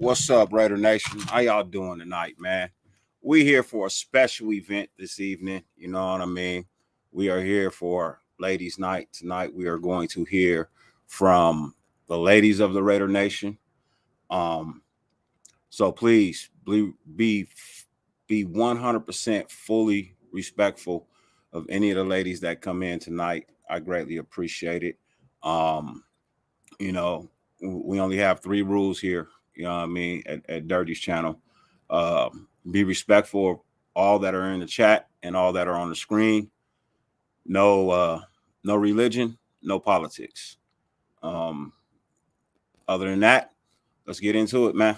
What's up, Raider Nation? How y'all doing tonight, man? We here for a special event this evening. You know what I mean? We are here for Ladies Night tonight. We are going to hear from the ladies of the Raider Nation. Um, so please be 100% fully respectful of any of the ladies that come in tonight. I greatly appreciate it. Um, you know, we only have three rules here. You know what I mean? At Dirty's channel, be respectful of all that are in the chat and all that are on the screen. No religion, no politics. Um, other than that, let's get into it, man.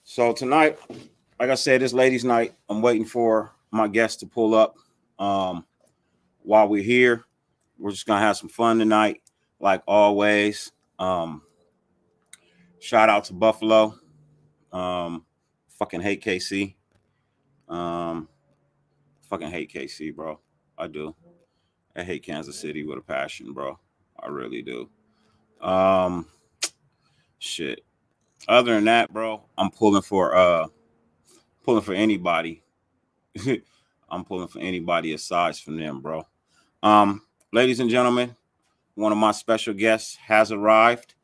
So tonight, like I said, this ladies' night. I'm waiting for my guests to pull up. Um, while we're here, we're just gonna have some fun tonight, like always. Shout out to Buffalo. Fucking hate KC. Um, fucking hate KC, bro. I do. I hate Kansas City with a passion, bro. I really do. Um, shit. Other than that, bro, I'm pulling for anybody. I'm pulling for anybody aside from them, bro. Ladies and gentlemen, one of my special guests has arrived.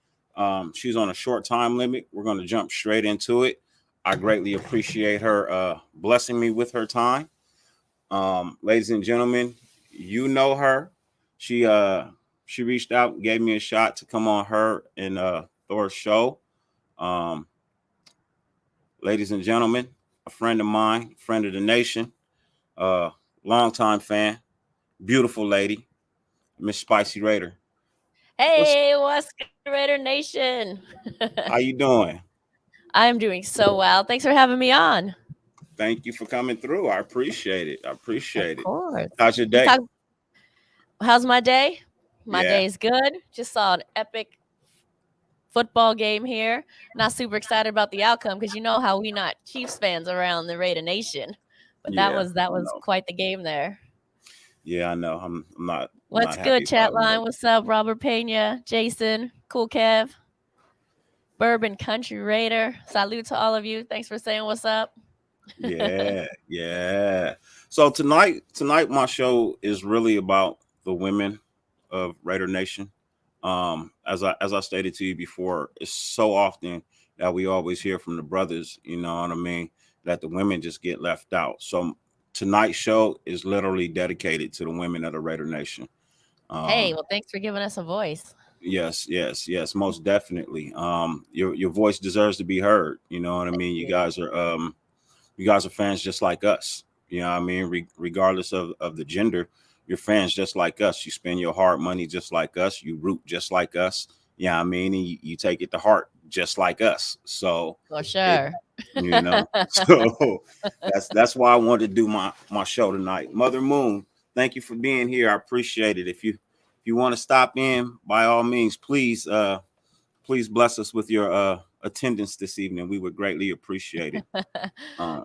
She's on a short time limit. We're going to jump straight into it. I greatly appreciate her blessing me with her time. Ladies and gentlemen, you know her. She reached out and gave me a shot to come on her and Thor's show. Ladies and gentlemen, a friend of mine, friend of the nation, longtime fan, beautiful lady, Miss Spicy Raider. Hey, what's good, Raider Nation? How you doing? I'm doing so well. Thanks for having me on. Thank you for coming through. I appreciate it. Of course. How's your day? How's my day? My Yeah. day's good. Just saw an epic football game here. Not super excited about the outcome because you know how we not Chiefs fans around the Raider Nation. But that was quite the game there. Yeah, I know. I'm not. What's not good, chat line? What's up, Robert Pena, Jason, Cool Kev, Bourbon Country Raider? Salute to all of you. Thanks for saying what's up. Yeah. So tonight my show is really about the women of Raider Nation. As I stated to you before, it's so often that we always hear from the brothers, you know what I mean, that the women just get left out. So tonight's show is literally dedicated to the women of the Raider Nation. Hey, well, thanks for giving us a voice. Yes, most definitely. Your voice deserves to be heard. You know what I mean. You guys are fans just like us. You know what I mean. Regardless of the gender, you're fans just like us. You spend your hard money just like us. You root just like us. Yeah, you know I mean, and you take it to heart just like us. So for sure, so that's why I wanted to do my show tonight. Mother Moon, thank you for being here. I appreciate it. If you want to stop in, by all means, please bless us with your attendance this evening. We would greatly appreciate it.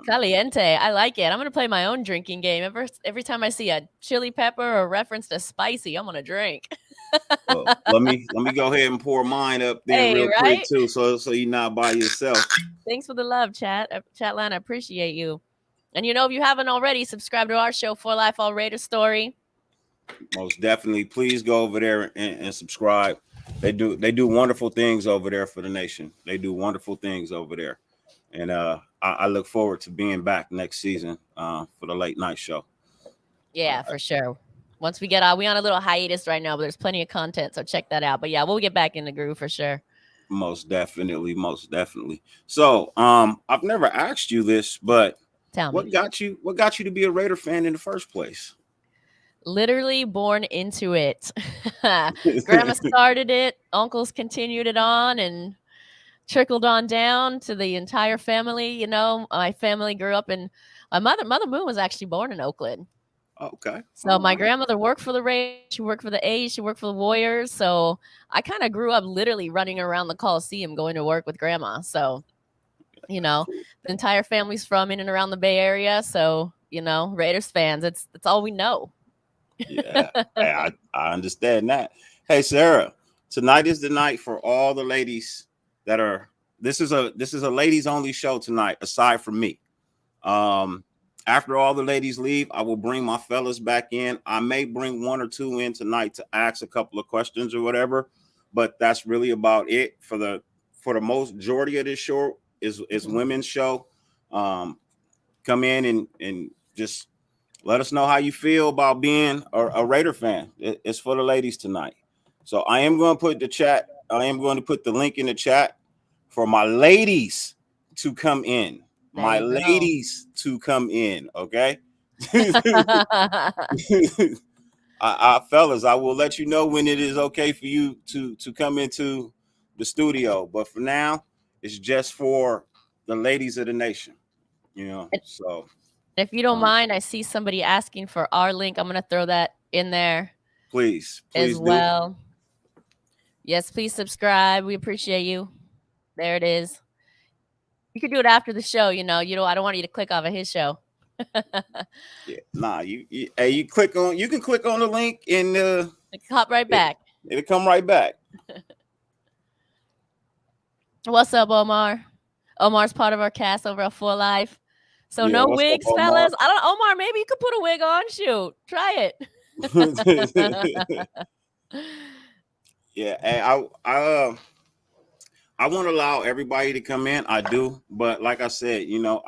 Caliente, I like it. I'm gonna play my own drinking game. Every time I see a chili pepper or reference to spicy, I'm gonna drink. Well, let me go ahead and pour mine up there real quick too, so you're not by yourself. Thanks for the love, chat line. I appreciate you. And if you haven't already, subscribe to our show, For Life All Raider Story. Most definitely, please go over there and subscribe. They do wonderful things over there for the nation. They do wonderful things over there, and I look forward to being back next season for the late night show. Yeah, for sure. Once we get out, we on a little hiatus right now, but there's plenty of content, so check that out. But yeah, we'll get back in the groove for sure. Most definitely. So, I've never asked you this, but what got you to be a Raider fan in the first place? Literally born into it. Grandma started it, uncles continued it on, and trickled on down to the entire family. My family grew up in. My Mother Moon was actually born in Oakland. Okay. So my grandmother worked for the Rays. She worked for the A's. She worked for the Warriors. So I kind of grew up literally running around the Coliseum going to work with grandma. So, the entire family's from in and around the Bay Area. So, Raiders fans, that's all we know. Yeah, I understand that. Hey, Sarah, tonight is the night for all the ladies that are this is a ladies only show tonight, aside from me. After all the ladies leave, I will bring my fellas back in. I may bring one or two in tonight to ask a couple of questions or whatever, but that's really about it for the most majority of this show is women's show. Come in and just let us know how you feel about being a Raider fan. It's for the ladies tonight. So I am going to put the link in the chat for my ladies to come in. My ladies to come in, okay? Fellas, I will let you know when it is okay for you to come into the studio. But for now, it's just for the ladies of the nation, you know. So if you don't mind, I see somebody asking for our link. I'm gonna throw that in there. Please as do. Well. Yes, please subscribe. We appreciate you. There it is. You can do it after the show, you know. I don't want you to click off of his show. Yeah, nah, you can click on the link and hop right back. It'll come right back. What's up, Omar? Omar's part of our cast over at Full Life. So no wigs, up, fellas. I don't Omar, maybe you could put a wig on. Shoot. Try it. Yeah, and I want to allow everybody to come in. I do, but like I said, you know,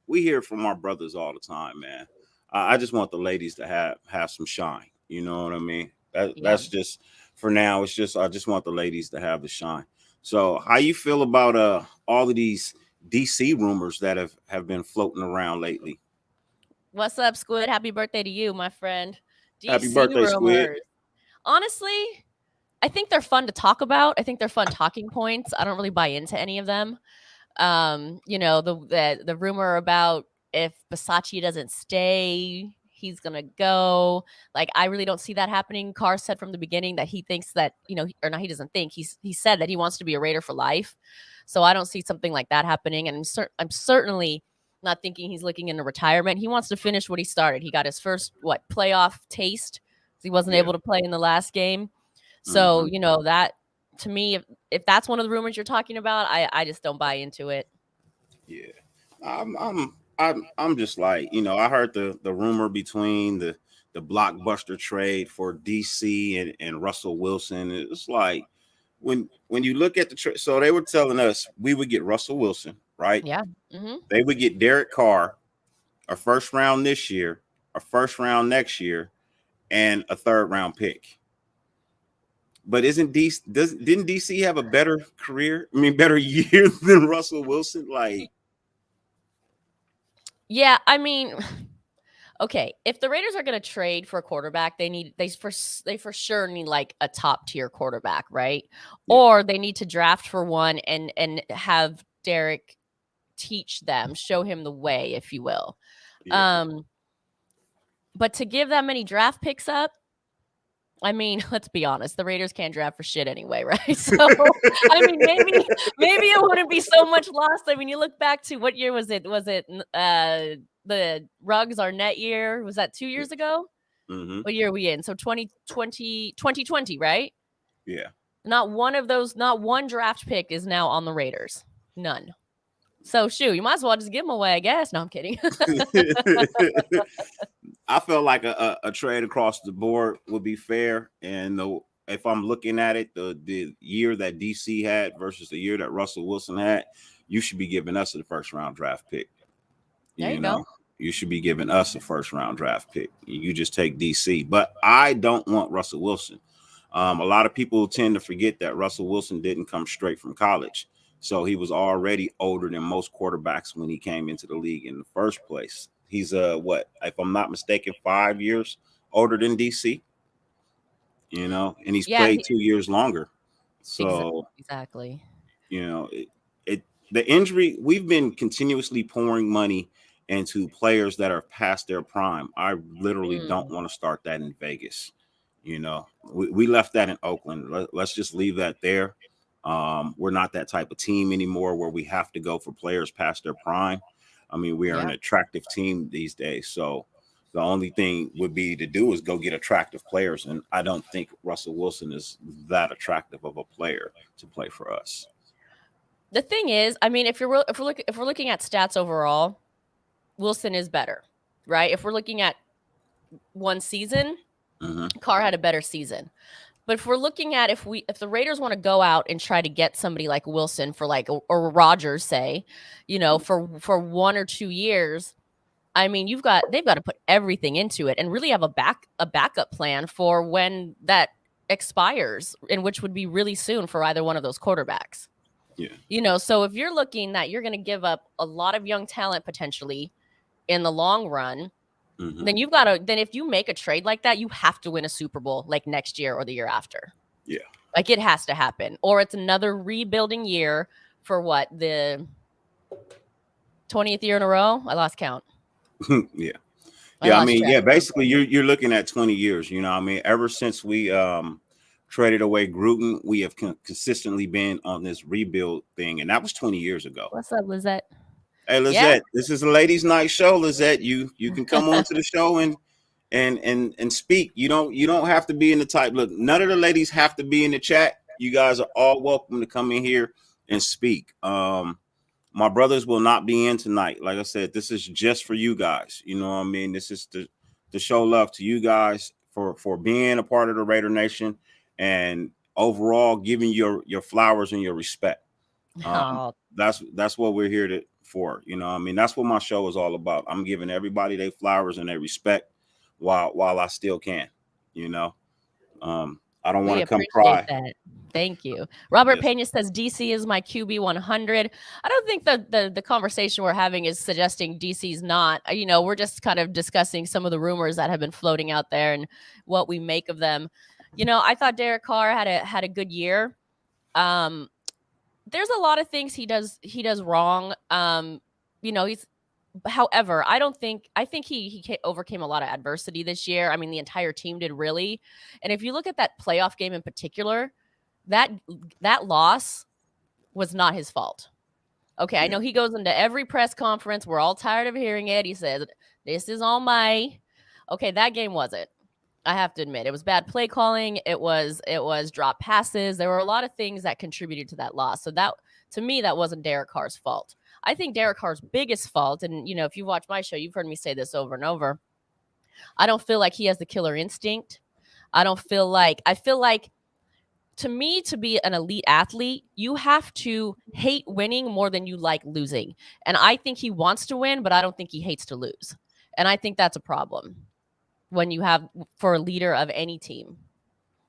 we hear from our brothers all the time, man. I just want the ladies to have some shine. You know what I mean? That's just for now. It's just I just want the ladies to have the shine. So, how you feel about all of these DC rumors that have been floating around lately? What's up, Squid? Happy birthday to you, my friend. DC Happy birthday, rumors. Squid. Honestly, I think they're fun to talk about. I think they're fun talking points. I don't really buy into any of them. You know, the rumor about if Versace doesn't stay, he's gonna go. Like, I really don't see that happening. Carr said from the beginning that he thinks that, you know, or not, he doesn't think. He said that he wants to be a Raider for life. So I don't see something like that happening. And I'm certainly not thinking he's looking into retirement. He wants to finish what he started. He got his first playoff taste. He wasn't able to play in the last game. So, you know, that to me, if that's one of the rumors you're talking about, I just don't buy into it. Yeah. I'm just like, you know, I heard the rumor between the blockbuster trade for DC and Russell Wilson. It's like when you look at the trade, so they were telling us we would get Russell Wilson, right? Yeah. They would get Derek Carr, a first round this year, a first round next year, and a third round pick. But didn't DC have a better career? I mean, better year than Russell Wilson? Like, yeah, I mean, okay, if the Raiders are going to trade for a quarterback, they for sure need like a top tier quarterback, right? Yeah. Or they need to draft for one and have Derek teach them, show him the way, if you will. Yeah. But to give that many draft picks up, I mean, let's be honest, the Raiders can't draft for shit anyway, right? So, I mean, maybe it wouldn't be so much lost. I mean, you look back to what year was it? Was it the Ruggs Arnett year? Was that 2 years ago? Mm-hmm. What year are we in? So 2020, right? Yeah. Not one draft pick is now on the Raiders. None. So, shoot, you might as well just give them away, I guess. No, I'm kidding. I felt like a trade across the board would be fair. And if I'm looking at it, the year that DC had versus the year that Russell Wilson had, you should be giving us a first round draft pick. There you go. You should be giving us a first round draft pick. You just take DC. But I don't want Russell Wilson. A lot of people tend to forget that Russell Wilson didn't come straight from college. So he was already older than most quarterbacks when he came into the league in the first place. He's if I'm not mistaken, 5 years older than DC, you know, and he's played 2 years longer. So exactly, you know, the injury, we've been continuously pouring money into players that are past their prime. I literally don't want to start that in Vegas. You know, we left that in Oakland. Let's just leave that there. We're not that type of team anymore where we have to go for players past their prime. I mean, we are an attractive team these days. So the only thing would be to do is go get attractive players. And I don't think Russell Wilson is that attractive of a player to play for us. The thing is, I mean, if we're looking at stats overall, Wilson is better, right? If we're looking at one season, Carr had a better season. But if we're looking at if the Raiders want to go out and try to get somebody like Wilson for like or Rodgers, say, for 1 or 2 years, I mean, they've got to put everything into it and really have a backup plan for when that expires, and which would be really soon for either one of those quarterbacks. Yeah. So if you're looking that you're going to give up a lot of young talent potentially in the long run, then if you make a trade like that, you have to win a Super Bowl like next year or the year after. Yeah. Like it has to happen, or it's another rebuilding year for what, the 20th year in a row? I lost count. Yeah. I mean, basically you're looking at 20 years, I mean, ever since we traded away Gruden, we have consistently been on this rebuild thing, and that was 20 years ago. What's up, Lizette? Hey, Lizette, This is a ladies' night show. Lizette, you can come on to the show and speak. You don't have to be in the type. Look, none of the ladies have to be in the chat. You guys are all welcome to come in here and speak. My brothers will not be in tonight. Like I said, this is just for you guys. You know what I mean? This is to show love to you guys for being a part of the Raider Nation and overall giving your flowers and your respect. That's what we're here for. You know what I mean? That's what my show is all about. I'm giving everybody their flowers and their respect while I still can. I don't want to come cry. That. Thank you. Robert Pena says DC is my QB 100. I don't think the conversation we're having is suggesting DC's not. We're just kind of discussing some of the rumors that have been floating out there and what we make of them. I thought Derek Carr had a good year. There's a lot of things he does wrong. However, I think he overcame a lot of adversity this year. I mean, the entire team did really. And if you look at that playoff game in particular, that loss was not his fault. Okay, I know he goes into every press conference. We're all tired of hearing it. He says, "This is on my." Okay, that game wasn't. I have to admit, it was bad play calling. It was drop passes. There were a lot of things that contributed to that loss. So that, to me, that wasn't Derek Carr's fault. I think Derek Carr's biggest fault, and if you watch my show, you've heard me say this over and over, I don't feel like he has the killer instinct. I feel like to me, to be an elite athlete, you have to hate winning more than you like losing. And I think he wants to win, but I don't think he hates to lose. And I think that's a problem when you have for a leader of any team.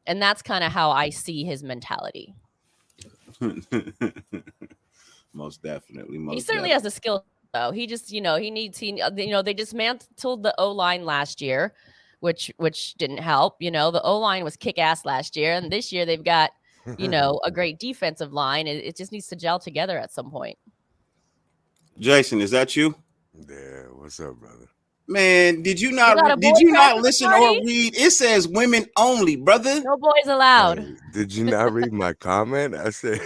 And that's kind of how I see his mentality. Most definitely. He certainly has the skill, though. He just, they dismantled the O-line last year, which didn't help. The O-line was kick-ass last year, and this year they've got, a great defensive line. It just needs to gel together at some point. Jason, is that you? Yeah, what's up, brother? Man, did you not listen or read? It says women only, brother. No boys allowed. Hey, did you not read my comment? I said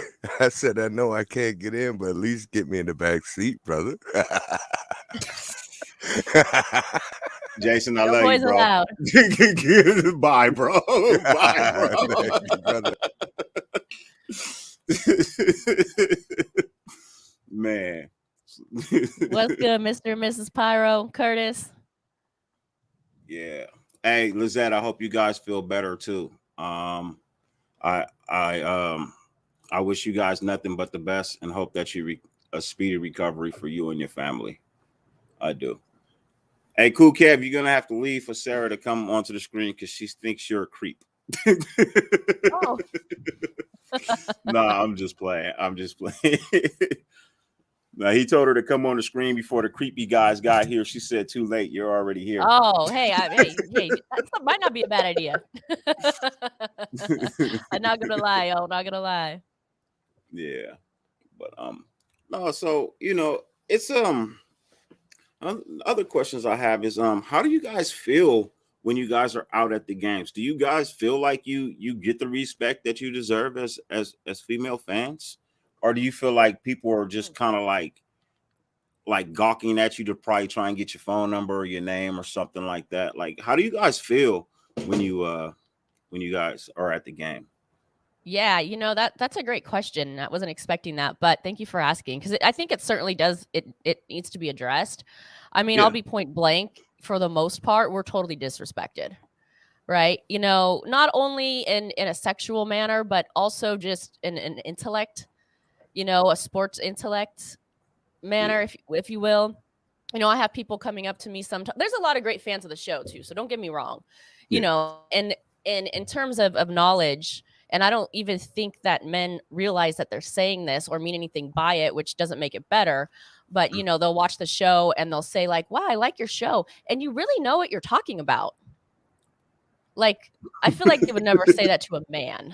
I know I can't get in, but at least get me in the back seat, brother. Jason, I love you, bro. Allowed. Bye, bro. Bye, bro. Man. What's good, Mr. and Mrs. Pyro? Curtis? Yeah. Hey, Lizette, I hope you guys feel better too. I wish you guys nothing but the best and hope that you a speedy recovery for you and your family. I do. Hey, Cool Kev, you're gonna have to leave for Sarah to come onto the screen because she thinks you're a creep. Oh. No, I'm just playing. Now, he told her to come on the screen before the creepy guys got here. She said, "Too late. You're already here." Oh, hey, that might not be a bad idea. I'm not gonna lie. Not gonna lie. Yeah, but no. So it's other questions I have is how do you guys feel when you guys are out at the games? Do you guys feel like you get the respect that you deserve as female fans? Or do you feel like people are just kind of like gawking at you to probably try and get your phone number or your name or something like that? Like, how do you guys feel when you guys are at the game? Yeah, that's a great question. I wasn't expecting that, but thank you for asking because I think it certainly does. It needs to be addressed. I mean, I'll Yeah. be point blank. For the most part, we're totally disrespected, right? Not only in a sexual manner, but also just in an intellect. A sports intellect manner, Yeah. if you will. I have people coming up to me sometimes. There's a lot of great fans of the show too, so don't get me wrong. Yeah. And in terms of knowledge, and I don't even think that men realize that they're saying this or mean anything by it, which doesn't make it better. But they'll watch the show and they'll say like, "Wow, I like your show," and you really know what you're talking about. Like, I feel like they would never say that to a man.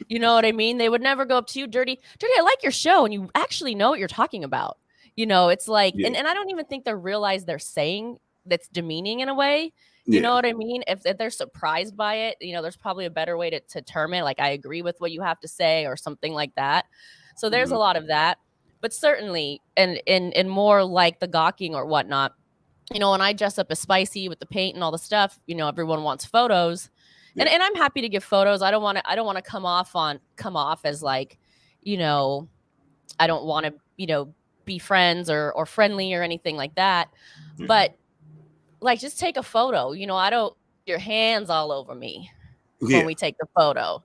You know what I mean? They would never go up to you, dirty, I like your show, and you actually know what you're talking about. It's like, Yeah. and I don't even think they realize they're saying that's demeaning in a way. You Yeah. know what I mean? If they're surprised by it, there's probably a better way to term it. Like, I agree with what you have to say or something like that. So there's a lot of that. But certainly, and more like the gawking or whatnot, when I dress up as Spicy with the paint and all the stuff, everyone wants photos. Yeah. And I'm happy to give photos. I don't want to come off as like, I don't want to, be friends or friendly or anything like that. Yeah. But like, just take a photo. I don't your hands all over me when we take the photo.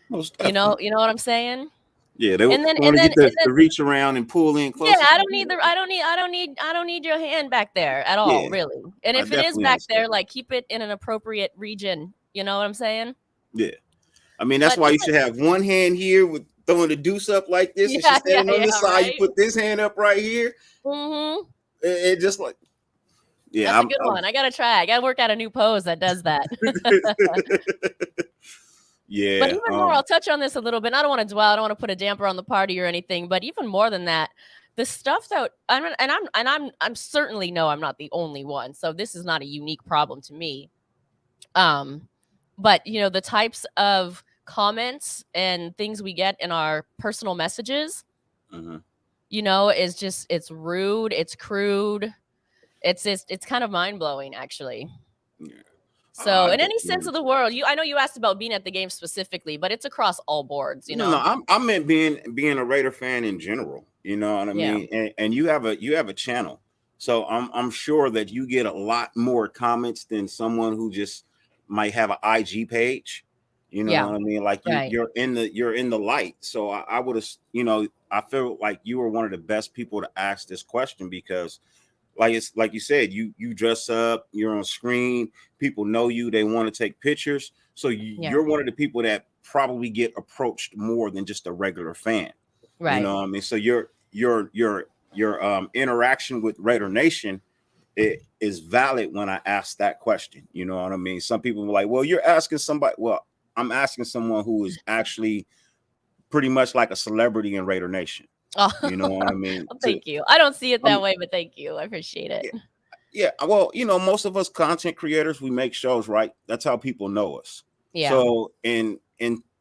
Most You know definitely. what I'm saying? Yeah, they And then want to get and the then reach around and pull in yeah, closer. I don't need your hand back there at all, Yeah, really. And I if it is definitely back there, understand. like, keep it in an appropriate region. You know what I'm saying? Yeah, I mean that's But why you even should have one hand here with throwing the deuce up like this, and she's standing on this side. You right. put this hand up right here, Mm-hmm. and just like That's yeah, a good one. I gotta try. I gotta work out a new pose that does that. But yeah, even more, I'll touch on this a little bit. I don't want to dwell. I don't want to put a damper on the party or anything. But even more than that, the stuff that I'm certainly know I'm not the only one. So this is not a unique problem to me. But the types of comments and things we get in our personal messages, mhm. is just, it's rude, it's crude, it's kind of mind blowing, actually. Yeah. So, I in any definitely sense of the world, I know you asked about being at the game specifically, but it's across all boards, No, I meant being a Raider fan in general. You know what I Yeah. mean? And you have a channel, so I'm sure that you get a lot more comments than someone who just might have an IG page. You know Yeah. what I mean? Like Right. you're in the light. So I would have, I feel like you were one of the best people to ask this question because it's like you said, you dress up, you're on screen, people know you, they want to take pictures. So Yeah. you're one of the people that probably get approached more than just a regular fan. Right. You know what I mean? So your interaction with Raider Nation is valid when I ask that question. You know what I mean? Some people were like, well, you're asking somebody. Well, I'm asking someone who is actually pretty much like a celebrity in Raider Nation. Oh, You know what I mean? well, thank you. I don't see it that Um, way, but thank you. I appreciate it. Yeah, well, most of us content creators, we make shows, right? That's how people know us. Yeah. So, and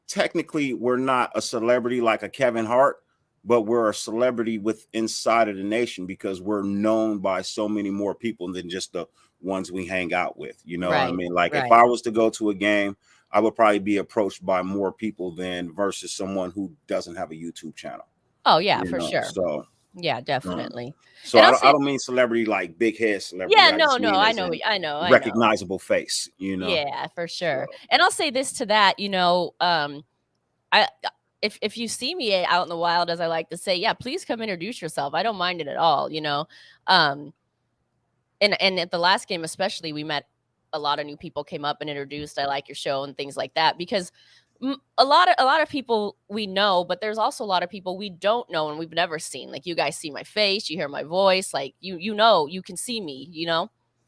technically, we're not a celebrity like a Kevin Hart, but we're a celebrity with inside of the nation because we're known by so many more people than just the ones we hang out with. You know what I Right. mean? Like if Right. I was to go to a game, I would probably be approached by more people than versus someone who doesn't have a YouTube channel. Oh yeah, You for know, sure. so Yeah, definitely. so And I I'll don't, say, I don't mean celebrity like big head celebrity. yeah, I no, just no, mean I as know, in I know, I know. recognizable face. Yeah, for sure. So, And I'll say this to that, I if you see me out in the wild, as I like to say, yeah, please come introduce yourself. I don't mind it at all, Um, and at the last game especially, we met a lot of new people came up and introduced, I like your show and things like that because a lot of people we know, but there's also a lot of people we don't know and we've never seen. Like, you guys see my face, you hear my voice, like you can see me,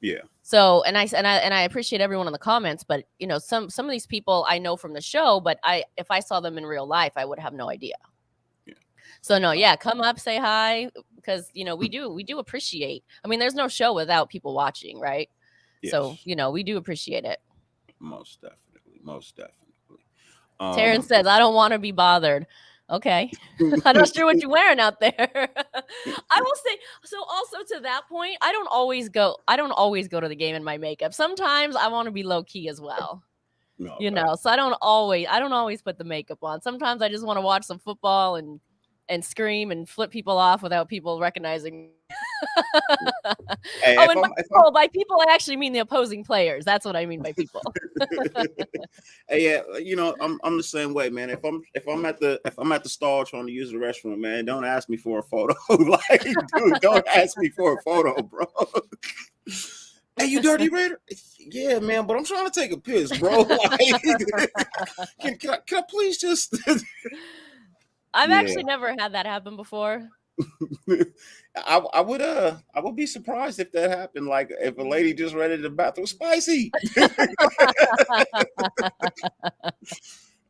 yeah. So, and I appreciate everyone in the comments, but some of these people I know from the show, but if I saw them in real life, I would have no idea. Yeah. So no, yeah, come up, say hi, because we do appreciate. I mean, there's no show without people watching, right? Yes. So we do appreciate it. Most definitely. Terrence says, "I don't want to be bothered." Okay. I'm not sure what you're wearing out there. I will say, so also to that point, I don't always go to the game in my makeup. Sometimes I want to be low key as well. No, You okay. know, so I don't always put the makeup on. Sometimes I just want to watch some football and scream and flip people off without people recognizing me. Hey, Oh, and by people, I actually mean the opposing players. That's what I mean by people. Hey, yeah, I'm the same way, man. If I'm at the stall trying to use the restroom, man, don't ask me for a photo. Like, dude, don't ask me for a photo, bro. Hey, you dirty Raider? Yeah, man, but I'm trying to take a piss, bro. Like, can I please just? I've Yeah. actually never had that happen before. I would be surprised if that happened. Like if a lady just ran into the bathroom, spicy.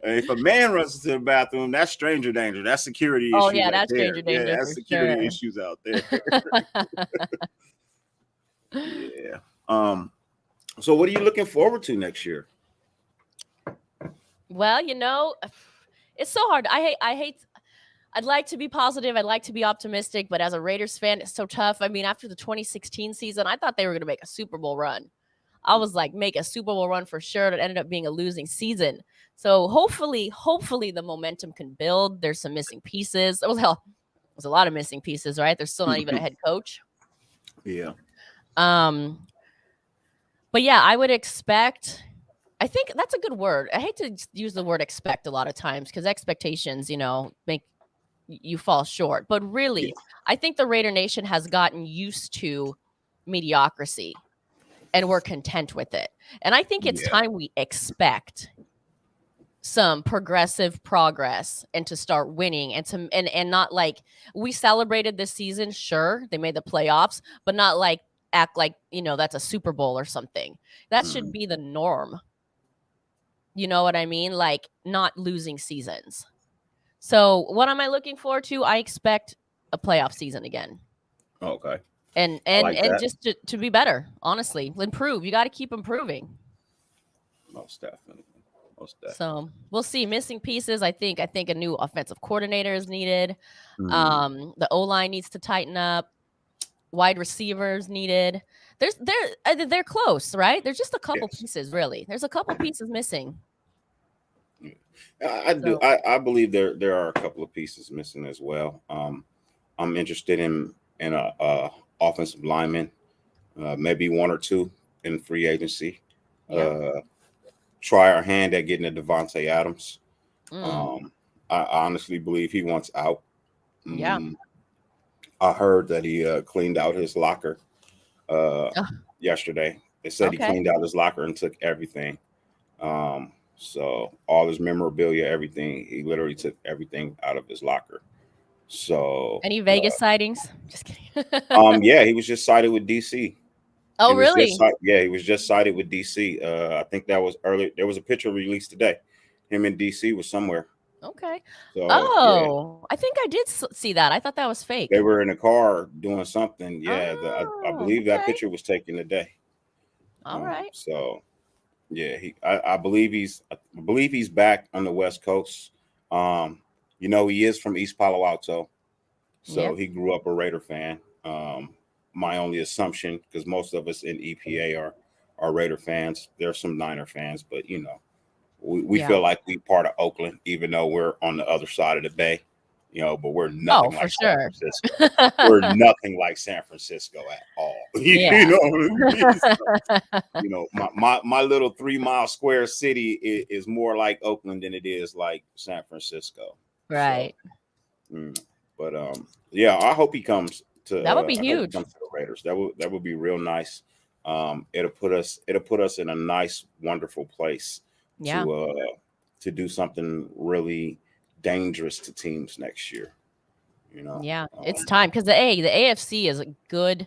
If a man runs into the bathroom, that's stranger danger. That's security Oh issues yeah, right that's there. stranger Yeah, danger that's for security sure. issues out there. Yeah. So what are you looking forward to next year? Well, it's so hard. I'd like to be positive. I'd like to be optimistic, but as a Raiders fan, it's so tough. I mean, after the 2016 season, I thought they were going to make a Super Bowl run. I was like, make a Super Bowl run for sure. It ended up being a losing season. So hopefully the momentum can build. There's some missing pieces. There's a lot of missing pieces, right? There's still not even a head coach. Yeah. But yeah, I would expect. I think that's a good word. I hate to use the word expect a lot of times because expectations, make you fall short. But really, I think the Raider Nation has gotten used to mediocrity and we're content with it. And I think it's time we expect some progressive progress and to start winning and not like we celebrated this season. Sure, they made the playoffs, but not like act like, that's a Super Bowl or something. That should be the norm. You know what I mean? Like not losing seasons. So what am I looking forward to? I expect a playoff season again. Okay. And like that. just to be better, honestly, improve. You got to keep improving. Most definitely. So we'll see. Missing pieces. I think a new offensive coordinator is needed. The O-line needs to tighten up. Wide receivers needed. They're close, right? There's just a couple pieces, really. There's a couple pieces missing. I do. I believe there are a couple of pieces missing as well. I'm interested in a offensive lineman, maybe one or two in free agency. Try our hand at getting a Devontae Adams. I honestly believe he wants out. I heard that he cleaned out his locker yesterday. They said he cleaned out his locker and took everything. So all his memorabilia, everything, he literally took everything out of his locker. So any Vegas sightings? Just kidding. Yeah, he was just sighted with DC. Oh, really? He was just sighted with DC. I think that was early. There was a picture released today. Him and DC was somewhere. Okay. So, I think I did see that. I thought that was fake. They were in a car doing something. Yeah, I believe that picture was taken today. All right. So, yeah, I believe he's back on the West Coast. He is from East Palo Alto, so he grew up a Raider fan. My only assumption, because most of us in EPA are Raider fans. There are some Niner fans, but we feel like we part of Oakland, even though we're on the other side of the bay. But we're nothing like San Francisco. We're nothing like San Francisco at all. My little 3 mile square city is more like Oakland than it is like San Francisco. Right. So, but I hope he comes to. That would be huge. Comes to the Raiders. That would be real nice. It'll put us in a nice, wonderful place. To do something really dangerous to teams next year. It's time because the AFC is a good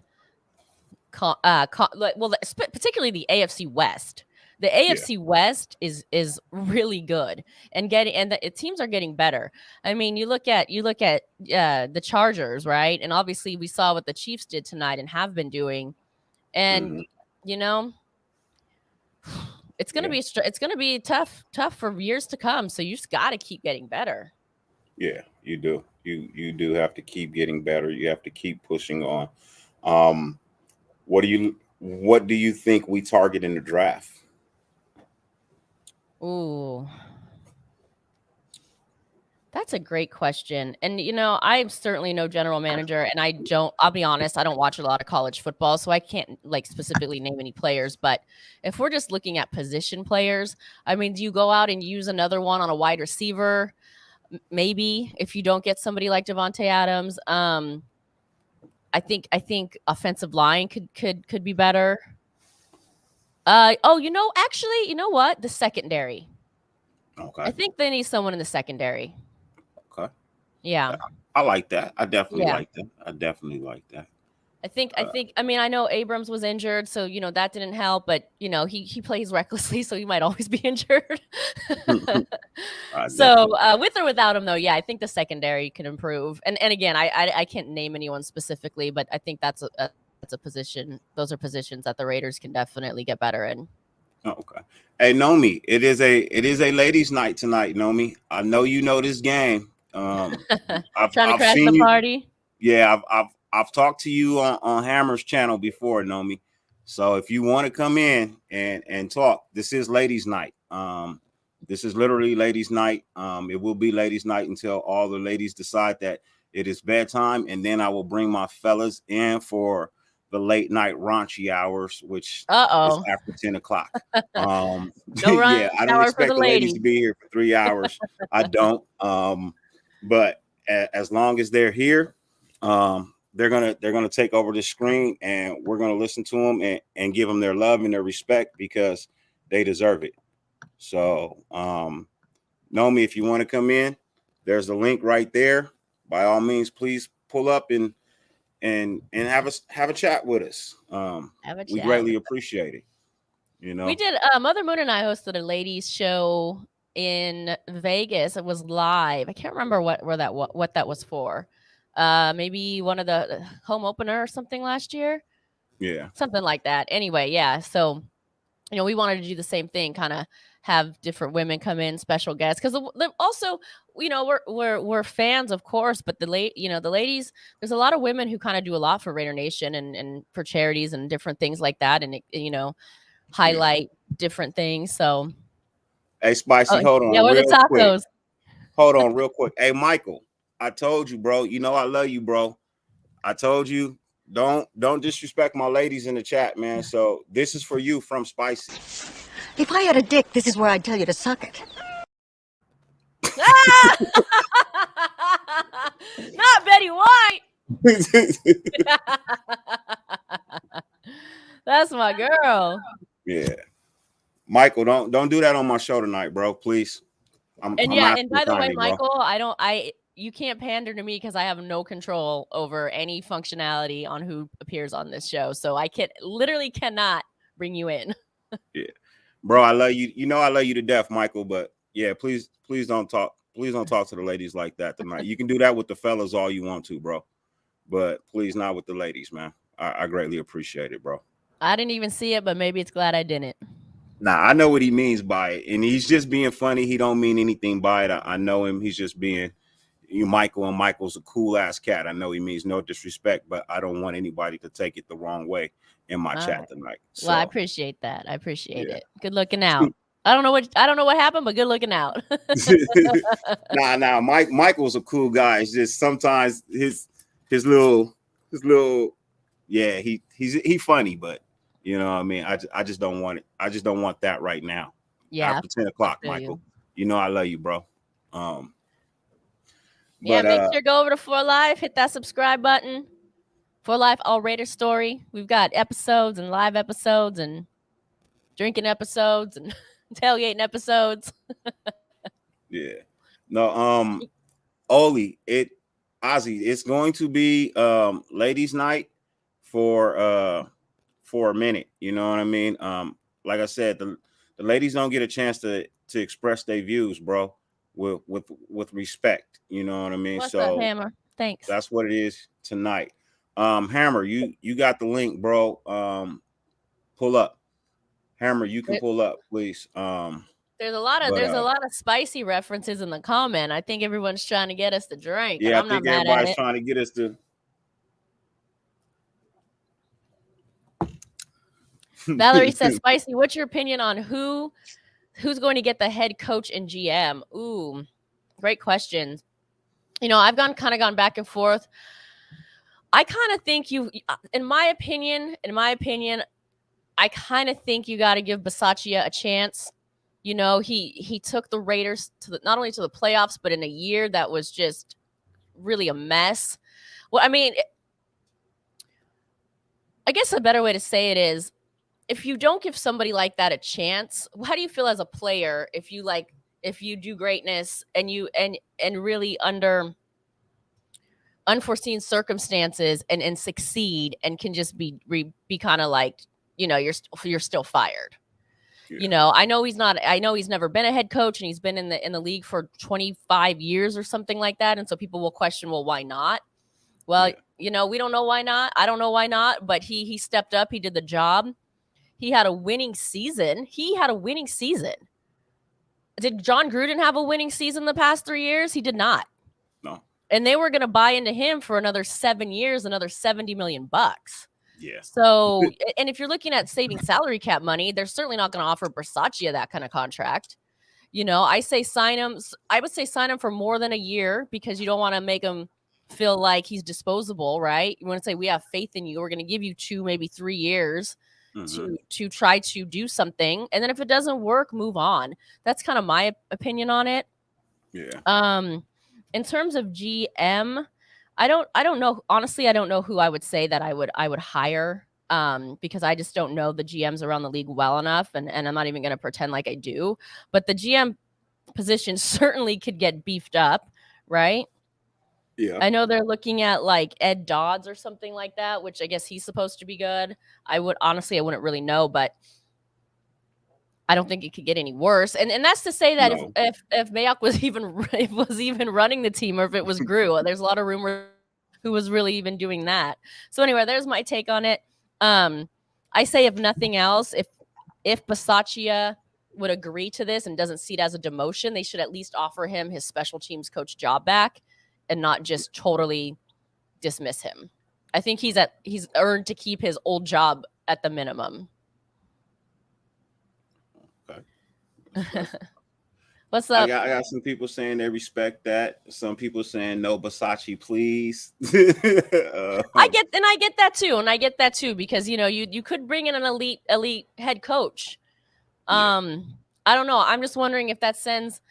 particularly the AFC West. The AFC West is really good and the teams are getting better. I mean, you look at the Chargers, right? And obviously we saw what the Chiefs did tonight and have been doing. And it's gonna be tough for years to come. So you just got to keep getting better. Yeah, you do. You do have to keep getting better. You have to keep pushing on. What do you think we target in the draft? Ooh, that's a great question. And I'm certainly no general manager, and I'll be honest, I don't watch a lot of college football, so I can't like specifically name any players. But if we're just looking at position players, I mean, do you go out and use another one on a wide receiver? Maybe if you don't get somebody like Devontae Adams. I think offensive line could be better. Actually, you know what? The secondary. Okay. I think they need someone in the secondary. Okay. Yeah. I like that. I definitely Yeah. like that. I definitely like that. I mean, I know Abrams was injured, so that didn't help, but he plays recklessly, so he might always be injured. So with or without him, though, yeah, I think the secondary can improve. And again, I can't name anyone specifically, but I think that's a position. Those are positions that the Raiders can definitely get better in. Okay. Hey, Nomi, it is a ladies' night tonight, Nomi. I know you know this game. Trying to crash the party. Yeah, I've talked to you on Hammer's channel before, Nomi. So if you want to come in and talk, this is ladies' night. This is literally ladies' night. It will be ladies' night until all the ladies decide that it is bedtime, and then I will bring my fellas in for the late night raunchy hours, which is after 10 o'clock. No yeah, I don't expect the ladies to be here for 3 hours. I don't. But as long as they're here, they're gonna take over the screen, and we're gonna listen to them and give them their love and their respect because they deserve it. So, Nomi, if you want to come in, there's a link right there. By all means, please pull up and have a chat with us. We greatly appreciate it. We did. Mother Moon and I hosted a ladies show in Vegas. It was live. I can't remember what that was for. Maybe one of the home opener or something last year. Yeah, something like that. Anyway, yeah. So, we wanted to do the same thing, kind of have different women come in, special guests, because also, we're fans, of course, but the ladies, there's a lot of women who kind of do a lot for Raider Nation and for charities and different things like that, and highlight different things. So, hey, Spicy, hold on, where the tacos? Quick. Hold on, real quick. Hey, Michael, I told you, bro. I love you, bro. I told you, don't disrespect my ladies in the chat, man. So this is for you from Spicy. If I had a dick, this is where I'd tell you to suck it. Not Betty White. That's my girl. Yeah, Michael, don't do that on my show tonight, bro. Please. And by the way, Michael, you can't pander to me because I have no control over any functionality on who appears on this show. So I literally cannot bring you in. Yeah, bro, I love you. I love you to death, Michael. But yeah, please don't talk. Please don't talk to the ladies like that tonight. You can do that with the fellas all you want to, bro. But please not with the ladies, man. I greatly appreciate it, bro. I didn't even see it, but maybe it's glad I didn't. Nah, I know what he means by it, and he's just being funny. He don't mean anything by it. I know him. He's just being Michael, and Michael's a cool ass cat. I know he means no disrespect, but I don't want anybody to take it the wrong way in my chat tonight. So, well, I appreciate that. I appreciate it. Good looking out. I don't know what happened, but good looking out. Nah. Michael's a cool guy. It's just sometimes his little yeah, he's funny, but you know what I mean? I just don't want it. I just don't want that right now. Yeah. After 10 o'clock, Michael. I love you, bro. Make sure go over to 4Live, hit that subscribe button. 4Live All Raider Story. We've got episodes and live episodes and drinking episodes and tailgating episodes. Yeah. No, Ozzy, it's going to be ladies' night for a minute. You know what I mean? Like I said, the ladies don't get a chance to express their views, bro, with respect. You know what I mean? What's up, Hammer? Thanks. That's what it is tonight. Hammer, you got the link, bro. Pull up. Hammer, you can pull up, please. There's a lot of spicy references in the comment. I think everyone's trying to get us to drink. Yeah, I'm I think not everybody's trying to get us to. Valerie says, "Spicy, what's your opinion on who who's going to get the head coach and GM? Ooh, great question. I've kind of gone back and forth. I kind of think in my opinion, I kind of think you got to give Bisaccia a chance. He took the Raiders not only to the playoffs, but in a year that was just really a mess. Well, I mean, I guess a better way to say it is, if you don't give somebody like that a chance, how do you feel as a player if you do greatness and really under unforeseen circumstances and succeed and can just be kind of like, you're still fired. Yeah. I know he's never been a head coach, and he's been in the league for 25 years or something like that. And so people will question, well, why not? Well, Yeah. We don't know why not. I don't know why not, but he stepped up. He did the job. He had a winning season. Did John Gruden have a winning season the past 3 years? He did not. No. And they were going to buy into him for another 7 years, another $70 million. Yeah. So, and if you're looking at saving salary cap money, they're certainly not going to offer Bisaccia that kind of contract. I would say sign him for more than a year, because you don't want to make him feel like he's disposable, right? You want to say, we have faith in you. We're going to give you 2, maybe 3 years to try to do something. And then if it doesn't work, move on. That's kind of my opinion on it. Yeah. In terms of GM, I don't know. Honestly, I don't know who I would say that I would hire, because I just don't know the GMs around the league well enough. And I'm not even going to pretend like I do. But the GM position certainly could get beefed up, right? Yeah. I know they're looking at like Ed Dodds or something like that, which I guess he's supposed to be good. I wouldn't really know, but I don't think it could get any worse. And that's to say that No. if Mayock was even running the team, or if it was Grew, there's a lot of rumors who was really even doing that. So anyway, there's my take on it. I say, if nothing else, if Bisaccia would agree to this and doesn't see it as a demotion, they should at least offer him his special teams coach job back and not just totally dismiss him. I think he's earned to keep his old job at the minimum. Okay. What's up? I got some people saying they respect that. Some people saying no, Bisaccia, please. I get that too, because you could bring in an elite head coach. I don't know. I'm just wondering if that sends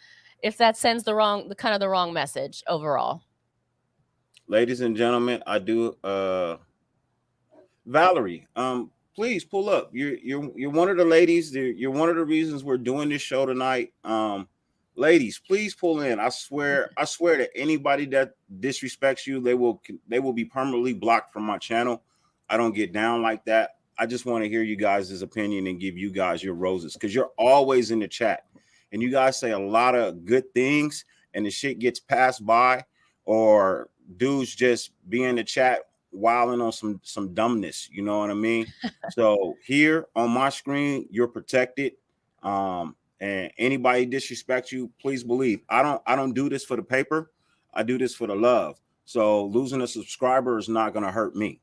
the wrong message overall. Ladies and gentlemen, I do. Valerie, please pull up. You're one of the ladies. You're one of the reasons we're doing this show tonight. Ladies, please pull in. I swear that anybody that disrespects you, they will be permanently blocked from my channel. I don't get down like that. I just want to hear you guys' opinion and give you guys your roses, because you're always in the chat and you guys say a lot of good things, and the shit gets passed by, or dudes just be in the chat wilding on some dumbness. You know what I mean? So here on my screen, you're protected. And anybody disrespect you, please believe I don't do this for the paper. I do this for the love. So losing a subscriber is not going to hurt me.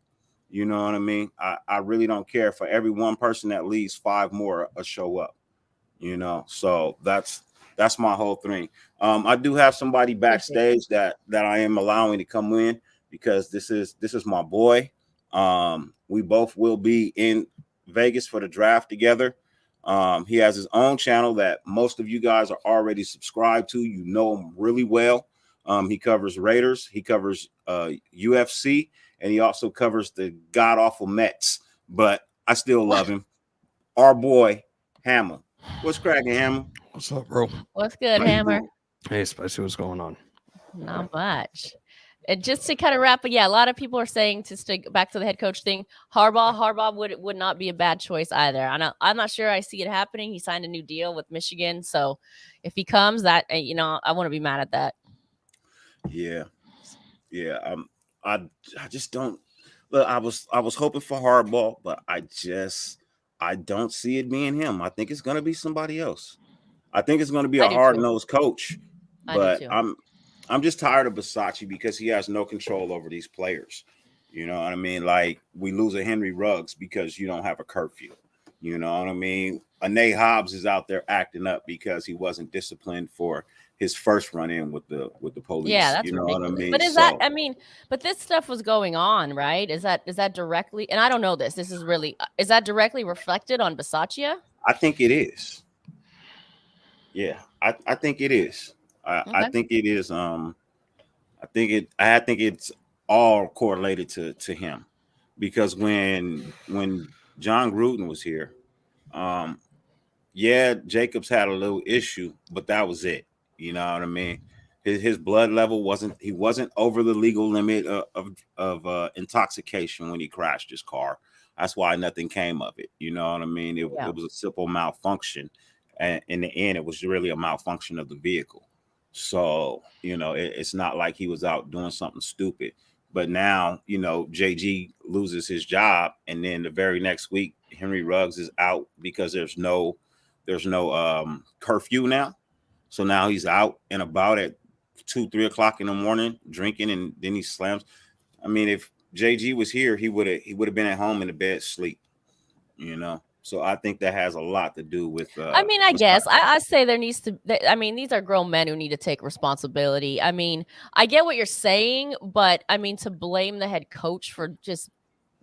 You know what I mean? I really don't care. For every one person that leaves, 5 more will show up. So that's my whole thing. I do have somebody backstage that I am allowing to come in, because this is my boy. We both will be in Vegas for the draft together. He has his own channel that most of you guys are already subscribed to. You know him really well. He covers Raiders, he covers UFC, and he also covers the god awful Mets. But I still love him. Our boy Hammer. What's cracking, Hammer? What's up, bro? What's good, Hammer? Hey, Spicy, what's going on? Not much. And just to kind of wrap, a lot of people are saying, to stick back to the head coach thing, Harbaugh would not be a bad choice either. I'm not sure I see it happening. He signed a new deal with Michigan, so if he comes, that I wouldn't be mad at that. Yeah. I just don't look. I was hoping for Harbaugh, but I don't see it being him. I think it's gonna be somebody else. I think it's gonna be a hard-nosed coach, but I'm just tired of Bisaccia, because he has no control over these players. You know what I mean? Like, we lose a Henry Ruggs because you don't have a curfew. You know what I mean? Anae Hobbs is out there acting up because he wasn't disciplined for his first run in with the police. Yeah, that's you know ridiculous. what I mean? But is that? I mean, but this stuff was going on, right? Is that directly? And I don't know this. This is really. Is that directly reflected on Bisaccia? I think it is. Yeah, I think it is. I Okay. think it is. I think it's all correlated to him, because when John Gruden was here, yeah, Jacobs had a little issue, but that was it. You know what I mean? His blood level wasn't over the legal limit of intoxication when he crashed his car. That's why nothing came of it. You know what I mean? It was a simple malfunction, and in the end, it was really a malfunction of the vehicle. So it's not like he was out doing something stupid. But now JG loses his job, and then the very next week, Henry Ruggs is out because there's no curfew now. So now he's out and about at 2-3 o'clock in the morning drinking, and then he slams. I mean, if JG was here, he would have been at home in the bed sleep. So I think that has a lot to do with. I mean, I guess I say there needs to. I mean, these are grown men who need to take responsibility. I mean, I get what you're saying, but I mean, to blame the head coach for just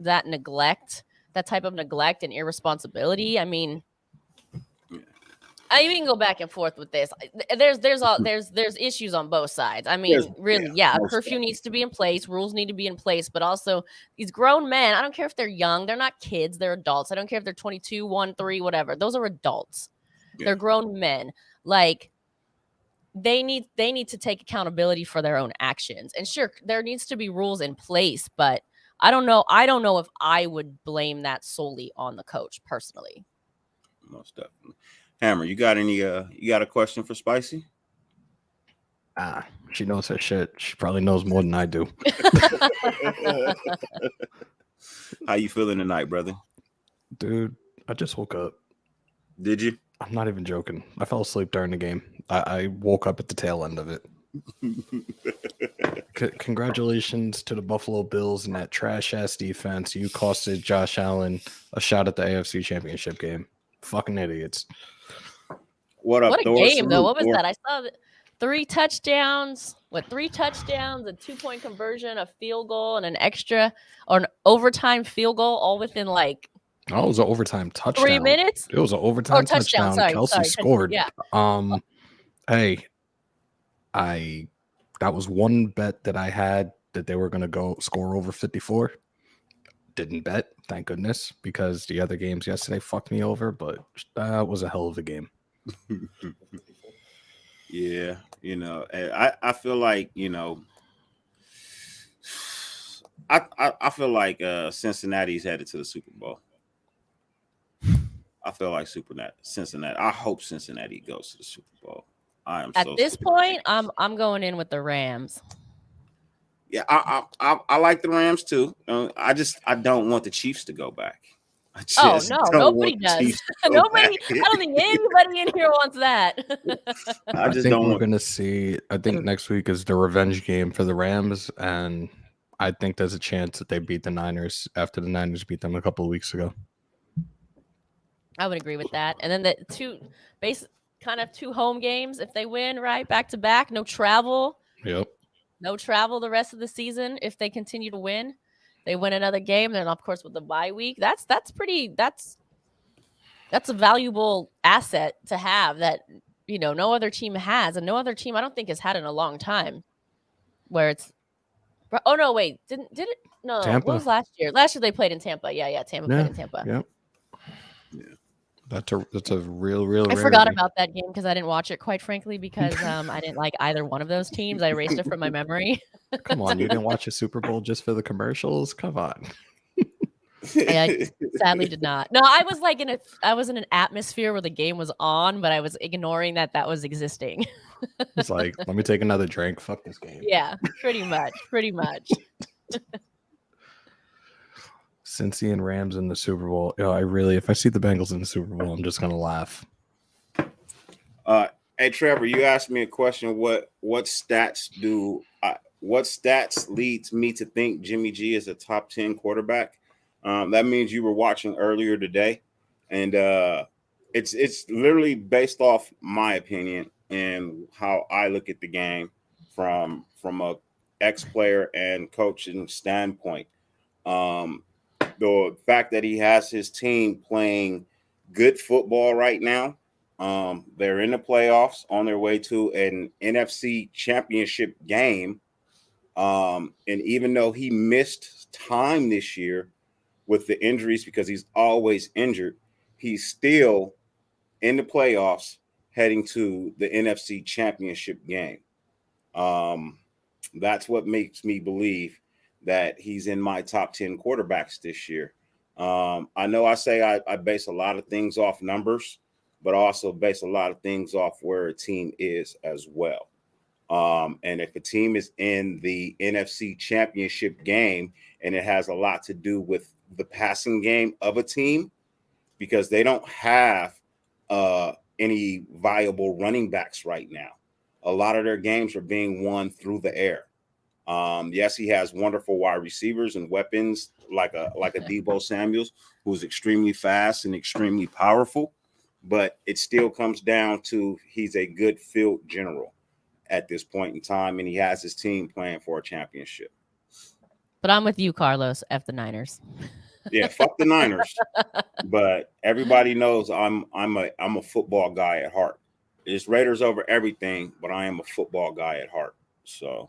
that neglect, that type of neglect and irresponsibility. I mean, I even go back and forth with this. There's issues on both sides. I mean, a curfew needs to be in place, rules need to be in place, but also these grown men, I don't care if they're young, they're not kids, they're adults. I don't care if they're 22, 1, 3, whatever. Those are adults. Yeah. They're grown men. Like they need to take accountability for their own actions. And sure, there needs to be rules in place, but I don't know if I would blame that solely on the coach personally. Most definitely. Hammer, you got a question for Spicy? She knows her shit. She probably knows more than I do. How you feeling tonight, brother? Dude, I just woke up. Did you? I'm not even joking. I fell asleep during the game. I woke up at the tail end of it. Congratulations to the Buffalo Bills and that trash-ass defense. You costed Josh Allen a shot at the AFC Championship game. Fucking idiots. What a game, though. What was that? I saw 3 touchdowns. 3 touchdowns, a 2-point conversion, a field goal, and an overtime field goal, all within like. Oh, it was an overtime touchdown. 3 minutes? It was an overtime touchdown. Sorry, Kelsey scored. Yeah. Hey, that was one bet that I had that they were going to go score over 54. Didn't bet, thank goodness, because the other games yesterday fucked me over, but that was a hell of a game. Yeah, I feel like I feel like Cincinnati's headed to the Super Bowl. I feel like Cincinnati. I hope Cincinnati goes to the Super Bowl. I am at this point. I'm going in with the Rams. Yeah, I like the Rams too. I don't want the Chiefs to go back. Nobody does. Nobody. I don't think anybody in here wants that. I think we're going to see. I think next week is the revenge game for the Rams, and I think there's a chance that they beat the Niners after the Niners beat them a couple of weeks ago. I would agree with that. And then the two home games if they win, right, back to back, no travel. Yep. No travel the rest of the season if they continue to win. They win another game, then of course with the bye week. That's a valuable asset to have that no other team has, and no other team I don't think has had in a long time. Where it's did it? No, Tampa. What was last year? Last year they played in Tampa. Yeah, Tampa played in Tampa. Yep. Yeah. That's a real. I forgot about that game because I didn't watch it, quite frankly, because I didn't like either one of those teams. I erased it from my memory. Come on, you didn't watch a Super Bowl just for the commercials? Come on. I sadly did not. No, I was in an atmosphere where the game was on, but I was ignoring that was existing. It's like, let me take another drink. Fuck this game. Yeah, pretty much. Cincy and Rams in the Super Bowl. If I see the Bengals in the Super Bowl, I'm just gonna laugh. Hey Trevor, you asked me a question. What stats leads me to think Jimmy G is a top 10 quarterback? That means you were watching earlier today, And it's literally based off my opinion and how I look at the game from a ex-player and coaching standpoint. The fact that he has his team playing good football right now. They're in the playoffs on their way to an NFC championship game. And even though he missed time this year with the injuries because he's always injured, he's still in the playoffs heading to the NFC championship game. That's what makes me believe that he's in my top 10 quarterbacks this year. I know I say I base a lot of things off numbers, but also base a lot of things off where a team is as well. And if a team is in the NFC championship game, and it has a lot to do with the passing game of a team, because they don't have any viable running backs right now. A lot of their games are being won through the air. Yes, he has wonderful wide receivers and weapons like a Deebo Samuels, who's extremely fast and extremely powerful, but it still comes down to he's a good field general at this point in time, and he has his team playing for a championship. But I'm with you, Carlos. F the Niners. Yeah, fuck the Niners. But everybody knows I'm a football guy at heart. It's Raiders over everything, but I am a football guy at heart. So,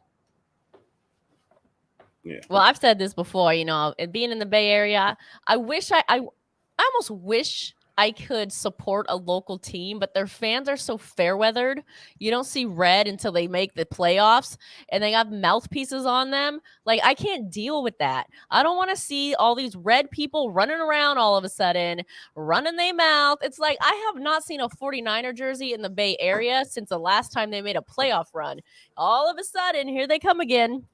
yeah. Well, I've said this before, you know, being in the Bay Area, I almost wish I could support a local team, but their fans are so fair weathered. You don't see red until they make the playoffs, and they have mouthpieces on them. Like, I can't deal with that. I don't want to see all these red people running around all of a sudden, running their mouth. It's like, I have not seen a 49er jersey in the Bay Area since the last time they made a playoff run. All of a sudden, here they come again.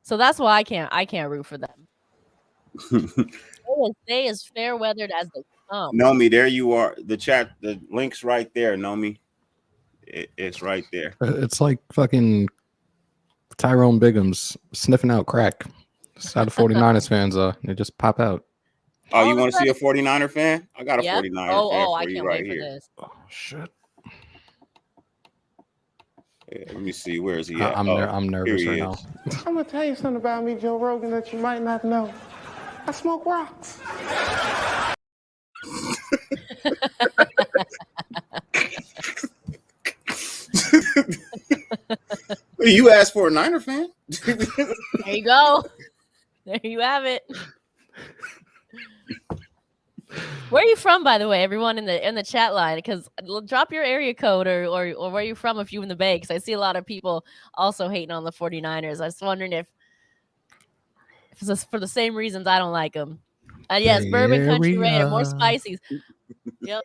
So that's why I can't root for them. They as fair weathered as they come. Nomi, there you are. The link's right there, Nomi. It's right there. It's like fucking Tyrone Biggums sniffing out crack. That's how the 49ers fans are. They just pop out. Oh, you want to see a 49er fan? I got a 49er fan I for you can't right wait here. for this. Oh shit! Yeah, let me see. Where is he at? I'm nervous right now. I'm gonna tell you something about me, Joe Rogan, that you might not know. I smoke rocks. You asked for a Niner fan? There you go. There you have it. Where are you from, by the way, everyone in the chat line? Because drop your area code or where you're from if you're in the Bay, because I see a lot of people also hating on the 49ers. I was wondering if it's for the same reasons I don't like them. Yes, Bourbon Country Raider, more spicy. Yep.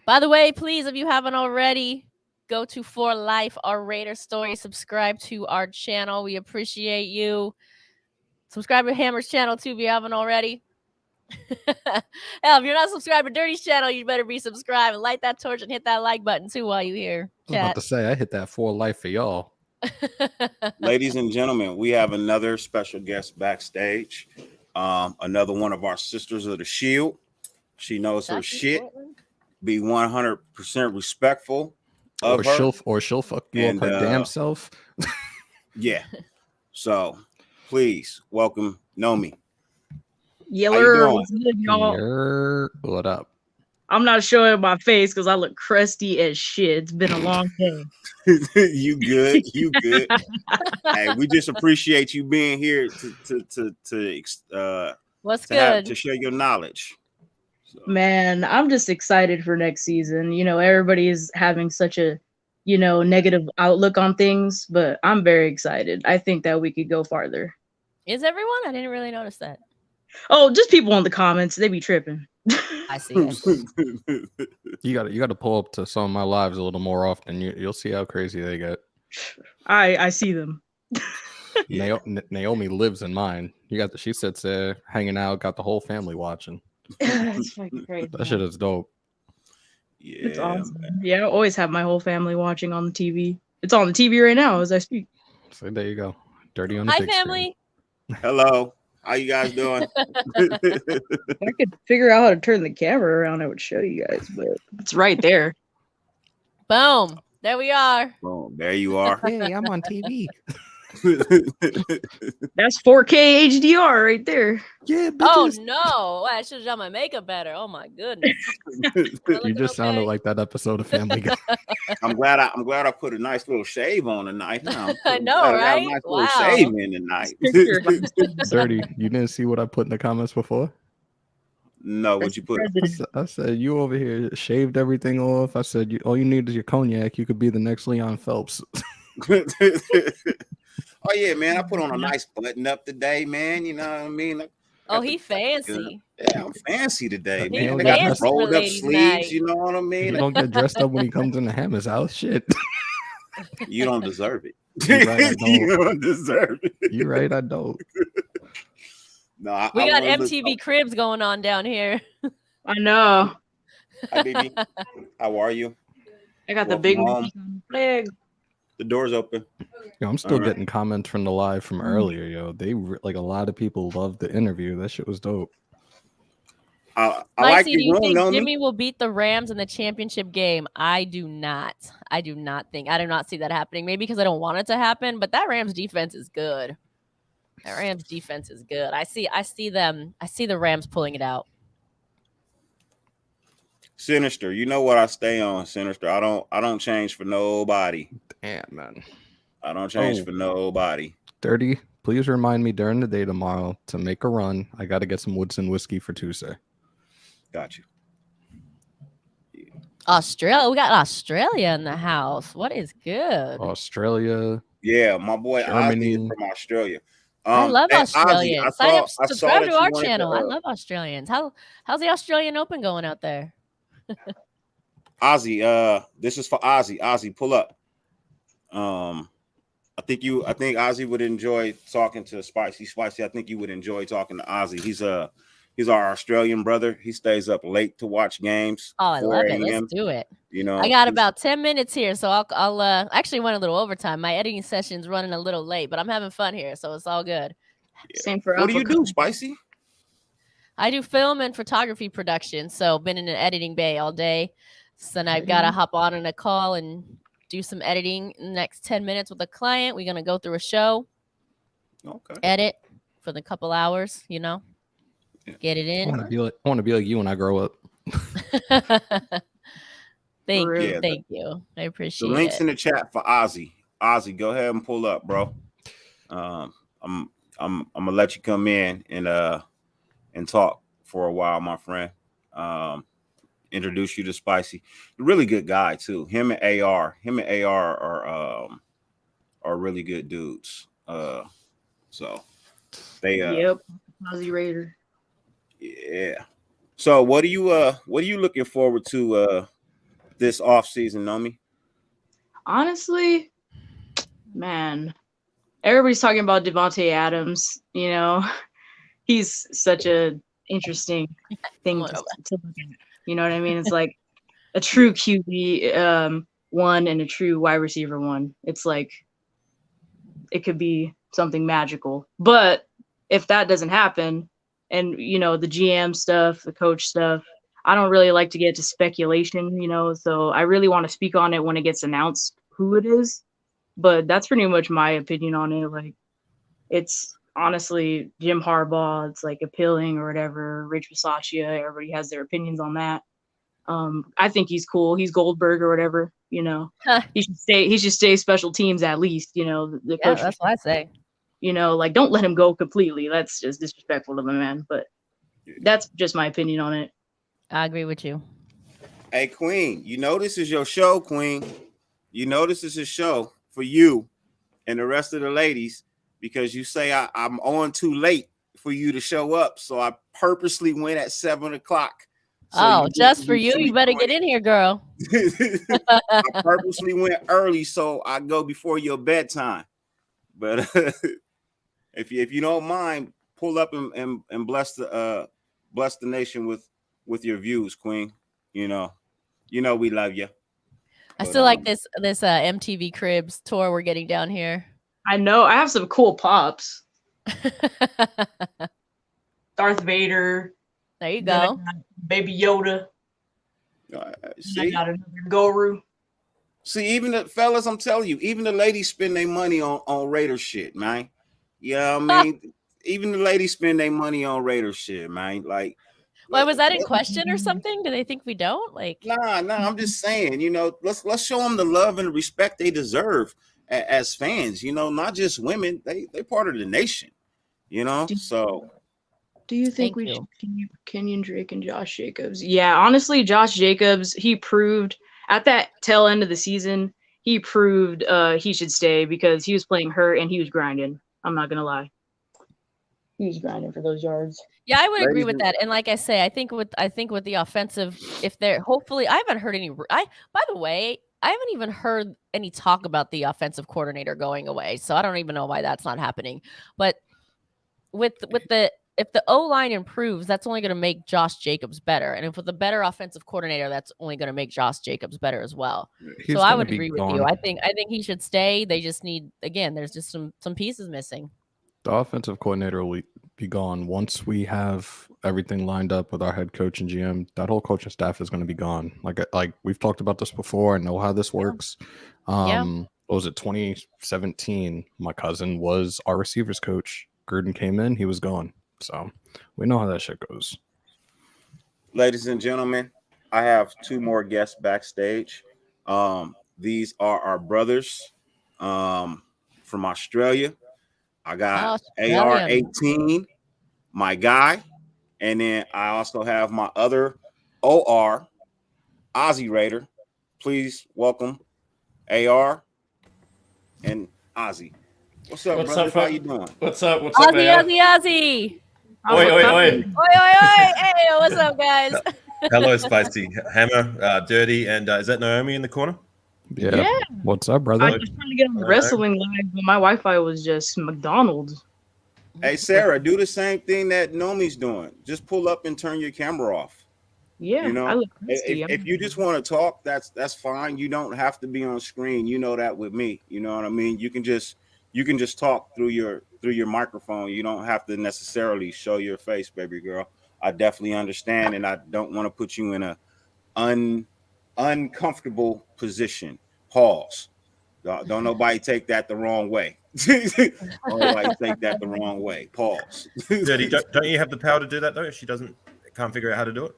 By the way, please, if you haven't already, go to For Life, our Raider story. Subscribe to our channel. We appreciate you. Subscribe to Hammer's channel too if you haven't already. Hell, if you're not subscribed to Dirty's channel, you better be subscribed and light that torch and hit that like button too while you're here. I was about to say, I hit that For Life for y'all. Ladies and gentlemen, we have another special guest backstage. Another one of our sisters of the Shield. She knows her shit. Be 100% respectful of her. She'll fuck you up her damn self. Yeah. So please welcome Nomi. Yeller, what's good, y'all? What up? I'm not showing my face because I look crusty as shit. It's been a long day. You good? You good? Hey, we just appreciate you being here to share your knowledge. So. Man, I'm just excited for next season. You know, everybody is having such a, negative outlook on things, but I'm very excited. I think that we could go farther. Is everyone? I didn't really notice that. Oh, just people in the comments. They be tripping. I see. You got to pull up to some of my lives a little more often. You'll see how crazy they get. I see them. Naomi lives in mine. She sits there hanging out, got the whole family watching. That's fucking crazy. That shit is dope. Yeah, it's awesome. Man. Yeah, I always have my whole family watching on the TV. It's on the TV right now as I speak. So there you go. Dirty on the Hi, big family. Hello. How you guys doing? If I could figure out how to turn the camera around, I would show you guys, but it's right there. Boom. There we are. Boom, there you are. Hey, I'm on TV. That's 4K HDR right there. Yeah, Oh bitches. no. I should have done my makeup better. Oh my goodness. You just sounded like that episode of Family Guy. I'm glad I put a nice little shave on tonight. Huh? I know, Glad I got right? A nice Wow. little shave in tonight. Dirty. You didn't see what I put in the comments before? No, what you put? I said you over here shaved everything off. I said all you need is your cognac. You could be the next Leon Phelps. Oh yeah, man. I put on a nice button up today, man. You know what I mean? Oh, he fancy. Yeah, I'm fancy today, He man. don't They get got the dressed- rolled up ladies' sleeves, night. you know what I You mean? don't get dressed up when he comes into Hammer's house. Shit. You don't deserve it. You're right, I don't. You don't deserve it. You're right, I don't. No, We I got will look- MTV Cribs going on down here. I know. Hi, baby. How are you? I got the Welcome big home. flag. The door's open. Yo, I'm still All right. getting comments from the live from earlier. Yo, like a lot of people loved the interview. That shit was dope. I like Micey, your do you room, think know me? Jimmy will beat the Rams in the championship game? I do not. I do not see that happening. Maybe because I don't want it to happen, but that Rams defense is good. That Rams defense is good. I see the Rams pulling it out. Sinister, you know what I stay on, Sinister. I don't change for nobody. Damn, man. I don't change Oh. for nobody. Dirty, please remind me during the day tomorrow to make a run. I got to get some Woodson whiskey for Tuesday. Got you. Australia, we got Australia in the house. What is good? Australia. Yeah, my boy Ozzy Germany. is from Australia. I love hey, Ozzy, Australians. I saw Subscribe that to you our wanted channel. to, I love Australians. How's the Australian Open going out there? Ozzy, this is for Ozzy. Ozzy, pull up. I think Ozzy would enjoy talking to Spicy. I think you would enjoy talking to Ozzy. He's our Australian brother. He stays up late to watch games. Oh, I 4 love it. a.m., Let's do it. You know, I got about 10 minutes here, so I'll actually went a little overtime. My editing session's running a little late, but I'm having fun here, so it's all good. Same for What do you Alpha do, Cup. Spicy? I do film and photography production, so been in an editing bay all day. So then I've got to hop on a call and do some editing in the next 10 minutes with a client. We're going to go through a show, Okay. edit for the couple hours, you know, Yeah. get it I in. want to be like you when I grow up. Thank For you. real. Thank you. I The appreciate link's it. in the chat for Ozzy. Ozzy, go ahead and pull up, bro. I'm gonna let you come in and talk for a while, my friend. Introduce you to Spicy. Really good guy too. Him and AR are really good dudes. So they Yep. Aussie Raider. yeah. So what are you looking forward to this off season, Nomi? Honestly, man, everybody's talking about Devontae Adams. You know, he's such a interesting thing to look at. You know what I mean? It's like a true QB one and a true wide receiver one. It's like it could be something magical. But if that doesn't happen, and you know the GM stuff, the coach stuff, I don't really like to get to speculation, you know, so I really want to speak on it when it gets announced who it is. But that's pretty much my opinion on it. Like, it's honestly Jim Harbaugh. It's like appealing or whatever. Rich Bisaccia, everybody has their opinions on that. I think he's cool. He's Goldberg or whatever, you know. He should stay special teams at least, you know. The Yeah, coach, that's what I say. you know, like don't let him go completely. That's just disrespectful to the man. But that's just my opinion on it. I agree with you. Hey, Queen, you know this is your show, Queen. You know this is a show for you and the rest of the ladies because you say I'm on too late for you to show up. So I purposely went at 7 o'clock. So Just for you. You better get in here, girl. I purposely went early so I go before your bedtime. But if you don't mind, pull up and bless the nation with your views, Queen. You know we love you. I But, still like this MTV Cribs tour we're getting down here. I know I have some cool pops. Darth Vader. There you Then I go. got Baby Yoda. Uh, And I see, got another Guru. see, even the fellas, I'm telling you, even the ladies spend their money on Raider shit, man. Yeah, I mean, even the ladies spend their money on Raider shit, man. Like, Why was that in question or something? Do they think we don't? Like, nah, I'm just saying, let's show them the love and the respect they deserve as fans. Not just women; they part of the nation. So Do you think Thank we you. should keep Kenyon Drake and Josh Jacobs? Yeah, honestly, Josh Jacobs, he proved at that tail end of the season, he proved he should stay because he was playing hurt and he was grinding. I'm not gonna lie. He was grinding for those yards. yeah, I would agree ladies with and- that. And like I say, I think with the offensive, if they're hopefully, I haven't heard any. By the way, I haven't even heard any talk about the offensive coordinator going away. So I don't even know why that's not happening. But with the if the O line improves, that's only going to make Josh Jacobs better. And if with a better offensive coordinator, that's only going to make Josh Jacobs better as well. He's So I gonna would be agree with gone. you. I think he should stay. They just need, again, there's just some pieces missing. The offensive coordinator will be gone once we have everything lined up with our head coach and GM. That whole coaching staff is going to be gone. Like we've talked about this before. I know how this works. What was it? 2017. My cousin was our receivers coach. Gruden came in. He was gone. So we know how that shit goes. ladies and gentlemen, I have two more guests backstage. These are our brothers from Australia. I got Australian. AR-18, my guy, and then I also have my other OR, Aussie Raider. Please welcome AR and Ozzy. What's up, What's brother? up, How you doing? What's up? What's Ozzy, up, Ozzy, Ozzy. Oi, oi, oi. Oi, oi, oi. Hey, what's up, guys? Hello, Spicy. Hammer, Dirty, and is that Naomi in the corner? Yeah. What's up, brother? I was trying to get on the wrestling live, but my Wi-Fi was just McDonald's. Hey, Sarah, do the same thing that Nomi's doing. Just pull up and turn your camera off. Yeah, I look nasty. If you just want to talk, that's fine. You don't have to be on screen. You know that with me. You know what I mean? You can just talk through your microphone. You don't have to necessarily show your face, baby girl. I definitely understand, and I don't want to put you in a uncomfortable position. Pause. Don't nobody take that the wrong way. Don't nobody take that the wrong way. Pause. Dirty, don't you have the power to do that though? If she can't figure out how to do it.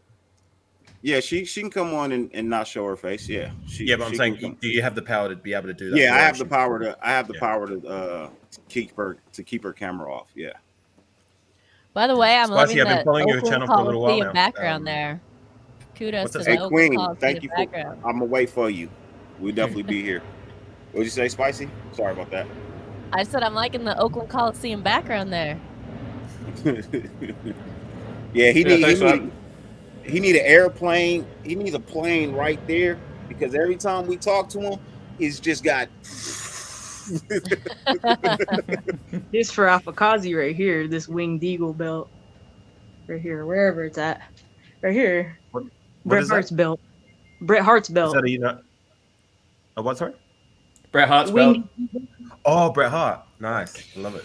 Yeah, she can come on and not show her face. Yeah, But I'm saying, do you have the power to be able to do that? Yeah, I have the power to keep her camera off. Yeah. By the way, I'm Spicy, loving I've been the following your Oakland channel for a little while Coliseum now. background there. Kudos to the Hey, Oakland Queen, Coliseum thank you. background. I'm gonna wait for you. We'll definitely be here. What did you say, Spicy? Sorry about that. I said I'm liking the Oakland Coliseum background there. Yeah, he thanks, need an airplane. He needs a plane right there because every time we talk to him, he's just got. This for Afakazi right here, this winged eagle belt. Right here, wherever it's at. Right here. What Bret is that? Hart's belt. Bret Hart's Is belt. that a what? Sorry. Bret Hart's Winged- belt. Oh, Bret Hart. Nice. I love it.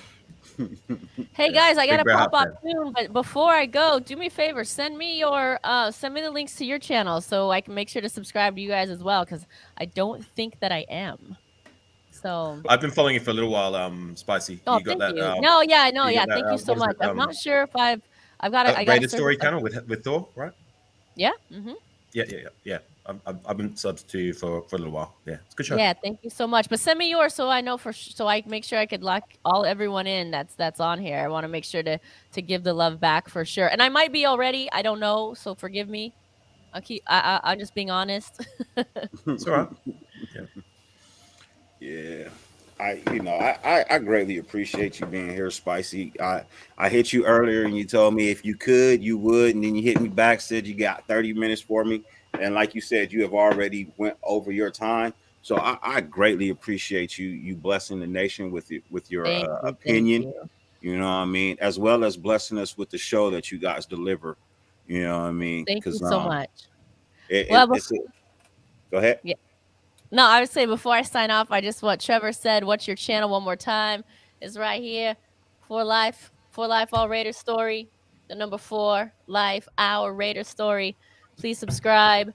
Hey guys, I gotta Bret pop Hart off soon, but before I go, do me a favor, send me the links to your channel so I can make sure to subscribe to you guys as well, because I don't think that I am. So I've been following you for a little while, Spicy. oh, You got thank that? you. No, yeah, no, you yeah, got that, thank you so what is much. it, I'm not sure if I've got I got Rated Story channel with Thor, right? Yeah. Mm-hmm. Yeah. I've been subbed to you for a little while. Yeah, it's a good show. Yeah, thank you so much. But send me yours so I know so I make sure I could lock everyone in that's on here. I want to make sure to give the love back for sure. And I might be already, I don't know, so forgive me. I'm just being honest. It's all right. Yeah. I greatly appreciate you being here, Spicy. I hit you earlier and you told me if you could, you would, and then you hit me back, said you got 30 minutes for me. And like you said, you have already went over your time. So I greatly appreciate you blessing the nation with your opinion. You know what I mean? As well as blessing us with the show that you guys deliver. You know what I mean? Thank you so much. Go ahead. Yeah. No, I would say before I sign off, I just what Trevor said, what's your channel one more time, is right here For Life All Raider Story, the number 4 Life Our Raider Story. Please subscribe.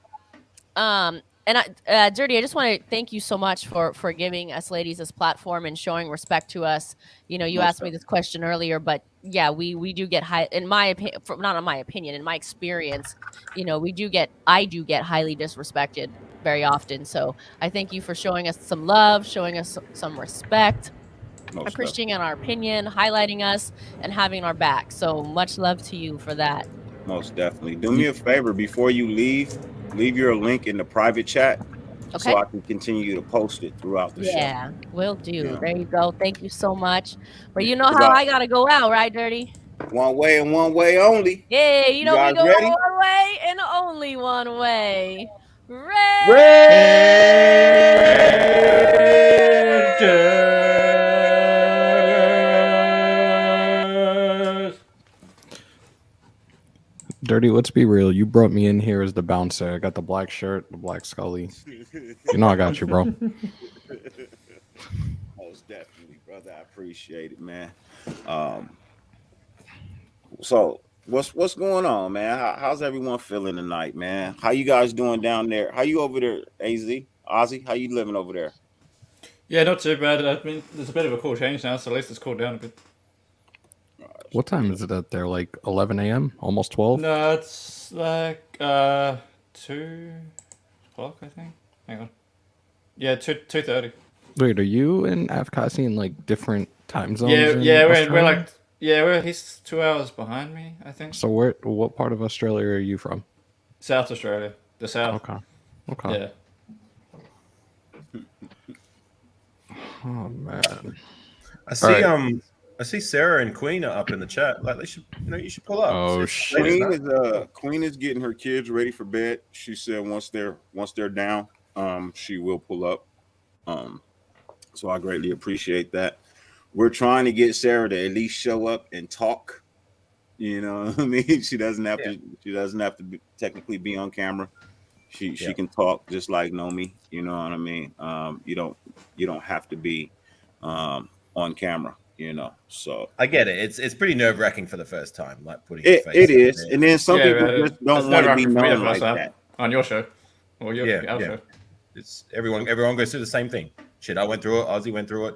Dirty, I just want to thank you so much for giving us ladies this platform and showing respect to us. You know, you Most asked me this question earlier, but yeah, we do get high, in my opinion, not in my opinion, in my experience, you know, I do get highly disrespected very often. So I thank you for showing us some love, showing us some respect, Most appreciating our opinion, highlighting us, and having our back. So much love to you for that. Most definitely. Do me a favor before you leave your link in the private chat Okay. so I can continue to post it throughout the show. Yeah, will do. Yeah. There you go. Thank you so much. But you know 'Cause how I gotta go out, right, Dirty? One way and one way only. Yeah, you know we guys go ready? one way and only one way. Dirty, let's be real. You brought me in here as the bouncer. I got the black shirt, the black Scully. You know I got you, bro. Most definitely, brother. I appreciate it, man. So what's going on, man? How's everyone feeling tonight, man? How you guys doing down there? How you over there, Ozzy? How you living over there? Yeah, not too bad. I mean, there's a bit of a cool change now, so at least it's cooled down a bit. What time is it out there? Like 11 a.m.? Almost 12? No, it's like 2 o'clock, I think. Hang on. Yeah, 2:30. Wait, are you and Afkasi in like different time zones? He's 2 hours behind me, I think. So what part of Australia are you from? South Australia, the south. Okay. Yeah. Oh man. I see Sarah and Queen are up in the chat. Like you should pull up. Oh shit. Queen is getting her kids ready for bed. She said once they're down, she will pull up. So I greatly appreciate that. We're trying to get Sarah to at least show up and talk. You know what I mean? She doesn't have to technically be on camera. She can talk just like Nomi. You know what I mean? You don't have to be on camera. You know, so I get it. It's pretty nerve wracking for the first time, like putting it is, there. and then some people just don't want to be known like that on your show or your show. It's everyone goes through the same thing. Shit, I went through it. Ozzy went through it.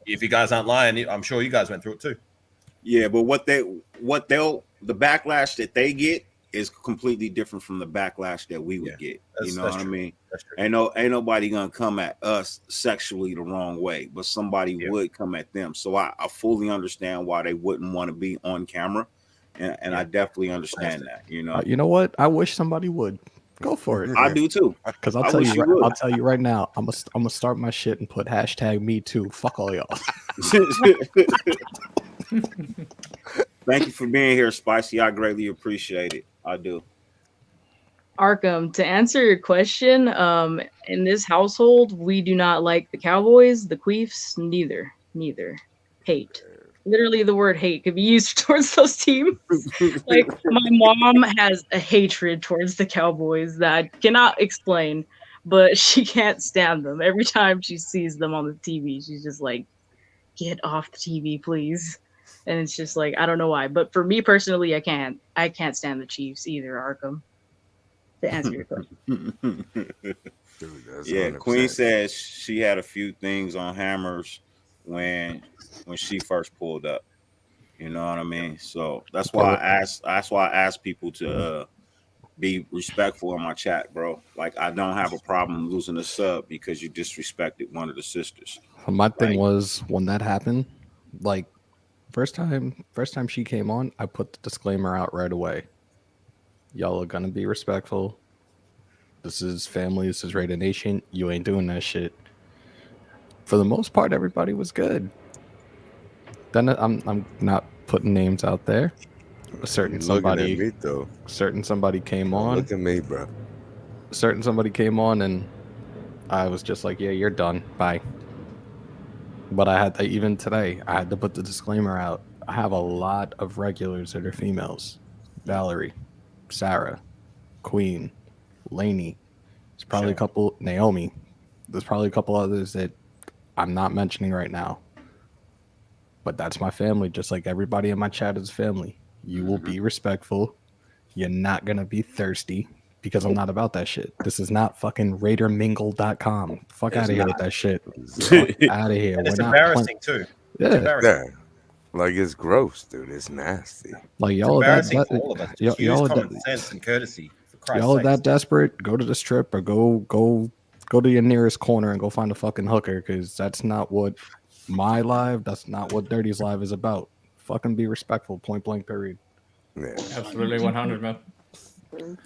If you guys aren't lying, I'm sure you guys went through it too. Yeah, but the backlash that they get is completely different from the backlash that we would get. You know what I mean? Ain't nobody gonna come at us sexually the wrong way, but somebody would come at them. So I fully understand why they wouldn't want to be on camera, and I definitely understand that. You know. You know what? I wish somebody would go for it. I do too. Because I'll tell you right now, I'm gonna start my shit and put #MeToo. Fuck all y'all. Thank you for being here, Spicy. I greatly appreciate it. I do. Arkham, to answer your question, in this household, we do not like the Cowboys, the Queefs, neither. Hate. Literally, the word hate could be used towards those teams. Like, my mom has a hatred towards the Cowboys that I cannot explain, but she can't stand them. Every time she sees them on the TV, she's just like, get off the TV, please. And it's just like, I don't know why. But for me personally, I can't stand the Chiefs either, Arkham. To answer your question. Dude, Queen says she had a few things on Hammers when she first pulled up. You know what I mean? So that's why I asked people to be respectful in my chat, bro. Like, I don't have a problem losing a sub because you disrespected one of the sisters. My thing was, when that happened, like, first time she came on, I put the disclaimer out right away. Y'all are gonna be respectful. This is family. This is Raider Nation. You ain't doing that shit. For the most part, everybody was good. Then I'm not putting names out there. A certain somebody came on. Look at me, bro. Somebody came on, and I was just like, "Yeah, you're done. Bye." But even today, I had to put the disclaimer out. I have a lot of regulars that are females. Valerie, Sarah, Queen, Lainey. There's probably a couple, Naomi. There's probably a couple others that I'm not mentioning right now. but that's my family. Just like everybody in my chat is family. You will be respectful. You're not gonna be thirsty because I'm not about that shit. This is not fucking RaiderMingle.com. Fuck out of here with that shit. Fuck out of here. And it's We're not embarrassing too. It's Yeah. embarrassing. Like it's gross, dude. It's nasty. Like It's y'all are that, embarrassing for all of us. y'all, Just use y'all are common that, sense and courtesy. For Christ's y'all are sake. that desperate. Go to the strip or go to your nearest corner and go find a fucking hooker, because that's not what my live. That's not what Dirty's live is about. Fucking be respectful. Point blank. Period. Yeah. Absolutely 100, man.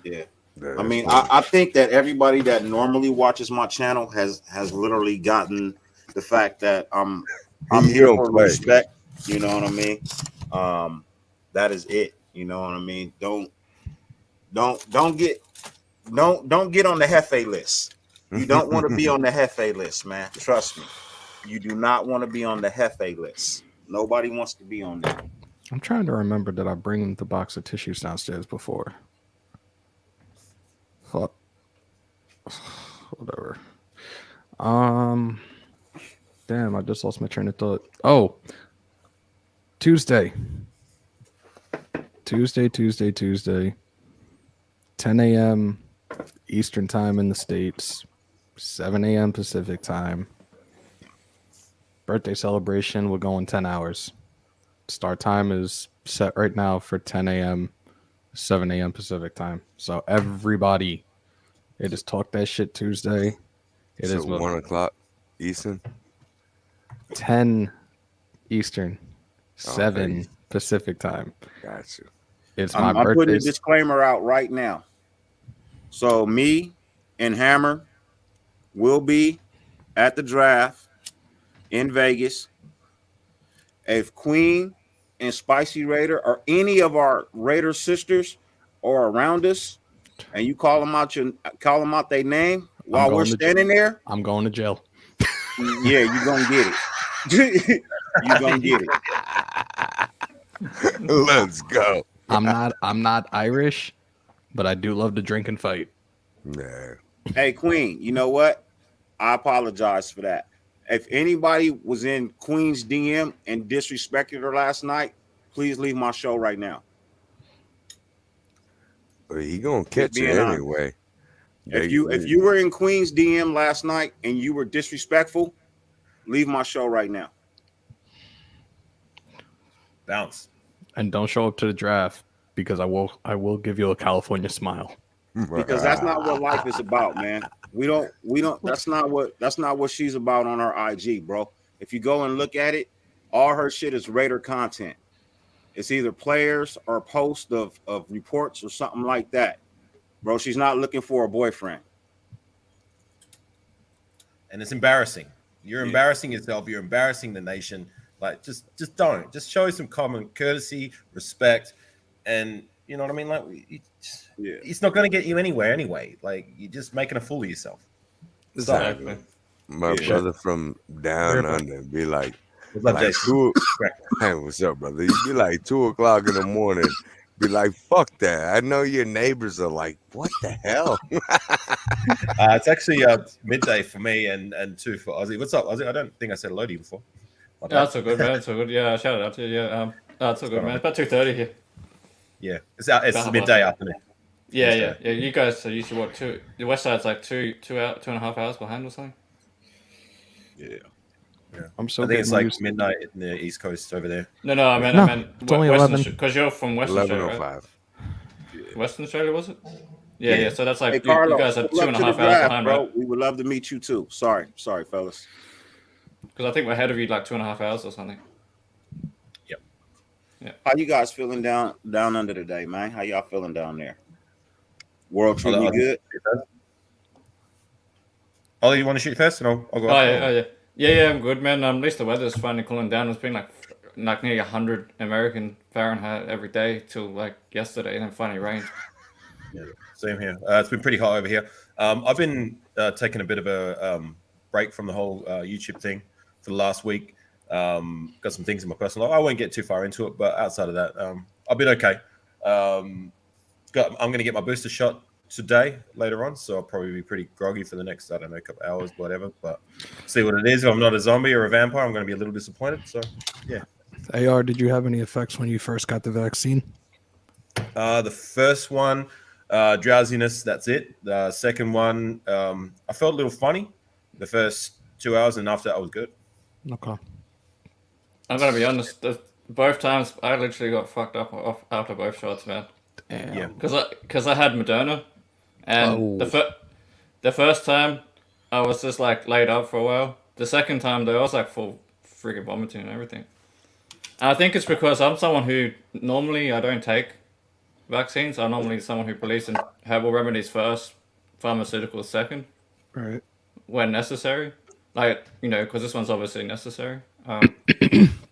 Yeah. That's I mean, right. I think that everybody that normally watches my channel has literally gotten the fact that I'm He here don't for play. respect. You know what I mean? That is it. You know what I mean? Don't get on the Hefe list. You don't want to be on the Hefe list, man. Trust me. You do not want to be on the Hefe list. Nobody wants to be on there. I'm trying to remember that I bring the box of tissues downstairs before. Fuck. Whatever. Damn, I just lost my train of thought. Oh, Tuesday. 10 a.m. Eastern time in the States, 7 a.m. Pacific time. Birthday celebration. We're going 10 hours. Start time is set right now for 10 a.m., 7 a.m. Pacific time. So everybody, it is Talk That Shit Tuesday. It So is 1 o'clock Eastern. 10 Eastern, Oh, 7 nice. Pacific time. Got you. It's my I'm putting birthday. a disclaimer out right now. So me and Hammer will be at the draft in Vegas. If Queen and Spicy Raider or any of our Raider sisters are around us, and you call them out their name while we're standing there, I'm going to jail. yeah, you're gonna get it. You're gonna get it. Let's go. I'm not Irish, but I do love to drink and fight. Yeah. Hey, Queen, you know what? I apologize for that. If anybody was in Queen's DM and disrespected her last night, please leave my show right now. But he gonna catch you being honest. anyway. If you were in Queen's DM last night and you were disrespectful, leave my show right now. Bounce. And don't show up to the draft, because I will give you a California smile. Because that's not what life is about, man. We don't that's not what she's about on her IG, bro. If you go and look at it, all her shit is Raider content. It's either players or posts of reports or something like that. Bro, she's not looking for a boyfriend. And it's embarrassing. You're embarrassing yourself. You're embarrassing the nation. Like, just don't. Just show some common courtesy, respect, and you know what I mean. Like, it's not going to get you anywhere anyway. Like, you're just making a fool of yourself. Exactly. My brother from down under be like, What's up, Jason? Hey, what's up, brother? You be like 2 o'clock in the morning. Be like, fuck that. I know your neighbors are like, what the hell? It's actually midday for me and 2 for Ozzy. What's up, Ozzy? I don't think I said hello to you before. Yeah, that's all good, man. That's all good. Yeah, shout it out to you. Yeah, that's all good, man. It's about 2:30 here. Yeah, it's midday afternoon. Yeah. You guys are usually what, two? The West Side's like 2.5 hours behind or something. Yeah. I'm so I think it's like used- midnight in the East Coast over there. No, I meant it's only Western, 11. because you're from Western Australia, right? 11:05. Western Australia, was it? Yeah. So that's like Hey, you Carlo, guys are good luck to 2.5 the hours draft, behind, bro. right? We would love to meet you too. Sorry, fellas. Because I think we're ahead of you like 2.5 hours or something. How you guys feeling down under today, man? How y'all feeling down there? World treating you good? Ollie, you want to shoot first, and I'll go. Yeah, I'm good, man. At least the weather's finally cooling down. It's been like nearly 100 American Fahrenheit every day till like yesterday, and then finally rained. Yeah, same here. It's been pretty hot over here. I've been taking a bit of a break from the whole YouTube thing for the last week. Got some things in my personal life. I won't get too far into it, but outside of that, I've been okay. I'm going to get my booster shot today later on, so I'll probably be pretty groggy for the next, I don't know, couple hours, whatever. But see what it is. If I'm not a zombie or a vampire, I'm going to be a little disappointed. So yeah, AR, did you have any effects when you first got the vaccine? The first one, drowsiness. That's it. The second one, I felt a little funny. The first 2 hours, and after that, I was good. Okay. I'm gonna be honest. Both times, I literally got fucked up after both shots, man. Damn. Yeah. Because I had Moderna, and the first time I was just like laid up for a while. The second time though, I was like full freaking vomiting and everything. And I think it's because I'm someone who normally I don't take vaccines. I'm normally someone who believes in herbal remedies first, pharmaceuticals second, Right. when necessary. Like, you know, because this one's obviously necessary.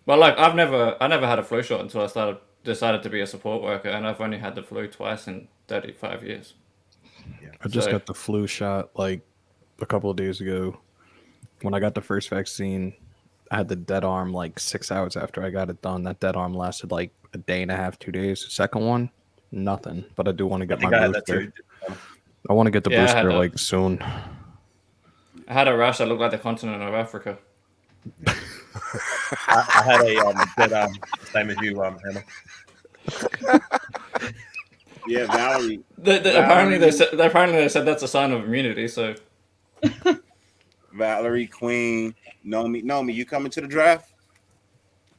But like I never had a flu shot until I decided to be a support worker, and I've only had the flu twice in 35 years. I just So- got the flu shot like a couple of days ago. When I got the first vaccine, I had the dead arm like 6 hours after I got it done. That dead arm lasted like a day and a half, 2 days. The second one, nothing. But I do want to get I think my I had that booster. too. I want to get the Yeah, I had booster that. like soon. I had a rash that looked like the continent of Africa. I had a dead arm, same as you, Hammer. Yeah, Valerie. Apparently they said that's a sign of immunity. So Valerie, Queen, Nomi, you coming to the draft?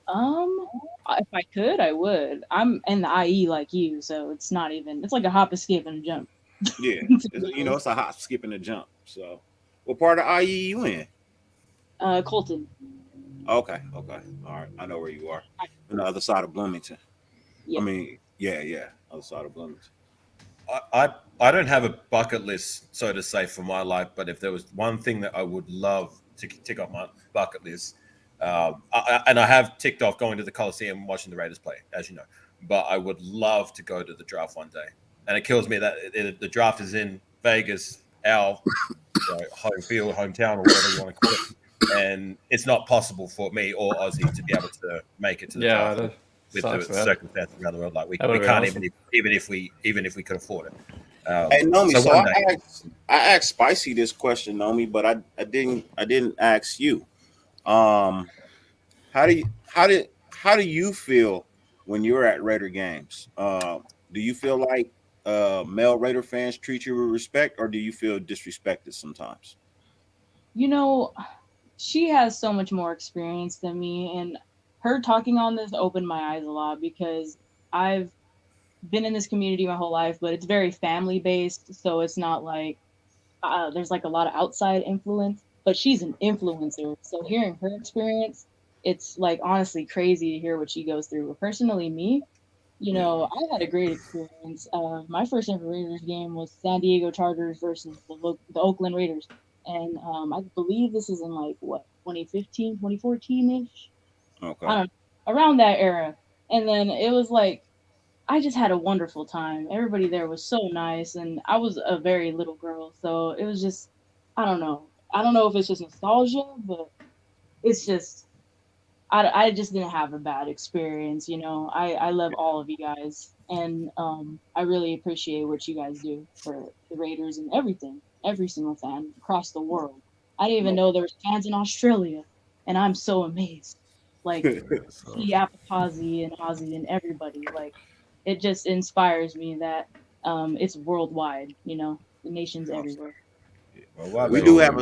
If I could, I would. I'm in the IE like you, so it's not even. It's like a hop, a skip, and a jump. Yeah, it's a hop, skip, and a jump. So, what part of IE you in? Colton. Okay, all right. I know where you are. On the other side of Bloomington. Yeah. I mean, yeah, other side of Bloomington. I don't have a bucket list, so to say, for my life. But if there was one thing that I would love to tick off my bucket list, and I have ticked off going to the Coliseum and watching the Raiders play, as you know. But I would love to go to the draft one day. And it kills me that the draft is in Vegas, our home field, hometown, or whatever you want to call it. And it's not possible for me or Ozzy to be able to make it to the draft with the circumstances around the world. Like we can't awesome. even if we could afford it. Hey Nomi, so I asked Spicy this question, Nomi, but I didn't ask you. How do you feel when you're at Raider games? Do you feel like male Raider fans treat you with respect, or do you feel disrespected sometimes? You know, she has so much more experience than me, and her talking on this opened my eyes a lot because I've been in this community my whole life, but it's very family based, so it's not like there's like a lot of outside influence, but she's an influencer, so hearing her experience, it's like honestly crazy to hear what she goes through. But personally, me, you know, I had a great experience. My first ever Raiders game was San Diego Chargers versus the Oakland Raiders. And I believe this is in like, 2015, 2014-ish? Okay. I don't know, around that era. And then it was like, I just had a wonderful time. Everybody there was so nice. And I was a very little girl. So it was just, I don't know. I don't know if it's just nostalgia, but it's just, I just didn't have a bad experience, you know. I love all of you guys, and I really appreciate what you guys do for the Raiders and everything, every single fan across the world. I didn't even know there was fans in Australia, and I'm so amazed. Like, Apophazy and Ozzy and everybody, like, it just inspires me that it's worldwide, you know, the nation's everywhere. We do have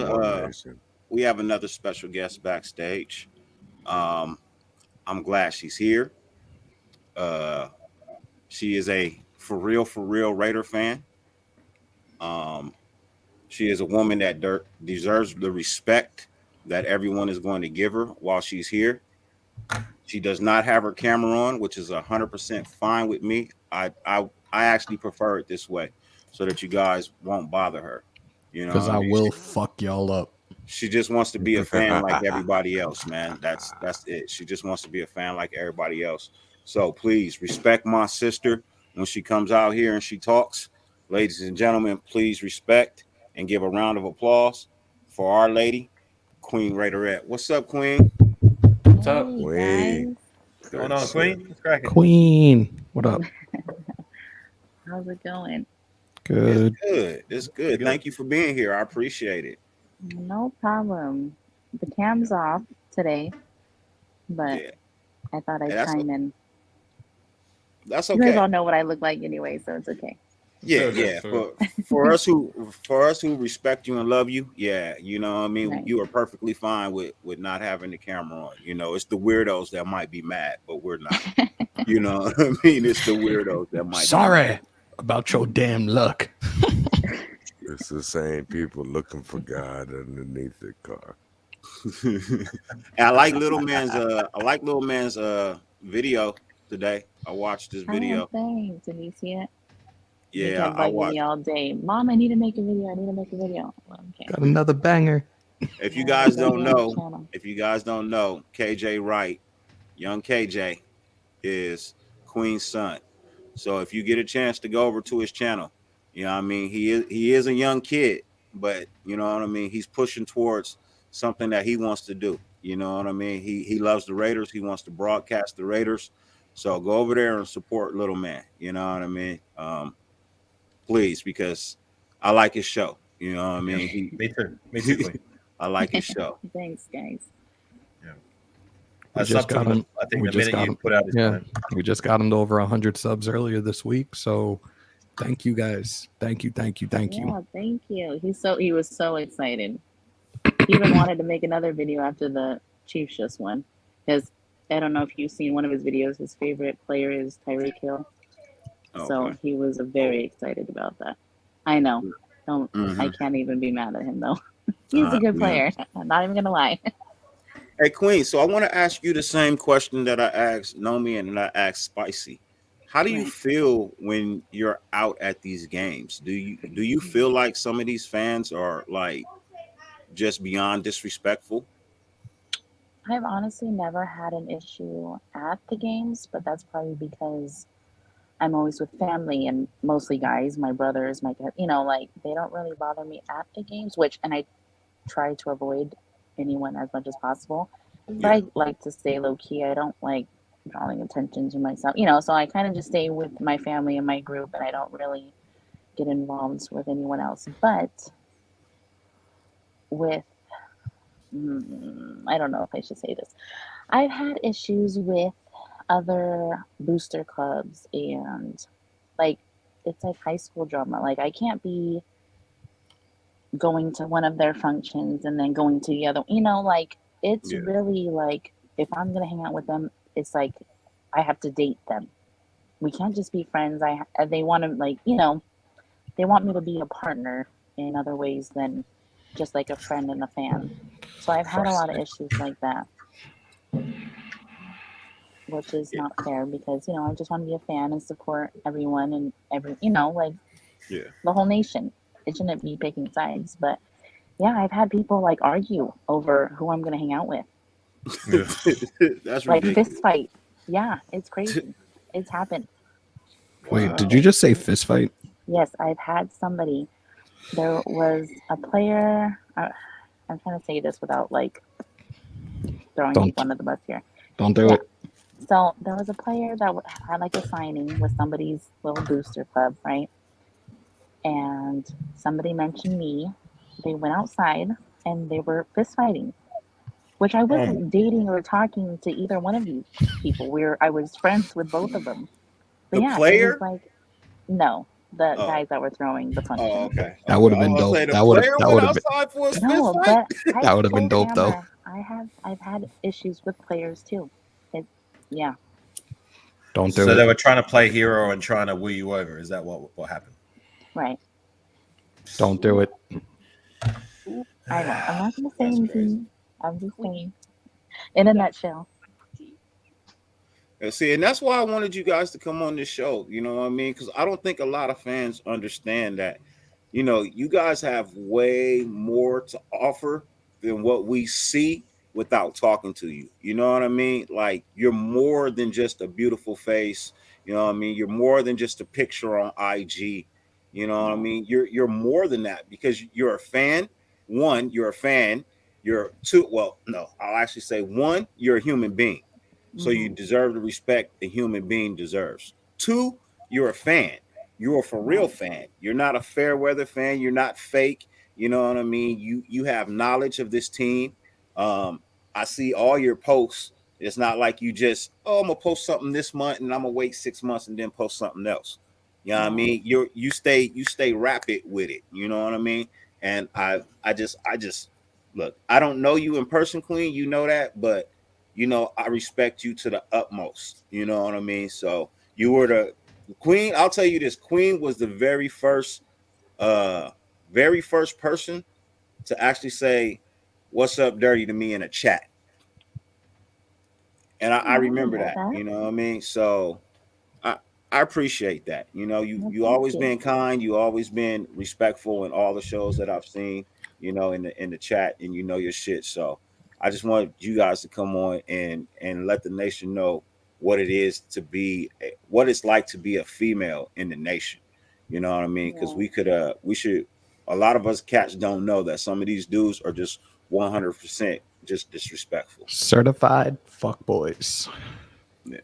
we have another special guest backstage. I'm glad she's here. She is a for real Raider fan. She is a woman that deserves the respect that everyone is going to give her while she's here. She does not have her camera on, which is 100% fine with me. I actually prefer it this way so that you guys won't bother her. You know, because I will fuck y'all up. She just wants to be a fan like everybody else, man. That's it. She just wants to be a fan like everybody else. So please respect my sister when she comes out here and she talks. Ladies and gentlemen, please respect and give a round of applause for our lady, Queen Raiderette. What's up, Queen? What's up? Queen. What's going on, Queen? Let's crack it. Queen, what up? How's it going? Good. It's good. Thank you for being here. I appreciate it. No problem. The cam's off today, but I thought I'd And that's chime in. that's You guys okay. all know what I look like anyway, so it's okay. Yeah, Sure, yeah. sure. For us who respect you and love you, yeah, you know what I mean, Right. you are perfectly fine with not having the camera on. You know, it's the weirdos that might be mad, but we're not. You know what I mean? It's the weirdos that might be Sorry about your damn luck. It's the same people looking for God underneath the car. mad. And I like little man's video today. I watched this Oh, video. thanks. Did you see it? He Yeah, kept I bugging watched. me all day. Mom, I need to make a video. I need to make a video. Well, okay. Got another banger. If you Yeah, guys go don't be on the know, channel. KJ Wright, young KJ, is Queen's son. So if you get a chance to go over to his channel, you know what I mean, he is a young kid, but you know what I mean, he's pushing towards something that he wants to do. You know what I mean? He loves the Raiders. He wants to broadcast the Raiders. So go over there and support little man. You know what I mean? Please, because I like his show. You know what I mean? Me too. Me too, Queen. I like his show. Thanks, guys. We I just subbed to got him. him. I think We the just minute got you him. put out his Yeah, plan. we just got him to over 100 subs earlier this week. So thank you guys. Thank you. Yeah, thank you. He was so excited. He even wanted to make another video after the Chiefs just won. Because I don't know if you've seen one of his videos. His favorite player is Tyreek Hill. So Okay. he was very excited about that. I know. Don't. I Mhm. can't even be mad at him though. He's a good Yeah. player. I'm not even gonna lie. Hey Queen, so I want to ask you the same question that I asked Nomi and I asked Spicy. How do you Right. feel when you're out at these games? Do you feel like some of these fans are like just beyond disrespectful? I've honestly never had an issue at the games, but that's probably because I'm always with family and mostly guys, my brothers, my dad, like they don't really bother me at the games, and I try to avoid anyone as much as possible. But Yeah. I like to stay low key. I don't like drawing attention to myself, so I kind of just stay with my family and my group and I don't really get involved with anyone else. But with, I don't know if I should say this. I've had issues with other booster clubs and it's like high school drama. Like I can't be going to one of their functions and then going to the other, it's Yeah. really like if I'm going to hang out with them, it's like I have to date them. We can't just be friends. They want to they want me to be a partner in other ways than just like a friend and a fan. So I've had a lot of issues like that, which is not fair because, I just want to be a fan and support everyone and Yeah. the whole nation. It shouldn't be picking sides, but yeah, I've had people argue over who I'm going to hang out with. That's Like ridiculous. fist fight. Yeah, it's crazy. It's happened. Wait, did you just say fist fight? Yes, I've had somebody. There was a player. I'm trying to say this without throwing Don't. people under the bus here. Don't do Yeah. it. So there was a player that had a signing with somebody's little booster club, right? And somebody mentioned me. They went outside and they were fist fighting, which I wasn't dating or talking to either one of these people. I was friends with both of them. But The yeah, player? it was no, the Oh. guys that were throwing the punches. Oh, okay. That would have been I was dope. gonna say, the That would player have. That went would have been. outside for a fist No, fight? but That would have been told dope, though. Amber, I've had issues with players too. Yeah. Don't do So it. they were trying to play hero and trying to woo you over. Is that what happened? Right. Don't do it. I know. I'm not gonna say That's anything. I'm just saying. In a nutshell. See, and that's why I wanted you guys to come on this show. You know what I mean? Because I don't think a lot of fans understand that, you guys have way more to offer than what we see without talking to you. You know what I mean? Like you're more than just a beautiful face. You know what I mean? You're more than just a picture on IG. You know what I mean? You're more than that because you're a fan. One, you're a fan. You're two. Well, no, I'll actually say one, you're a human being. So you deserve the respect the human being deserves. Two, you're a fan. You're a for real fan. You're not a fair weather fan. You're not fake. You know what I mean? You have knowledge of this team. I see all your posts It's not like you just, oh, I'm gonna post something this month and I'm gonna wait 6 months and then post something else. You know what I mean? You stay rapid with it. You know what I mean? And I just look, I don't know you in person, Queen. You know that, but you know, I respect you to the utmost. You know what I mean? So you were the Queen. I'll tell you this, Queen was the very first person to actually say, "What's up, dirty?" to me in a chat. And I remember that, you know what I mean? So I appreciate that. You know, you always been kind, you always been respectful in all the shows that I've seen, you know, in the chat, and you know your shit. So I just want you guys to come on and let the nation know what it is to be, what it's like to be a female in the nation. You know what I mean? Because we should, a lot of us cats don't know that some of these dudes are just 100% just disrespectful. Certified fuckboys. Yeah.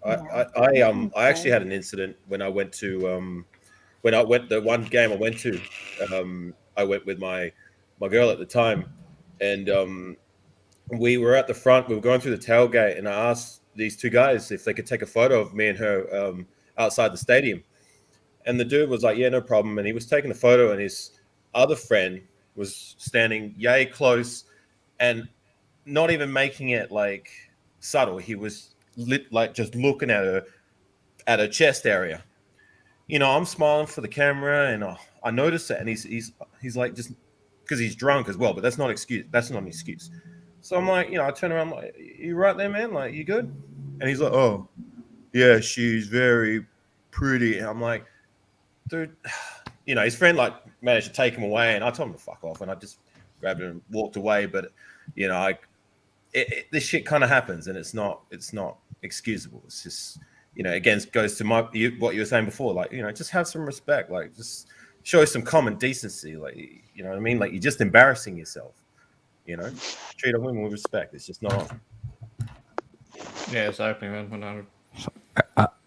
I actually had an incident when I went to the one game I went to. I went with my girl at the time, and we were at the front. We were going through the tailgate, and I asked these two guys if they could take a photo of me and her outside the stadium. And the dude was like, "Yeah, no problem." And he was taking a photo, and his other friend was standing yay close, and not even making it like subtle. He was like just looking at her chest area. You know, I'm smiling for the camera, and I noticed it, and he's like, just because he's drunk as well, but that's not excuse. That's not an excuse. So I'm like, you know, I turn around, I'm like, "You right there, man? Like, you good?" And he's like, "Oh, yeah, she's very pretty." And I'm like, dude, you know, his friend like managed to take him away, and I told him to fuck off, and I just grabbed him and walked away. But you know, this shit kind of happens, and it's not excusable. It's just, you know, again, goes to what you were saying before, like, you know, just have some respect, like just show some common decency, like, you know what I mean? Like, you're just embarrassing yourself, you know. Treat a woman with respect. It's just not on. Yeah, exactly, man. 100.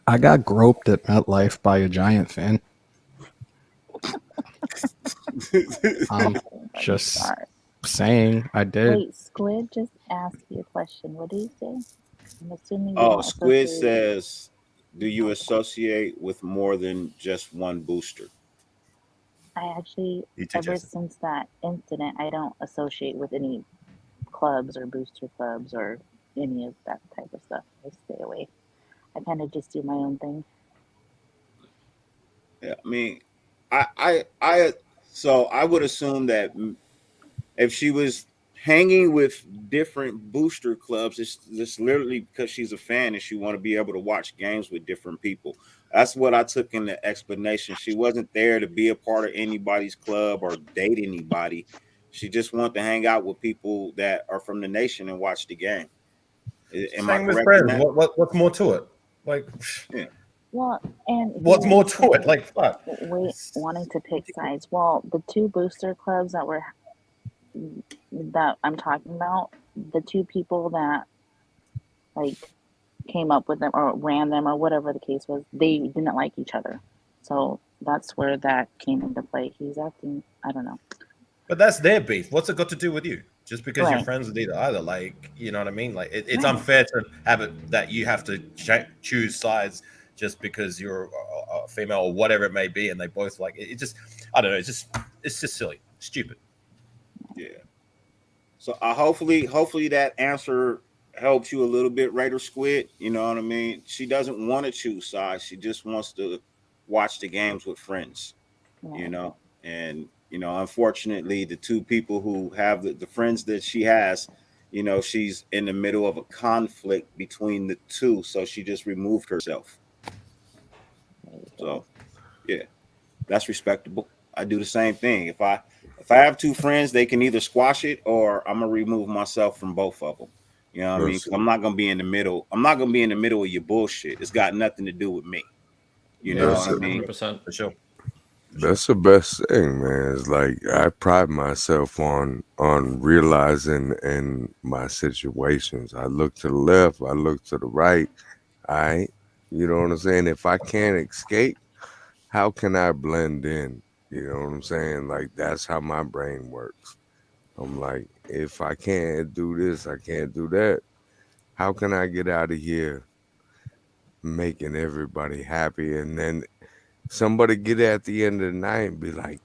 I got groped at MetLife by a Giant fan. I'm just saying I did. Wait, Squid just asked you a question. What did he say? I'm assuming. Oh, Squid says, "Do you associate with more than just one booster?" I actually, ever since that incident, I don't associate with any clubs or booster clubs or any of that type of stuff. I stay away. I kind of just do my own thing. Yeah, I mean, so I would assume that if she was hanging with different booster clubs, it's just literally because she's a fan and she want to be able to watch games with different people. That's what I took in the explanation. She wasn't there to be a part of anybody's club or date anybody. She just wanted to hang out with people that are from the nation and watch the game. Am I correct in that? What's more to it? Like, yeah. Well, and what's more to it? Like, fuck. Wanting to pick sides. Well, the two booster clubs that I'm talking about, the two people that like came up with them or ran them or whatever the case was, they didn't like each other. So that's where that came into play. He's acting, I don't know. But that's their beef. What's it got to do with you? Just because you're friends with either, like, you know what I mean? Like, it's unfair to have it that you have to choose sides just because you're a female or whatever it may be, and they both like it. Just, I don't know. It's just silly, stupid. Yeah. So hopefully that answer helps you a little bit, Raider Squid. You know what I mean? She doesn't want to choose sides. She just wants to watch the games with friends. You know, and you know, unfortunately, the two people who have the friends that she has, you know, she's in the middle of a conflict between the two, so she just removed herself. So, yeah, that's respectable. I do the same thing. If I have two friends, they can either squash it or I'm gonna remove myself from both of them. You know what I mean? 'Cause I'm not gonna be in the middle. I'm not gonna be in the middle of your bullshit. It's got nothing to do with me. You know what I mean? 100% for sure. That's the best thing, man. It's like I pride myself on realizing in my situations. I look to the left, I look to the right. You know what I'm saying? If I can't escape, how can I blend in? You know what I'm saying? Like, that's how my brain works. I'm like, if I can't do this, I can't do that. how can I get out of here making everybody happy? And then somebody get at the end of the night and be like,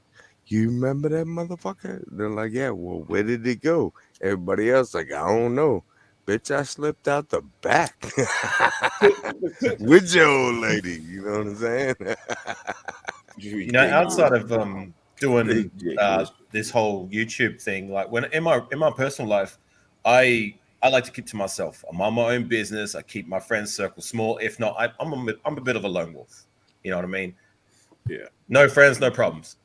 you remember that motherfucker? They're like, yeah, well, where did it go? Everybody else like, I don't know. Bitch, I slipped out the back with your old lady. You know what I'm saying? You know, outside of doing this whole YouTube thing, like when in my personal life, I like to keep to myself. I'm on my own business. I keep my friends circle small. If not, I'm a bit of a lone wolf. You know what I mean? Yeah. No friends, no problems.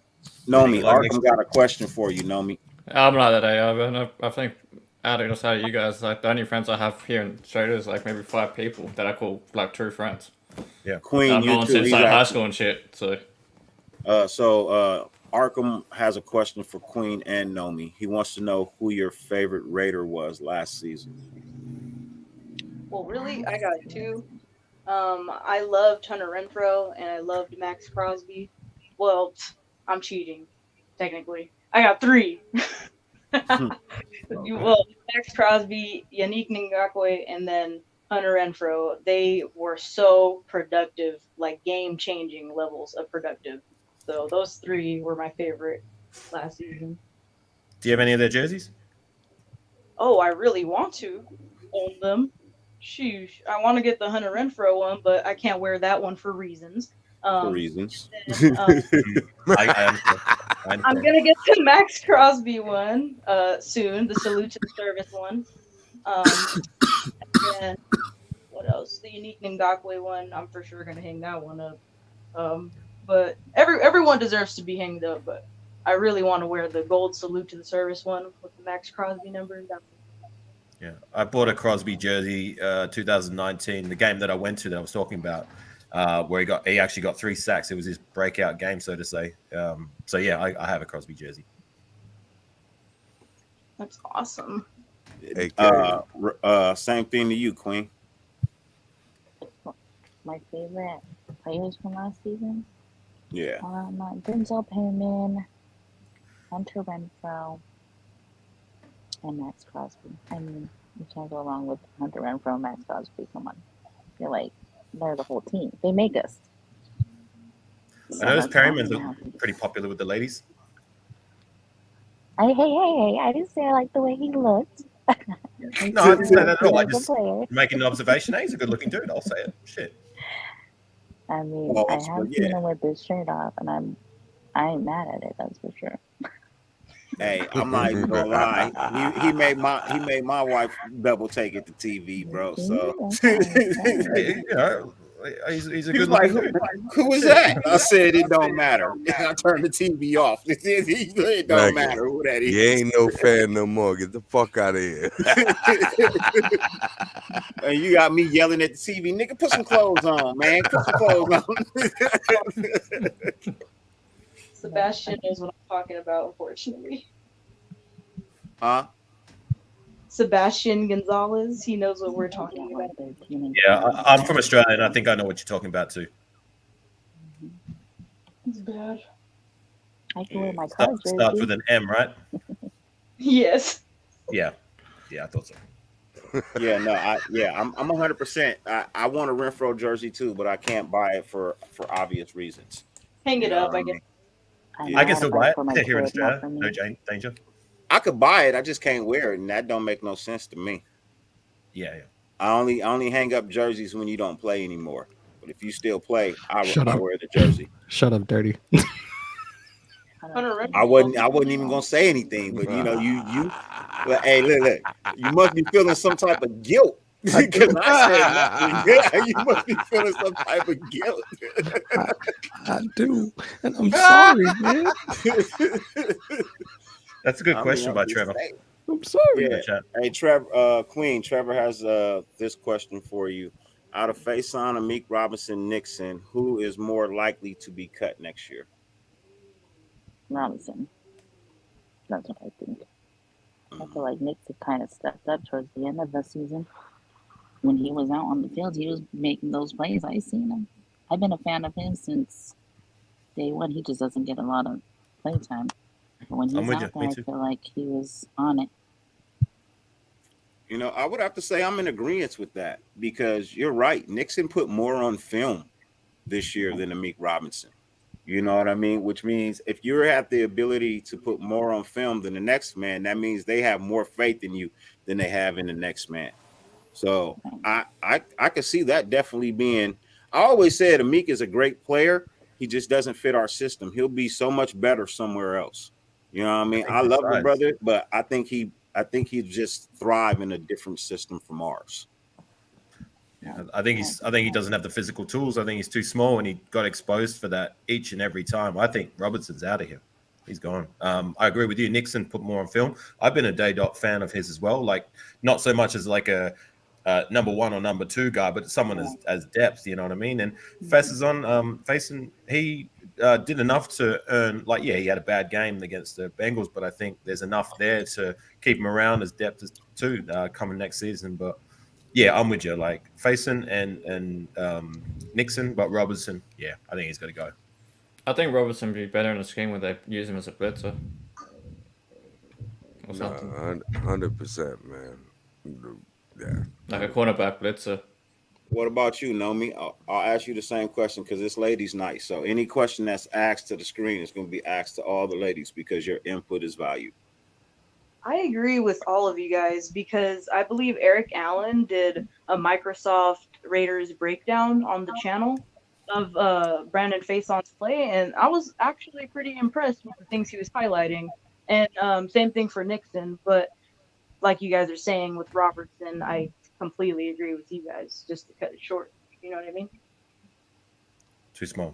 Nomi, Arkham got a question for you, Nomi. I'm not that either. I think out of you guys, like the only friends I have here in Australia is like maybe 5 people that I call like true friends. Yeah, Queen, I've you known too. since He's like high asking- school and shit. So Arkham has a question for Queen and Nomi. He wants to know who your favorite Raider was last season. Well, really, I got 2. I loved Hunter Renfro and I loved Max Crosby. Well, I'm cheating, technically. I got 3. Well, Max Crosby, Yannick Ngakoue, and then Hunter Renfro. They were so productive, like game-changing levels of productive. So those 3 were my favorite last season. Do you have any of their jerseys? Oh, I really want to own them. Sheesh. I want to get the Hunter Renfro one, but I can't wear that one for reasons. For reasons. Then, I'm gonna get the Max Crosby one soon, the Salute to the Service one. And what else? The Unique Ngakoue one. I'm for sure gonna hang that one up. But everyone deserves to be hanged up. But I really want to wear the gold Salute to the Service one with the Max Crosby number. Yeah, I bought a Crosby jersey 2019, the game that I went to that I was talking about, where he actually got 3 sacks. It was his breakout game, so to say. So yeah, I have a Crosby jersey. That's awesome. Same thing to you, Queen. My favorite players from last season? Yeah. Denzel Perryman, Hunter Renfro, and Max Crosby. I mean, you can't go wrong with Hunter Renfro and Max Crosby. Come on. They're like, they're the whole team. They make us. I noticed Perryman's pretty popular with the ladies. Hey, I didn't say I like the way he looked. No, I didn't say that at all. I He's a just player. making an observation. Hey, he's a good-looking dude. I'll say it. Shit. I mean, Well, I so, have seen him with his shirt off, and I ain't mad at it. That's for sure. Hey, I'm not even gonna lie. He made my wife double take at the TV, bro. So he's a He was good like, looking dude. who was that? I said it don't matter. I turned the TV off. It don't Like, matter who that is. You ain't no fan no more. Get the fuck out of here. And you got me yelling at the TV, nigga. Put some clothes on, man. Put some clothes on. Sebastian knows what I'm talking about, unfortunately. Huh? Sebastian Gonzalez, he knows what we're talking about. Yeah, I'm from Australia, and I think I know what you're talking about too. It's bad. I can wear my car jersey. Starts with an M, right? Yes. Yeah, I thought so. Yeah, no, I'm 100%. I want a Renfro jersey too, but I can't buy it for obvious reasons. Hang it up, I guess. I can still buy for my it here in kid, not Australia. for me. No danger. I could buy it, I just can't wear it, and that don't make no sense to me. Yeah. I only hang up jerseys when you don't play anymore. But if you still play, I Shut up. wear the jersey. Shut up, dirty. I wasn't even gonna say anything, but you know, you but hey, look, you must be feeling some type of guilt. Because I said nothing. You must be feeling some type of guilt. I do, and I'm sorry, man. That's a good question by just Trevor. saying. I'm sorry. Yeah. Hey, Trevor, Queen, Trevor has this question for you. Out of Faison, Amik Robinson, Nixon, who is more likely to be cut next year? Robinson. That's what I think. I feel like Nixon kind of stepped up towards the end of the season. When he was out on the field, he was making those plays. I seen him. I've been a fan of him since day one. He just doesn't get a lot of play time. But when I'm he's with out you. there, Me I too. feel like he was on it. You know, I would have to say I'm in agreement with that because you're right. Nixon put more on film this year than Amik Robinson. You know what I mean? Which means if you have the ability to put more on film than the next man, that means they have more faith in you than they have in the next man. So I could see that definitely being. I always said Amik is a great player. He just doesn't fit our system. He'll be so much better somewhere else. You know what I mean? I love the brother, but I think he just thrive in a different system from ours. Yeah, I think he doesn't have the physical tools. I think he's too small, and he got exposed for that each and every time. I think Robertson's out of here. He's gone. I agree with you. Nixon put more on film. I've been a Day Dot fan of his as well. Like not so much as like a number one or number two guy, but someone as depth. You know what I mean? And Faison, he did enough to earn. Like he had a bad game against the Bengals, but I think there's enough there to keep him around as depth too coming next season. But yeah, I'm with you. Like Faison and Nixon, but Robertson, yeah, I think he's got to go. I think Robertson would be better in a scheme where they use him as a blitzer. Or something. 100%, man. Yeah. Like a cornerback blitzer. What about you, Nomi? I'll ask you the same question because it's ladies' night. So any question that's asked to the screen is going to be asked to all the ladies because your input is valued. I agree with all of you guys because I believe Eric Allen did a Microsoft Raiders breakdown on the channel of Brandon Faison's play, and I was actually pretty impressed with the things he was highlighting. And same thing for Nixon, but like you guys are saying with Robertson, I completely agree with you guys, just to cut it short. You know what I mean? Too small.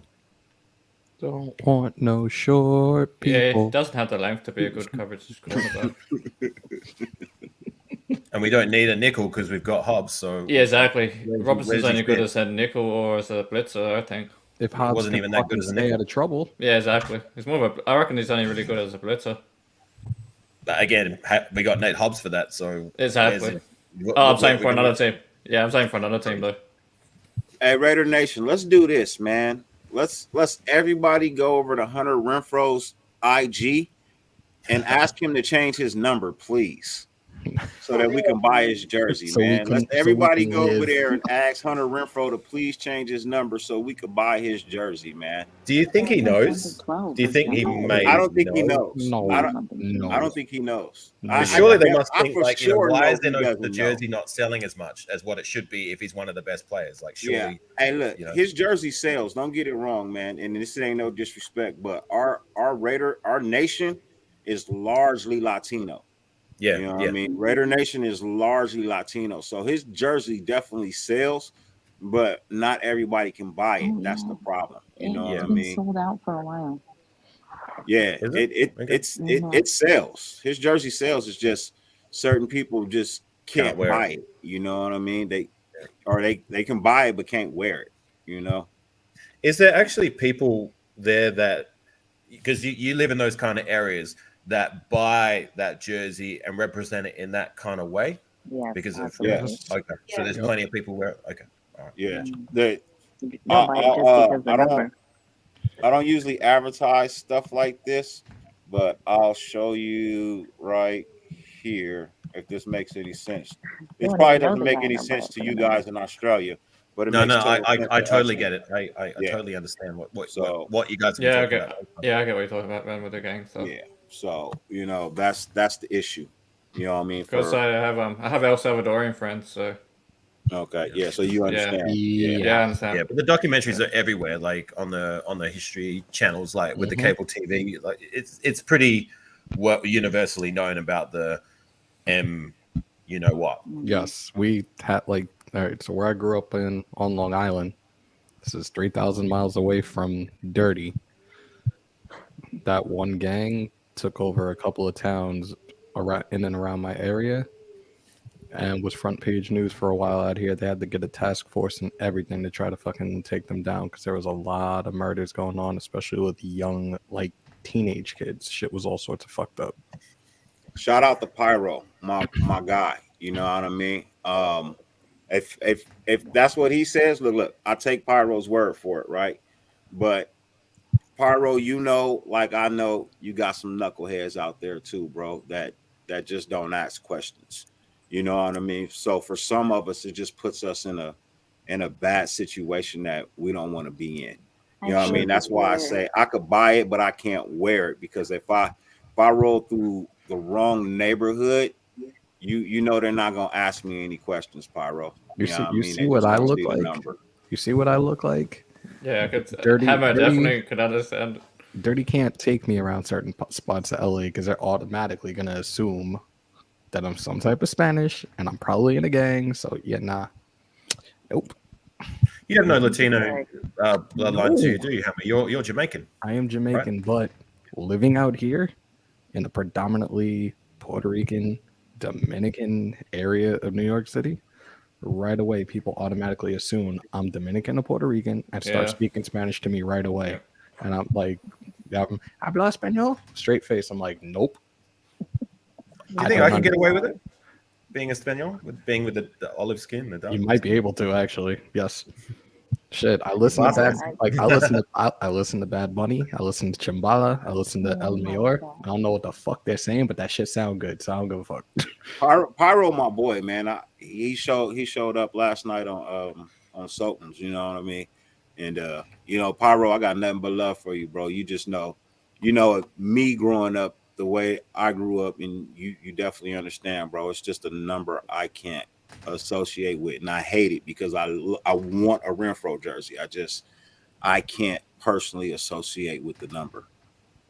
Don't want no short people. Yeah, he doesn't have the length to be a good coverage cornerback. And we don't need a nickel because we've got Hobbs. So yeah, exactly. Robertson's where's only his good fit? as a nickel or as a blitzer, I think. If Hobbs wasn't even that good as a stay nickel. out of trouble. Yeah, exactly. He's more of a. I reckon he's only really good as a blitzer. But again, we got Nate Hobbs for that. So Exactly. what- I'm what saying we for gonna- another team. Yeah, I'm saying for another team though. Hey, Raider Nation, let's do this, man. Let's everybody go over to Hunter Renfro's IG and ask him to change his number, please, so that we can buy his jersey, So we man. can- Let's so we everybody can go over live. there and ask Hunter Renfro to please change his number so we could buy his jersey, man. Do you think he knows? 12 Do you think he or may? I don't think he know? knows. No, I don't no. think he knows. No. Surely they must I think for like, sure why know is there he no doesn't the know. jersey not selling as much as what it should be if he's one of the best players? Like surely, Yeah. Hey, look, you know. his jersey sales. Don't get it wrong, man. And this ain't no disrespect, but our nation is largely Latino. yeah, You know what yeah. I mean? Raider Nation is largely Latino. So his jersey definitely sells, but not everybody can buy it. Oh, That's yeah. the problem. You know It's what I been mean? sold out for a while. Yeah, Is it? Okay. it sells. His jersey sells. It's just certain people just can't Can't wear buy it. You know what I mean? They can buy it but can't wear it. You know? Is there actually people there that because you live in those kind of areas that buy that jersey and represent it in that kind of way? Yes, Because of absolutely. okay, so there's Yep. plenty of people where okay, all right. Yeah. Mm. They, They'll buy it just because of the number. I don't usually advertise stuff like this, but I'll show you right here if this makes any sense. This don't probably even know doesn't the make guy any no sense more to for you the number. guys in Australia, but it No, makes no, total sense I to totally us. get it. I Yeah. totally understand what So- you guys have been Yeah, I talking get. about. Yeah, I get what you're talking about, man, with the gang stuff. Yeah. So you know that's the issue. You know what I mean? Because I have El Salvadorian friends, so Okay. Yeah. So you understand? yeah, I understand. Yeah, but the documentaries are everywhere, like on the history channels, like with the cable TV. Like it's pretty universally known about the you know what. Yes, we had all right. So where I grew up on Long Island, this is 3,000 miles away from Dirty. That one gang took over a couple of towns around in and around my area, and was front page news for a while out here. They had to get a task force and everything to try to fucking take them down because there was a lot of murders going on, especially with young teenage kids. Shit was all sorts of fucked up. Shout out to Pyro, my guy. You know what I mean? If that's what he says, look, I take Pyro's word for it, right? But Pyro, you know, like I know, you got some knuckleheads out there too, bro. That just don't ask questions. You know what I mean? So for some of us, it just puts us in a bad situation that we don't want to be in. You know what I mean? That's why I say I could buy it, but I can't wear it, because if I roll through the wrong neighborhood, you know they're not gonna ask me any questions, Pyro. You know see, what I you mean? see They what just I wanna look see the like. number. You see what I look like. Yeah, I could. Dirty- Hammer dirty- definitely could understand. Dirty can't take me around certain spots of LA because they're automatically gonna assume that I'm some type of Spanish and I'm probably in a gang. So yeah, nah, nope. You have no Latino bloodline to you, do you, Hammer? You're Jamaican. I am Jamaican, but living out here in the predominantly Puerto Rican, Dominican area of New York City, right away people automatically assume I'm Dominican or Puerto Rican and start Yeah. speaking Spanish to me right away. And I'm like, habla español? Straight face. I'm like, nope. You think I can get away with it? Being Espanol, being with the olive skin, the dark. You might be able to, actually. Yes. Shit, I listen to I listen to Bad Bunny. I listen to Chimbala. I listen to El Mayor. I don't know what the fuck they're saying, but that shit sound good, so I don't give a fuck. Pyro, my boy, man. He showed up last night on Sultan's. You know what I mean? And you know, Pyro, I got nothing but love for you, bro. You just know, me growing up the way I grew up, and you definitely understand, bro. It's just a number I can't associate with, and I hate it because I want a Renfro jersey. I can't personally associate with the number.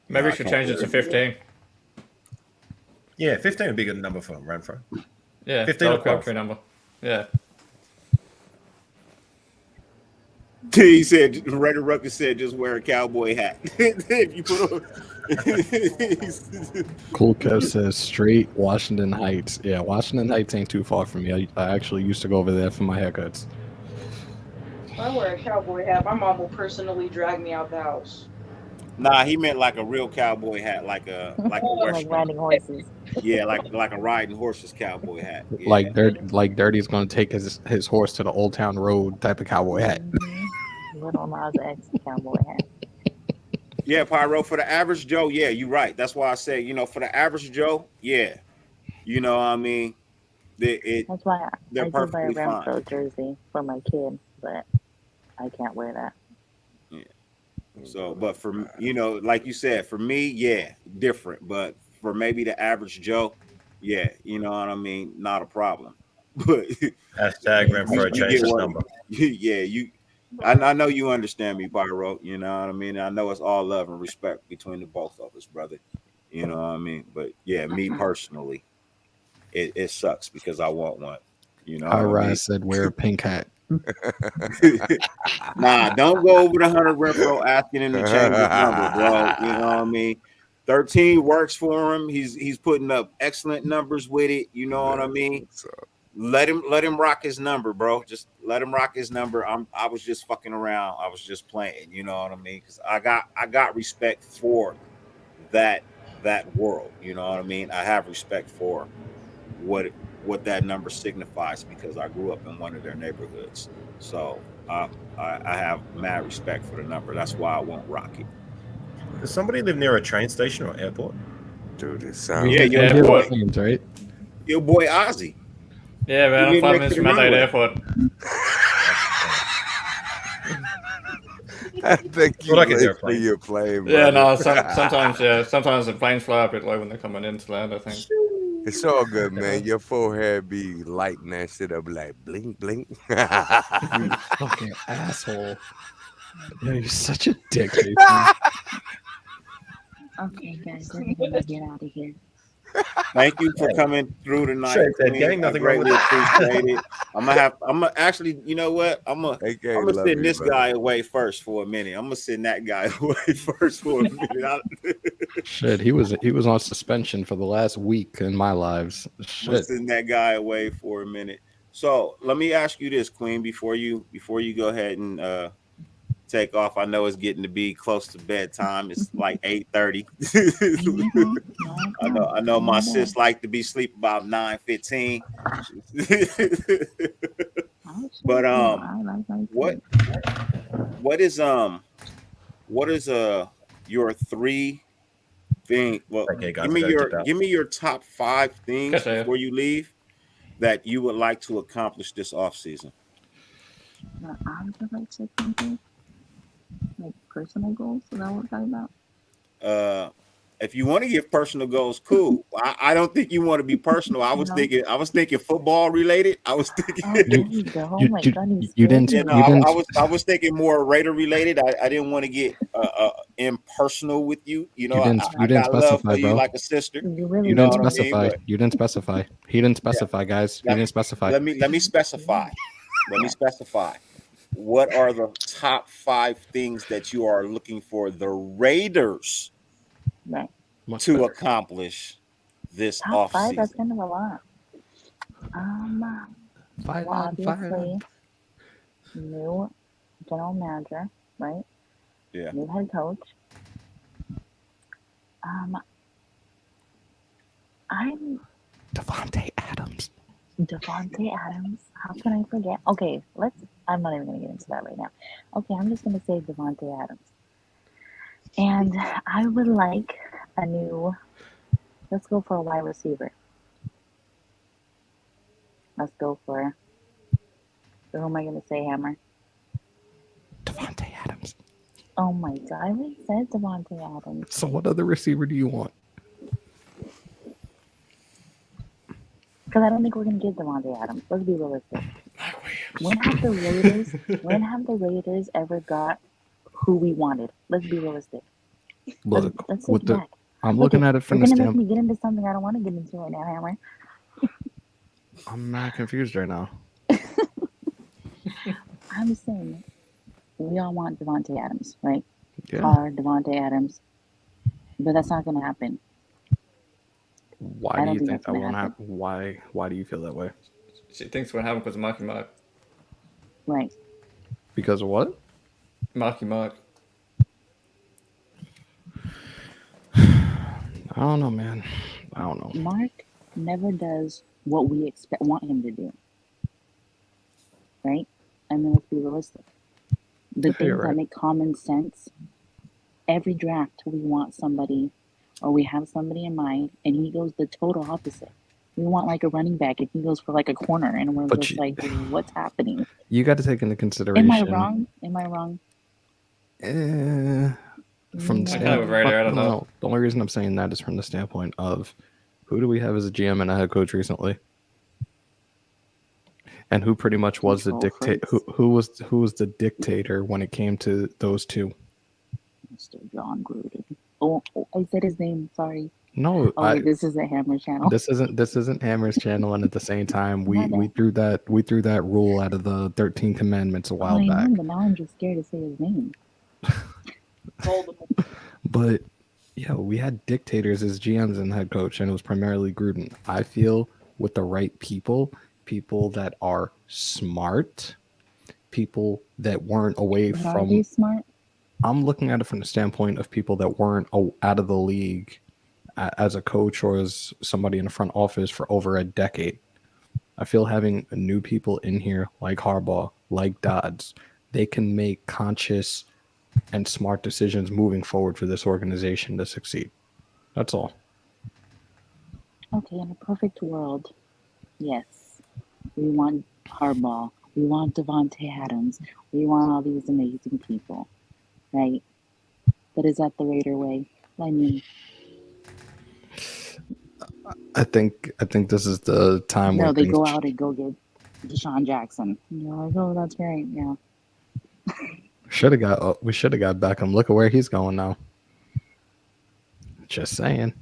Maybe we should change it to 15. Yeah, 15 would be a good number for Renfro. Yeah, 15 or 12. number. Yeah. He said, Raider Rucker said, just wear a cowboy hat. If you put on. Cool Kev says straight Washington Heights. Yeah, Washington Heights ain't too far from me. I actually used to go over there for my haircuts. If I wear a cowboy hat, my mom will personally drag me out the house. Nah, he meant like a real cowboy hat, like a Like riding horses. Yeah, like a riding horses cowboy hat. Yeah. Like Dirty's gonna take his horse to the Old Town Road type of cowboy hat. Little Nas X cowboy hat. Yeah, Pyro, for the average Joe, yeah, you're right. That's why I say, for the average Joe, yeah. You know what I mean? That's why they're I do buy a perfectly fine. Renfro jersey for my kid, but I can't wear that. Yeah. So, but for, like you said, for me, yeah, different. But for maybe the average Joe, yeah, you know what I mean? Not a problem. But hashtag Renfro change his number. Yeah, I know you understand me, Pyro. You know what I mean? I know it's all love and respect between the both of us, brother. You know what I mean? But yeah, me personally, it sucks because I want one. You know, I said wear a pink hat. Nah, don't go over the 100 Renfro asking him to change his number, bro. You know what I mean? 13 works for him. He's putting up excellent numbers with it. You know what I mean? Let him rock his number, bro. Just let him rock his number. I was just fucking around. I was just playing. You know what I mean? Because I got respect for that world. You know what I mean? I have respect for what that number signifies because I grew up in one of their neighborhoods. So I have mad respect for the number. That's why I won't rock it. Does somebody live near a train station or airport? Dude, it sounds. Yeah, your boy, right? Your boy Ozzy. Yeah, man, I'm 5 minutes from Adelaide Airport. I think you like your plane. Yeah, no, brother. sometimes the planes fly a bit low when they're coming into land, I think. It's all good, man. Your forehead be lighting that shit up like blink, blink. You fucking asshole. Yeah, you're such a dick, Jason. Okay, guys, we're gonna get out of here. Thank you for coming through tonight. Sure, Ted, Queen. gang, nothing I wrong with greatly that. appreciate it. I'm gonna actually, you know what? I'm gonna send this guy away first for a minute. I'm gonna send that guy away first for a minute. Shit, he was on suspension for the last week in my lives. I'm gonna Shit. send that guy away for a minute. So let me ask you this, Queen, before you go ahead and take off. I know it's getting to be close to bedtime. It's like 8:30. I know my sis like to be sleep about 9:15. But what is your three thing? Well, Okay, guys, give me your top 5 things before you leave. that you would like to accomplish this offseason? I would like to accomplish like personal goals. Is that what we're talking about? If you want to give personal goals, cool. I don't think you want to be personal. I was thinking football related. I was thinking. Oh, there you go. Oh my God, you didn't. You know, I was thinking more Raider related. I didn't want to get impersonal with you. You know, You didn't got love specify, for you bro. like a sister. You really You know didn't what I mean? specify. But You didn't specify. He didn't specify, guys. He didn't specify. let me specify. Let me specify. What are the top 5 things that you are looking for the Raiders Right. to accomplish this Top 5, that's offseason? kind of a lot. Well, obviously, new general manager, right? Yeah. New head coach. I'm Devontae Adams. Devontae Adams. How can I forget? Okay, I'm not even gonna get into that right now. Okay, I'm just gonna say Devontae Adams. And I would like a new. Let's go for a wide receiver. Let's go for. Who am I gonna say, Hammer? Devontae Adams. Oh my God! I already said Devontae Adams. So what other receiver do you want? Because I don't think we're gonna get Devontae Adams. Let's be realistic. When have the Raiders ever got who we wanted? Let's be realistic. Look, Let's take with it the back. I'm looking at it from You're the gonna make me standpoint. get into something I don't want to get into right now, Hammer. I'm not confused right now. I'm just saying, we all want Devontae Adams, right? Yeah. Devontae Adams, but that's not gonna happen. Why do you think that's that gonna won't happen. happen? Why do you feel that way? She thinks what happened because of Marky Mark. Right. Because of what? Marky Mark. I don't know, man. I don't know. Mark never does what we want him to do. Right? I mean, let's be realistic. The Yeah, things you're right. that make common sense. Every draft, we want somebody, or we have somebody in mind, and he goes the total opposite. We want like a running back, and he goes for like a corner, and we're But just like, what's happening? You got to take into consideration. Am I wrong? Am I wrong? From the Yeah. kind of right, I don't know. No, the only reason I'm saying that is from the standpoint of who do we have as a GM and a head coach recently, and who pretty much was the Control dictator. freaks. Who was the dictator when it came to those two? Mr. John Gruden. Oh, I said his name. Sorry. No, Oh, wait, this is a Hammer channel. This isn't Hammer's channel, and at the same time, we My bad. threw that rule out of the 13 Commandments a while I back. know, but now I'm just scared to say his name. But yeah, we had dictators as GMs and head coach, and it was primarily Gruden. I feel with the right people that are smart, people that weren't away But are from. they smart? I'm looking at it from the standpoint of people that weren't out of the league as a coach or as somebody in the front office for over a decade. I feel having new people in here like Harbaugh, like Dodds, they can make conscious and smart decisions moving forward for this organization to succeed. That's all. Okay, in a perfect world, yes, we want Harbaugh, we want Devontae Adams, we want all these amazing people, right? But is that the Raider way? I mean, I think this is the time no, where they things go out and go get Deshaun Jackson. And you're like, oh, that's great, yeah. we should have got Beckham. Look at where he's going now. Just saying.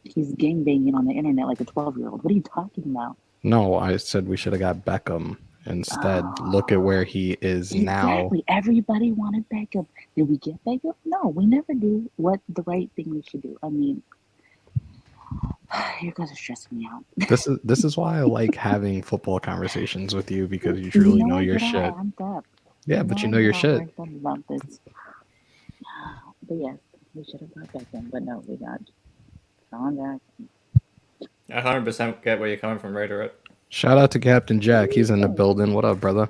He's gangbanging on the internet like a 12-year-old. What are you talking about? No, I said we should have got Beckham instead. Look at where he is now. Exactly. Everybody wanted Beckham. Did we get Beckham? No, we never do what the right thing we should do. I mean, you guys are stressing me out. This is why I like having football conversations with you, because you truly know I your get shit. all amped up. Yeah, but you I know your get all shit. worked up about this. But yes, we should have got Beckham, but no, we got Deshaun Jackson. I 100% get where you're coming from, Raider. Shout out to Captain Jack. He's in the building. What up, brother?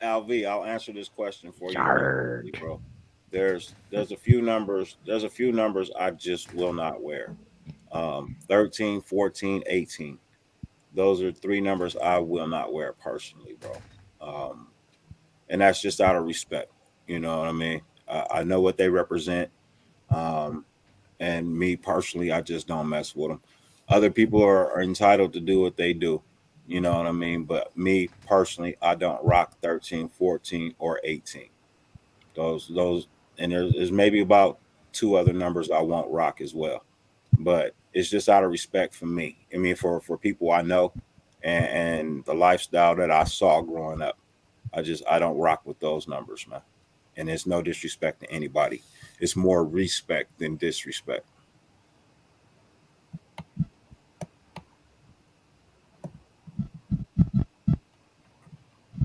LV, I'll answer this question for you, Yarg. bro. There's a few numbers. There's a few numbers I just will not wear. 13, 14, 18. those are three numbers I will not wear personally, bro. And that's just out of respect. You know what I mean? I know what they represent. Um, and me personally, I just don't mess with them. Other people are entitled to do what they do. You know what I mean? But me personally, I don't rock 13, 14, or 18. Those, and there's maybe about two other numbers I won't rock as well. But it's just out of respect for me. I mean, for people I know and the lifestyle that I saw growing up. I don't rock with those numbers, man. And it's no disrespect to anybody. It's more respect than disrespect.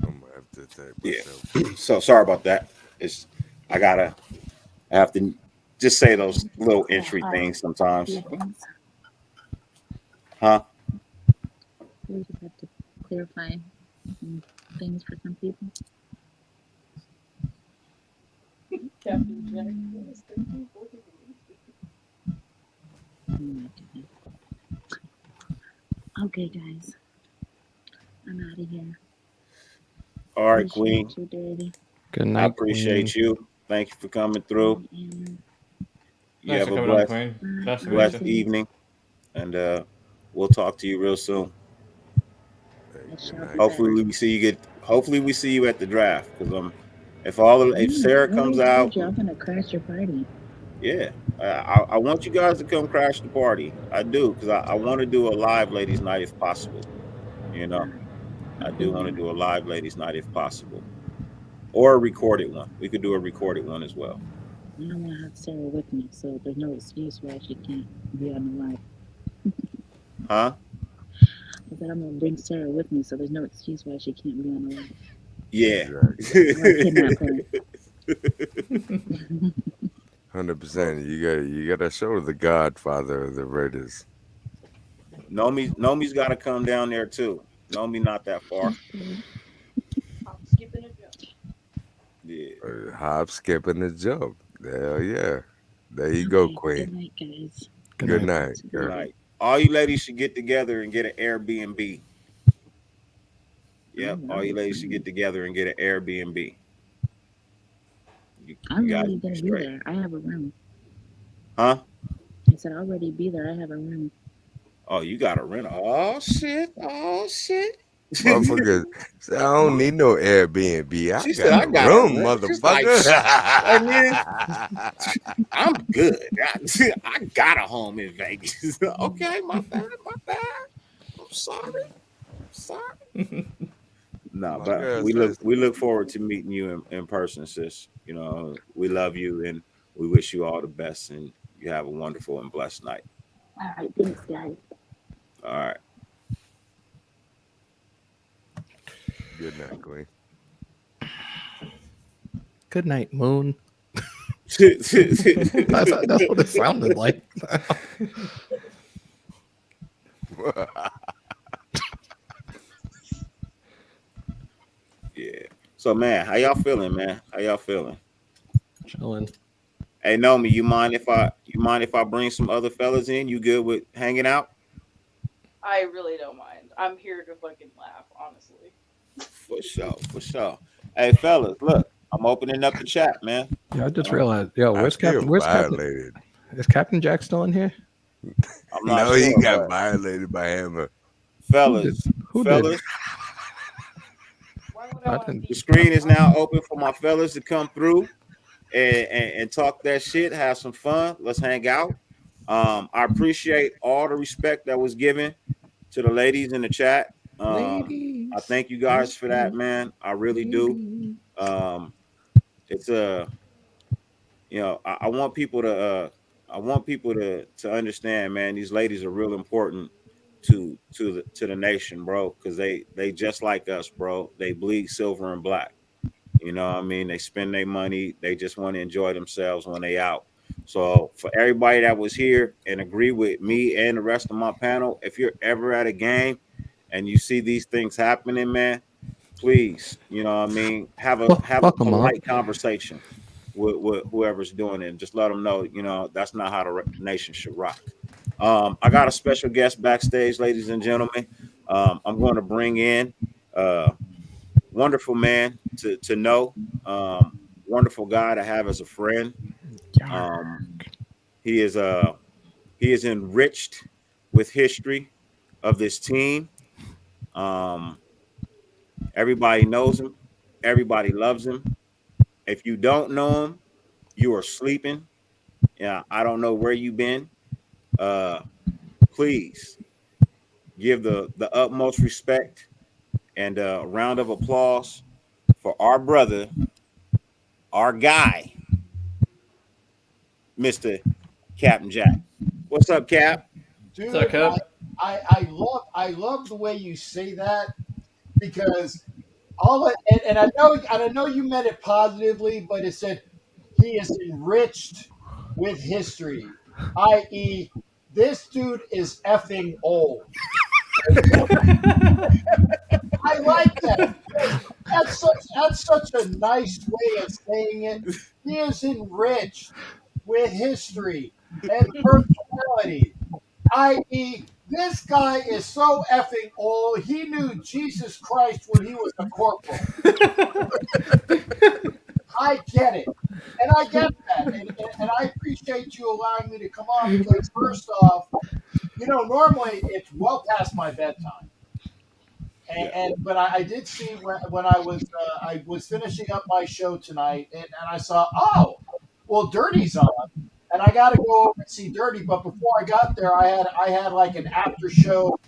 I'm gonna have to take myself. Yeah. So sorry about that. I have to just say those little entry things sometimes. Things. Huh? We just have to clarify some things for some people. Captain Jack is 13, 14. Oh my goodness. Okay, guys. I'm out of here. All right, Queen. Appreciate you, Daddy. Good I night. appreciate you. Thank you for coming through. And You Thanks have for a coming on, Queen. Nice to meet blessed you. evening. And we'll talk to you real soon. Hey, I good shall night. be Hopefully we see you at the draft. Because if Sarah comes out, I'm gonna crash your party. yeah, I want you guys to come crash the party. I do, because I want to do a live ladies night if possible. You know, I do want to do a live ladies night if possible, or a recorded one. We could do a recorded one as well. I don't want to have Sarah with me, so there's no excuse why she can't be on the live. Huh? I said I'm gonna bring Sarah with me, so there's no excuse why she can't be on the live. Yeah. Exactly. 100%. You gotta show the Godfather of the Raiders. Nomi's got to come down there too. Nomi not that far. I'm skipping a jump. Yeah. Hop, skip, and a jump. Hell yeah. There you go, Okay, Queen. Good night, guys. Good night. Good girl. night. All you ladies should get together and get an Airbnb. Yep. All you ladies should get together and get an Airbnb. I'm guys already be gonna be straight. there. I have a room. Huh? I said I'll already be there. I have a room. Oh, you got to rent. Oh shit. Oh shit. Motherfucker, say, I don't need no Airbnb. I She said, I got got a a room, room. She's like, motherfucker. I'm good. I got a home in Vegas. Okay, my bad. I'm sorry. No, My but girl we says- look forward to meeting you in person, sis. You know, we love you and we wish you all the best, and you have a wonderful and blessed night. All right, thanks, guys. All right. Good night, Queen. Good night, Moon. That's That's what it sounded like. Yeah. So, man, how y'all feeling, man? How y'all feeling? Chilling. Hey, Nomi, you mind if I bring some other fellas in? You good with hanging out? I really don't mind. I'm here to fucking laugh, honestly. For sure. Hey, fellas, look, I'm opening up the chat, man. Yeah, I just realized. Yo, I where's feel Captain? Where's Captain? violated. Is Captain Jack still in here? I'm not No, sure, he got but violated by Hammer. fellas, Who did? fellas, Why would I I want didn't- to the screen is now open for my fellas to come through and talk that shit, have some fun. Let's hang out. I appreciate all the respect that was given to the ladies in the chat. Ladies. I thank you guys for that, man. I really do. It's I want people to to understand, man. These ladies are real important to the nation, bro, because they just like us, bro. They bleed silver and black. You know what I mean? They spend their money. They just want to enjoy themselves when they out. So for everybody that was here and agree with me and the rest of my panel, if you're ever at a game and you see these things happening, man, please, you know what I mean, have a Fuck 'em up. polite conversation with whoever's doing it, and just let them know, you know, that's not how the nation should rock. I got a special guest backstage, ladies and gentlemen. I'm going to bring in wonderful man to know, wonderful guy to have as a friend. He is enriched with history of this team. Everybody knows him. Everybody loves him. If you don't know him, you are sleeping. Yeah, I don't know where you've been. Please give the utmost respect and a round of applause for our brother, our guy, Mr. Captain Jack. What's up, Cap? Dude, What's up, Cap? I love the way you say that, because and I know you meant it positively, but it said he is enriched with history, i.e., this dude is effing old. I like that. That's such a nice way of saying it. He is enriched with history and personality, i.e., this guy is so effing old. He knew Jesus Christ when he was a corporal. I get it. And I get that. And I appreciate you allowing me to come on, because first off, normally it's well past my bedtime. But I did see when I was finishing up my show tonight, and I saw, Dirty's on, and I got to go over and see Dirty. But before I got there, I had like an after show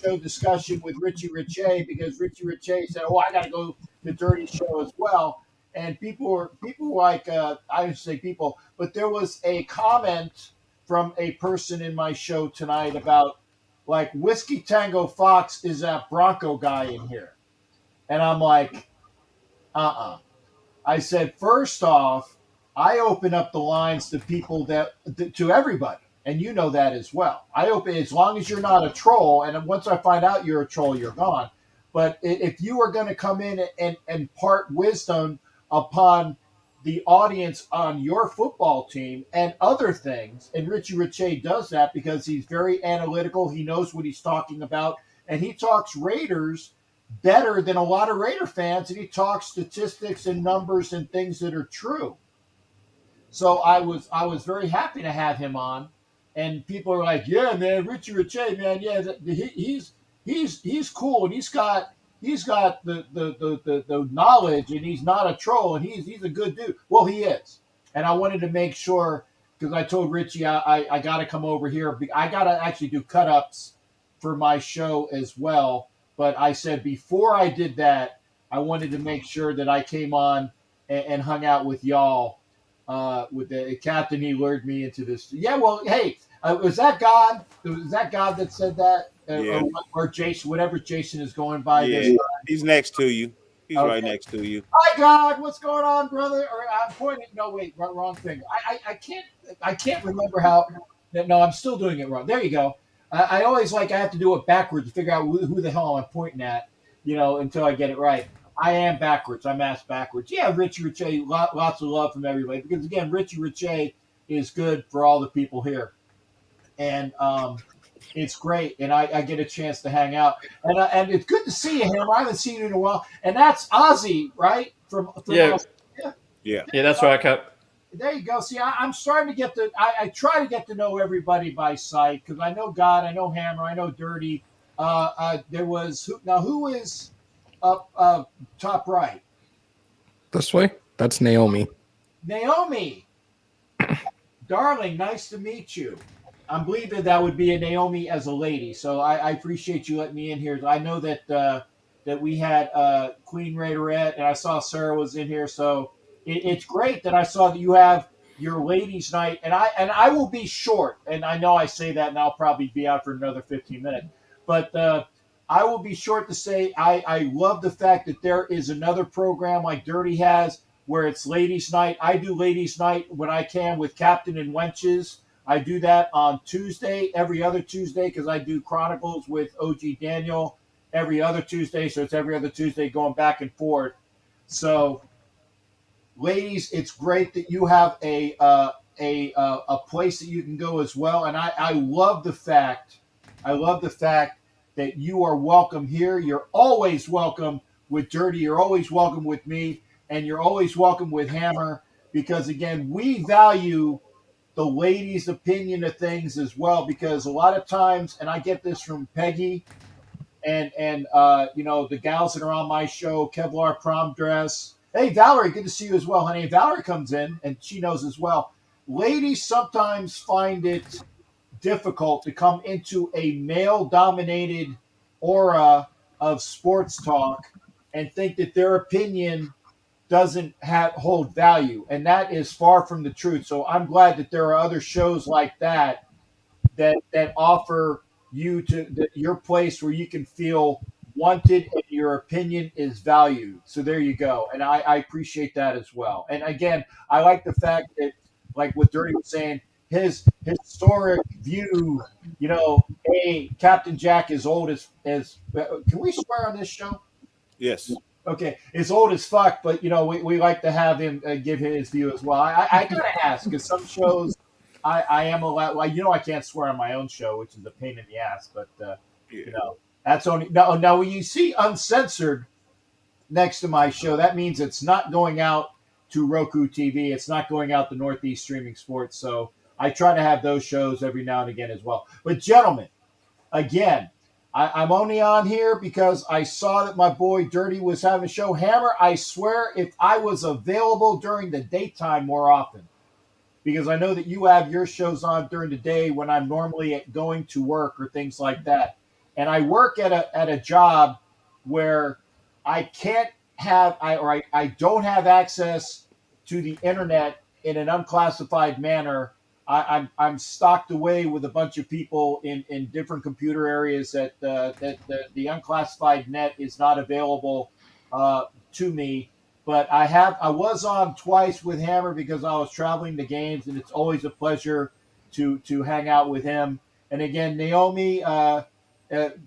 discussion with Richie Riche, because Richie Riche said, I got to go to Dirty's show as well. And people were like, I would say people, but there was a comment from a person in my show tonight about, like, Whiskey Tango Fox is that Bronco guy in here. And I'm like, I said, first off, I open up the lines to people to everybody. And you know that as well. I open, as long as you're not a troll. And once I find out you're a troll, you're gone. But if you are going to come in and impart wisdom upon the audience on your football team and other things, and Richie Riche does that because he's very analytical. He knows what he's talking about, and he talks Raiders better than a lot of Raider fans, and he talks statistics and numbers and things that are true. So I was very happy to have him on, and people are like, yeah, man, Richie Riche, man, yeah, he's cool, and he's got the knowledge, and he's not a troll, and he's a good dude. Well, he is. And I wanted to make sure, because I told Richie I got to come over here. I got to actually do cut-ups for my show as well. But I said before I did that, I wanted to make sure that I came on and hung out with y'all. With the captain, he lured me into this. Yeah, well, hey, was that God? Was that God that said that? Yeah. Or Jason, whatever Jason is going by. Yeah, he's next to you. He's right next to you. Hi, God. What's going on, brother? Or I'm pointing. No, wait, wrong thing. I can't remember how. No, I'm still doing it wrong. There you go. I always I have to do it backwards to figure out who the hell I'm pointing at, until I get it right. I am backwards. I'm asked backwards. Yeah, Richie Riche, lots of love from everybody. Because, again, Richie Riche is good for all the people here. And it's great. And I get a chance to hang out. And it's good to see you, Hammer. I haven't seen you in a while. And that's Ozzy, right? From Yeah. Yeah. Yeah, that's right, Cap. There you go. See, I'm starting to get I try to get to know everybody by sight, because I know God, I know Hammer, I know Dirty. There was who is up top right? This way? That's Naomi. Naomi, darling, nice to meet you. I'm believing that would be a Naomi as a lady, so I appreciate you letting me in here. I know that that we had Queen Raiderette, and I saw Sarah was in here, so it's great that I saw that you have your ladies' night, and I will be short, and I know I say that, and I'll probably be out for another 15 minutes, but I will be short to say I love the fact that there is another program like Dirty has where it's ladies' night. I do ladies' night when I can with Captain and Wenches. I do that on Tuesday, every other Tuesday, because I do Chronicles with OG Daniel every other Tuesday, so it's every other Tuesday going back and forth. So, ladies, it's great that you have a place that you can go as well, and I love the fact that you are welcome here. You're always welcome with Dirty. You're always welcome with me, and you're always welcome with Hammer, because again, we value the ladies' opinion of things as well, because a lot of times, and I get this from Peggy and the gals that are on my show, Kevlar Prom Dress. Hey, Valerie, good to see you as well, honey. Valerie comes in, and she knows as well. Ladies sometimes find it difficult to come into a male-dominated aura of sports talk and think that their opinion doesn't hold value, and that is far from the truth. So I'm glad that there are other shows like that offer you your place where you can feel wanted and your opinion is valued. So there you go, and I appreciate that as well. And again, I like the fact that, like what Dirty was saying, his historic view. Captain Jack is old as can we swear on this show? Yes. Okay, it's old as fuck, but we like to have him give his view as well. I gotta ask, because some shows I am allowed. Well, I can't swear on my own show, which is a pain in the ass. But that's only now. When you see uncensored next to my show, that means it's not going out to Roku TV. It's not going out to Northeast Streaming Sports. So I try to have those shows every now and again as well. But gentlemen, again, I'm only on here because I saw that my boy Dirty was having a show. Hammer, I swear, if I was available during the daytime more often, because I know that you have your shows on during the day when I'm normally going to work or things like that. And I work at a job where I can't have I don't have access to the internet in an unclassified manner. I'm stocked away with a bunch of people in different computer areas that the unclassified net is not available to me. But I was on twice with Hammer because I was traveling to games, and it's always a pleasure to hang out with him. And again, Naomi,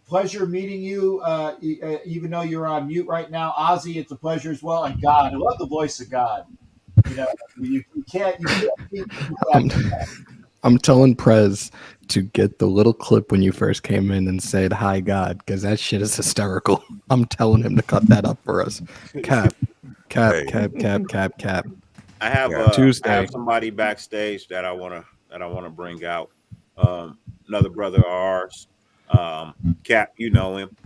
pleasure meeting you, even though you're on mute right now. Ozzy, it's a pleasure as well. And God, I love the voice of God. You can't beat that. I'm telling Prez to get the little clip when you first came in and said "Hi God," because that shit is hysterical. I'm telling him to cut that up for us. Cap. I have Tuesday. I have somebody backstage that I wanna bring out. Another brother of ours, Cap. You know him.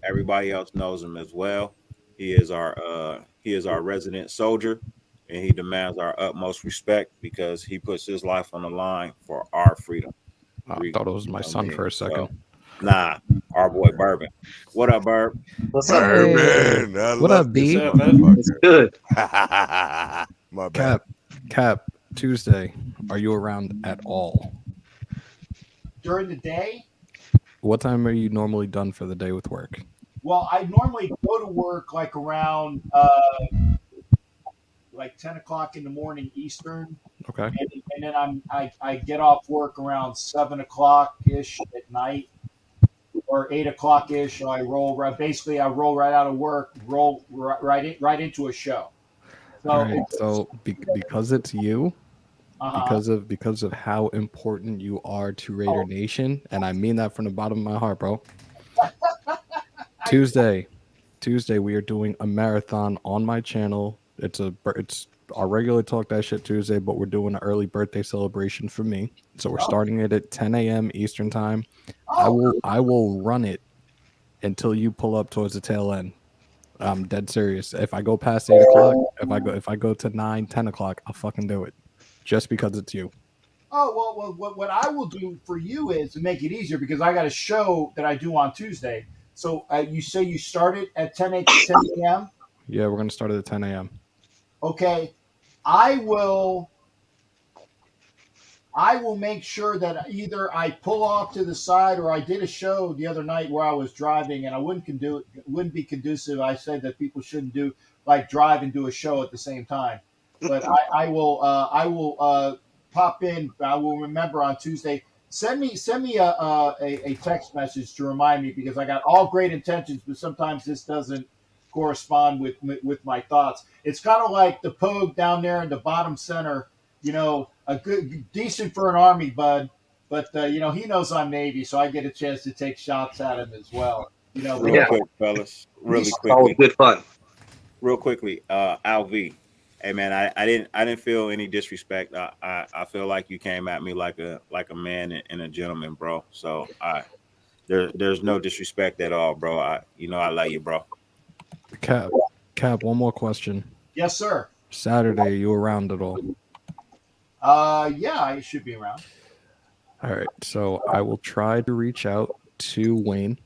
Everybody else knows him as well. He is our resident soldier, and he demands our utmost respect because he puts his life on the line for our freedom. I thought it was my son for a second. Nah, our boy Bourbon. What up, Burb? What's up, Bourbon? What up, B? It's good. My bad. Cap. Tuesday. Are you around at all? During the day? What time are you normally done for the day with work? Well, I normally go to work like around like 10 o'clock in the morning Eastern. Okay. And then I get off work around 7 o'clock ish at night, or 8 o'clock ish. So I roll right out of work, roll right into a show. So, all right. So because it's you, uh-huh. because of how important you are to Raider Nation, and I mean that from the bottom of my heart, bro. Tuesday, we are doing a marathon on my channel. It's our regular Talk That Shit Tuesday, but we're doing an early birthday celebration for me. So we're starting it at 10 a.m. Eastern time. I will run it until you pull up towards the tail end. I'm dead serious. If I go past 8 o'clock, if I go to 9, 10 o'clock, I'll fucking do it. Just because it's you. Oh, well, what I will do for you is to make it easier, because I got a show that I do on Tuesday. So you say you started at 10 a.m.? Yeah, we're going to start at 10 a.m. Okay. I will make sure that either I pull off to the side, or I did a show the other night where I was driving, and I wouldn't be conducive. I said that people shouldn't drive and do a show at the same time. But I will pop in. I will remember on Tuesday. Send me a text message to remind me, because I got all great intentions, but sometimes this doesn't correspond with my thoughts. It's kind of like the Pogue down there in the bottom center. A good decent for an army, bud. but you know, he knows I'm Navy, so I get a chance to take shots at him as well. You know, Real quick, fellas. Really Always quickly. good fun. Real quickly. Al V. Hey man, I didn't feel any disrespect. I feel like you came at me like a man and a gentleman, bro. So there's no disrespect at all, bro. I love you, bro. Cap, one more question. Yes, sir. Saturday, you around at all? Yeah, I should be around. All right, so I will try to reach out to Wayne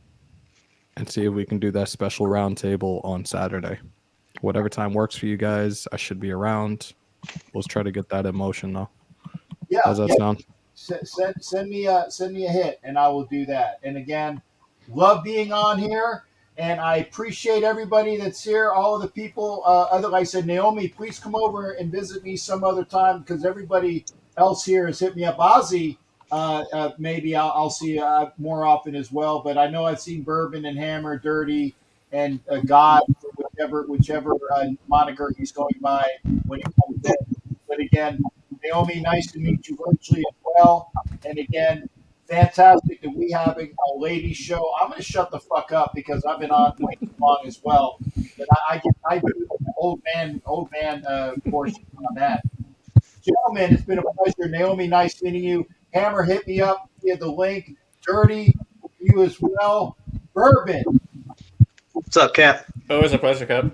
and see if we can do that special roundtable on Saturday. Whatever time works for you guys, I should be around. Let's try to get that in motion, though. Yeah. How's that sound? Send me a hit, and I will do that. And again, love being on here, and I appreciate everybody that's here. All of the people. Like I said, Naomi, please come over and visit me some other time because everybody else here has hit me up. Ozzy, maybe I'll see more often as well. But I know I've seen Bourbon and Hammer, Dirty, and God, whichever moniker he's going by when he comes in. But again, Naomi, nice to meet you virtually as well. And again, fantastic that we having a ladies show. I'm going to shut the fuck up because I've been on way too long as well. But I do the old man portion on that. Gentlemen, it's been a pleasure. Naomi, nice meeting you. Hammer, hit me up via the link. Dirty, you as well. Bourbon. What's up, Cap? Always a pleasure, Cap.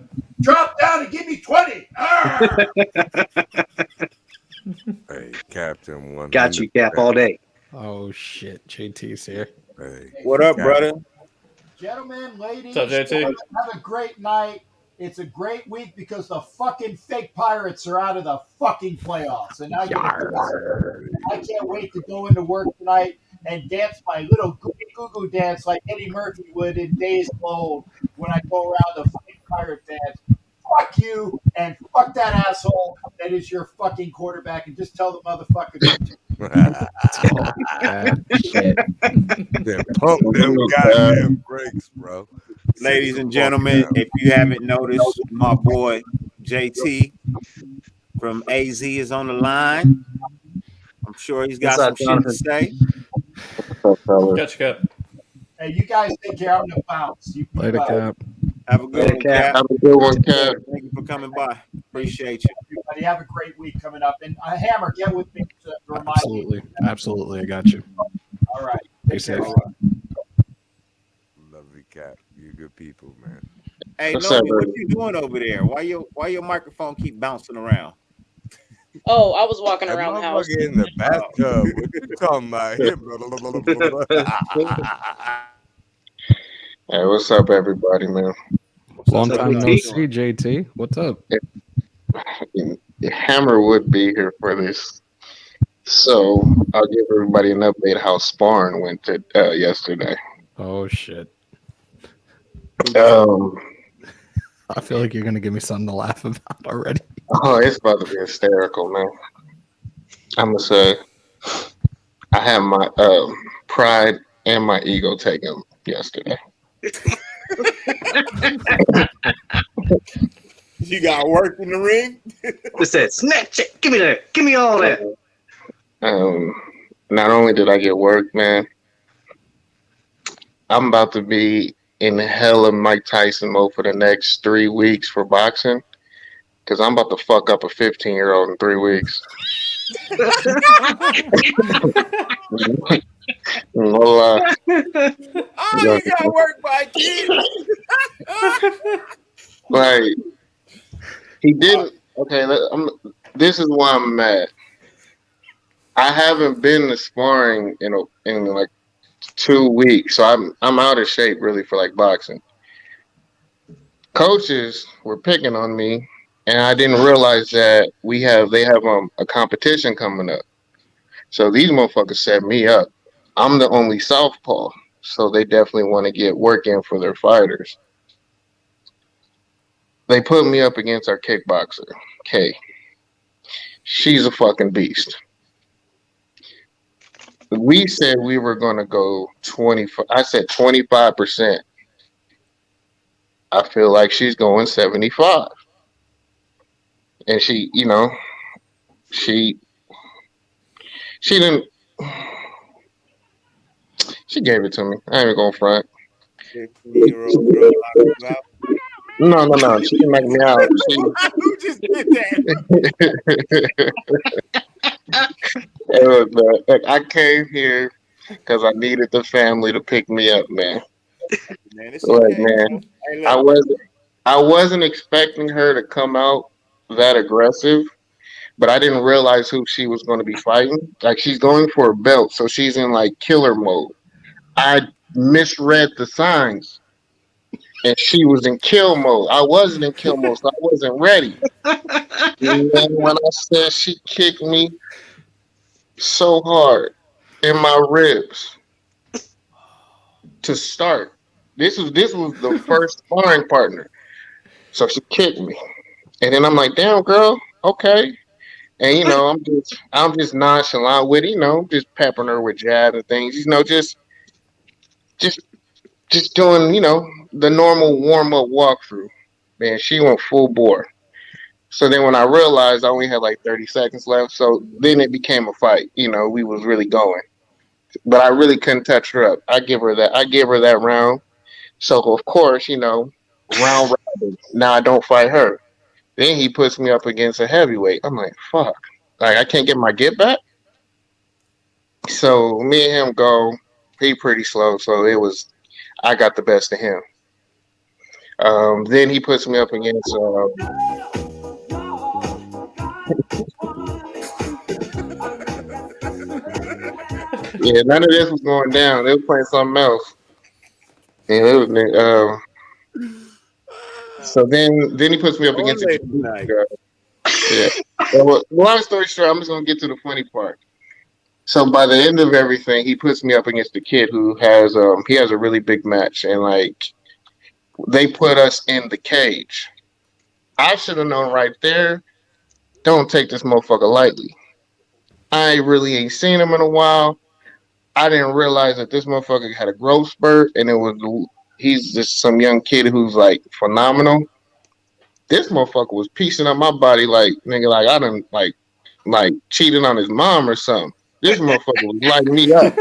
Drop down and give me 20. Hey, Captain One. Got you, Cap, all day. Oh shit, JT's here. Hey, What up, brother? Gentlemen, ladies, What's up, JT? have a great night. It's a great week because the fucking fake Pirates are out of the fucking playoffs. And I can't wait to go into work tonight and dance my little goo-goo dance like Eddie Murphy would in Days of Old when I go around the fake Pirate fans. Fuck you and fuck that asshole that is your fucking quarterback and just tell the motherfucker. Then pump them goddamn brakes, bro. Ladies and gentlemen, if you haven't noticed, my boy JT from AZ is on the line. I'm sure he's got some shit to say. Catch you, Cap. Hey, you guys take care. I'm gonna bounce. You Later, Cap. Have a good one, Cap. Have a good one, Cap. Thank you for coming by. Appreciate you. Everybody have a great week coming up. And Hammer, get with me to remind Absolutely, absolutely, I got you. All right. Stay safe. Lovely Cap. You good people, man. Hey, What's Nomi, up, what baby? you doing over there? Why your microphone keep bouncing around? Oh, I was walking That around the house. motherfucker in the bathtub. What you talking about here? Hey, what's up, everybody, man? Long up, time no JT? see, JT. What's up? Hammer would be here for this, so I'll give everybody an update how sparring went yesterday. Oh shit. I feel like you're gonna give me something to laugh about already. Oh, it's about to be hysterical, man. I'm gonna say I had my pride and my ego taken yesterday. You got work in the ring? What's that? Snatch it. Give me that. Give me all that. Not only did I get work, man, I'm about to be in hell of Mike Tyson mode for the next 3 weeks for boxing because I'm about to fuck up a 15-year-old in 3 weeks. No lie. Oh, you got work by kid. Like, he didn't. Okay, this is why I'm mad. I haven't been to sparring in like 2 weeks, so I'm out of shape really for like boxing. Coaches were picking on me, and I didn't realize that they have a competition coming up. So these motherfuckers set me up. I'm the only southpaw, so they definitely want to get work in for their fighters. They put me up against our kickboxer, Kay. She's a fucking beast. We said we were going to go 25. I said 25%. I feel like she's going 75. And she didn't. She gave it to me. I ain't even gonna front. 15-year-old girl knocked you out. No. She didn't knock me out. Who just did that? Hey, look, man, look, I came here because I needed the family to pick me up, man. Man, it's Look, okay. man, Hey, I look. wasn't expecting her to come out that aggressive, but I didn't realize who she was going to be fighting. Like she's going for a belt, so she's in like killer mode. I misread the signs, and she was in kill mode. I wasn't in kill mode, so I wasn't ready. And then when I said she kicked me so hard in my ribs to start. This was the first sparring partner. So she kicked me. And then I'm like, damn girl, okay. And you know, I'm just nonchalant with it, you know, just peppering her with jabs and things, you know, just doing, you know, the normal warm-up walkthrough. Man, she went full bore. So then when I realized I only had like 30 seconds left, so then it became a fight. You know, we was really going. But I really couldn't touch her up. I gave her that round. So of course, you know, round robin. Now I don't fight her. Then he puts me up against a heavyweight. I'm like, fuck. Like I can't get my get back. So me and him go. He pretty slow, so I got the best of him. Then he puts me up against yeah, none of this was going down. They were playing something else. Yeah, it was so then he puts me up against a girl. Yeah. Well, long story short, I'm just gonna get to the funny part. So by the end of everything, he puts me up against a kid who has he has a really big match, and like they put us in the cage. I should have known right there. Don't take this motherfucker lightly. I really ain't seen him in a while. I didn't realize that this motherfucker had a growth spurt, and he's just some young kid who's like phenomenal. This motherfucker was piecing up my body like nigga, like I done like cheating on his mom or something. This motherfucker was lighting me up.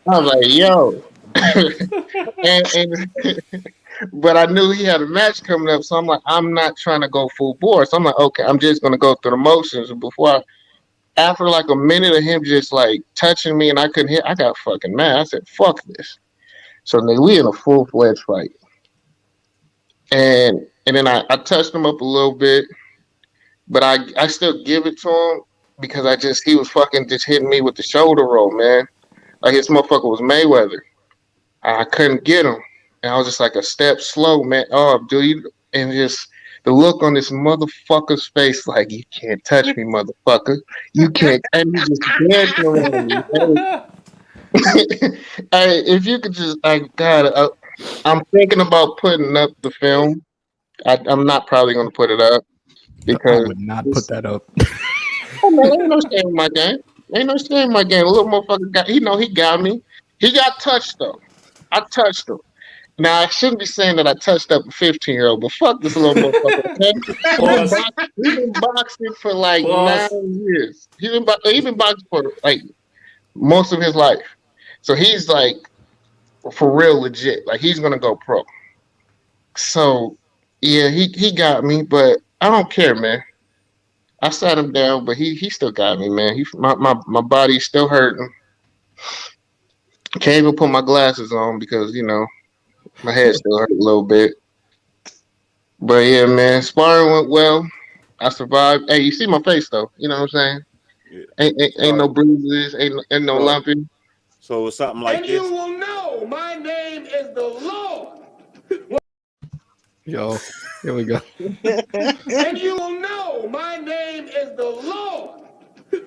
I was like, yo. and but I knew he had a match coming up, so I'm like, I'm not trying to go full bore. So I'm like, okay, I'm just gonna go through the motions. And after like a minute of him just like touching me and I couldn't hit, I got fucking mad. I said, fuck this. So nigga, we in a full-fledged fight. And then I touched him up a little bit, but I still give it to him because he was fucking just hitting me with the shoulder roll, man. Like his motherfucker was Mayweather. I couldn't get him. And I was just like a step slow, man. Oh, dude. And just the look on this motherfucker's face, like, you can't touch me, motherfucker. You can't. And he just dancing around me. Hey, if you could just, God, I'm thinking about putting up the film. I'm not probably going to put it up because I would not put that up. Oh, man, ain't no shame in my game. Ain't no shame in my game. A little motherfucker he got me. He got touched though. I touched him. Now I shouldn't be saying that I touched up a 15-year-old, but fuck this little motherfucker. Okay? He's been boxing for like 9 years. He's been boxing for like most of his life. So he's like for real legit. Like he's gonna go pro. So yeah, he got me, but I don't care, man. I sat him down, but he still got me, man. My body's still hurting. Can't even put my glasses on because, you know, my head still hurt a little bit. But yeah, man, sparring went well. I survived. Hey, you see my face though. You know what I'm saying? Yeah. Ain't no bruises, ain't no lumping. So it's something like and this. You will know my name is the Lord. Yo, here we go. And you will know my name is the Lord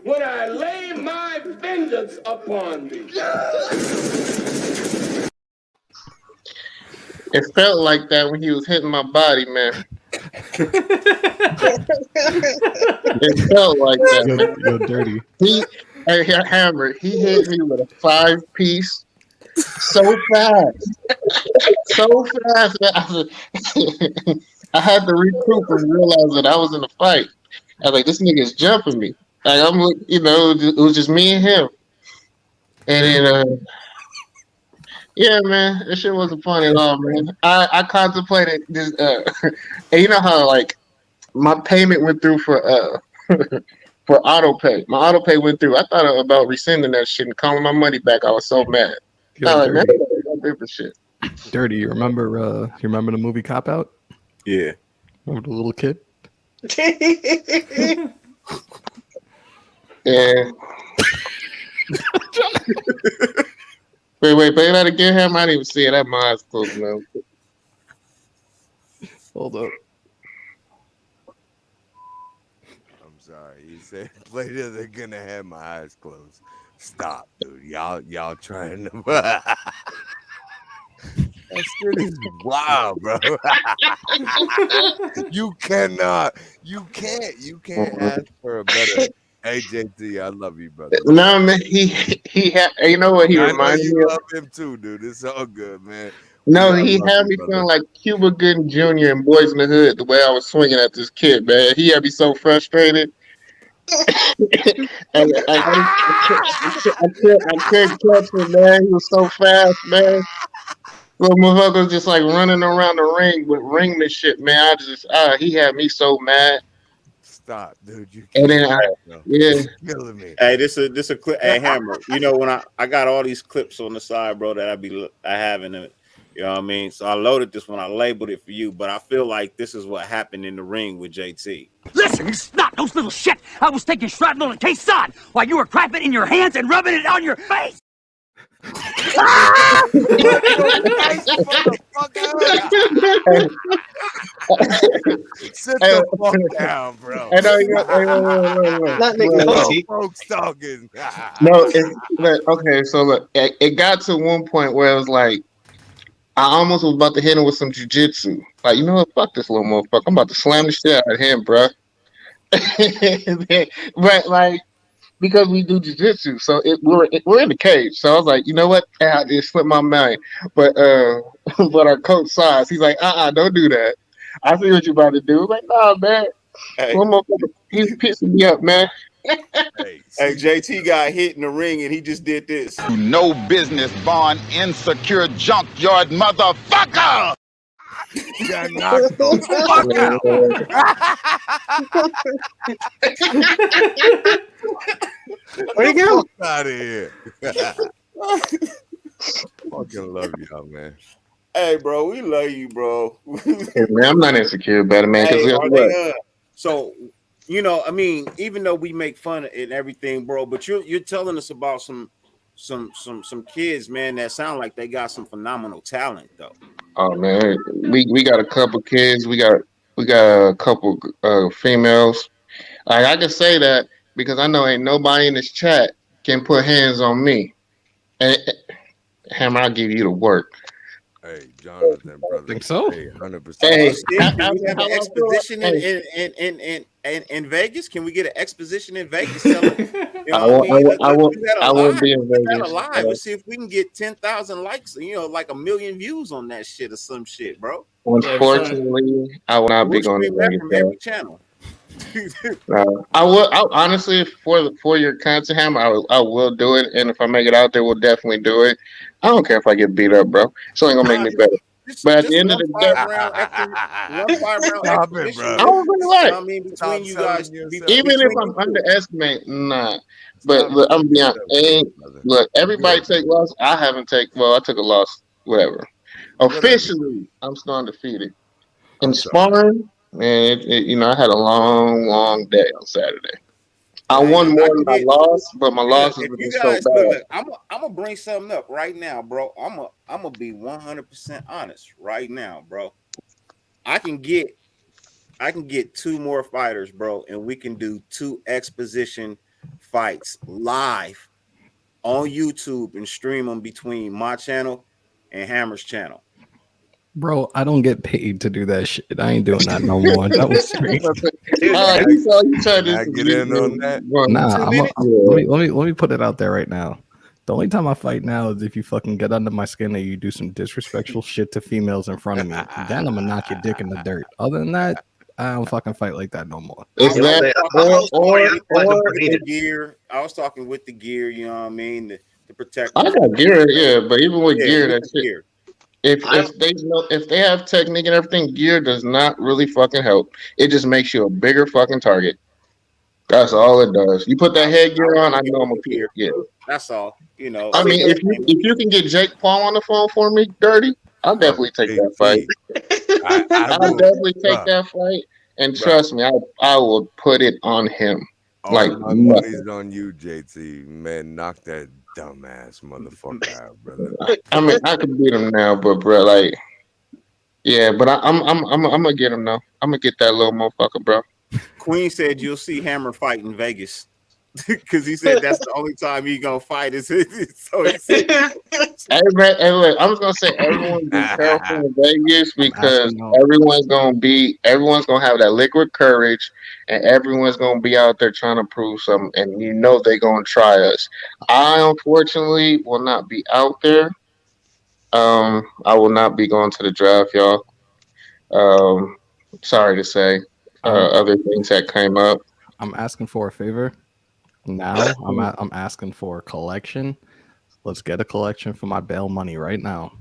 when I lay my vengeance upon thee. It felt like that when he was hitting my body, man. It felt like that. You're dirty. Hammer, he hit me with a 5-piece so fast. So fast that I had to recoup and realize that I was in a fight. I was like, this nigga is jumping me. Like I'm, you know, it was just me and him. And then Yeah, man, that shit wasn't fun at all, man. I contemplated this, and you know how like my payment went through for for auto pay. My auto pay went through. I thought about rescinding that shit and calling my money back. I was so mad. Yo, I was like, man, Dirty. I did for shit. Dirty, you remember the movie Cop Out? Yeah. Remember the little kid? Yeah. wait, play that again. Ham, I didn't even see it. That my eyes closed, man. Hold up. I'm sorry. He said later they're gonna have my eyes closed. Stop, dude. Y'all trying to that shit is wild, bro. You can't ask for a better. Hey JT, I love you, brother. No, man, he had. You know what he I know reminded me you of? love him too, dude. It's all good, man. No, I he love had you, me brother. feeling like Cuba Gooding Jr. in Boys in the Hood. The way I was swinging at this kid, man, he had me so frustrated. And I couldn't catch him, man. He was so fast, man. Little motherfucker was just like running around the ring with ringmanship, man. He had me so mad. Stop, dude. You And then, You're killing me. Hey, this a clip. Hey, Hammer. You know when I got all these clips on the side, bro, that I have in it. You know what I mean? So I loaded this one. I labeled it for you, but I feel like this is what happened in the ring with JT. Listen, you snot-nosed little shit! I was taking shrapnel and K-Sod while you were crapping in your hands and rubbing it on your face! Sit the fuck down, bro. I know Not Nick Nolte. Folks talking. No, okay, so look, it got to one point where it was like, I almost was about to hit him with some jujitsu. Like, you know what? Fuck this little motherfucker. I'm about to slam the shit out of him, bro. But like, because we do jujitsu, so we're in the cage. So I was like, you know what? I just slipped my mind. But but our coach size, he's like, don't do that. I see what you about to do. I'm like, nah, man. Hey. One motherfucker, he's pissing me up, man. Hey, JT got hit in the ring and he just did this. No business, born insecure junkyard motherfucker! You got knocked the fuck out. Where'd he go? Out of here. Fucking love y'all, man. Hey, bro, we love you, bro. Hey, man, I'm not insecure about it, man. Hey, Because are they, so, you know, I mean, even though we make fun of it and everything, bro, but you're telling us about some kids, man, that sound like they got some phenomenal talent, though. oh man, we got a couple kids. We got a couple females. I can say that because I know ain't nobody in this chat can put hands on me. And Hammer, I'll give you the work. Hey, Jonathan, brother. Think so? Hey, 100%. Hey, Can we have an exposition in Vegas? Can we get an exposition in Vegas? You know I won't be in Vegas. Live. Let's see if we can get 10,000 likes. You know, like 1 million views on that shit or some shit, bro. Unfortunately, I will not be We'll going to stream that Vegas. from every channel. I honestly for your content, Hammer, I will do it, and if I make it out there, we'll definitely do it. I don't care if I get beat up, bro. It's only gonna make me better. But at the end of the day, I don't really like. I mean, between you guys, Even if I'm underestimating, nah. But look, I'm being honest. Look, everybody take loss. I haven't taken. Well, I took a loss. Whatever. Officially, I'm still undefeated. In sparring, man, you know, I had a long day on Saturday. I won more than I lost, but my losses were just so bad. Look, I'm gonna bring something up right now, bro. I'm gonna be 100% honest right now, bro. I can get 2 more fighters, bro, and we can do 2 exposition fights live on YouTube and stream them between my channel and Hammer's channel. Bro, I don't get paid to do that shit. I ain't doing that no more. That was straight. Get in on that. Nah, let me put it out there right now. The only time I fight now is if you fucking get under my skin and you do some disrespectful shit to females in front of me. Then I'm gonna knock your dick in the dirt. Other than that, I don't fucking fight like that no more. I was talking with the gear. You know what I mean? to protect. I got gear, yeah, but even with Yeah, gear, we that's got it. gear. If they have technique and everything, gear does not really fucking help. It just makes you a bigger fucking target. That's all it does. You put that headgear on, I know I'm a Gear. yeah. That's all. You know. I mean, see, if you can get Jake Paul on the phone for me, Dirty, I'll definitely take that fight. I'll definitely take that fight, and trust me, I will put it on him. Like All my nothing. money's on you, JT. Man, knock that dumbass motherfucker out, brother. I mean, I could beat him now, but bro, like, yeah, but I'm gonna get him now. I'm gonna get that little motherfucker, bro. Queen said you'll see Hammer fight in Vegas because he said that's the only time he gonna fight. So he said, Hey, man, hey, look, I'm just gonna say everyone be careful in Vegas because everyone's gonna have that liquid courage, and everyone's gonna be out there trying to prove something, and you know they're gonna try us. I unfortunately will not be out there. I will not be going to the draft, y'all. Sorry to say, other things that came up. I'm asking for a favor. Now I'm asking for a collection. Let's get a collection for my bail money right now.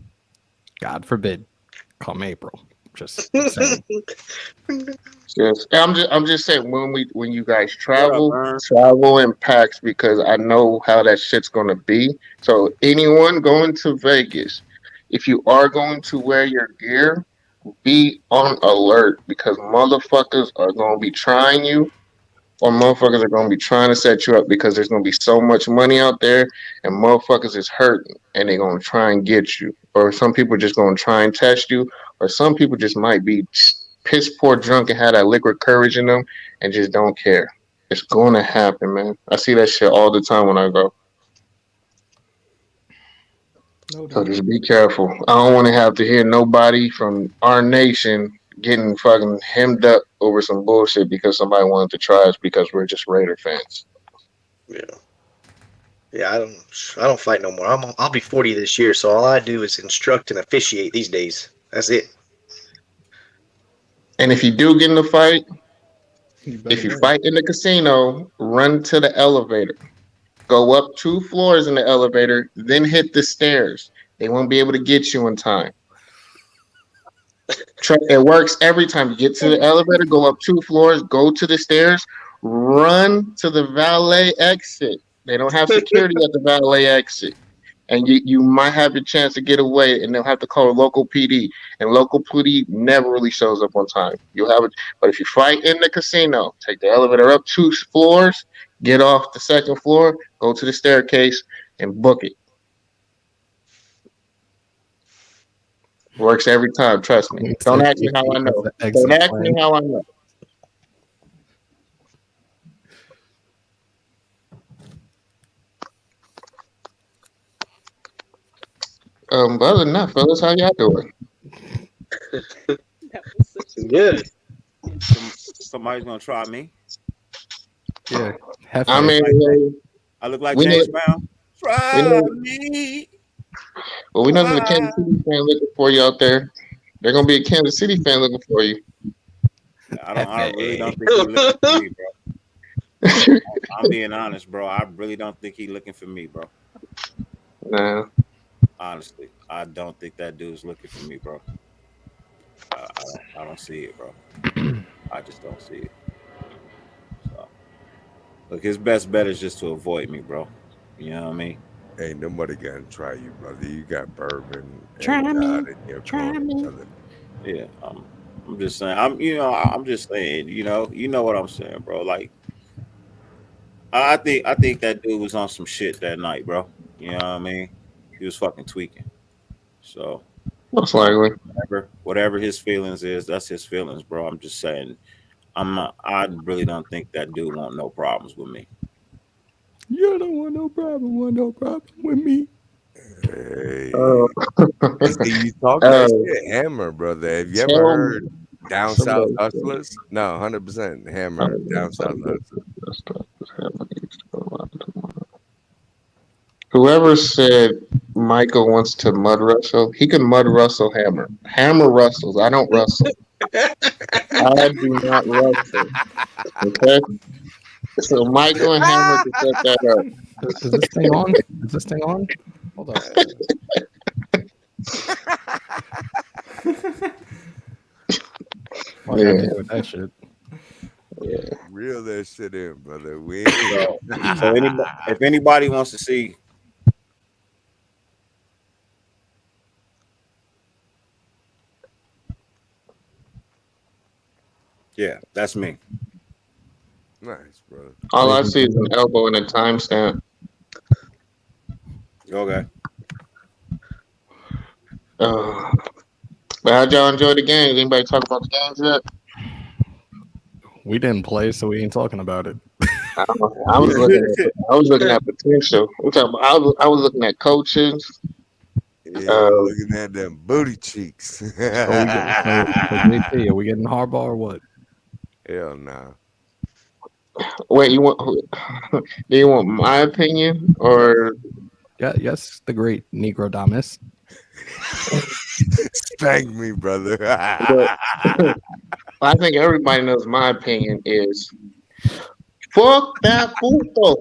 God forbid, come April. Just saying. Yes, I'm just saying when you guys travel in packs because I know how that shit's gonna be. So anyone going to Vegas, if you are going to wear your gear, be on alert because motherfuckers are gonna be trying you, or motherfuckers are gonna be trying to set you up because there's gonna be so much money out there, and motherfuckers is hurting, and they're gonna try and get you, or some people are just gonna try and test you, or some people just might be piss poor drunk and have that liquid courage in them and just don't care. It's gonna happen, man. I see that shit all the time when I go. So just be careful. I don't want to have to hear nobody from our nation getting fucking hemmed up over some bullshit because somebody wanted to try us because we're just Raider fans. Yeah, I don't fight no more. I'll be 40 this year, so all I do is instruct and officiate these days. That's it. And if you do get in a fight, if you fight in the casino, run to the elevator. Go up 2 floors in the elevator, then hit the stairs. They won't be able to get you in time. It works every time. You get to the elevator, go up 2 floors, go to the stairs, run to the valet exit. They don't have security at the valet exit. And you might have a chance to get away, and they'll have to call local PD. And local PD never really shows up on time. You'll have it, but if you fight in the casino, take the elevator up 2 floors, get off the 2nd floor, go to the staircase, and book it. Works every time. Trust me. Don't ask me how I know. Don't ask me how I know. But other than that, fellas, how y'all doing? Good. Somebody's gonna try me. Yeah. I mean, I look like we James need- Brown. Try me. well, we know there's a Kansas City fan looking for you out there. They're gonna be a Kansas City fan looking for you. I really don't think he's looking for me, bro. I'm being honest, bro. I really don't think he's looking for me, bro. Nah. Honestly, I don't think that dude's looking for me, bro. I don't see it, bro. I just don't see it. So, look, his best bet is just to avoid me, bro. You know what I mean? Ain't nobody gonna try you, brother. You got bourbon. Try and me. God in your Try corner, me. brother. Yeah, I'm just saying. I'm just saying. You know what I'm saying, bro. Like, I think that dude was on some shit that night, bro. You know what I mean? He was fucking tweaking. So, most likely, whatever his feelings is, that's his feelings, bro. I'm just saying. I really don't think that dude want no problems with me. You don't want no problem with me. Hey. See, you talk that shit, Hammer, brother. Have you ever heard Down South Hustlers? No, 100% Hammer, Down South Hustlers. Whoever said Michael wants to mud wrestle, he can mud wrestle Hammer. Hammer wrestles. I don't wrestle. I do not wrestle. Okay? So Michael and Hammer can set that up. Is this thing on? Is this thing on? Hold on. Fuck, I Yeah. deal with that shit. Reel that shit in, brother. We ain't So if anybody wants to see, yeah, that's me. nice, bro. All I see is an elbow and a timestamp. Okay. But how'd y'all enjoy the games? Anybody talk about the games yet? We didn't play, so we ain't talking about it. I was looking at potential. I was looking at coaches. Yeah, looking at them booty cheeks. So JT, are we getting Harbaugh or what? Hell no. Wait, do you want my opinion or? Yeah, yes, the great Negro Damas. Spank me, brother. I think everybody knows my opinion is fuck that puto.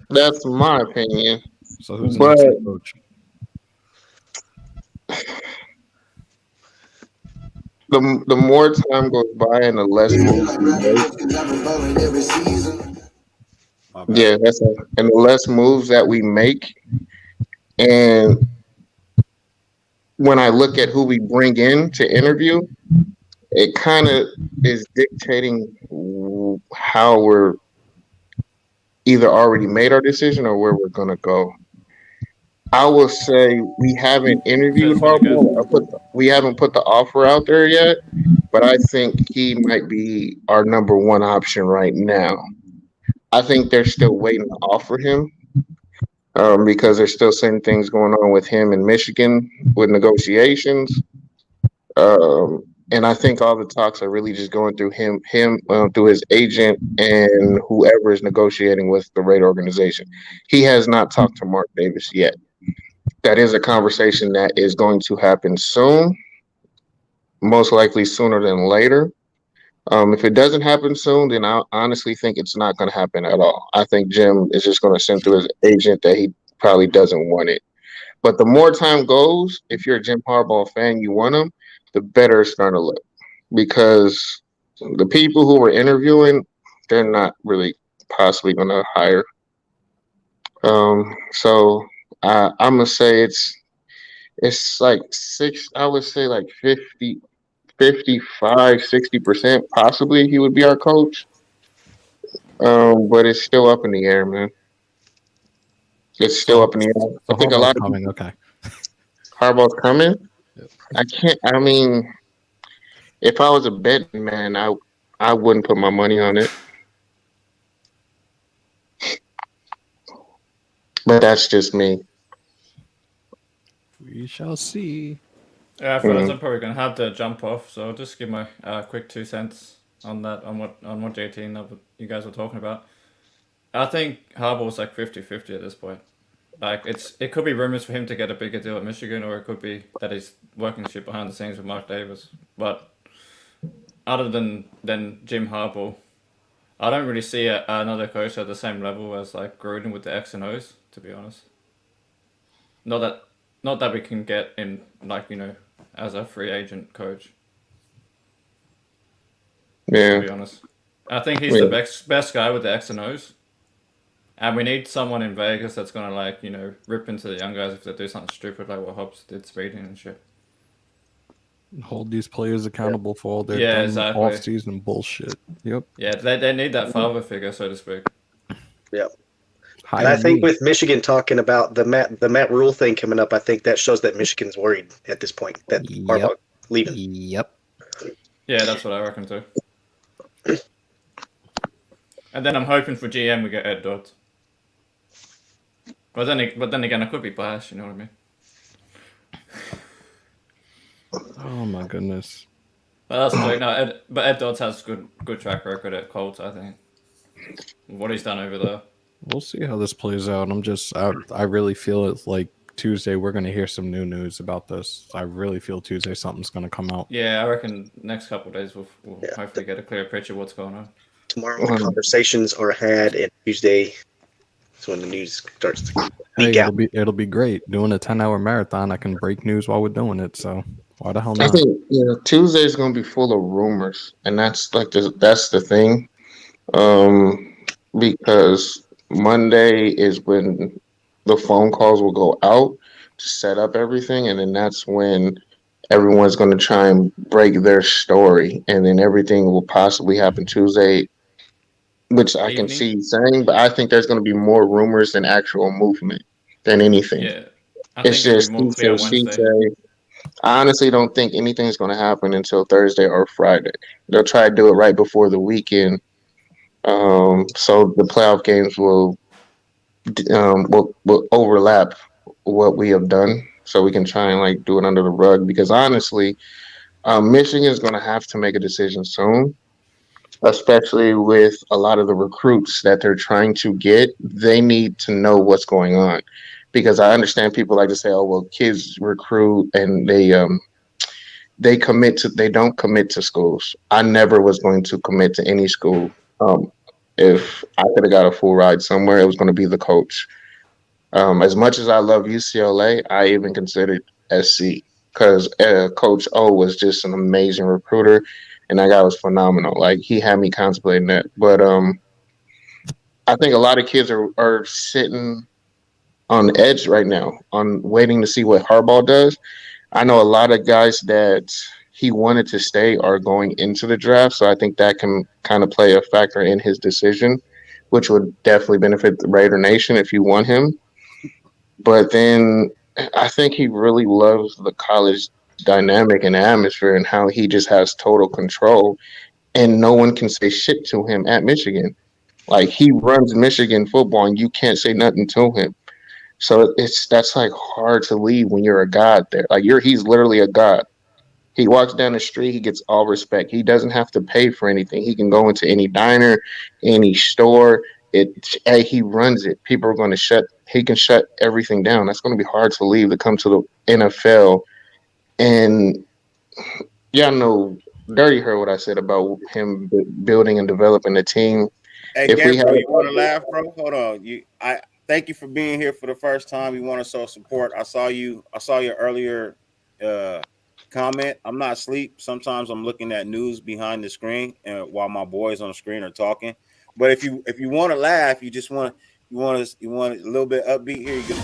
That's my opinion. So who's but the next coach? the more time goes by and the less moves we make. Yeah, and the less moves that we make, and when I look at who we bring in to interview, it kind of is dictating how we're either already made our decision or where we're going to go. I will say we haven't interviewed Harbaugh. We haven't put the offer out there yet, but I think he might be our number one option right now. I think they're still waiting to offer him because there's still certain things going on with him in Michigan with negotiations. And I think all the talks are really just going through him through his agent and whoever is negotiating with the Raider organization. He has not talked to Mark Davis yet. That is a conversation that is going to happen soon, most likely sooner than later. If it doesn't happen soon, then I honestly think it's not going to happen at all. I think Jim is just going to send through his agent that he probably doesn't want it. But the more time goes, if you're a Jim Harbaugh fan, you want him, the better it's going to look. Because the people who were interviewing, they're not really possibly going to hire. So I'm going to say it's like I would say like 55-60% possibly he would be our coach. But it's still up in the air, man. It's still up in the air. So I think a lot of coming. Okay. Harbaugh's coming. Yep. I mean, if I was a betting man, I wouldn't put my money on it. But that's just me. We shall see. Yeah, fellas, I'm probably gonna have to jump off, so I'll just give my quick 2 cents on that, on what JT and what you guys were talking about. I think Harbaugh's like 50-50 at this point. Like it could be rumors for him to get a bigger deal at Michigan, or it could be that he's working shit behind the scenes with Mark Davis. But other than Jim Harbaugh, I don't really see another coach at the same level as like Gruden with the X and O's, to be honest. Not that we can get in, like, you know, as a free agent coach. Yeah. To be honest, I think he's the best guy with the X and O's, and we need someone in Vegas that's gonna, like, you know, rip into the young guys if they do something stupid like what Hobbs did, speeding and shit. Hold these players accountable for all their dumb off-season bullshit. Yep. Yeah, they need that father figure, so to speak. Yep. And I think with Michigan talking about the Matt Rule thing coming up, I think that shows that Michigan's worried at this point that Harbaugh leaving. Yep. Yeah, that's what I reckon too. And then I'm hoping for GM we get Ed Dodd. But then again, I could be biased. You know what I mean? Oh my goodness. But that's great. No, Ed Dodds has good track record at Colts, I think. What he's done over there. We'll see how this plays out. I really feel it's like Tuesday we're going to hear some new news about this. I really feel Tuesday something's going to come out. Yeah, I reckon next couple of days we'll hopefully get a clear picture of what's going on. Tomorrow the conversations are had, and Tuesday That's when the news starts to Hey, leak out. it'll be great doing a 10-hour marathon. I can break news while we're doing it. So why the hell I not? think Tuesday is going to be full of rumors, and that's the thing. Because Monday is when the phone calls will go out to set up everything, and then that's when everyone's going to try and break their story, and then everything will possibly happen Tuesday, which I can see saying, but I think there's going to be more rumors than actual movement than anything. Yeah, I It's think it'll just be more he clear say, she Wednesday. say. I honestly don't think anything's going to happen until Thursday or Friday. They'll try to do it right before the weekend, so the playoff games will overlap what we have done, so we can try and like do it under the rug. Because honestly, Michigan is going to have to make a decision soon, especially with a lot of the recruits that they're trying to get. They need to know what's going on, because I understand people like to say, "Oh, well, kids recruit and they don't commit to schools." I never was going to commit to any school. If I could have got a full ride somewhere, it was going to be the coach. As much as I love UCLA, I even considered SC because Coach O was just an amazing recruiter, and that guy was phenomenal. Like he had me contemplating that. But I think a lot of kids are sitting on the edge right now, on waiting to see what Harbaugh does. I know a lot of guys that he wanted to stay are going into the draft, so I think that can kind of play a factor in his decision, which would definitely benefit the Raider Nation if you want him. But then I think he really loves the college dynamic and atmosphere and how he just has total control, and no one can say shit to him at Michigan. Like he runs Michigan football, and you can't say nothing to him. So that's like hard to leave when you're a god there. Like he's literally a god. He walks down the street, he gets all respect. He doesn't have to pay for anything. He can go into any diner, any store. He runs it. People are going to he can shut everything down. That's going to be hard to leave to come to the NFL. And y'all know, Dirty heard what I said about him building and developing the team. Hey, Gabriel, you want to laugh, bro? Hold on. I thank you for being here for the first time. You want to show support. I saw your earlier comment. I'm not asleep. Sometimes I'm looking at news behind the screen and while my boys on the screen are talking. But if you want to laugh, you want a little bit upbeat here. You go.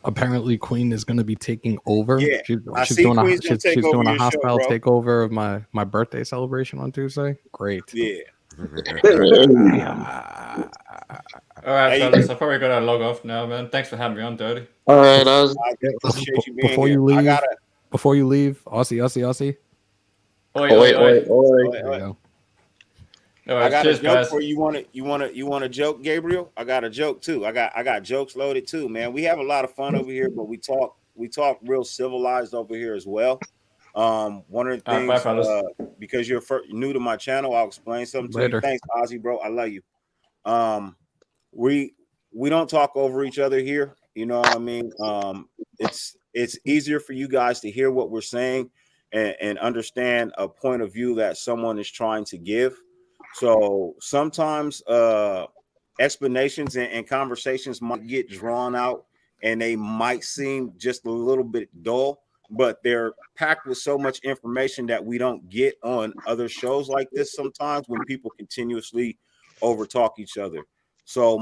Apparently Queen is going to be taking over. Yeah, she's doing a hostile takeover of my birthday celebration on Tuesday. Great. Yeah. All right, fellas, I probably gotta log off now, man. Thanks for having me on, Dirty. All right, I appreciate you being before here. you leave, Aussie. Oi. I got a joke for you. You want a joke, Gabriel? I got a joke too. I got jokes loaded too, man. We have a lot of fun over here, but we talk real civilized over here as well. One of the things, because you're new to my channel, I'll explain something to you. Thanks, Ozzy, bro. I love you. We don't talk over each other here. You know what I mean? It's easier for you guys to hear what we're saying and understand a point of view that someone is trying to give. So sometimes explanations and conversations might get drawn out and they might seem just a little bit dull, but they're packed with so much information that we don't get on other shows like this sometimes when people continuously overtalk each other. So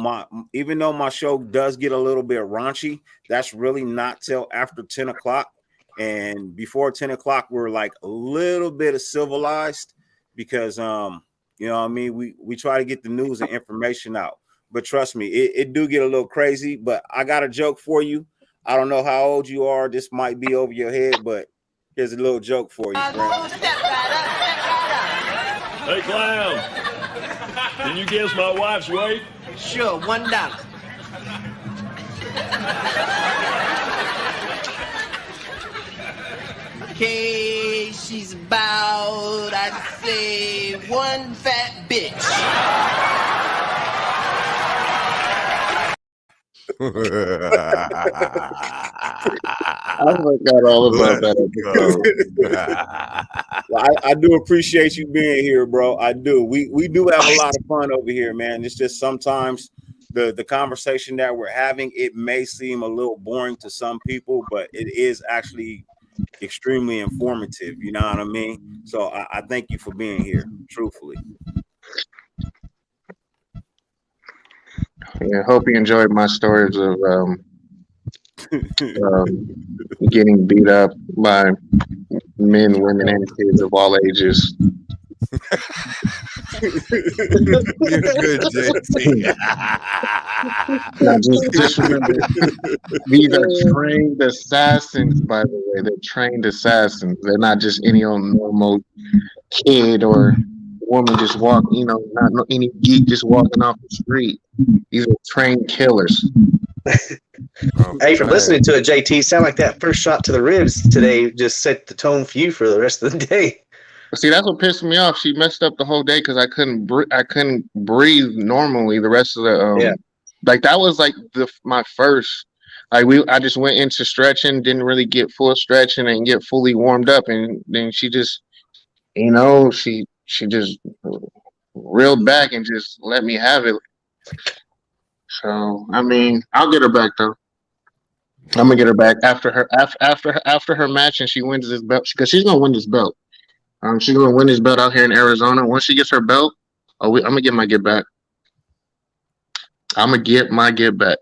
even though my show does get a little bit raunchy, that's really not till after 10 o'clock. And before 10 o'clock, we're like a little bit of civilized because, you know what I mean? We try to get the news and information out. But trust me, it do get a little crazy. But I got a joke for you. I don't know how old you are. This might be over your head, but here's a little joke for you, friend. Hey, clown. Can you guess my wife's weight? Sure, $1. Okay, she's about, I'd say, one fat bitch. I forgot all about that. Well, I do appreciate you being here, bro. I do. We do have a lot of fun over here, man. It's just sometimes the conversation that we're having, it may seem a little boring to some people, but it is actually extremely informative. You know what I mean? So I thank you for being here, truthfully. Yeah, hope you enjoyed my stories of getting beat up by men, women, and kids of all ages. You're good, JT. Now, just remember, these are trained assassins, by the way. They're trained assassins. They're not just any old normal kid or woman just walking, not any geek just walking off the street. These are trained killers. Hey, from listening to it, JT, sound like that first shot to the ribs today just set the tone for you for the rest of the day. See, that's what pissed me off. She messed up the whole day because I couldn't breathe normally. The rest of the like that was like my first. I just went into stretching, didn't really get full stretching and get fully warmed up, and then she just, she just reeled back and just let me have it. So I mean, I'll get her back though. I'm gonna get her back after her match, and she wins this belt because she's gonna win this belt. She's gonna win this belt out here in Arizona. Once she gets her belt, I'm gonna get my get back. I'm gonna get my get back.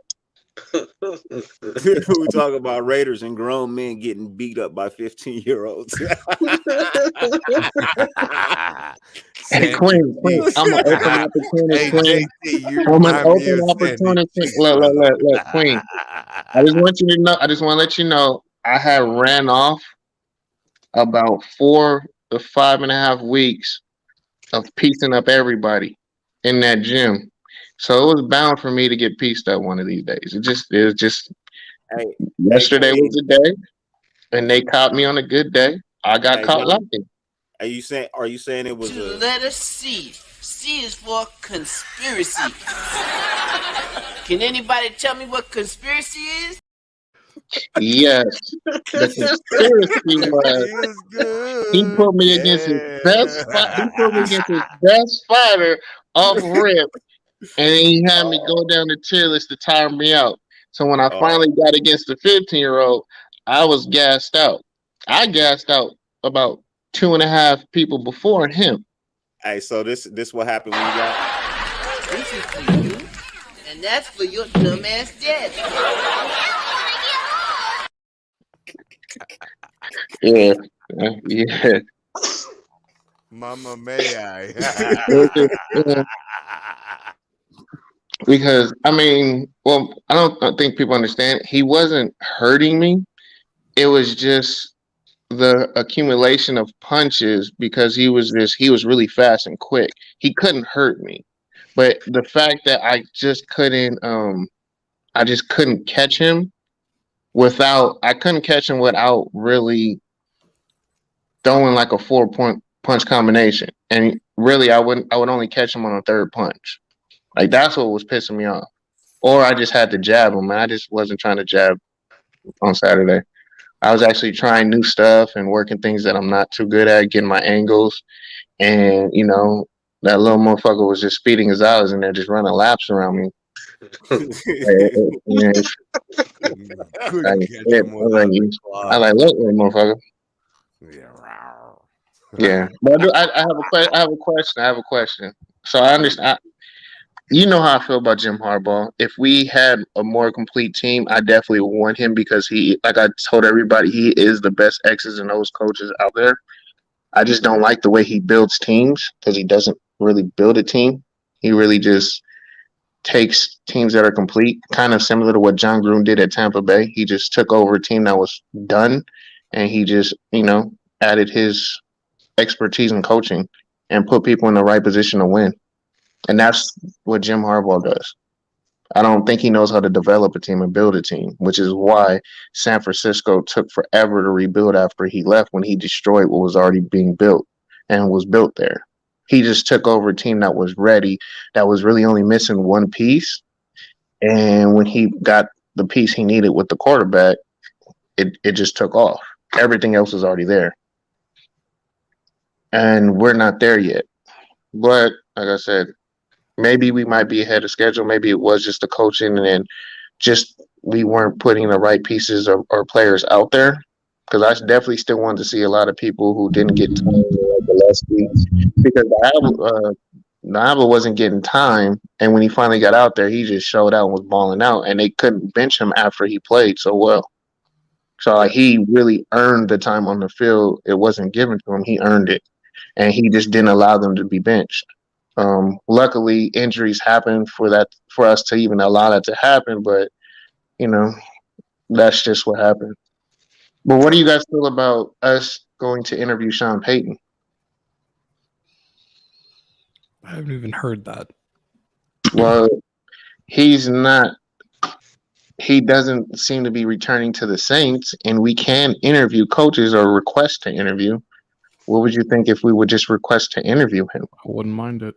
We talk about Raiders and grown men getting beat up by 15-year-olds. Hey, Queen, I'm an open opportunity, Queen. I'm an open opportunity. Look, Queen. I just want to let you know, I had ran off about 4 to 5.5 weeks of piecing up everybody in that gym. So it was bound for me to get pieced up one of these days. It was just yesterday was the day, and they caught me on a good day. I got caught lucky. Are you saying it was The letter C. C is for conspiracy. Can anybody tell me what conspiracy is? Yes. The conspiracy was he put me against his best fighter. He put me against his best fighter off rip. And then he had me go down the tier list to tire me out. So when I finally got against the 15-year-old, I was gassed out. I gassed out about 2.5 people before him. Hey, so this what happened when you got. This is for you, and that's for your dumbass daddy. Yeah. Mama, may I? Because I don't think people understand. He wasn't hurting me. It was just the accumulation of punches because he was really fast and quick. He couldn't hurt me, but the fact that I just couldn't catch him without really throwing like a 4-point punch combination. And really, I would only catch him on a 3rd punch. Like that's what was pissing me off. Or I just had to jab him. I just wasn't trying to jab on Saturday. I was actually trying new stuff and working things that I'm not too good at, getting my angles. And, that little motherfucker was just speeding his hours and they're just running laps around me. I like, look, little motherfucker. Yeah. But I have a question. So I understand. You know how I feel about Jim Harbaugh. If we had a more complete team, I definitely would want him because he, like I told everybody, he is the best X's and O's coaches out there. I just don't like the way he builds teams because he doesn't really build a team. He really just takes teams that are complete, kind of similar to what John Gruden did at Tampa Bay. He just took over a team that was done, and he just, added his expertise in coaching and put people in the right position to win. And that's what Jim Harbaugh does. I don't think he knows how to develop a team and build a team, which is why San Francisco took forever to rebuild after he left when he destroyed what was already being built and was built there. He just took over a team that was ready, that was really only missing one piece. And when he got the piece he needed with the quarterback, it just took off. Everything else was already there. And we're not there yet. But like I said, maybe we might be ahead of schedule. Maybe it was just the coaching and then just we weren't putting the right pieces or players out there. Because I definitely still wanted to see a lot of people who didn't get time the last week. Because Nava wasn't getting time. And when he finally got out there, he just showed out and was balling out. And they couldn't bench him after he played so well. So like, he really earned the time on the field. It wasn't given to him. He earned it. And he just didn't allow them to be benched. Luckily, injuries happen for us to even allow that to happen. But, you know, that's just what happened. But what do you guys feel about us going to interview Sean Payton? I haven't even heard that. Well, he's not. He doesn't seem to be returning to the Saints, and we can interview coaches or request to interview. What would you think if we would just request to interview him? I wouldn't mind it.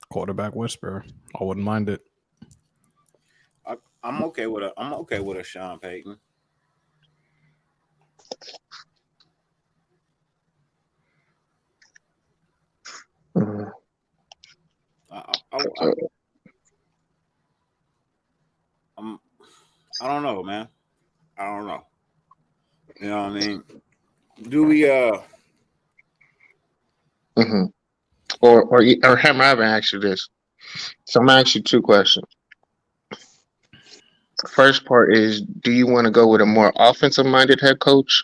Quarterback whisperer. I wouldn't mind it. I'm okay with a Sean Payton. I don't know, man. I don't know. You know what I mean? Do we Mm-hmm. Or have I ever asked you this? So I'm gonna ask you two questions. First part is, do you want to go with a more offensive-minded head coach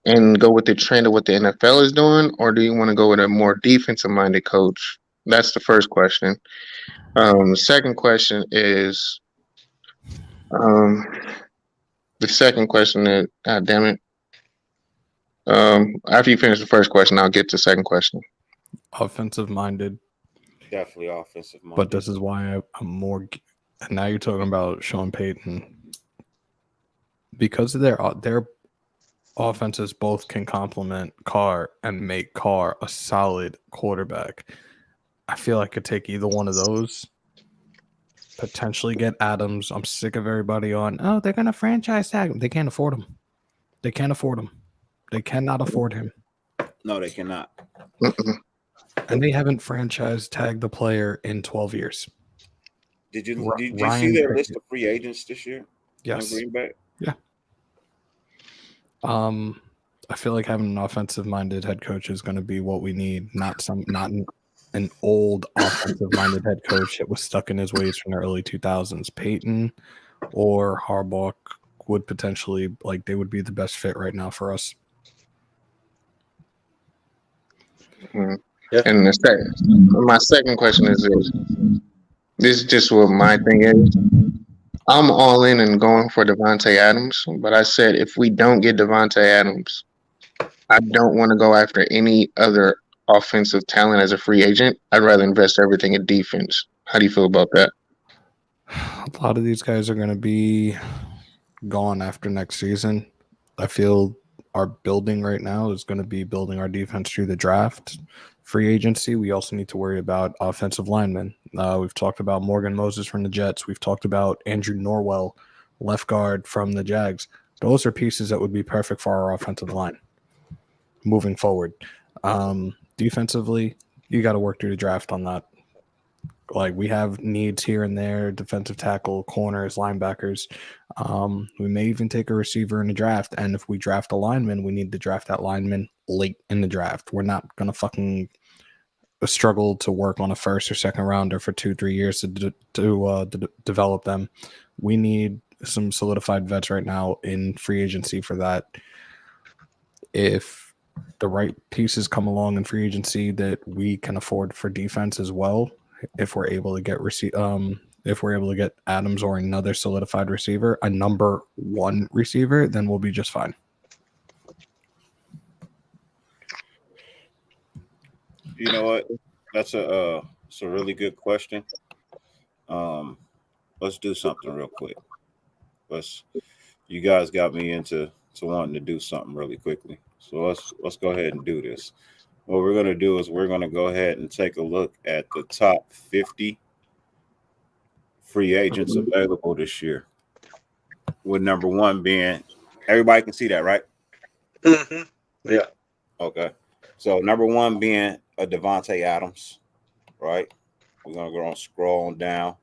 and go with the trend of what the NFL is doing, or do you want to go with a more defensive-minded coach? That's the first question. The second question is, God damn it. After you finish the first question, I'll get to the second question. Offensive-minded. Definitely offensive-minded. But this is why I'm more. And now you're talking about Sean Payton. Because their offenses both can complement Carr and make Carr a solid quarterback. I feel I could take either one of those. Potentially get Adams. I'm sick of everybody on, oh, they're going to franchise tag him. They can't afford him. They can't afford him. They cannot afford him. No, they cannot. And they haven't franchise tagged the player in 12 years. Did you see their list of free agents this year? Yes. In Green Bay? Yeah. I feel like having an offensive-minded head coach is going to be what we need, not an old offensive-minded head coach that was stuck in his ways from the early 2000s. Peyton or Harbaugh would potentially, like, they would be the best fit right now for us. Mm-hmm. Yeah. And my second question is this. This is just what my thing is. I'm all in and going for Davante Adams, but I said if we don't get Davante Adams, I don't want to go after any other offensive talent as a free agent. I'd rather invest everything in defense. How do you feel about that? A lot of these guys are going to be gone after next season. I feel our building right now is going to be building our defense through the draft. Free agency, we also need to worry about offensive linemen. We've talked about Morgan Moses from the Jets. We've talked about Andrew Norwell, left guard from the Jags. Those are pieces that would be perfect for our offensive line moving forward. Defensively, you got to work through the draft on that. Like, we have needs here and there, defensive tackle, corners, linebackers. We may even take a receiver in the draft. And if we draft a lineman, we need to draft that lineman late in the draft. We're not going to fucking struggle to work on a first or second rounder for 2-3 years to develop them. We need some solidified vets right now in free agency for that. If the right pieces come along in free agency that we can afford for defense as well, if we're able to get Adams or another solidified receiver, a number one receiver, then we'll be just fine. You know what? That's a really good question. Let's do something real quick. You guys got me into wanting to do something really quickly. So let's go ahead and do this. What we're going to do is we're going to go ahead and take a look at the top 50 free agents available this year. with number 1 being, everybody can see that, right? Mm-hmm. Yeah. Okay. So number 1 being a Devontae Adams, right? We're gonna go on scroll on down.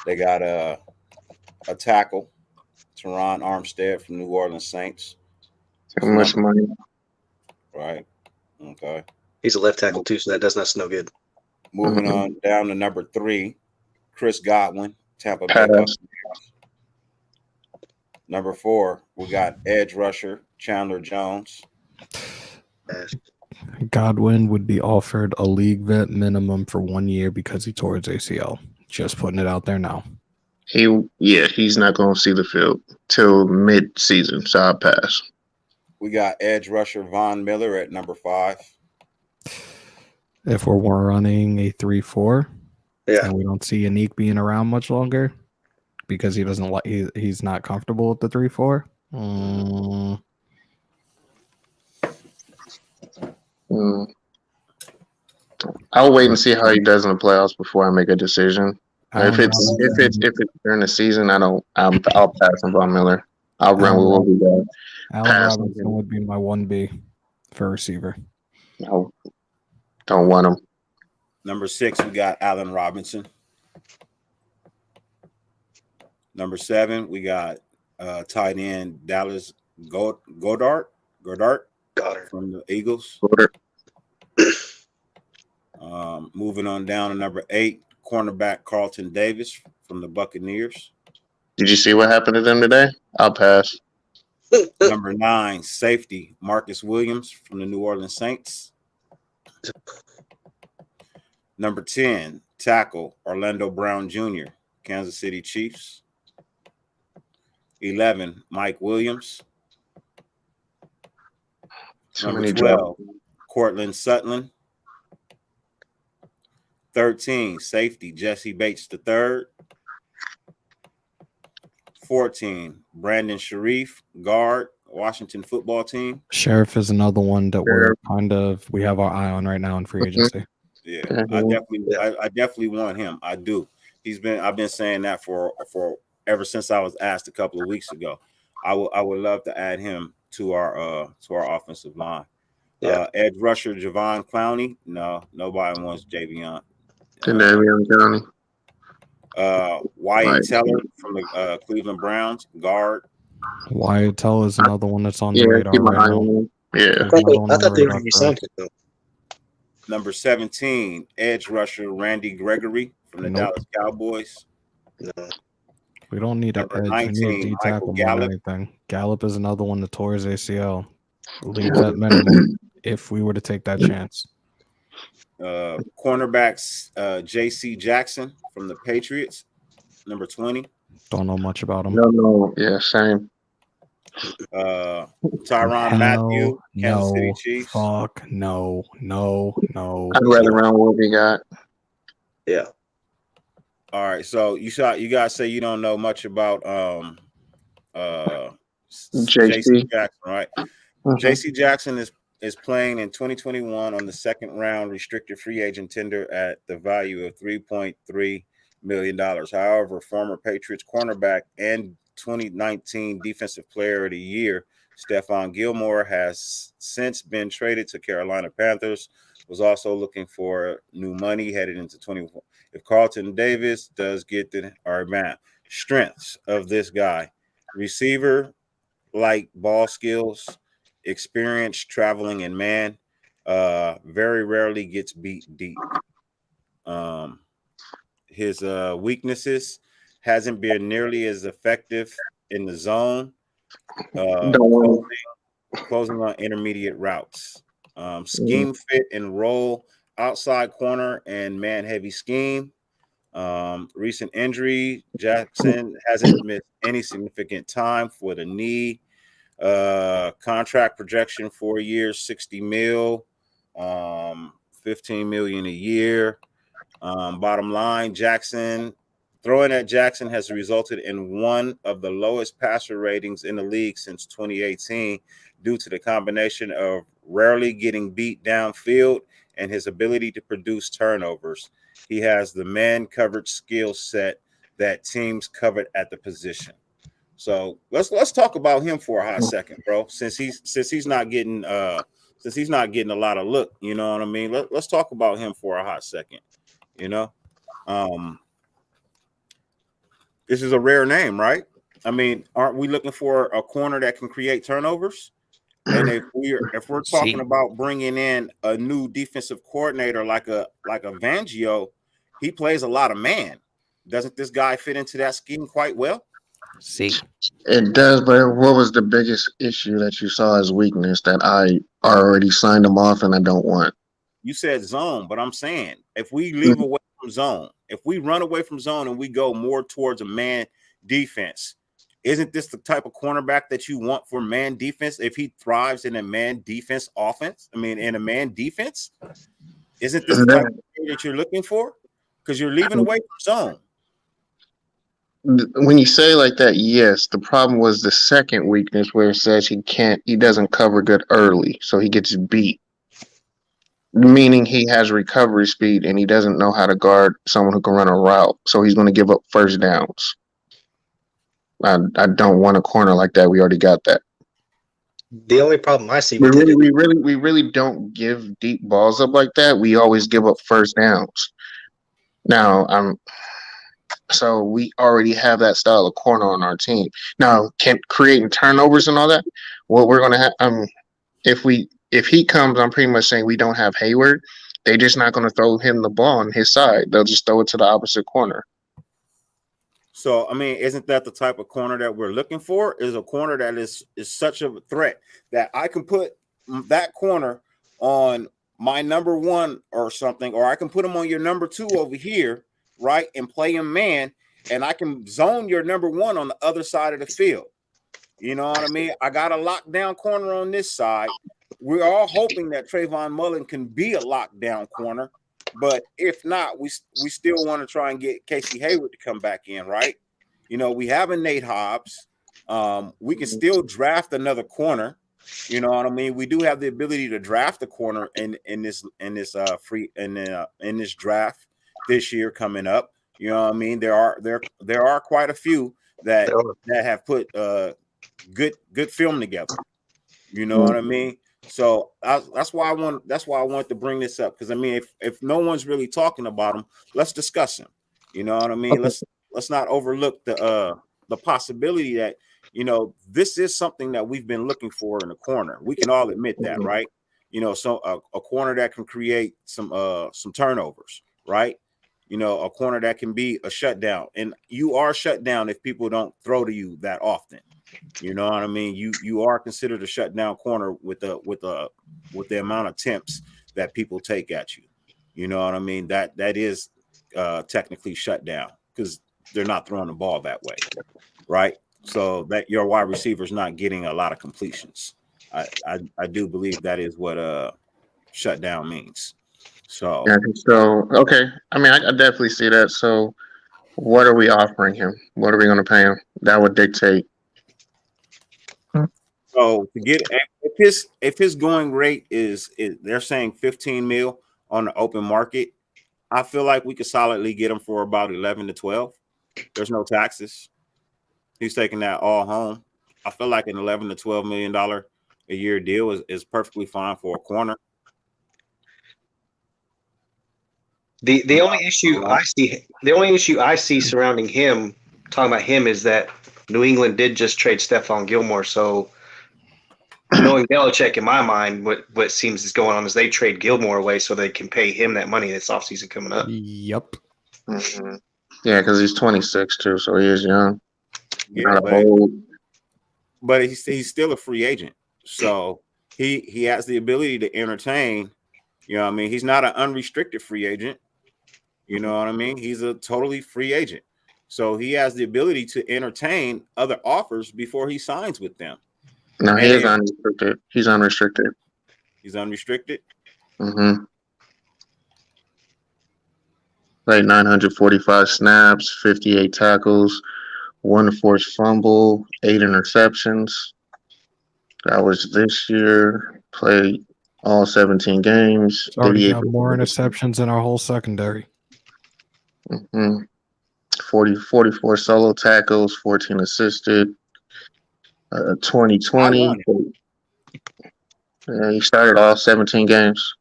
They got a tackle, Teron Armstead from New Orleans Saints. How much money? Right. Okay. He's a left tackle too, so that does not no good. Moving on down to number 3, Chris Godwin, Tampa Bay Pass. Buccaneers. Number 4, we got edge rusher Chandler Jones. Godwin would be offered a league vet minimum for 1 year because he tore his ACL. Just putting it out there now. He's not going to see the field till mid-season, so I'll pass. We got edge rusher Von Miller at number 5. If we're running a 3-4, and we don't see Yannick being around much longer because he doesn't like he's not comfortable with the 3-4. I'll wait and see how he does in the playoffs before I make a decision. If it's during the season, I'll pass on Von Miller. I'll run with what we got. Allen Robinson would be my 1B for receiver. No, don't want him. Number 6, we got Allen Robinson. Number 7, we got tight end Dallas Goddard from the Eagles. Moving on down to number 8, cornerback Carlton Davis from the Buccaneers. Did you see what happened to them today? I'll pass. Number 9, safety Marcus Williams from the New Orleans Saints. Number 10, tackle Orlando Brown Jr., Kansas City Chiefs. 11, Mike Williams. Number 12, Cortland Sutton. 13, safety Jesse Bates III. 14, Brandon Sharif, guard, Washington football team. Sheriff is another one that we have our eye on right now in free agency. Yeah, I definitely want him. I do. I've been saying that for ever since I was asked a couple of weeks ago. I would love to add him to our offensive line. Edge rusher Javon Clowney. No, nobody wants Javion. Jadeveon Clowney. Wyatt Teller from the Cleveland Browns, guard. Wyatt Teller is another one that's on the radar keep my right eye on now. him. Yeah. I thought they already signed him though. Number 17, edge rusher Randy Gregory from the Dallas Cowboys. No. We don't need an edge. 19, we need a D tackle more than Gallup. anything. Gallup is another one that tore his ACL. Leave that minimum if we were to take that chance. Cornerbacks J.C. Jackson from the Patriots, number 20. Don't know much about him. No. Yeah, same. Tyrann Mathieu, Kansas City Chiefs. Fuck no. I'd rather run what we got. Yeah. All right, so you guys say you don't know much about J.C. Jackson, right? J.C. Jackson is playing in 2021 on the second round restricted free agent tender at the value of $3.3 million. However, former Patriots cornerback and 2019 Defensive Player of the Year Stephon Gilmore has since been traded to Carolina Panthers. Was also looking for new money headed into 2021. If Carlton Davis does get the strengths of this guy, receiver, like ball skills, experience traveling in man, very rarely gets beat deep. His weaknesses hasn't been nearly as effective in the zone, closing on intermediate routes. Scheme fit and roll, outside corner and man heavy scheme. Recent injury, Jackson hasn't missed any significant time for the knee. Contract projection 4 years, 60 mil, 15 million a year. Bottom line, throwing at Jackson has resulted in one of the lowest passer ratings in the league since 2018 due to the combination of rarely getting beat downfield and his ability to produce turnovers. He has the man coverage skill set that teams covet at the position. So let's talk about him for a hot second, bro. Since he's not getting a lot of look, you know what I mean? Let's talk about him for a hot second. You know, this is a rare name, right? I mean, aren't we looking for a corner that can create turnovers? And if we're talking about bringing in a new defensive coordinator like a Fangio, he plays a lot of man. Doesn't this guy fit into that scheme quite well? It does, but what was the biggest issue that you saw as weakness that I already signed him off and I don't want? You said zone, but I'm saying if we leave away from zone, if we run away from zone and we go more towards a man defense, isn't this the type of cornerback that you want for man defense if he thrives in a man defense offense? I mean, in a man defense, isn't this the type of player that you're looking for? Because you're leaving away from zone. When you say like that, yes. The problem was the second weakness where it says he doesn't cover good early, so he gets beat. Meaning he has recovery speed and he doesn't know how to guard someone who can run a route, so he's going to give up first downs. I don't want a corner like that. We already got that. The only problem I see We with really don't give deep balls up like that. We always give up first downs. Now, so we already have that style of corner on our team. Now, creating turnovers and all that, what we're going to have, if he comes, I'm pretty much saying we don't have Hayward. They're just not going to throw him the ball on his side. They'll just throw it to the opposite corner. So, I mean, isn't that the type of corner that we're looking for? Is a corner that is such a threat that I can put that corner on my number one or something, or I can put him on your number two over here, right, and play him man, and I can zone your number one on the other side of the field. You know what I mean? I got a lockdown corner on this side. We're all hoping that Trayvon Mullen can be a lockdown corner. But if not, we still want to try and get Casey Hayward to come back in, right? You know, we have a Nate Hobbs. We can still draft another corner. You know what I mean? We do have the ability to draft a corner in this draft this year coming up. You know what I mean? There are quite a few that have put good film together. You know what I mean? So that's why I want to bring this up, because I mean, if no one's really talking about him, let's discuss him. You know what I mean? Okay. Let's not overlook the possibility that, you know, this is something that we've been looking for in a corner. We can all admit that, right? You know, so a corner that can create some turnovers, right? You know, a corner that can be a shutdown, and you are shut down if people don't throw to you that often. You know what I mean? You are considered a shutdown corner with the amount of attempts that people take at you. You know what I mean? That is technically shut down because they're not throwing the ball that way, right? So that your wide receiver is not getting a lot of completions. I do believe that is what shutdown means. So yeah, so okay. I mean, I definitely see that. So what are we offering him? What are we going to pay him? That would dictate. So to get if his going rate is they're saying 15 mil on the open market, I feel like we could solidly get him for about 11 to 12. There's no taxes. He's taking that all home. I feel like an 11 to 12 million dollar a year deal is perfectly fine for a corner. The only issue I see surrounding him, talking about him, is that New England did just trade Stephon Gilmore. So knowing Belichick, in my mind, what seems is going on is they trade Gilmore away so they can pay him that money this offseason coming up. Yep. Mm-hmm. Yeah, because he's 26 too, so he is young. Yeah, but he's still a free agent, so he has the ability to entertain. You know what I mean? He's not an unrestricted free agent. You know what I mean? He's a totally free agent, so he has the ability to entertain other offers before he signs with them. No, he is unrestricted. He's unrestricted. He's unrestricted? Mm-hmm. Like 945 snaps, 58 tackles, 1 forced fumble, 8 interceptions. That was this year. Played all 17 games. Already got more interceptions than our whole secondary. Mm-hmm. 44 solo tackles, 14 assisted, I 2020. won it. He started all 17 games.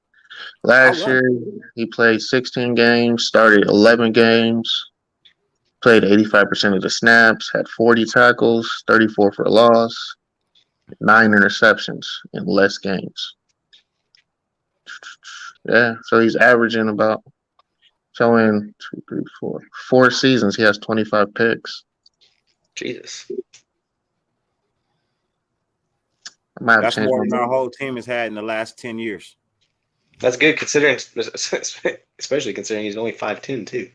Last won year, he played 16 games, started 11 games, played 85% of the snaps, had 40 tackles, 34 for a loss, 9 interceptions in less games. Yeah, so he's averaging about, so in 2, 3, 4 seasons, he has 25 picks. Jesus. I might have That's changed more my than our mind. whole team has had in the last 10 years. That's good considering, especially considering he's only 5'10" too.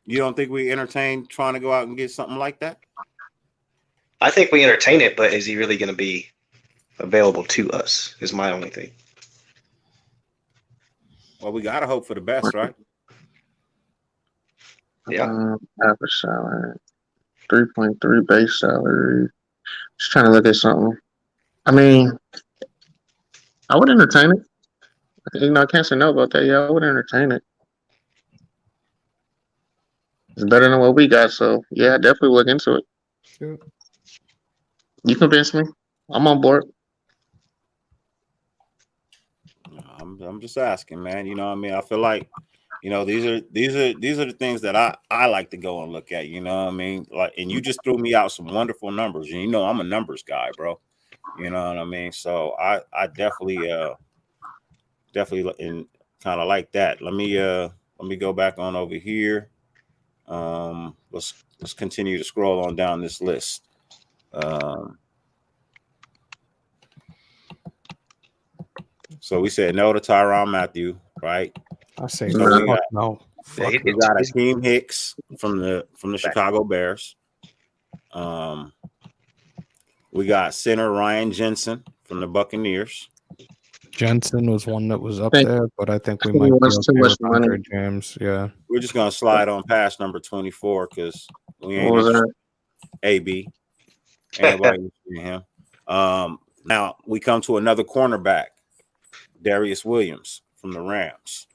You don't think we entertain trying to go out and get something like that? I think we entertain it, but is he really going to be available to us? Is my only thing. Well, we gotta hope for the best, right? Yeah. Average salary, 3.3 base salary. Just trying to look at something. I mean, I would entertain it. I can't say no about that. Yeah, I would entertain it. It's better than what we got, so yeah, definitely look into it. Sure. You convinced me. I'm on board. I'm just asking, man. You know what I mean? I feel like, you know, these are the things that I like to go and look at. You know what I mean? Like, and you just threw me out some wonderful numbers, and you know I'm a numbers guy, bro. You know what I mean? So I definitely and kind of like that. Let me go back on over here. Let's continue to scroll on down this list. So we said no to Tyrann Mathieu, right? I say So no. we got, No. we got Akeem Hicks from the Chicago Bears. We got center Ryan Jensen from the Buccaneers. Jensen was one that was up Think- there, but I think we I think might he be wants too okay much with money. Andre James. Yeah. We're just gonna slide on past number 24 because we ain't What was interested that? in AB. Ain't nobody interested in him. Now we come to another cornerback, Darius Williams from the Rams.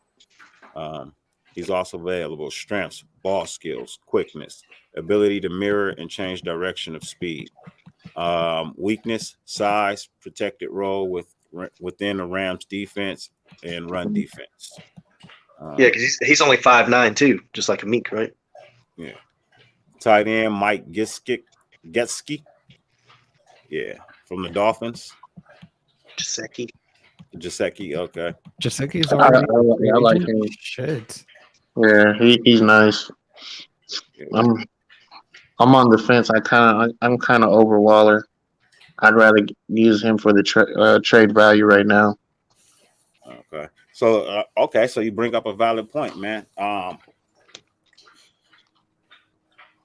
He's also available. Strengths, ball skills, quickness, ability to mirror and change direction of speed. Weakness, size, protected role within the Rams defense and run defense. Yeah, because he's only 5'9" too, just like a Meek, right? Yeah. Tight end Mike Gesicki. Yeah, from the Dolphins. Gesicki, okay. Gesicki's I already. like him. Shit. Yeah, he's nice. I'm on the fence. I'm kind of over Waller. I'd rather use him for the trade value right now. Okay. So okay, so you bring up a valid point, man.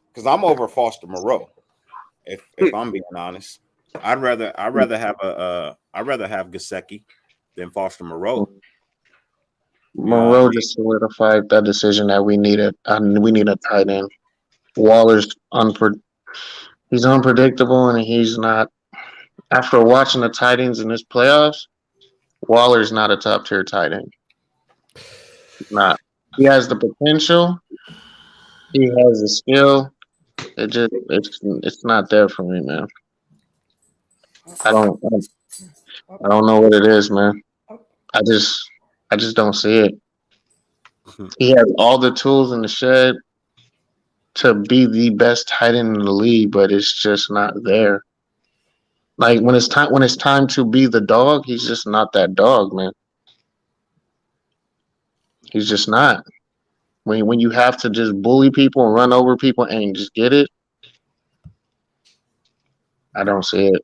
Because I'm over Foster Moreau. If I'm being honest, I'd rather have Gesicki than Foster Moreau. Moreau just solidified that decision that we need a tight end. Waller's he's unpredictable and he's not. After watching the tight ends in this playoffs, Waller's not a top tier tight end. He's not. He has the potential. He has the skill. It's not there for me, man. I don't know what it is, man. I just don't see it. He has all the tools in the shed to be the best tight end in the league, but it's just not there. Like when it's time to be the dog, he's just not that dog, man. He's just not. When you have to just bully people and run over people and just get it, I don't see it.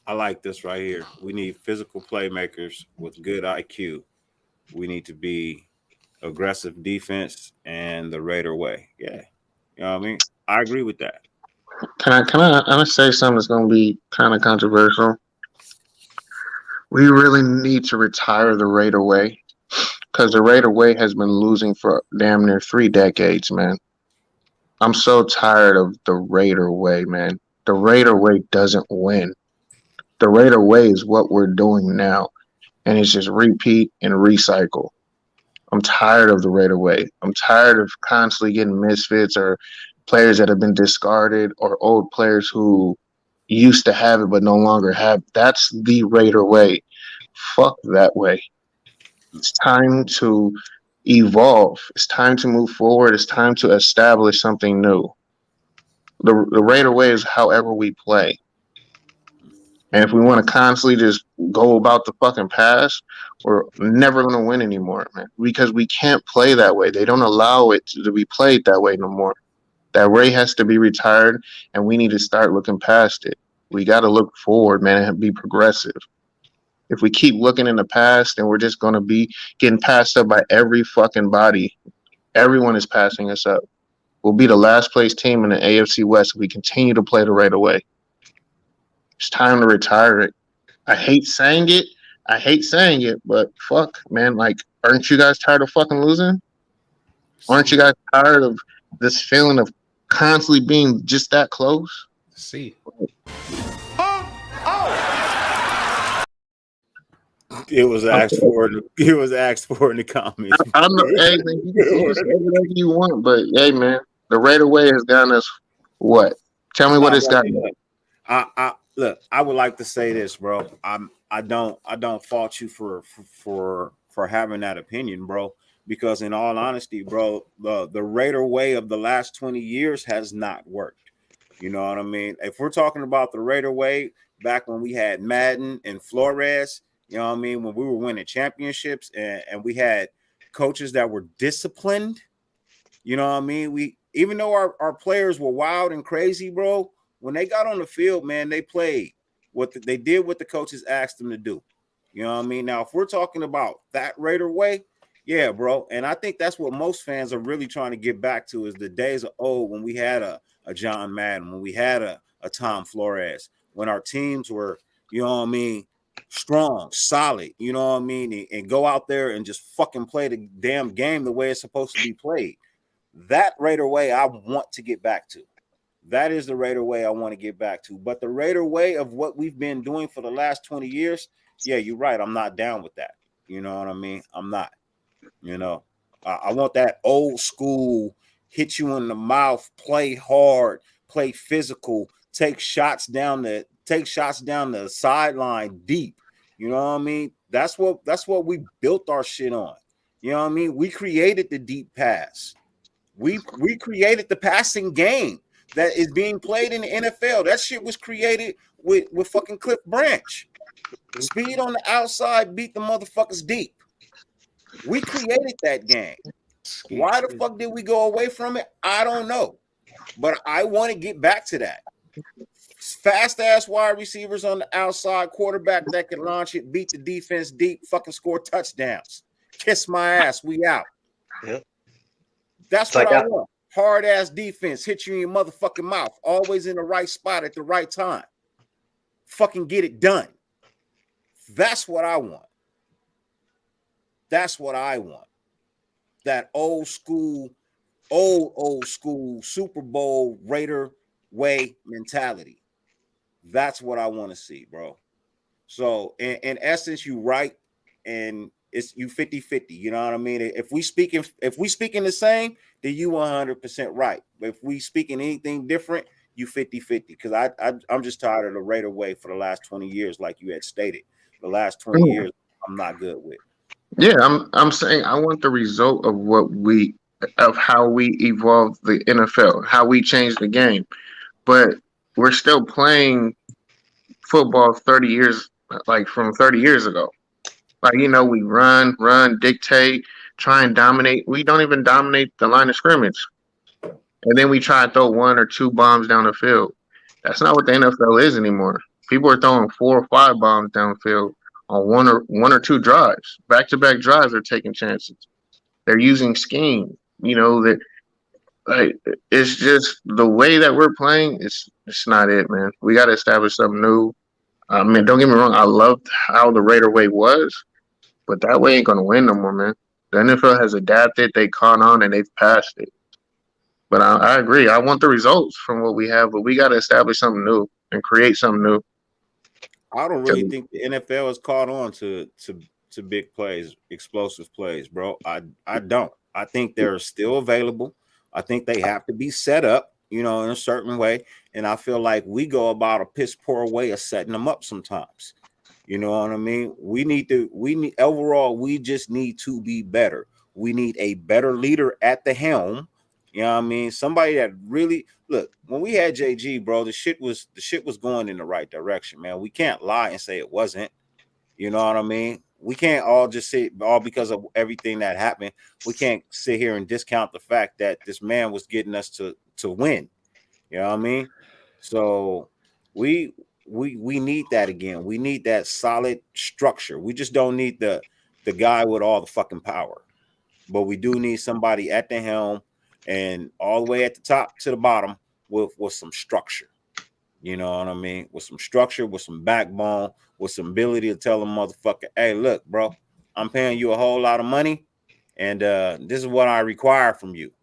I like this right here. We need physical playmakers with good IQ. We need to be aggressive defense and the Raider way. Yeah. You know what I mean? I agree with that. Can I say something that's going to be kind of controversial? We really need to retire the Raider way because the Raider way has been losing for damn near 3 decades, man. I'm so tired of the Raider way, man. The Raider way doesn't win. The Raider way is what we're doing now, and it's just repeat and recycle. I'm tired of the Raider way. I'm tired of constantly getting misfits or players that have been discarded or old players who used to have it but no longer have. That's the Raider way. Fuck that way. It's time to evolve. It's time to move forward. It's time to establish something new. The Raider way is however we play. And if we want to constantly just go about the fucking past, we're never going to win anymore, man. Because we can't play that way. They don't allow it to be played that way no more. That Ray has to be retired, and we need to start looking past it. We got to look forward, man, and be progressive. If we keep looking in the past, then we're just going to be getting passed up by every fucking body. Everyone is passing us up. We'll be the last place team in the AFC West if we continue to play the Raider way. It's time to retire it. I hate saying it, but fuck, man. Like, aren't you guys tired of fucking losing? Aren't you guys tired of this feeling of constantly being just that close? See. It was asked for. It was asked for in the comments. I'm not. Hey, man, you can say whatever you want, but hey, man, the Raider way has gotten us what? Tell me what it's got. Look, I would like to say this, bro. I don't fault you for having that opinion, bro. Because in all honesty, bro, the Raider way of the last 20 years has not worked. You know what I mean? If we're talking about the Raider way back when we had Madden and Flores, you know what I mean? When we were winning championships and we had coaches that were disciplined, you know what I mean? Even though our players were wild and crazy, bro, when they got on the field, man, they played they did what the coaches asked them to do. You know what I mean? Now, if we're talking about that Raider way, yeah, bro. And I think that's what most fans are really trying to get back to is the days of old when we had a John Madden, when we had a Tom Flores, when our teams were, you know what I mean, strong, solid, you know what I mean, and go out there and just fucking play the damn game the way it's supposed to be played. That Raider way I want to get back to. That is the Raider way I want to get back to. But the Raider way of what we've been doing for the last 20 years, yeah, you're right. I'm not down with that. You know what I mean? I'm not. You know, I want that old school, hit you in the mouth, play hard, play physical, take shots down the sideline deep. You know what I mean? That's what we built our shit on. You know what I mean? We created the deep pass. We created the passing game that is being played in the NFL. That shit was created with fucking Cliff Branch. Speed on the outside, beat the motherfuckers deep. We created that game. Why the fuck did we go away from it? I don't know. But I want to get back to that. Fast ass wide receivers on the outside, quarterback that can launch it, beat the defense deep, fucking score touchdowns. Kiss my ass, we out. Yep. That's what I want. Hard ass defense, hit you in your motherfucking mouth, always in the right spot at the right time. Fucking get it done. That's what I want. That's what I want. That old school Super Bowl Raider way mentality. That's what I want to see, bro. So in essence, you right, and it's you 50-50. You know what I mean? If we speaking the same, then you 100% right. But if we speaking anything different, you 50-50. Because I'm just tired of the Raider way for the last 20 years, like you had stated. The last 20 years, I'm not good with. Yeah, I'm saying I want the result of how we evolved the NFL, how we changed the game. But we're still playing football 30 years, like from 30 years ago. Like, you know, we run, dictate, try and dominate. We don't even dominate the line of scrimmage. And then we try to throw 1 or 2 bombs down the field. That's not what the NFL is anymore. People are throwing 4 or 5 bombs downfield on one or 2 drives. Back-to-back drives are taking chances. They're using scheme. You know, that like it's just the way that we're playing, it's not it, man. We gotta establish something new. I mean, don't get me wrong, I loved how the Raider way was, but that way ain't gonna win no more, man. The NFL has adapted, they caught on, and they've passed it. But I agree. I want the results from what we have, but we gotta establish something new and create something new. I don't really think the NFL has caught on to big plays, explosive plays, bro. I don't. I think they're still available. I think they have to be set up. you know, in a certain way. And I feel like we go about a piss poor way of setting them up sometimes. You know what I mean? We need overall, we just need to be better. We need a better leader at the helm. You know what I mean? Somebody that really look, when we had JG, bro, the shit was going in the right direction, man. We can't lie and say it wasn't. You know what I mean? We can't all just say all because of everything that happened. We can't sit here and discount the fact that this man was getting us to win. You know what I mean? So we need that again. We need that solid structure. We just don't need the guy with all the fucking power. But we do need somebody at the helm and all the way at the top to the bottom with some structure. You know what I mean? With some structure, with some backbone, with some ability to tell a motherfucker, hey, look, bro, I'm paying you a whole lot of money, and this is what I require from you.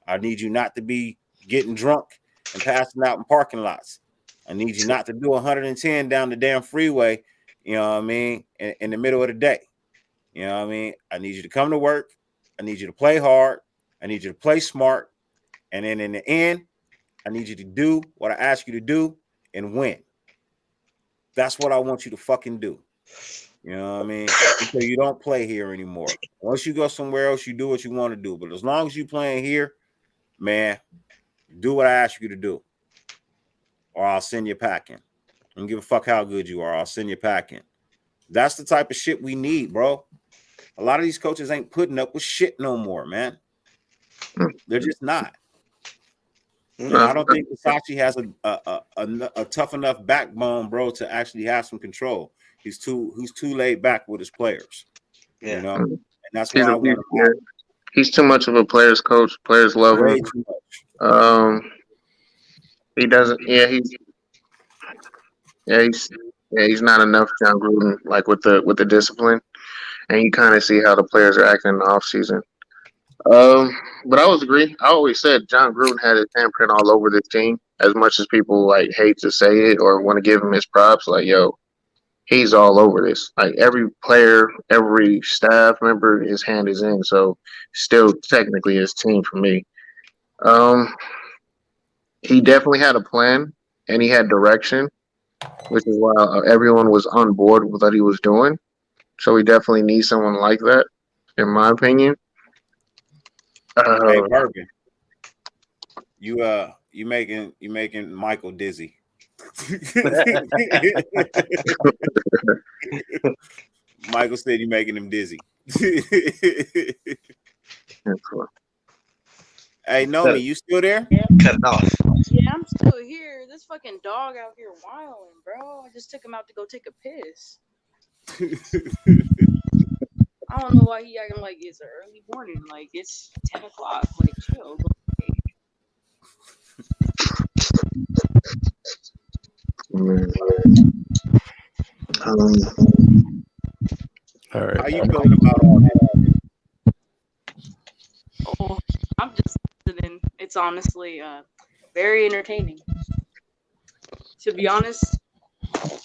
I need you not to be getting drunk and passing out in parking lots. I need you not to do 110 down the damn freeway, you know what I mean, in the middle of the day. You know what I mean? I need you to come to work. I need you to play hard. I need you to play smart. And then in the end, I need you to do what I ask you to do and win. That's what I want you to fucking do. You know what I mean? Until you don't play here anymore. Once you go somewhere else, you do what you want to do. But as long as you playing here, man, do what I ask you to do. Or I'll send you packing. I don't give a fuck how good you are. I'll send you packing. That's the type of shit we need, bro. A lot of these coaches ain't putting up with shit no more, man. They're just not. And I don't think Versace has a tough enough backbone, bro, to actually have some control. He's too laid back with his players. Yeah. You know, and that's why I want him out. He's too much of a player's coach. Players love him. Way too much. He doesn't. He's not enough John Gruden, like with the discipline, and you kind of see how the players are acting in the off season. But I always agree. I always said John Gruden had his handprint all over this team. As much as people like hate to say it or want to give him his props, like yo, he's all over this. Like every player, every staff member, his hand is in. So still technically his team for me. He definitely had a plan and he had direction, which is why everyone was on board with what he was doing. So we definitely need someone like that, in my opinion. Hey, Bergen, you making Michael dizzy. Michael said you're making him dizzy. Hey, Nomi, you still there? Cut it off. Yeah, I'm still here. This fucking dog out here wilding, bro. I just took him out to go take a piss. I don't know why he acting like it's an early morning. Like it's 10 o'clock. Like chill. All right. How you feeling about all that? Oh, I'm just listening. It's honestly very entertaining. To be honest,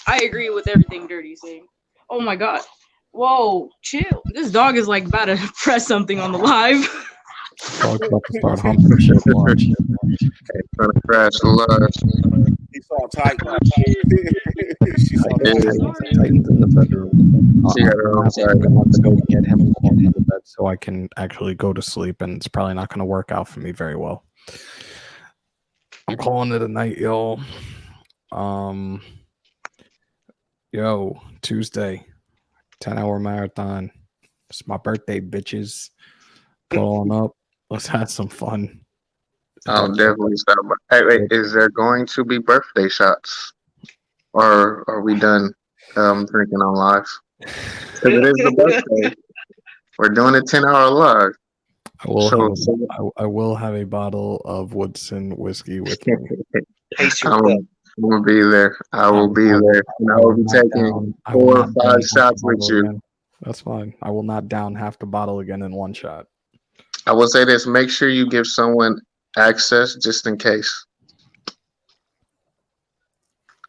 I agree with everything Dirty's saying. Oh my god. Whoa, chill. This dog is like about to press something on the live. Dog's about to start humping shit. Watch. Trying to crash the live. He saw Titan. Titan's in the bedroom. I'm gonna have to go get him into the bed so I can actually go to sleep, and it's probably not gonna work out for me very well. I'm calling it a night, y'all. Tuesday, 10-hour marathon. It's my birthday, bitches. Pull on up. Let's have some fun. I'll definitely stop by. Hey, wait, is there going to be birthday shots? Or are we done drinking on live? Because it is the birthday. We're doing a 10-hour live. I will have a bottle of Woodson whiskey with me. I'm gonna be there. I will be there. And I will be taking 4 or 5 shots with you. Again. That's fine. I will not down half the bottle again in one shot. I will say this: make sure you give someone access just in case.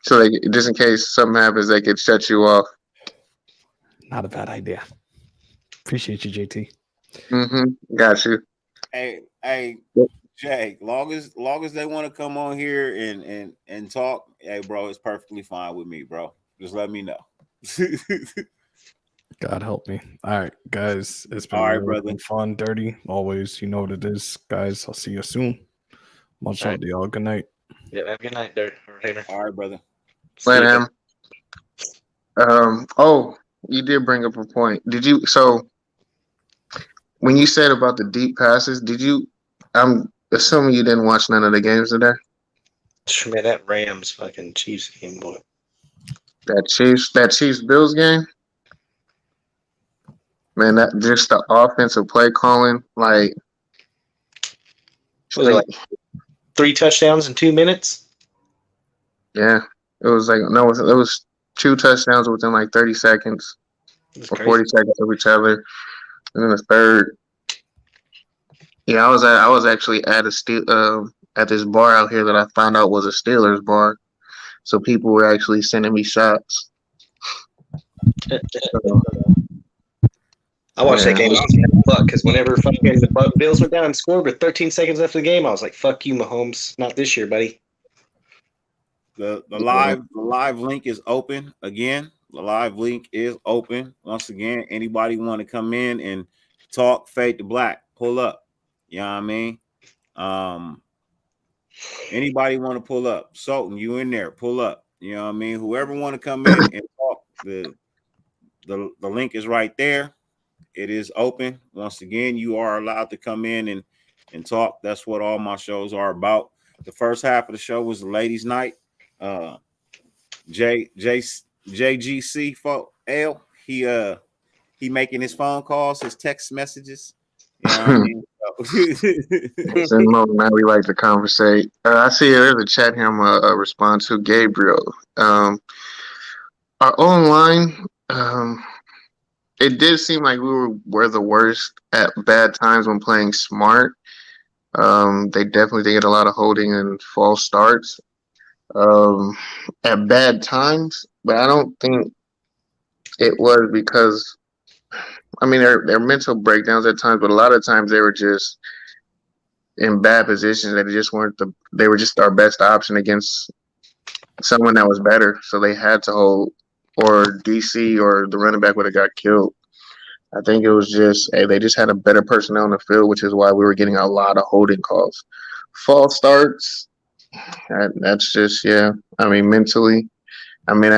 So just in case something happens, they could shut you off. Not a bad idea. Appreciate you, JT. Got you. Hey, Jay, long as they want to come on here and talk, hey, bro, it's perfectly fine with me, bro. Just let me know. God help me. All right, guys. It's been All right, really brother. been fun, dirty. Always, you know what it is, guys. I'll see you soon. Much All love to y'all. Good night. Yeah, have a good night, there. All right, brother. Later, Ham. Oh, you did bring up a point. Did you? So when you said about the deep passes, did you? I'm assuming you didn't watch none of the games today. Man, that Rams fucking Chiefs game, boy. That Chiefs Bills game. Man, that just the offensive play calling, like Was it like 3 touchdowns in 2 minutes? yeah, it was like no, it was 2 touchdowns within like 30 seconds or 40 seconds of each other, and then the third. Yeah, I was actually at at this bar out here that I found out was a Steelers bar, so people were actually sending me shots. So, I watched that game because whenever fucking the Bills went down and scored with 13 seconds left of the game, I was like, "Fuck you, Mahomes! Not this year, buddy." The live link is open again. The live link is open once again. Anybody want to come in and talk? Fade to black. Pull up. You know what I mean? Anybody want to pull up? Sultan, you in there? Pull up. You know what I mean? Whoever want to come in and talk, the link is right there. It is open. Once again, you are allowed to come in and talk. That's what all my shows are about. The first half of the show was the ladies' night. JGC for L. He making his phone calls, his text messages. You know what I mean? now we like to conversate. I see there's a chat here I'm gonna respond to. Gabriel. Our online, it did seem like we were the worst at bad times when playing smart. They definitely did get a lot of holding and false starts at bad times, but I don't think it was because, I mean, their mental breakdowns at times, but a lot of times they were just in bad positions. They just weren't they were just our best option against someone that was better. So they had to hold, or DC or the running back would have got killed. I think it was just, they just had a better personnel on the field, which is why we were getting a lot of holding calls. False starts, that's just, yeah. I mean, mentally, I mean,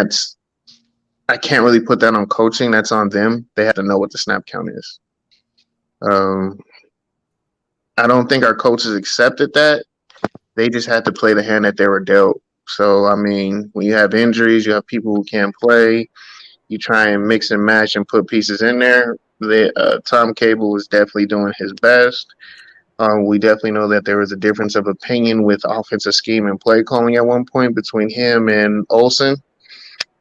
I can't really put that on coaching. That's on them. They have to know what the snap count is. I don't think our coaches accepted that. They just had to play the hand that they were dealt. So, I mean, when you have injuries, you have people who can't play, you try and mix and match and put pieces in there. Tom Cable was definitely doing his best. We definitely know that there was a difference of opinion with offensive scheme and play calling at one point between him and Olsen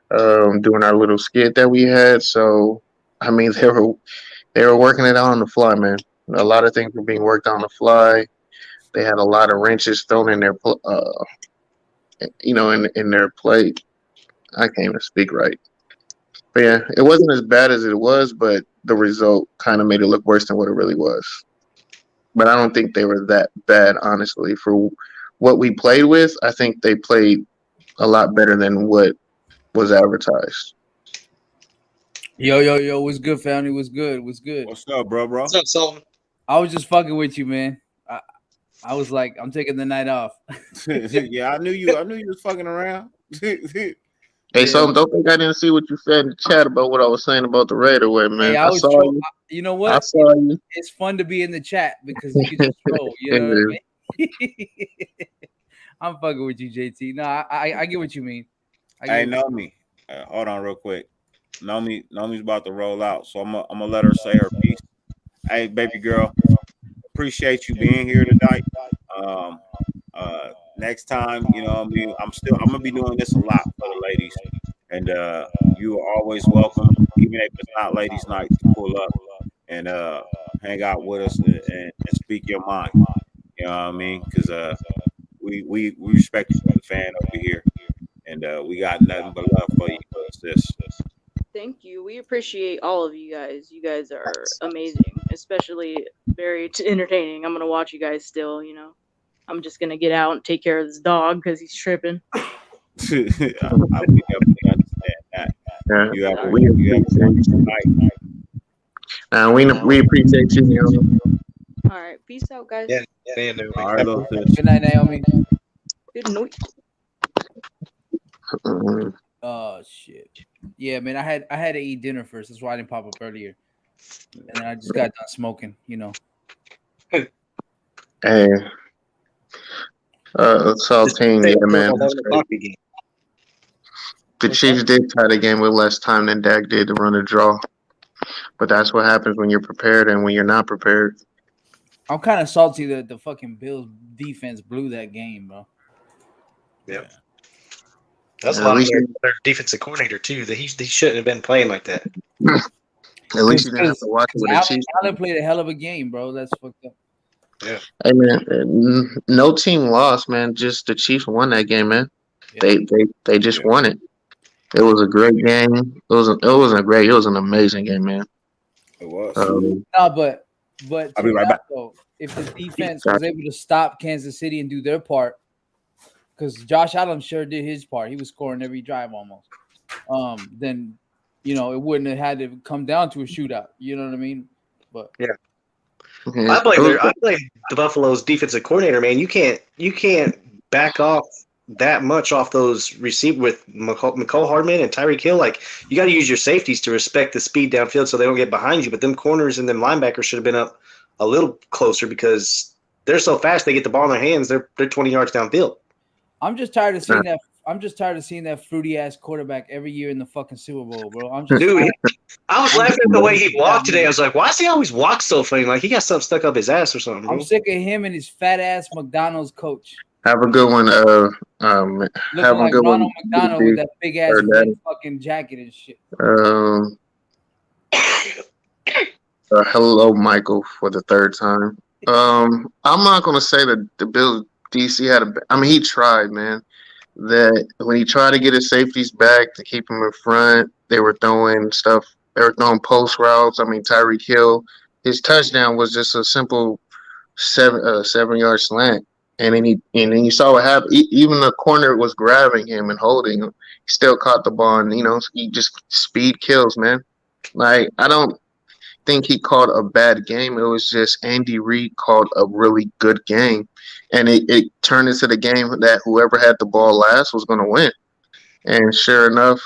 doing our little skit that we had. So, I mean, they were working it out on the fly, man. A lot of things were being worked on the fly. They had a lot of wrenches thrown in their, in their play. I can't even speak right. But yeah, it wasn't as bad as it was, but the result kind of made it look worse than what it really was. But I don't think they were that bad, honestly. For what we played with, I think they played a lot better than what was advertised. Yo, what's good, family? What's good? What's up, bro? What's up, Sultan? I was just fucking with you, man. I was like, I'm taking the night off. Yeah, I knew you was fucking around. Hey, so don't think I didn't see what you said in the chat about what I was saying about the Raider way, man. Hey, I saw you. You know what? I saw you. It's fun to be in the chat because you can just troll. You know what I mean? I'm fucking with you, JT. No, I get what you mean. Hey, Nomi, hold on real quick. Nomi's about to roll out, so I'm gonna let her say her piece. Hey, baby girl, appreciate you being here tonight. Next time, you know what I mean, I'm gonna be doing this a lot for the ladies, and you are always welcome, even if it's not ladies' night, to pull up and hang out with us and speak your mind. You know what I mean? Because we respect you as a fan over here, and we got nothing but love for you, sis. Thank you. We appreciate all of you guys. You guys are amazing, especially very entertaining. I'm gonna watch you guys still. You know. I'm just gonna get out and take care of this dog because he's tripping. I definitely understand that. Yeah, You have we we appreciate you, Naomi. All right, peace out, guys. Yeah, All right, little sis. Good night, Naomi. Good night. Oh shit. Yeah, man. I had to eat dinner first. That's why I didn't pop up earlier. And I just got done smoking. You know. Hey, Saltine, yeah, man. That's great. The Chiefs did tie the game with less time than Dak did to run a draw, but that's what happens when you're prepared and when you're not prepared. I'm kind of salty that the fucking Bills defense blew that game, bro. Yeah. That's a lot of their defensive coordinator too. That he shouldn't have been playing like that. At least you didn't have to watch it with the Chiefs. Allen played a hell of a game, bro. That's fucked up. Yeah. Hey man, no team lost, man. Just the Chiefs won that game, man. Yeah. They just won it. It was a great game. It was an amazing game, man. It was. No, but I'll be right back. Though, if the defense was able to stop Kansas City and do their part, because Josh Allen sure did his part. He was scoring every drive almost. Then, it wouldn't have had to come down to a shootout. You know what I mean? But yeah. I blame the Buffalo's defensive coordinator, man. You can't back off that much off those receive with McCall Hardman and Tyreek Hill. Like, you got to use your safeties to respect the speed downfield so they don't get behind you. But them corners and them linebackers should have been up a little closer because they're so fast. They get the ball in their hands. They're 20 yards downfield. I'm just tired of seeing that. I'm just tired of seeing that fruity ass quarterback every year in the fucking Super Bowl, bro. Dude, I was laughing at the way he walked today. I was like, why does he always walk so funny? Like he got something stuck up his ass or something. Bro. I'm sick of him and his fat ass McDonald's coach. Have a good one. Have a good Ronald one. McDonald with that big ass fucking jacket and shit. Hello, Michael, for the third time. I'm not gonna say that the Bills DC had he tried, man. That when he tried to get his safeties back to keep him in front, they were throwing stuff. They were throwing post routes. Tyreek Hill, his touchdown was just a simple 7-yard slant. And then you saw what happened. Even the corner was grabbing him and holding him. He still caught the ball, and he just speed kills, man. Like, I don't think he called a bad game. It was just Andy Reid called a really good game, and it turned into the game that whoever had the ball last was going to win. And sure enough,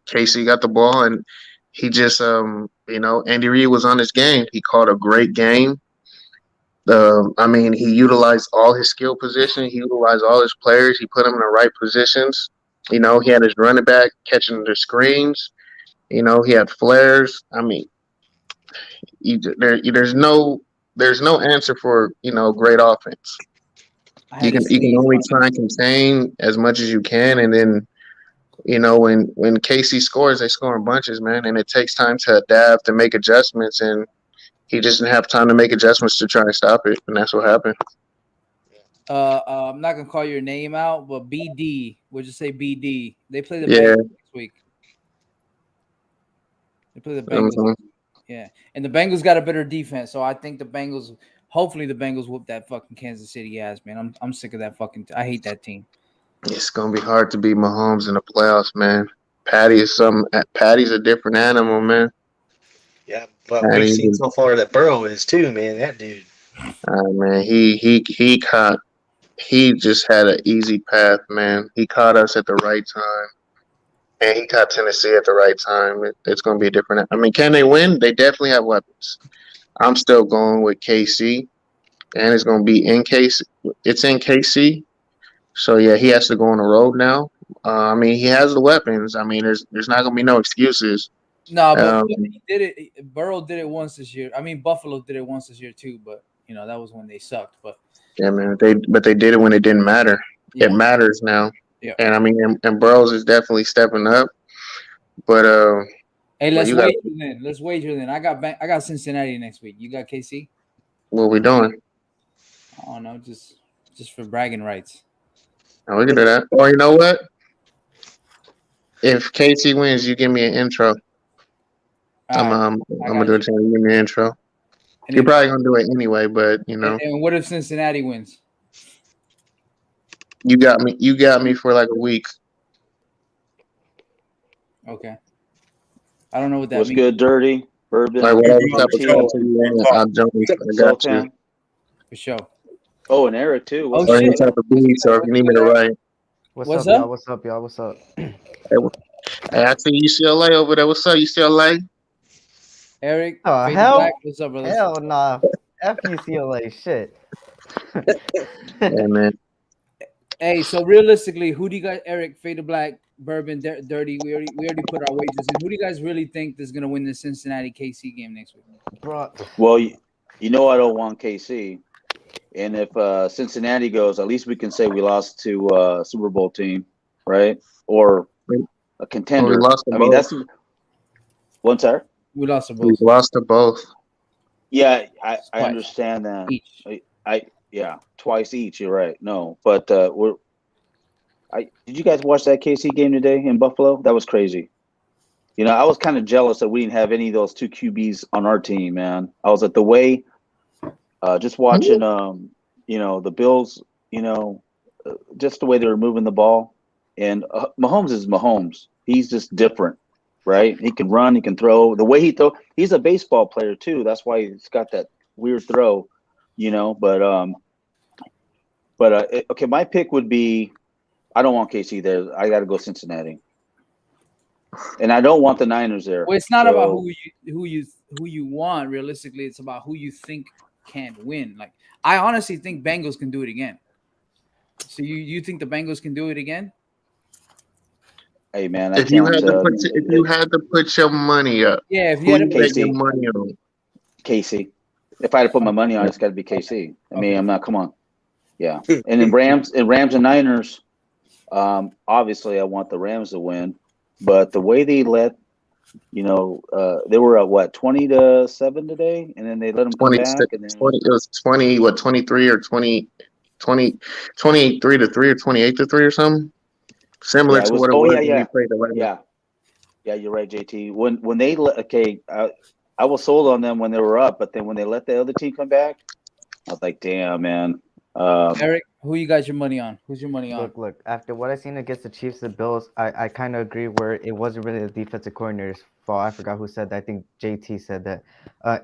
Casey got the ball, and he just Andy Reid was on his game. He called a great game. He utilized all his skill position. He utilized all his players. He put them in the right positions. He had his running back catching the screens. He had flares. There's no answer for great offense. You can only try and contain as much as you can, and then when KC scores, they score in bunches, man, and it takes time to adapt and make adjustments, and he just didn't have time to make adjustments to try and stop it, and that's what happened. I'm not gonna call your name out, but BD, we'll just say BD. They play the Bengals next week. They play the Bengals. Yeah, and the Bengals got a better defense, so I think hopefully the Bengals whoop that fucking Kansas City ass, man. I'm sick of that fucking. I hate that team. It's gonna be hard to beat Mahomes in the playoffs, man. Patty's a different animal, man. Yeah, but we've seen so far that Burrow is too, man. That dude. Man, he just had an easy path, man. He caught us at the right time, and he caught Tennessee at the right time. It's going to be different. Can they win? They definitely have weapons. I'm still going with KC, and it's going to be in KC. It's in KC, so yeah, he has to go on the road now. He has the weapons. There's not going to be no excuses. No, but he did it. Burrow did it once this year. Buffalo did it once this year too, but that was when they sucked. But yeah, man, they did it when it didn't matter. Yeah. It matters now. Yeah. And and Burrows is definitely stepping up. But hey, let's wager then. Let's wager then. I got Cincinnati next week. You got KC? What are we doing? I don't know, just for bragging rights. Oh, we can do that. Or you know what? If KC wins, you give me an intro. I'm gonna do it to you. Give me an intro. You're probably gonna do it anyway, but you know, And what if Cincinnati wins? you got me. You got me for like a week. Okay. I don't know what that What's means. good, Dirty? Bourbon. Like whatever type of T, content you want, I got you. Sultan. For sure. Oh, and Eric too. What's Or up? any type of beat. So if you need me to write, What's up, up? y'all? What's up, y'all? What's up? hey, I see UCLA over there. What's up, UCLA? Eric. Oh, Fade to hell, Black. What's up, brother? hell nah. F UCLA, shit. Yeah, man. Hey, so realistically, who do you guys, Eric, Fade to Black, Bourbon, Dirty? We already put our wagers in. Who do you guys really think is gonna win the Cincinnati KC game next week? Bro. Well, you know I don't want KC, and if Cincinnati goes, at least we can say we lost to a Super Bowl team, right? Or a contender. We lost to I mean, both. that's one side. We lost to both. We lost to both. Yeah, I Twice. understand that. Each. Yeah, twice each. You're right. No, but did you guys watch that KC game today in Buffalo? That was crazy. You know, I was kind of jealous that we didn't have any of those two QBs on our team, man. I was at the way, just watching, you know, the Bills, you know, just the way they were moving the ball. And Mahomes is Mahomes. He's just different, right? He can run, he can throw. The way he throw, he's a baseball player too. That's why he's got that weird throw, you know. But okay, my pick would be, I don't want KC there. I got to go Cincinnati, and I don't want the Niners there. Well, it's not So- about who you want. Realistically, it's about who you think can win. Like, I honestly think Bengals can do it again. So you think the Bengals can do it again? Hey man, If you had to put your money up, Yeah, if who you had you to bet your money on? KC. If I had to put my money on it, it's got to be KC. I mean, I'm not. Come on. Yeah, and then Rams and Niners. Obviously, I want the Rams to win, but the way they let, you know, they were at what 20-7 today, and then they let them come 20, back, and then 20, it was 20, what, 23 or 20, 23 to 3 or 28 to 3 or something? Similar Yeah, to was- what it oh, was yeah, when yeah. we played the Ravens. yeah, you're right, JT. When they let, okay, I was sold on them when they were up, but then when they let the other team come back, I was like, damn, man. Eric, who you got your money on? Who's your money on? Look. After what I seen against the Chiefs and Bills, I kind of agree where it wasn't really the defensive coordinator's fault. I forgot who said that. I think JT said that.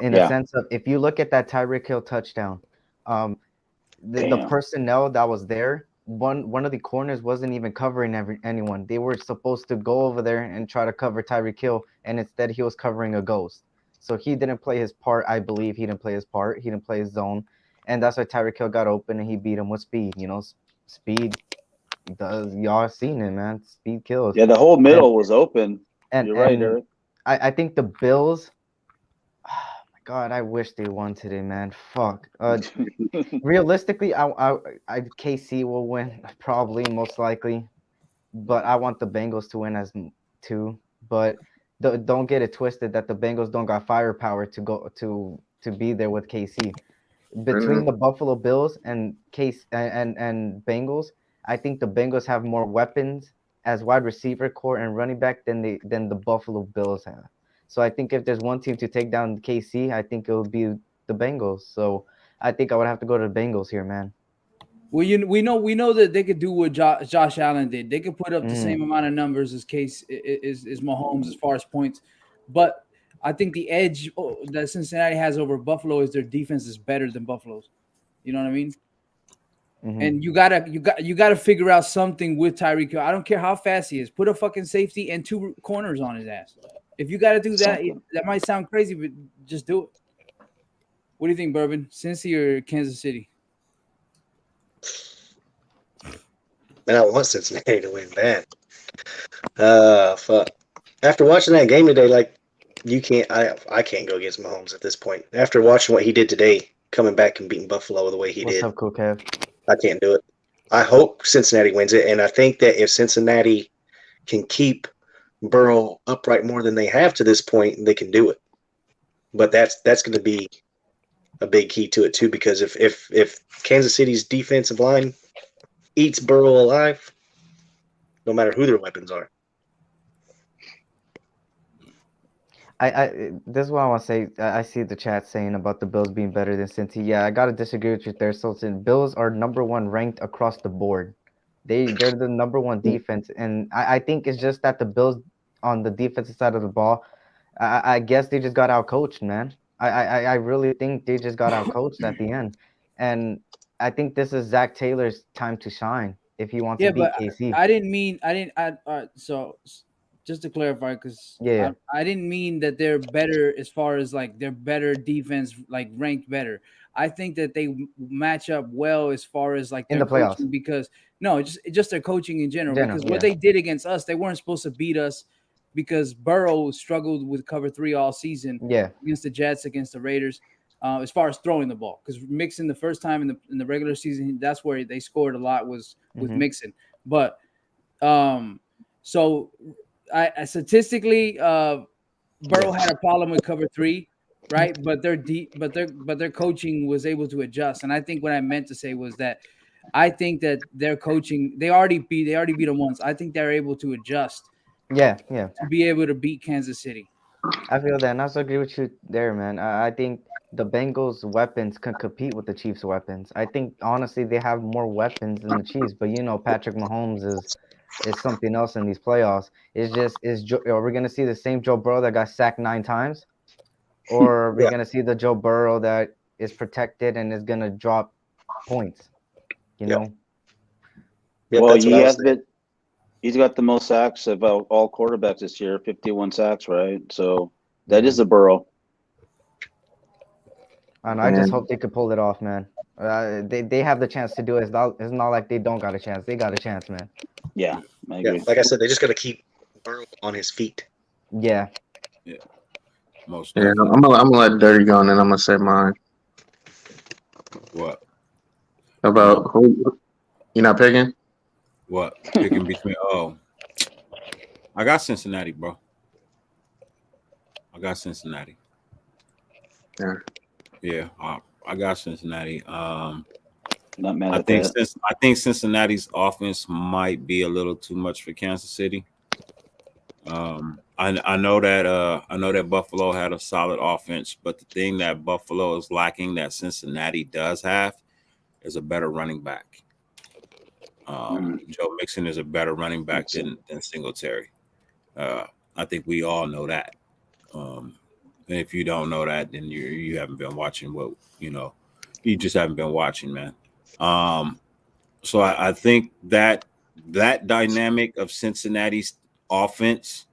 In Yeah. a sense of, if you look at that Tyreek Hill touchdown, the Damn. personnel that was there, one of the corners wasn't even covering anyone. They were supposed to go over there and try to cover Tyreek Hill, and instead he was covering a ghost. So he didn't play his part. I believe he didn't play his part. He didn't play his zone. And that's why Tyreek Hill got open and he beat him with speed. You know, speed does, y'all seen it, man. Speed kills. Yeah, the whole middle was open. And You're right, and Eric. I think the Bills, oh my God, I wish they won today, man. Fuck. Realistically, I KC will win, probably, most likely. But I want the Bengals to win as too. But don't get it twisted that the Bengals don't got firepower to go to be there with KC. Between the Buffalo Bills and and Bengals, I think the Bengals have more weapons as wide receiver core and running back than the Buffalo Bills have. So I think if there's one team to take down KC, I think it would be the Bengals. So I think I would have to go to the Bengals here, man. Well, we know that they could do what Josh Allen did. They could put up the same amount of numbers as Mahomes as far as points, but I think the edge that Cincinnati has over Buffalo is their defense is better than Buffalo's. You know what I mean? Mm-hmm. And you gotta figure out something with Tyreek Hill. I don't care how fast he is. Put a fucking safety and two corners on his ass. If you gotta do that, that might sound crazy, but just do it. What do you think, Bourbon? Cincy or Kansas City? Man, I want Cincinnati to win bad. Fuck. After watching that game today, like, you can't. I can't go against Mahomes at this point. After watching what he did today, coming back and beating Buffalo the way he What's did, up, Cool Kev? I can't do it. I hope Cincinnati wins it, and I think that if Cincinnati can keep Burrow upright more than they have to this point, they can do it. But that's going to be a big key to it too, because if Kansas City's defensive line eats Burrow alive, no matter who their weapons are. This is what I want to say. I see the chat saying about the Bills being better than Cincy. Yeah, I gotta disagree with you there, Sultan. Bills are #1 ranked across the board. They're the #1 defense, and I think it's just that the Bills on the defensive side of the ball, I guess they just got out coached, man. I really think they just got out coached at the end, and I think this is Zach Taylor's time to shine if he wants Yeah, to beat but KC. I didn't mean I didn't. So just to clarify, because Yeah. I didn't mean that they're better as far as like they're better defense, like ranked better. I think that they match up well as far as like In their the playoffs. coaching, because no, just their coaching in general. General, Because what yeah. they did against us, they weren't supposed to beat us because Burrow struggled with cover 3 all season. Yeah. Against the Jets, against the Raiders. As far as throwing the ball, because Mixon the first time in the regular season, that's where they scored a lot was with Mhm. Mixon. But so I statistically, Burrow had a problem with cover 3, right? But their coaching was able to adjust. And I think what I meant to say was that I think that their coaching they already beat them once. I think they're able to adjust Yeah. to be able to beat Kansas City. I feel that, and I also agree with you there, man. I think the Bengals' weapons can compete with the Chiefs' weapons. I think honestly they have more weapons than the Chiefs, but Patrick Mahomes is something else in these playoffs. Are we gonna see the same Joe Burrow that got sacked 9 times, or are we gonna see the Joe Burrow that is protected and is gonna drop points? You know. Well, that's what he I was has been. He's got the most sacks of all quarterbacks this year, 51 sacks, right? So that is a Burrow. And I just hope they could pull it off, man. They have the chance to do it. It's not like they don't got a chance. They got a chance, man. Yeah, I Yeah, agree. like I said, they just got to keep Burrow on his feet. Yeah. Yeah. Most Yeah, definitely. I'm gonna let Dirty go, and then I'm gonna say mine. What? About who you not picking? What? Picking between I got Cincinnati, bro. I got Cincinnati. Yeah. Yeah, I got Cincinnati. Not mad I at think that. I think Cincinnati's offense might be a little too much for Kansas City. I know that Buffalo had a solid offense, but the thing that Buffalo is lacking that Cincinnati does have is a better running back. Joe Mixon is a better running back than Singletary. I think we all know that. And if you don't know that, then you haven't been watching you just haven't been watching, man. So I think that dynamic of Cincinnati's offense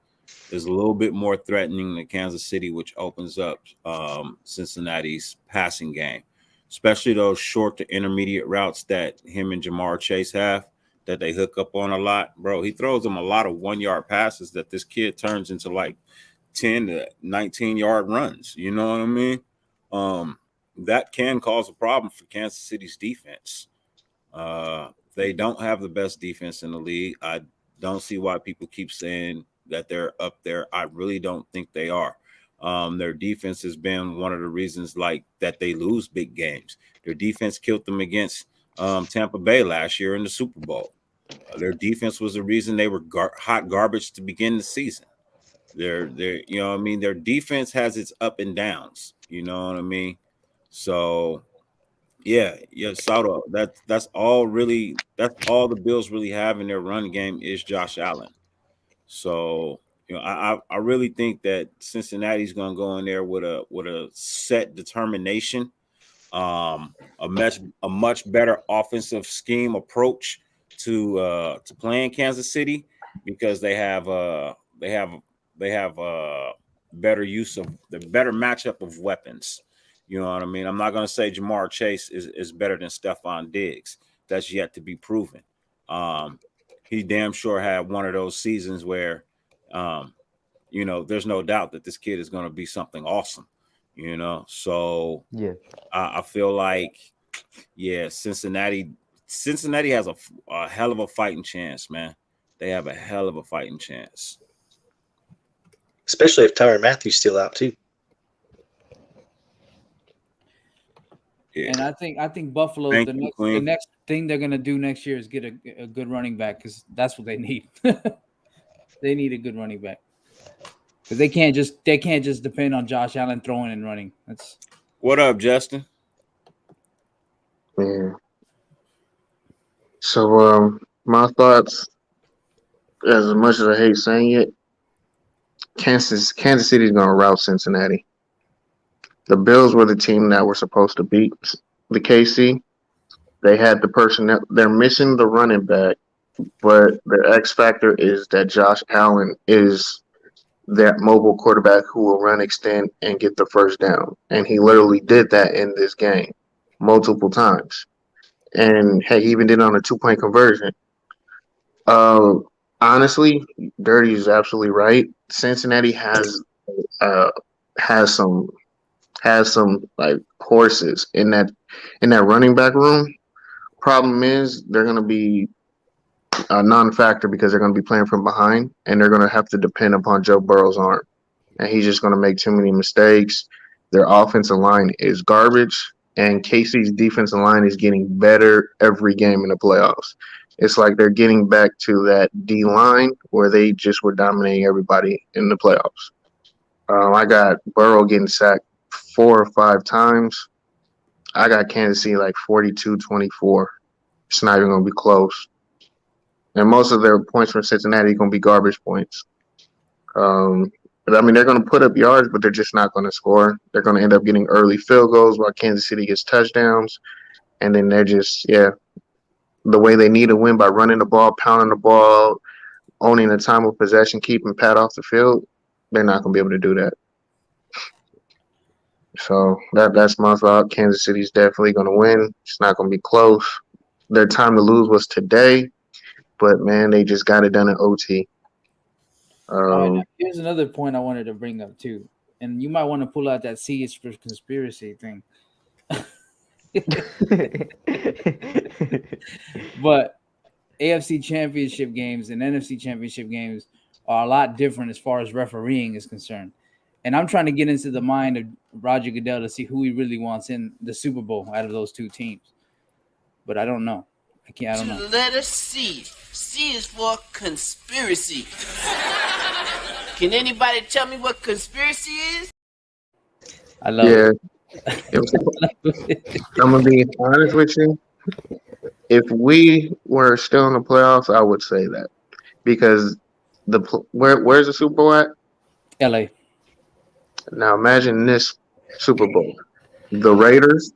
is a little bit more threatening than Kansas City, which opens up Cincinnati's passing game, especially those short to intermediate routes that him and Jamar Chase have that they hook up on a lot. Bro, he throws them a lot of 1-yard passes that this kid turns into like 10 to 19-yard runs. You know what I mean? That can cause a problem for Kansas City's defense. They don't have the best defense in the league. I don't see why people keep saying that they're up there. I really don't think they are. Their defense has been one of the reasons like that they lose big games. Their defense killed them against Tampa Bay last year in the Super Bowl. Their defense was the reason they were hot garbage to begin the season. They're you know what I mean? Their defense has its up and downs. You know what I mean? So yeah, Sauto, that's all the Bills really have in their run game is Josh Allen. So, I really think that Cincinnati's going to go in there with a set determination, a much better offensive scheme approach to playing Kansas City because they have better use of the better matchup of weapons. You know what I mean? I'm not going to say Jamar Chase is better than Stephon Diggs. That's yet to be proven. He damn sure had one of those seasons where, there's no doubt that this kid is going to be something awesome, So yeah, I feel like, Cincinnati has a hell of a fighting chance, man. They have a hell of a fighting chance. Especially if Tyrann Mathieu's still out too. Yeah. And I think Buffalo the next thing they're gonna do next year is get a good running back because that's what they need. They need a good running back. because they can't just depend on Josh Allen throwing and running. That's What up, Justin? Yeah. So my thoughts, as much as I hate saying it, Kansas City is gonna rout Cincinnati. The Bills were the team that were supposed to beat the KC. They had the personnel. They're missing the running back, but the X factor is that Josh Allen is that mobile quarterback who will run, extend, and get the first down. And he literally did that in this game multiple times. And hey, he even did it on a 2-point conversion. Honestly, Dirty is absolutely right. Cincinnati has some like horses in that running back room. Problem is they're going to be a non-factor because they're going to be playing from behind, and they're going to have to depend upon Joe Burrow's arm, and he's just going to make too many mistakes. Their offensive line is garbage, and KC's defensive line is getting better every game in the playoffs. It's like they're getting back to that D line where they just were dominating everybody in the playoffs. I got Burrow getting sacked 4 or 5 times. I got Kansas City like 42-24. It's not even going to be close. And most of their points from Cincinnati are going to be garbage points. But I mean, they're going to put up yards, but they're just not going to score. They're going to end up getting early field goals while Kansas City gets touchdowns. And then they're just, the way they need to win by running the ball, pounding the ball, owning the time of possession, keeping Pat off the field, they're not going to be able to do that. So that's my thought. Kansas City's definitely going to win. It's not going to be close. Their time to lose was today, but, man, they just got it done in OT. Here's another point I wanted to bring up, too. And you might want to pull out that C is for conspiracy thing. But AFC championship games and NFC championship games are a lot different as far as refereeing is concerned. And I'm trying to get into the mind of Roger Goodell to see who he really wants in the Super Bowl out of those two teams. But I don't know. I don't know. Letter C. C is for conspiracy. Can anybody tell me what conspiracy is? I love it. I'm going to be honest with you. If we were still in the playoffs, I would say that. Because where's the Super Bowl at? LA. Now imagine this Super Bowl. The Raiders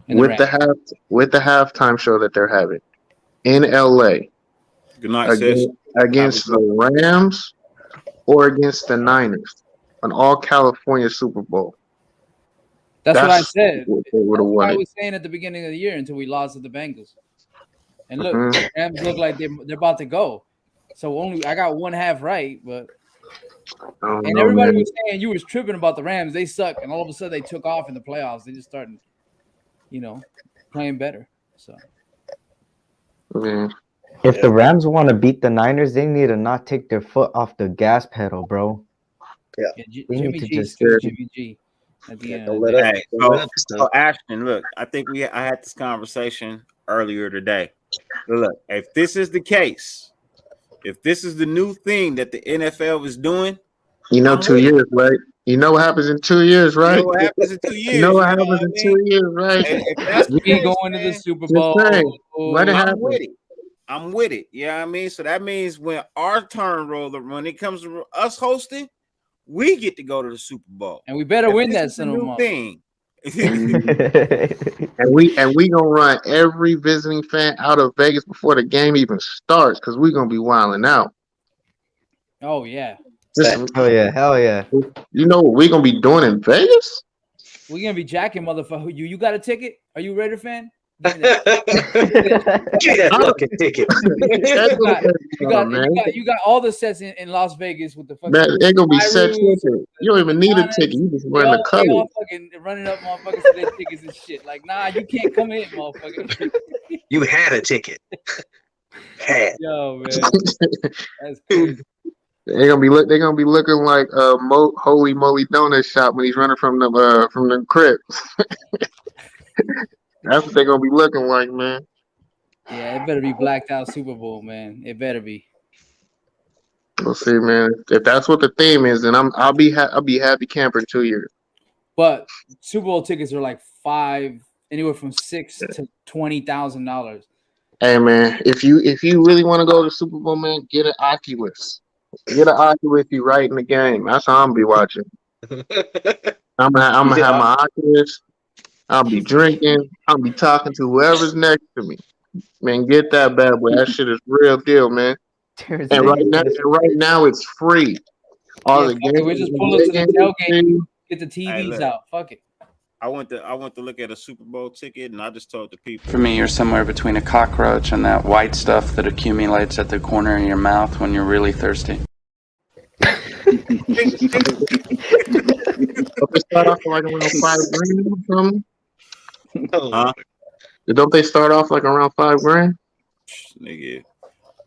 with the halftime show that they're having in LA. Good night, sis. Against the Rams or against the Niners. An all California Super Bowl. That's what I said. What they would have won. I was saying at the beginning of the year until we lost to the Bengals. And look, Mhm. the Rams look like they're about to go. So I got one half right, but and everybody was saying you was tripping about the Rams. They suck, and all of a sudden they took off in the playoffs. They just started, playing better. So If the Rams want to beat the Niners, they need to not take their foot off the gas pedal, bro. Yeah, they Jimmy need to G just still Jimmy G. At the end. Hey, so Ashton, look, I think I had this conversation earlier today. Look, if this is the case, if this is the new thing that the NFL is doing, 2 years, right? You know what happens in 2 years, right? You know what happens in 2 years. You know what happens in 2 years, right? If that's the We case, going to the man, Super Bowl. Let it I'm happen. with it. I'm with it. You know what I mean? So that means when our turn rolls, when it comes to us hosting, we get to go to the Super Bowl. And we better If win this that is the new cinema. thing. And we gonna run every visiting fan out of Vegas before the game even starts because we're gonna be wilding out. Oh yeah. Hell yeah. You know what we're gonna be doing in Vegas? We're gonna be jacking motherfucker. You got a ticket? Are you a Raider fan? Give me that fucking ticket. You got all the sets in Las Vegas with the fucking. Man, they're gonna be set Cyrus, ticket. You don't even need a ticket. You just run the they all color. fucking running up motherfuckers for their tickets and shit. Like, nah, you can't come in, motherfucker. You had a ticket. Yo, man. That's crazy. They're gonna be looking like Holy Moly Donut Shop when he's running from the crib. That's what they're gonna be looking like, man. Yeah, it better be blacked out Super Bowl, man. It better be. We'll see, man. If that's what the theme is, then I'll be happy camper in 2 years. But Super Bowl tickets are like anywhere from $6,000 to $20,000. Hey, man, if you really want to go to the Super Bowl, man, get an Oculus. Get an Oculus. You right in the game. That's how I'm gonna be watching. I'm gonna have my Oculus. I'll be drinking. I'll be talking to whoever's next to me. Man, get that bad boy. That shit is real deal, man. And right now it's free. All the games. We just pull up to the tailgate, get the TVs out. Fuck it. I went to look at a Super Bowl ticket, and I just told the people. For me, you're somewhere between a cockroach and that white stuff that accumulates at the corner of your mouth when you're really thirsty. Don't they start off like around $5,000 or something? Huh? Don't they start off like around $5,000? Nigga,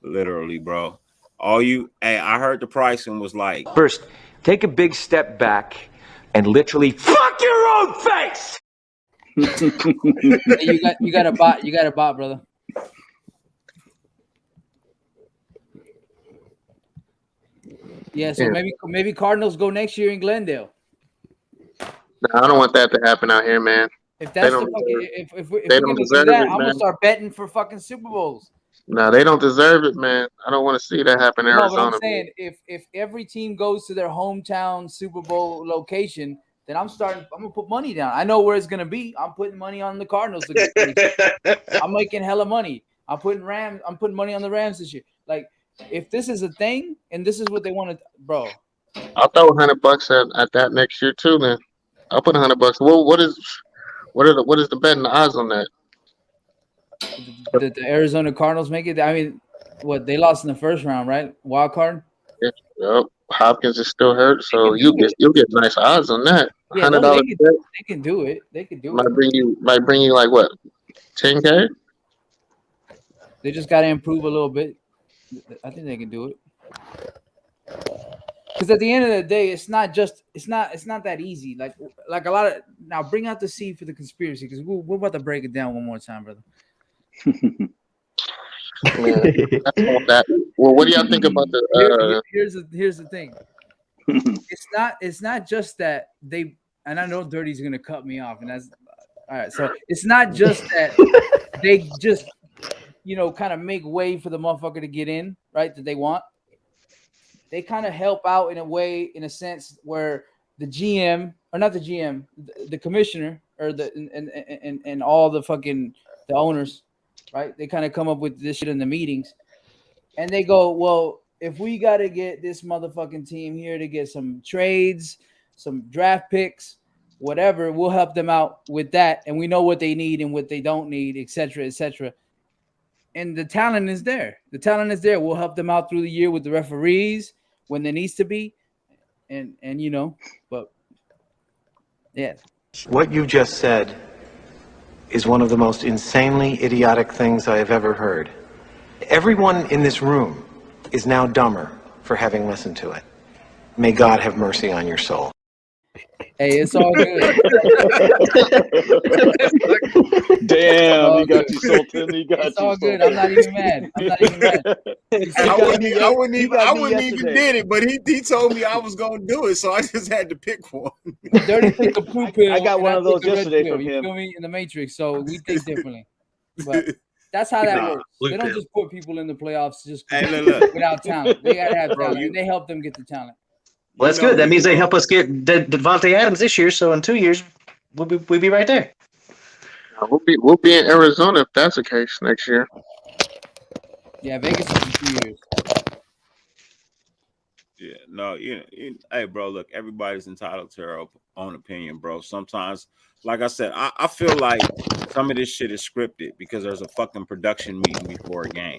literally, bro. Hey, I heard the pricing was like. First, take a big step back and literally fuck your own face. Hey, you got a bot. You got a bot, brother. Yeah, so maybe Cardinals go next year in Glendale. No, I don't want that to happen out here, man. If that's if we're gonna do that, I'm gonna start betting for fucking Super Bowls. No, they don't deserve it, man. I don't want to see that happen in No, Arizona. but I'm saying if every team goes to their hometown Super Bowl location, then I'm gonna put money down. I know where it's gonna be. I'm putting money on the Cardinals. I'm making hella money. I'm putting money on the Rams this year. Like, if this is a thing and this is what they want to, bro. I'll throw $100 at that next year too. Then I'll put $100. Well, what is the bet and the odds on that? The Arizona Cardinals make it. I mean, what they lost in the first round, right? Wild card. Yep. Hopkins is still hurt, so you'll get nice odds on that. Yeah, $100. they can do it. They can do it. Might bring you like what, 10K? They just got to improve a little bit. I think they can do it. Because at the end of the day, it's not that easy. Like a lot of now, bring out the seed for the conspiracy because we're about to break it down one more time, brother. Well, what do y'all think about the? Here's the thing. It's not just that they, and I know Dirty's gonna cut me off, and that's all right. So it's not just that they just kind of make way for the motherfucker to get in, right? That they want. They kind of help out in a way, in a sense, where the GM or not the GM, the commissioner or and all the fucking the owners, right? They kind of come up with this shit in the meetings, and they go, well, if we got to get this motherfucking team here to get some trades, some draft picks, whatever, we'll help them out with that, and we know what they need and what they don't need, etc., etc. And the talent is there. The talent is there. We'll help them out through the year with the referees when there needs to be, and but yeah. What you just said is one of the most insanely idiotic things I have ever heard. Everyone in this room is now dumber for having listened to it. May God have mercy on your soul. Hey, it's all good. Damn, you got you, Sultan. It's all good. I'm not even mad. I wouldn't even did it, but he told me I was gonna do it, so I just had to pick one. Dirty took a blue pill. I got one of those yesterday from you him. feel me? In the Matrix, so we think differently. But that's how that works. They don't just put people in the playoffs just without talent. They gotta have talent. And they help them get the talent. Well, that's good. That means they help us get Devontae Adams this year. So in 2 years, we'll be right there. We'll be in Arizona if that's the case next year. Yeah, Vegas is in 2 years. Yeah, no, hey, bro, look, everybody's entitled to their own opinion, bro. Sometimes, like I said, I feel like some of this shit is scripted because there's a fucking production meeting before a game.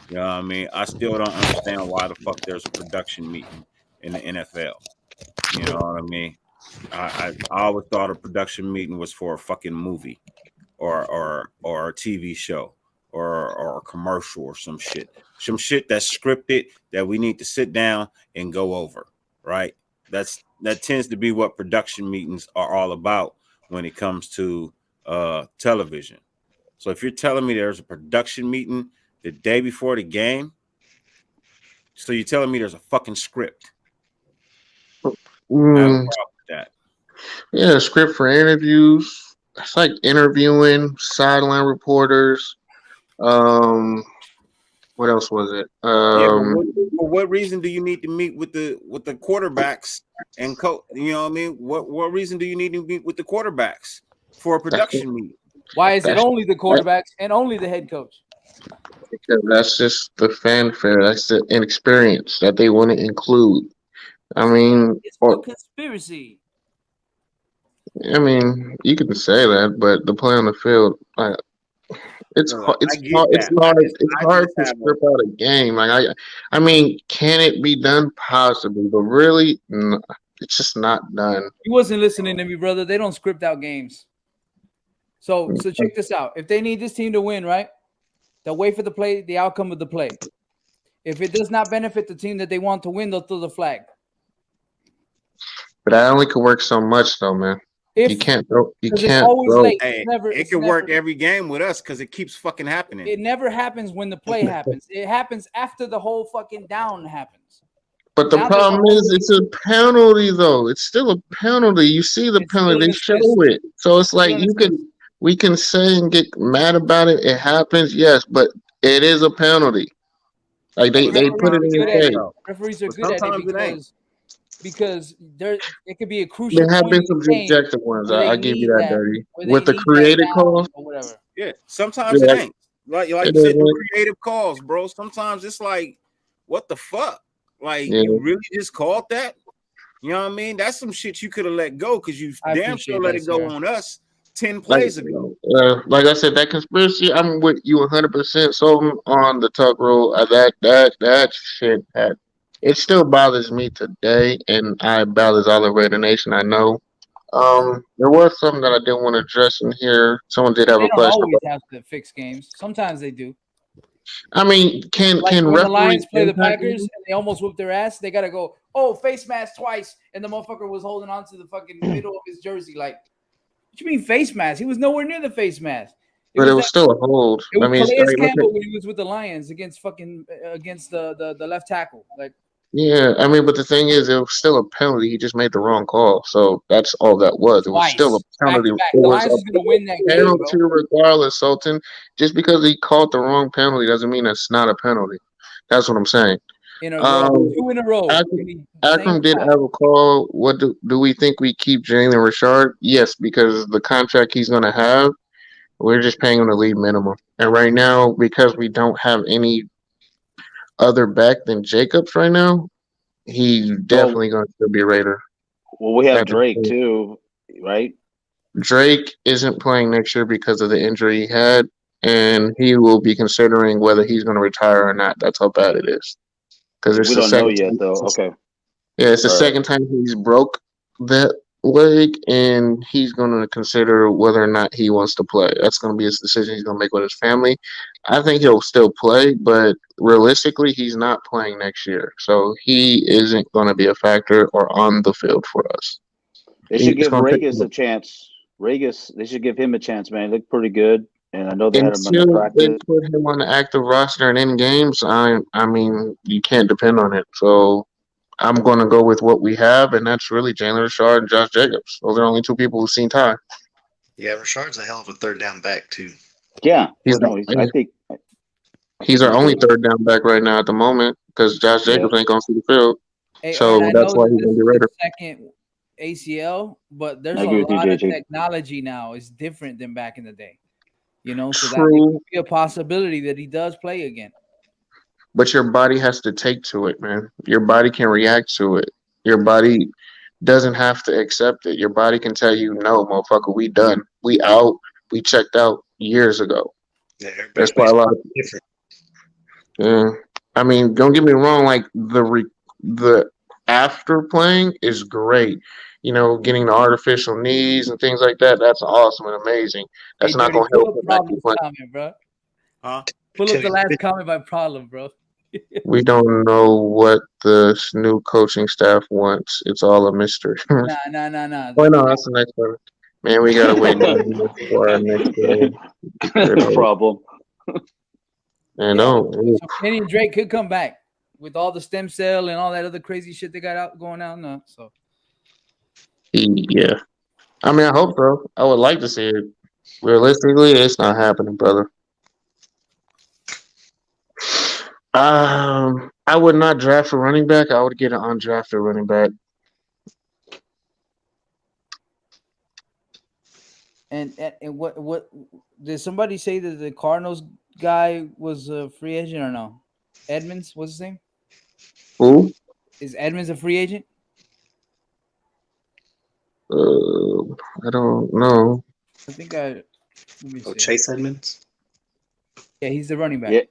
You know what I mean? I still don't understand why the fuck there's a production meeting in the NFL. You know what I mean? I always thought a production meeting was for a fucking movie or a TV show or a commercial or some shit that's scripted that we need to sit down and go over, right? That tends to be what production meetings are all about when it comes to television. So if you're telling me there's a production meeting the day before the game, So you're telling me there's a fucking script? I have a Mm, problem with that. yeah, script for interviews. It's like interviewing sideline reporters. What else was it? Yeah, but for what reason do you need to meet with the quarterbacks and coach? You know what I mean? What reason do you need to meet with the quarterbacks for a production meeting? Why is it That's- only the quarterbacks and only the head coach? because that's just the fanfare. That's the inexperience that they want to include. I mean, It's for or conspiracy. I mean, you can say that, but the play on the field, it's No, hard. It's I get hard. It's that. hard. I just It's hard to have strip out a game. Like I mean, can it be done? Possibly, but really, no, it's just not done. You wasn't listening to me, brother. They don't script out games. So check this out. If they need this team to win, right? They'll wait for the outcome of the play. If it does not benefit the team that they want to win, they'll throw the flag. But that only can work so much, though, man. You can't throw. You 'cause it's can't always throw. late. Hey, It's it can work every game with us because it keeps fucking happening. It never happens when the play happens. It happens after the whole fucking down happens. But the Now there's problem is, it's a penalty, though. It's still a penalty. You see the penalty, they show it. So it's like we can say and get mad about it. It happens, yes, but it is a penalty. Like they put it in your face. Referees are But good at it sometimes it ain't. because there it could be a crucial. There have point been in some the game subjective ones. where they I give you need that, Dirty. where With they the need that creative foul calls, or whatever. Yeah, sometimes Yeah. it ain't. Like you It said, the isn't. creative calls, bro. Sometimes it's like, what the fuck? Like Yeah. you really just called that? You know what I mean? That's some shit you could have let go because you I damn appreciate sure let that, it go sir. on us 10 plays ago. like I said, that conspiracy. I'm with you 100%. So on the tuck rule, that shit had. It still bothers me today, and I bothers all the Raider Nation. I know. There was something that I didn't want to address in here. Someone did have They a don't question. always have to fix games. Sometimes they do. I mean, can Like can when the referees Lions play the impact Packers games? and they almost whoop their ass, they gotta go, oh, face mask twice, and the motherfucker was holding on to the fucking middle of his jersey. Like, what you mean face mask? He was nowhere near the face mask. But it was still a hold. It was I mean, it's Calais like, look at- Campbell when he was with the Lions against the left tackle. Like, yeah, I mean, but the thing is, it was still a penalty. He just made the wrong call, so that's all that was. It was still a penalty. back. It The was Lions is gonna win that game, bro. penalty regardless, Sultan. Just because he called the wrong penalty doesn't mean it's not a penalty. That's what I'm saying. In a row, 2 in a row. Akram did have a call. What do we think we keep Jalen Richard? Yes, because the contract he's going to have, we're just paying him the league minimum. And right now, because we don't have any other back than Jacobs right now, he's definitely going to still be a Raider. Well, we have That's the Drake thing. too, right? Drake isn't playing next year because of the injury he had, and he will be considering whether he's going to retire or not. That's how bad it is. Because it's We the don't know second yet, time- though. Okay. Yeah, it's the All right. second time he's broke that leg, and he's going to consider whether or not he wants to play. That's going to be his decision he's going to make with his family. I think he'll still play, but realistically, he's not playing next year. So he isn't going to be a factor or on the field for us. They He's should give gonna take- Regis a chance. Regis, they should give him a chance, man. He looked pretty good, and I know they had him in the Until practice. they put him on the active roster and in games, I mean, you can't depend on it. So I'm going to go with what we have, and that's really Jalen Richard and Josh Jacobs. Those are the only two people who've seen time. Yeah, Richard's a hell of a third down back too. Yeah, He's well, no, I think He's our only third down back right now at the moment because Josh Jacobs ain't going to see the field. Hey, So and I that's know why that he's this going to be is Raider. the second ACL, but there's I a agree with you, lot of JJ. technology now. It's different than back in the day. You know, so that True. it could be a possibility that he does play again. But your body has to take to it, man. Your body can react to it. Your body doesn't have to accept it. Your body can tell you, no, motherfucker, we done. We out. We checked out years ago. Yeah, That's why a lot of different. Yeah, I mean, don't get me wrong. Like the after playing is great. You know, getting the artificial knees and things like that. That's awesome and amazing. That's Hey, not Dirty, going to pull help up him actually Problem's play. comment, bro. Huh? Pull up the last comment by Problem, bro. We don't know what the new coaching staff wants. It's all a mystery. Nah. Oh no, that's the next one. Man, we gotta wait for our next Problem. And no, So Kenny and Drake could come back. with all the stem cell and all that other crazy shit they got out going out now. So Yeah. I mean, I hope so. I would like to see it. Realistically, it's not happening, brother. I would not draft a running back. I would get an undrafted running back. and what did somebody say that the Cardinals guy was a free agent or no? Edmonds, what's his name? Who? Is Edmonds a free agent? I don't know. I think I. Let me see. Chase Edmonds. Yeah, he's the running back. Yeah,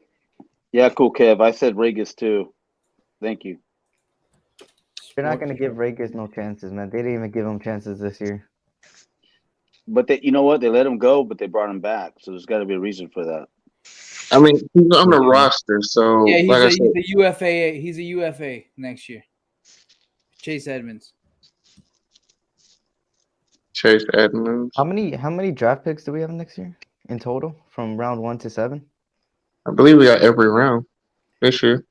yeah, cool, Kev. I said Regis too. Thank you. They're not gonna give Rager no chances, man. They didn't even give him chances this year. But you know what? They let him go, but they brought him back. So there's got to be a reason for that. I mean, he's on the roster, so Yeah, like I said, he's a UFA. He's a UFA next year. Chase Edmonds. Chase Edmonds. How many draft picks do we have next year in total from round 1 to 7? I believe we got every round this year.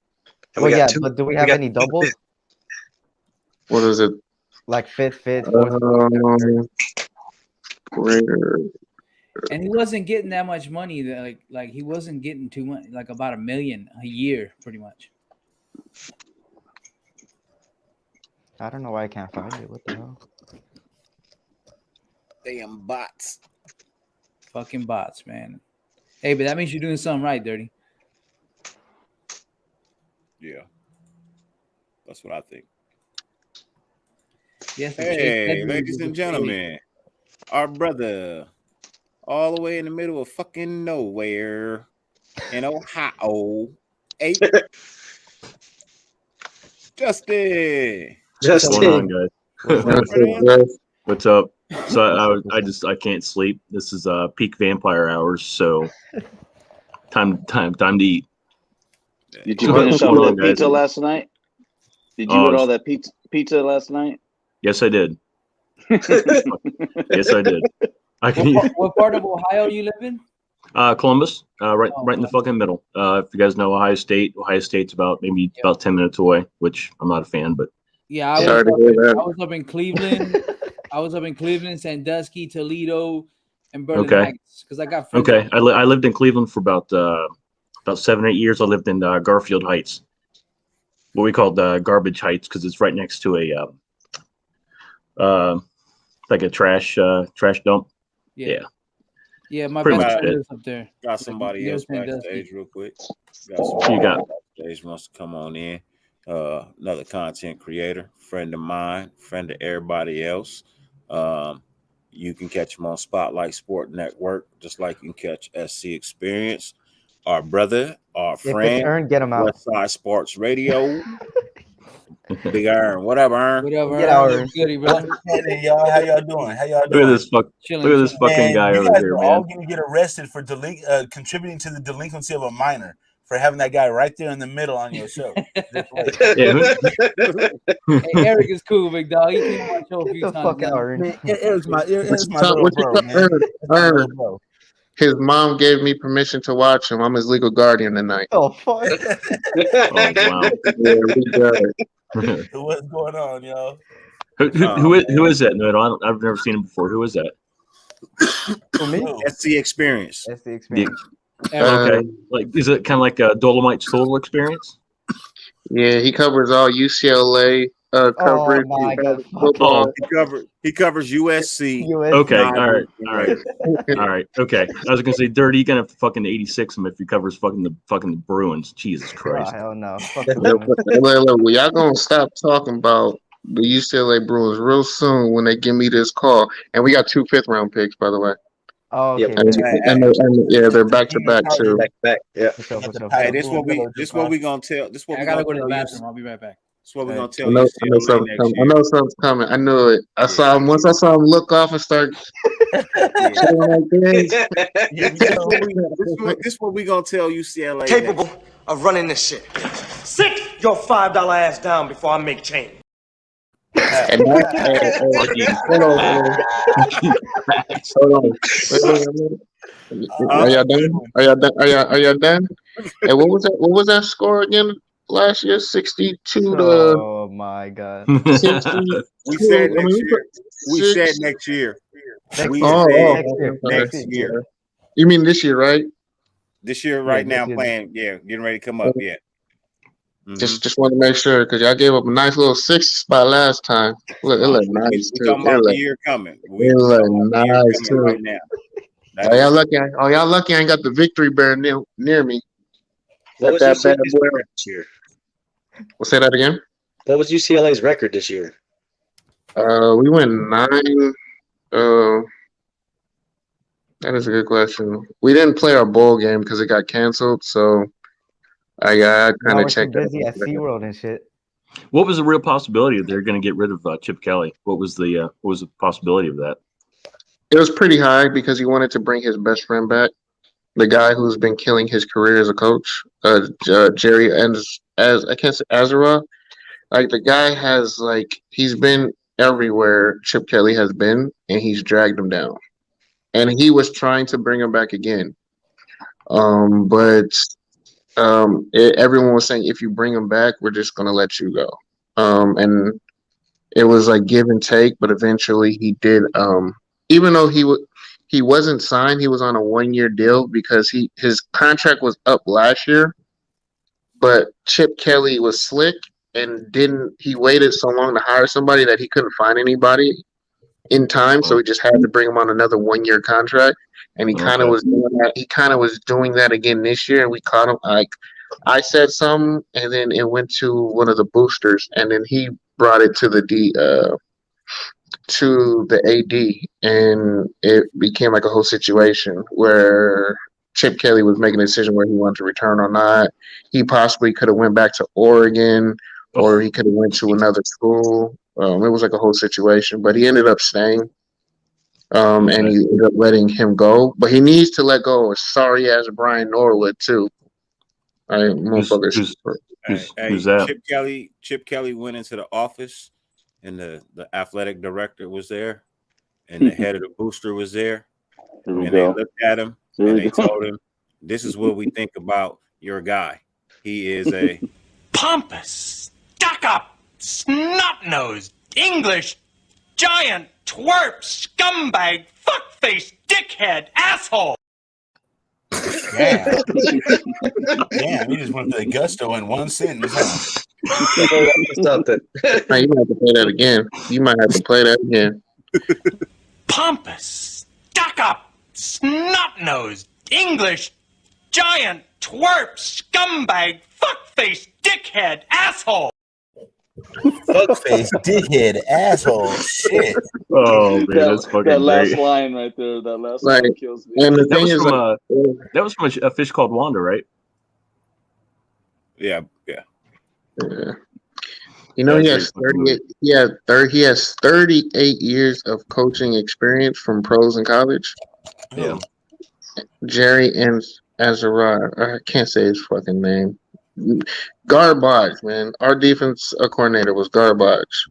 Well, yeah, but do we have any doubles? What is it? Like fifth, fourth. Greater. And he wasn't getting that much money. That like he wasn't getting too much, like about $1 million a year, pretty much. I don't know why I can't find it. What the hell? Damn bots. Fucking bots, man. Hey, but that means you're doing something right, Dirty. Yeah. That's what I think. Yes, hey, ladies and gentlemen, our brother, all the way in the middle of fucking nowhere in Ohio, Justin. What's going on, guys? What's up? So I can't sleep. This is peak vampire hours, so time to eat. Did you finish up that pizza last night? Did you eat all that pizza last night? Yes, I did. Yes, I did. What part of Ohio you live in? Columbus, right in the fucking middle. If you guys know Ohio State's about 10 minutes away, which I'm not a fan, but yeah, I was up in Cleveland. I was up in Cleveland, Sandusky, Toledo, and Berlin Heights because I got friends. Okay. I lived in Cleveland for about 7 or 8 years. I lived in Garfield Heights, what we called Garbage Heights, because it's right next to like a trash dump. Yeah, my best friend lives up there. Got somebody else backstage real quick. You got backstage wants to come on in. Another content creator, friend of mine, friend of everybody else. You can catch him on Spotlight Sport Network, just like you can catch SC Experience. Our brother, our friend, Aaron, get him out. Westside Sports Radio. Big Iron, whatever, Iron. Get out, Aaron. Hey, y'all, how y'all doing? Look at this fucking guy over here, man. All gonna get arrested for contributing to the delinquency of a minor for having that guy right there in the middle on your show. Hey, Eric is cool, big dog. He came on my show a few times. Fuck out, Aaron. Eric's my little bro, man. His mom gave me permission to watch him. I'm his legal guardian tonight. Oh, fuck. Oh, wow. Yeah, we got it. What's going on, y'all? Who is that? No, I've never seen him before. Who is that? For me? SC Experience. SC Experience. Okay. Like, is it kind of like a Dolomite's Total Experience? Yeah, he covers all UCLA coverage. Oh my God. Football. He covers USC. Okay, all right. Okay, I was gonna say, Dirty. You gonna have to fucking 86 him if he covers fucking the Bruins. Jesus Christ. Oh, hell no. Look, y'all gonna stop talking about the UCLA Bruins real soon when they give me this call. And we got 2 5th-round picks, by the way. Oh, okay. And they're back to back too. Yeah. Hey, this what we gonna tell. This what I gotta go to the bathroom. I'll be right back. That's what we're gonna tell I know you. something's coming. I knew it. I saw him once. I saw him look off and start. This what we gonna tell UCLA. Capable of running this shit. Sit your $5 ass down before I make change. And hold on. Are y'all done? Are y'all done? And what was that score again? last year, 62 to Oh my god. 62. We said I mean, next we year. put We said six. next year. Next We year. said Next year. next year. You mean this year, right? This year, Yeah, right this now, year. playing. Yeah, getting ready to come up. Yeah. Just want to make sure because y'all gave up a nice little 6 spot last time. Look, it looked nice We too. talking about the year coming. We It talking looked about the year nice coming too. right now. That Oh, y'all is- lucky! Y'all lucky! I ain't got the victory bear near me. What Got was that bad UCLA's boy. record this year? We'll say that again. What was UCLA's record this year? We went 9. That is a good question. We didn't play our bowl game because it got canceled, so I kind Now of we're too checked that. busy at SeaWorld and shit. What was the real possibility that they're going to get rid of Chip Kelly? What was the possibility of that? It was pretty high because he wanted to bring his best friend back, the guy who's been killing his career as a coach, Jerry, as I can't say Azara. Like the guy has he's been everywhere Chip Kelly has been, and he's dragged him down. And he was trying to bring him back again, but everyone was saying if you bring him back, we're just gonna let you go. And it was like give and take, but eventually he did. Even though he wasn't signed, he was on a 1-year deal because his contract was up last year, but Chip Kelly was slick and he waited so long to hire somebody that he couldn't find anybody in time, so he just had to bring him on another 1-year contract, and he kind of was doing that. He kind of was doing that again this year, and we caught him. I said something, and then it went to one of the boosters, and then he brought it to the AD, and it became like a whole situation where Chip Kelly was making a decision where he wanted to return or not. He possibly could have went back to Oregon, or he could have went to another school. It was like a whole situation, but he ended up staying, and he ended up letting him go. But he needs to let go of sorry ass Brian Norwood too. Motherfuckers. Who's that? Chip Kelly went into the office, and the athletic director was there, and the head of the booster was there, and they looked at him and they told him, "This is what we think about your guy. He is a Pompous, stuck-up, snot-nosed, English, giant, twerp, scumbag, fuckface, dickhead, asshole." Damn. Damn, he just went to the gusto in one sentence. Something. Hey, you might have to play that again. You might have to play that again. Pompous, stuck-up, snot-nosed, English, giant, twerp, scumbag, fuckface, dickhead, asshole. Fuckface, dickhead, asshole. Shit. Oh man, that's fucking That last great. line right there. That last Like, line kills me. and the That thing was is, from that was from a fish called Wanda, right? yeah. yeah. You know, he That's has very 38. He has 38 years of coaching experience from pros in college. Yeah. Jerry and Azariah. I can't say his fucking name. Garbage, man. Our defense coordinator was garbage.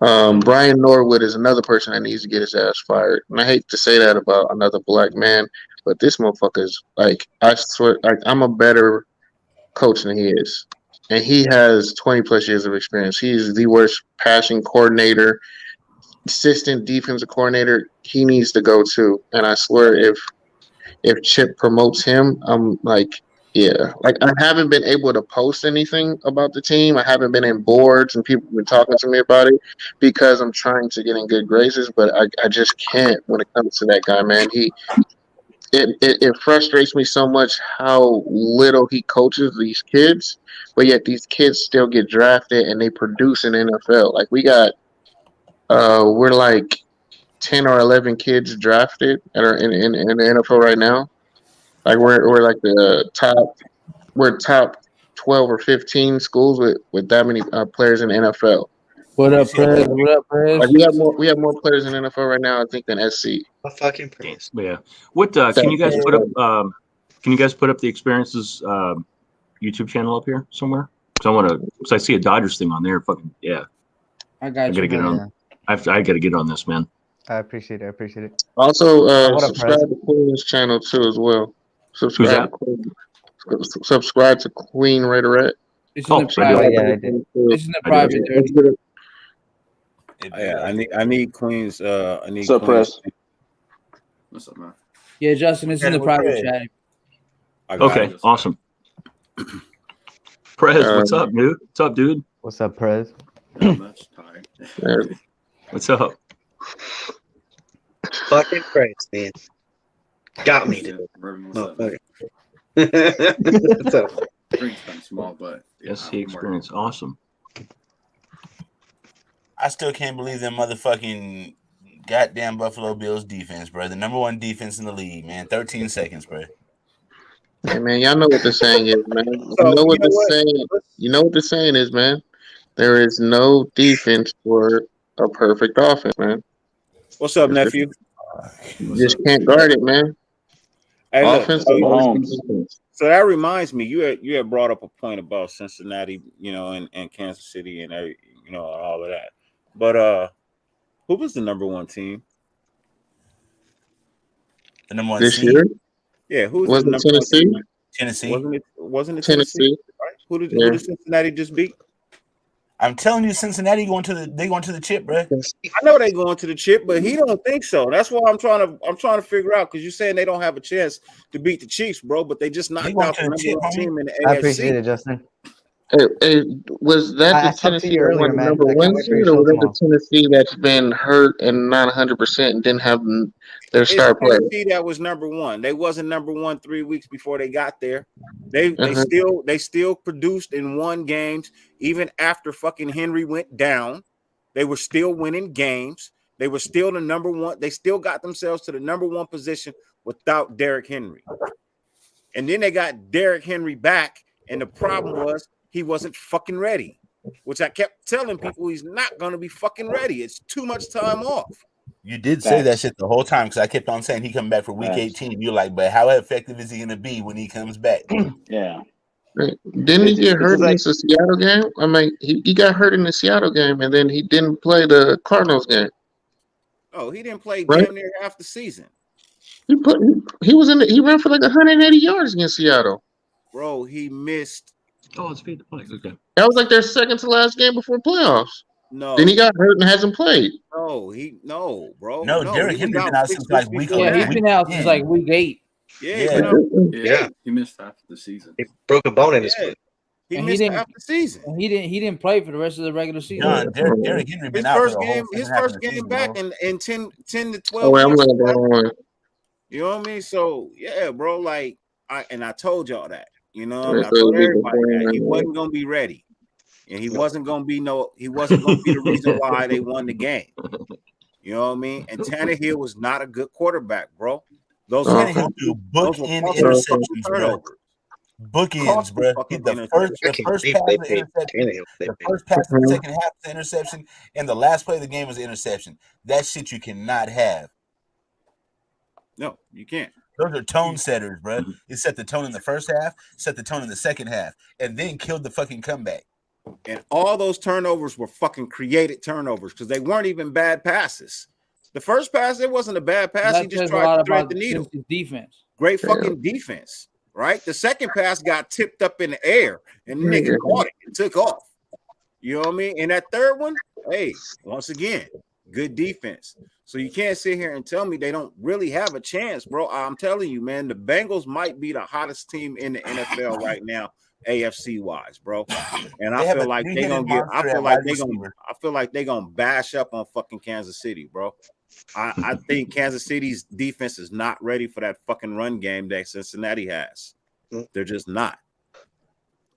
Brian Norwood is another person that needs to get his ass fired. And I hate to say that about another black man, but this motherfucker's I swear, I'm a better coach than he is. And he has 20 plus years of experience. He's the worst passing coordinator, assistant defensive coordinator. He needs to go too. And I swear, if Chip promotes him, I'm yeah. I haven't been able to post anything about the team. I haven't been in boards and people have been talking to me about it because I'm trying to get in good graces, but I just can't when it comes to that guy, man. It frustrates me so much how little he coaches these kids, but yet these kids still get drafted and they produce in the NFL. Like we got, we're like 10 or 11 kids drafted that are in the NFL right now. Like we're like the top 12 or 15 schools with that many players in the NFL. What up, Perez? What up, Perez? Like we have more players in the NFL right now, I think, than SC. A fucking praise. Yeah. What can you guys put up? Can you guys put up the Experiences YouTube channel up here somewhere? Because I see a Dodgers thing on there. Fucking yeah. I got I gotta get on. I gotta get on this, man. I appreciate it. Also, What up, subscribe Perez? to Queen's channel too as well. Who's Subscribe that? to Queen Raiderette. It's in the private. It's in the private. Yeah, I need Queens. I need What's up, Queens. Press? What's up, man? Yeah, Justin, it's in the private chat. Okay, awesome. Prez, what's up, dude? What's up, dude? What's up, Prez? Not much. Tired. What's up? Fucking Christ, man. Got me, dude. Motherfucker. What's up? Drink's kind of small, but SC experience, awesome. I still can't believe them motherfucking goddamn Buffalo Bills defense, bro. The number one defense in the league, man. 13 seconds, bro. Hey man, y'all know what the saying is, man. You know what the saying is, man. There is no defense for a perfect offense, man. What's up, nephew? You just can't guard it, man. Hey, look, Offense so, is always defense. so that reminds me, you had brought up a point about Cincinnati, and Kansas City and all of that. But who was the number one team? The number one This seed? year? Yeah, who was Wasn't the number Tennessee? one team? Tennessee. Wasn't it Tennessee? Tennessee? Right? Who did Cincinnati just beat? I'm telling you, Cincinnati going to the chip, bro. I know they going to the chip, but he don't think so. That's why I'm trying to figure out, because you're saying they don't have a chance to beat the Chiefs, bro. But they just knocked out the number one team in the AFC. I appreciate it, Justin. Hey, was that I the talked to Tennessee you that earlier, won man. number I can't one wait for your seed, or show was that tomorrow. the Tennessee that's been hurt and not 100% and didn't have their It's star player? Tennessee that was number one. They wasn't number one 3 weeks before they got there. They still produced and won games even after fucking Henry went down. They were still winning games. They were still the number one. They still got themselves to the number one position without Derrick Henry. And then they got Derrick Henry back, and the problem was he wasn't fucking ready, which I kept telling people he's not going to be fucking ready. It's too much time off. You did say that shit the whole time, because I kept on saying he coming back for week 18. You're like, but how effective is he going to be when he comes back? Yeah. Didn't he get hurt in the Seattle game? I mean, he got hurt in the Seattle game, and then he didn't play the Cardinals game. Oh, he didn't play Right? damn near half the season. He ran for like 180 yards against Seattle. Bro, he missed. Oh, it's feed the play. Okay. That was like their second to last game before playoffs. No. Then he got hurt and hasn't played. No, bro. No, Derrick he was Henry been out 6 since like weeks week before Yeah, he's that. been out since like week 8. Yeah. He missed half the season. He broke a bone in his foot. He And missed didn't- half the season. And he didn't play for the rest of the regular season. No, Derrick Henry been His out for first the whole game, his second half of first the game season, back bro. in 10 to 12 Oh, wait, I'm weeks. looking at the wrong one. You know what I mean? So yeah, bro. Like I told y'all that. You know, Yeah, I so told we can everybody blame that he him. wasn't gonna be ready, and he wasn't gonna be the reason why they won the game. You know what I mean? And Tannehill was not a good quarterback, bro. Those were Tannehill threw those were bookend costly interceptions, bro. turnovers. Bookends, bro. Fucking The first pass was the interception. The first pass of the second half was the interception, and the last play of the game was the interception. That shit you cannot have. No, you can't. Those are tone setters, bro. It set the tone in the first half, set the tone in the second half, and then killed the fucking comeback. And all those turnovers were fucking created turnovers because they weren't even bad passes. The first pass, it wasn't a bad pass. That He just says a tried lot to thread about the needle. Cincy's defense. Great fucking defense, right? The second pass got tipped up in the air and the nigga caught it and took off. You know what I mean? And that third one, hey, once again, good defense. So you can't sit here and tell me they don't really have a chance, bro. I'm telling you, man, the Bengals might be the hottest team in the NFL right now, AFC wise, bro. And I feel like they're gonna get. I feel like they're gonna bash up on fucking Kansas City, bro. I think Kansas City's defense is not ready for that fucking run game that Cincinnati has. They're just not.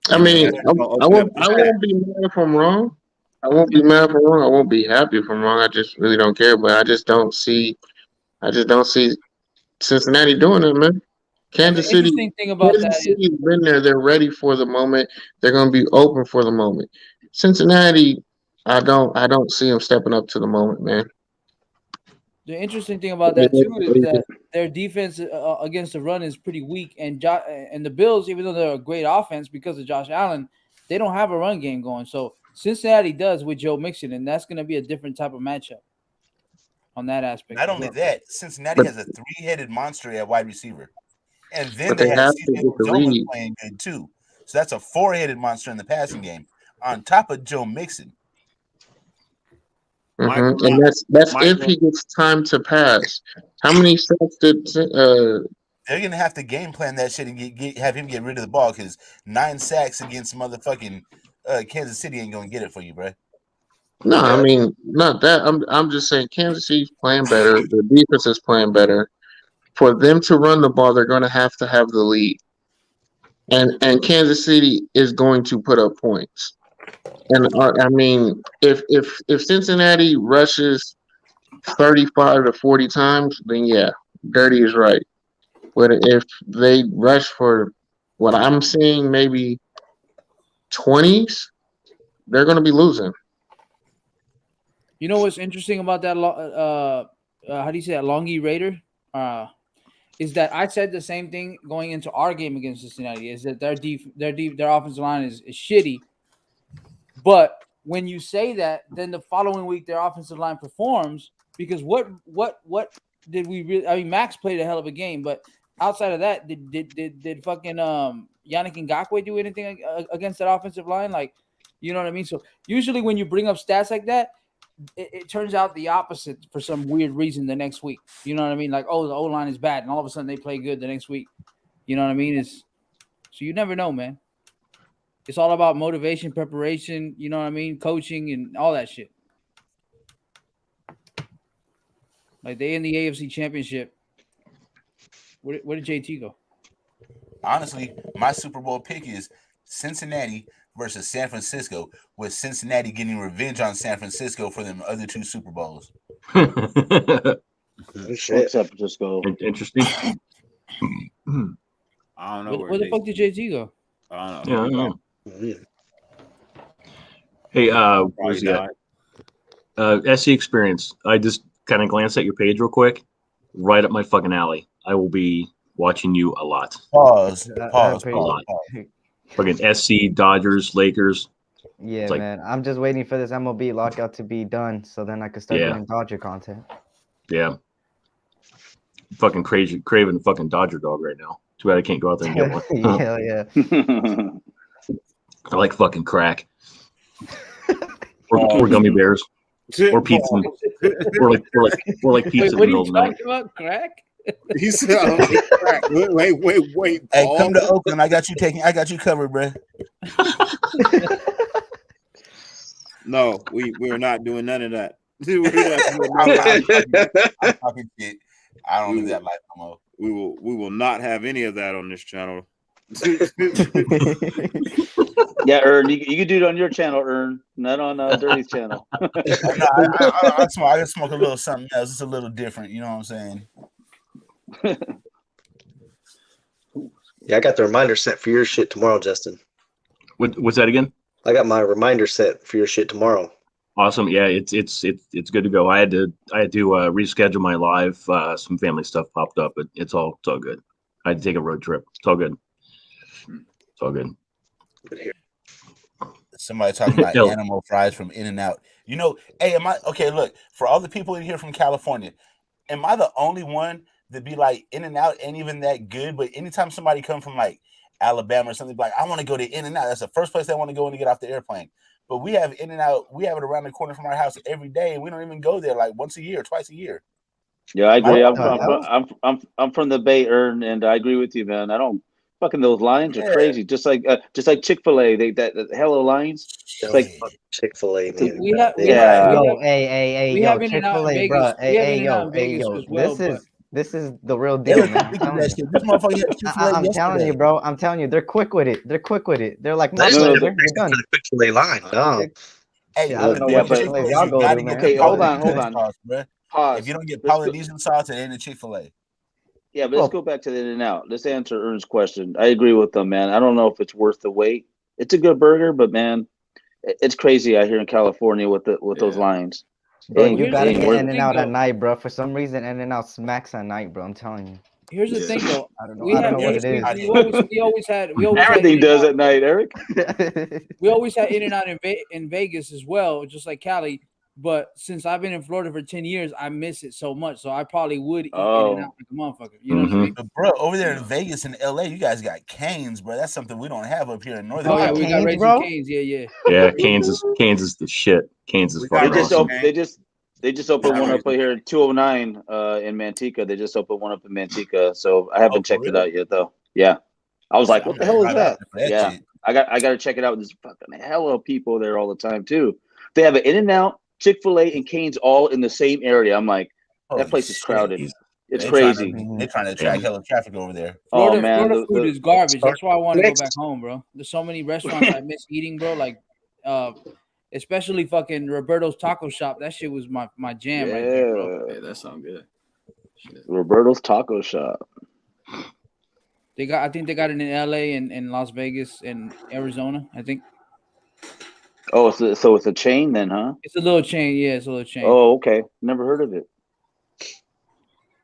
I mean, I won't be mad if I'm wrong. I won't be mad if I'm wrong. I won't be happy if I'm wrong. I just really don't care. But I just don't see Cincinnati doing it, man. Kansas City. Interesting thing about that is City's been there. They're ready for the moment. They're going to be open for the moment. Cincinnati, I don't see them stepping up to the moment, man. the interesting thing about that too is that their defense against the run is pretty weak, and the Bills, even though they're a great offense because of Josh Allen, they don't have a run game going. So Cincinnati does with Joe Mixon, and that's going to be a different type of matchup on that aspect. Not only that, Cincinnati has a three-headed monster at wide receiver, and then But they they have have to CJ get the Uzomah read. playing good too. So that's a four-headed monster in the passing game on top of Joe Mixon. And that's if he gets time to pass. How many sacks did They're gonna have to game plan that shit and have him get rid of the ball because 9 sacks against motherfucking Kansas City ain't gonna get it for you, bro. No, I mean not that. I'm just saying Kansas City's playing better. The defense is playing better. For them to run the ball, they're going to have the lead, and Kansas City is going to put up points. And I mean, if Cincinnati rushes 35 to 40 times, then yeah, Dirty is right. But if they rush for what I'm seeing, maybe 20s, they're going to be losing. You know what's interesting about that? How do you say that? Longy Raider? Is that I said the same thing going into our game against Cincinnati. Is that their offensive line is shitty, but when you say that, then the following week their offensive line performs because what did we really? I mean, Max played a hell of a game, but outside of that, did fucking Yannick Ngakoue do anything against that offensive line? Like, you know what I mean? So usually when you bring up stats like that, it turns out the opposite for some weird reason the next week. You know what I mean? Like, oh, the O-line is bad, and all of a sudden they play good the next week. You know what I mean? So you never know, man. It's all about motivation, preparation, you know what I mean? Coaching and all that shit. Like, they in the AFC Championship. Where did JT go? Honestly, my Super Bowl pick is Cincinnati versus San Francisco, with Cincinnati getting revenge on San Francisco for them other 2 Super Bowls. What's up, Francisco? Interesting. I don't know where the fuck did JT go? I don't know. Hey, what was that? SC Experience. I just kind of glanced at your page real quick. Right up my fucking alley. I will be watching you a lot. Pause. A lot. Fucking SC, Dodgers, Lakers. Yeah, like, man. I'm just waiting for this MLB lockout to be done so then I can start doing Dodger content. Yeah. Fucking crazy, craving a fucking Dodger dog right now. Too bad I can't go out there and get one. Hell yeah. I like fucking crack. or gummy bears. Or pizza. or like pizza in the middle of the night. About crack? He said, crack. Wait. Hey, come to Oakland. I got you covered, bro. No, we are not doing none of that. I'm talking shit. I don't live that life no more. We will not have any of that on this channel. Yeah, Ern, you can do it on your channel, Ern, not on Dirty's channel. I just smoke a little something else. It's a little different. You know what I'm saying? Yeah, I got the reminder set for your shit tomorrow, Justin. What's that again? I got my reminder set for your shit tomorrow. Awesome. Yeah, it's good to go. I had to reschedule my live. Some family stuff popped up, but it's all good. I had to take a road trip. It's all good. It's all good. Somebody talking about animal fries from In-N-Out. You know, hey, look, for all the people in here from California, am I the only one that be like In-N-Out ain't even that good? But anytime somebody come from like Alabama or something, like, I want to go to In-N-Out. That's the first place they want to go when they get off the airplane. But we have In-N-Out, we have it around the corner from our house every day, and we don't even go there like once a year, twice a year. Yeah, I agree. I'm from the Bay, Ern, and I agree with you, man. I don't fucking those lines are crazy. Just like Chick-fil-A, that hella lines. It's like Chick-fil-A, man. We have Chick-fil-A, bro. Hey, this is the real deal, man. I'm telling you, bro. I'm telling you, they're quick with it. They're like, they're done. Chick-fil-A line. No. Hey, okay, hold on. Pause. If you don't get Polynesian sauce, it ain't a Chick-fil-A. Yeah, but let's go back to the In-N-Out. Let's answer Ern's question. I agree with them, man. I don't know if it's worth the wait. It's a good burger, but man, it's crazy out here in California with those lines. Bro, you gotta get In-N-Out at night, bro. For some reason, In-N-Out smacks at night, bro. I'm telling you. Here's the thing, though. I don't know what it is. We always had everything does at night, Eric. We always had In-N-Out in Vegas as well, just like Cali. But since I've been in Florida for 10 years, I miss it so much. So I probably would eat Oh. In-N-Out like a motherfucker. You know what I'm saying? But bro, over there in Vegas and LA, you guys got Canes, bro. That's something we don't have up here in Northern Oh yeah, California. we got Raising Cane's. Yeah. Yeah, Canes is the shit. Canes is They fucking just awesome. they just opened one up here in 209 in Manteca. They just opened one up in Manteca. So I haven't checked it out yet though. Yeah. I was like, what the hell is that? Yeah. I got to check it out. There's fucking hella people there all the time too. They have an In-N-Out, Chick-fil-A, and Cane's all in the same area. I'm like, that place is crowded. It's crazy. They're trying to attract hella traffic over there. Florida, man, Florida food is garbage. That's why I want to go Next. back home, bro. There's so many restaurants I miss eating, bro. Like, especially fucking Roberto's Taco Shop. That shit was my jam right there, bro. Yeah, that sounds good. Roberto's Taco Shop. I think they got it in LA and Las Vegas and Arizona, I think. Oh, so it's a chain then, huh? It's a little chain, yeah. It's a little chain. Oh, okay. Never heard of it.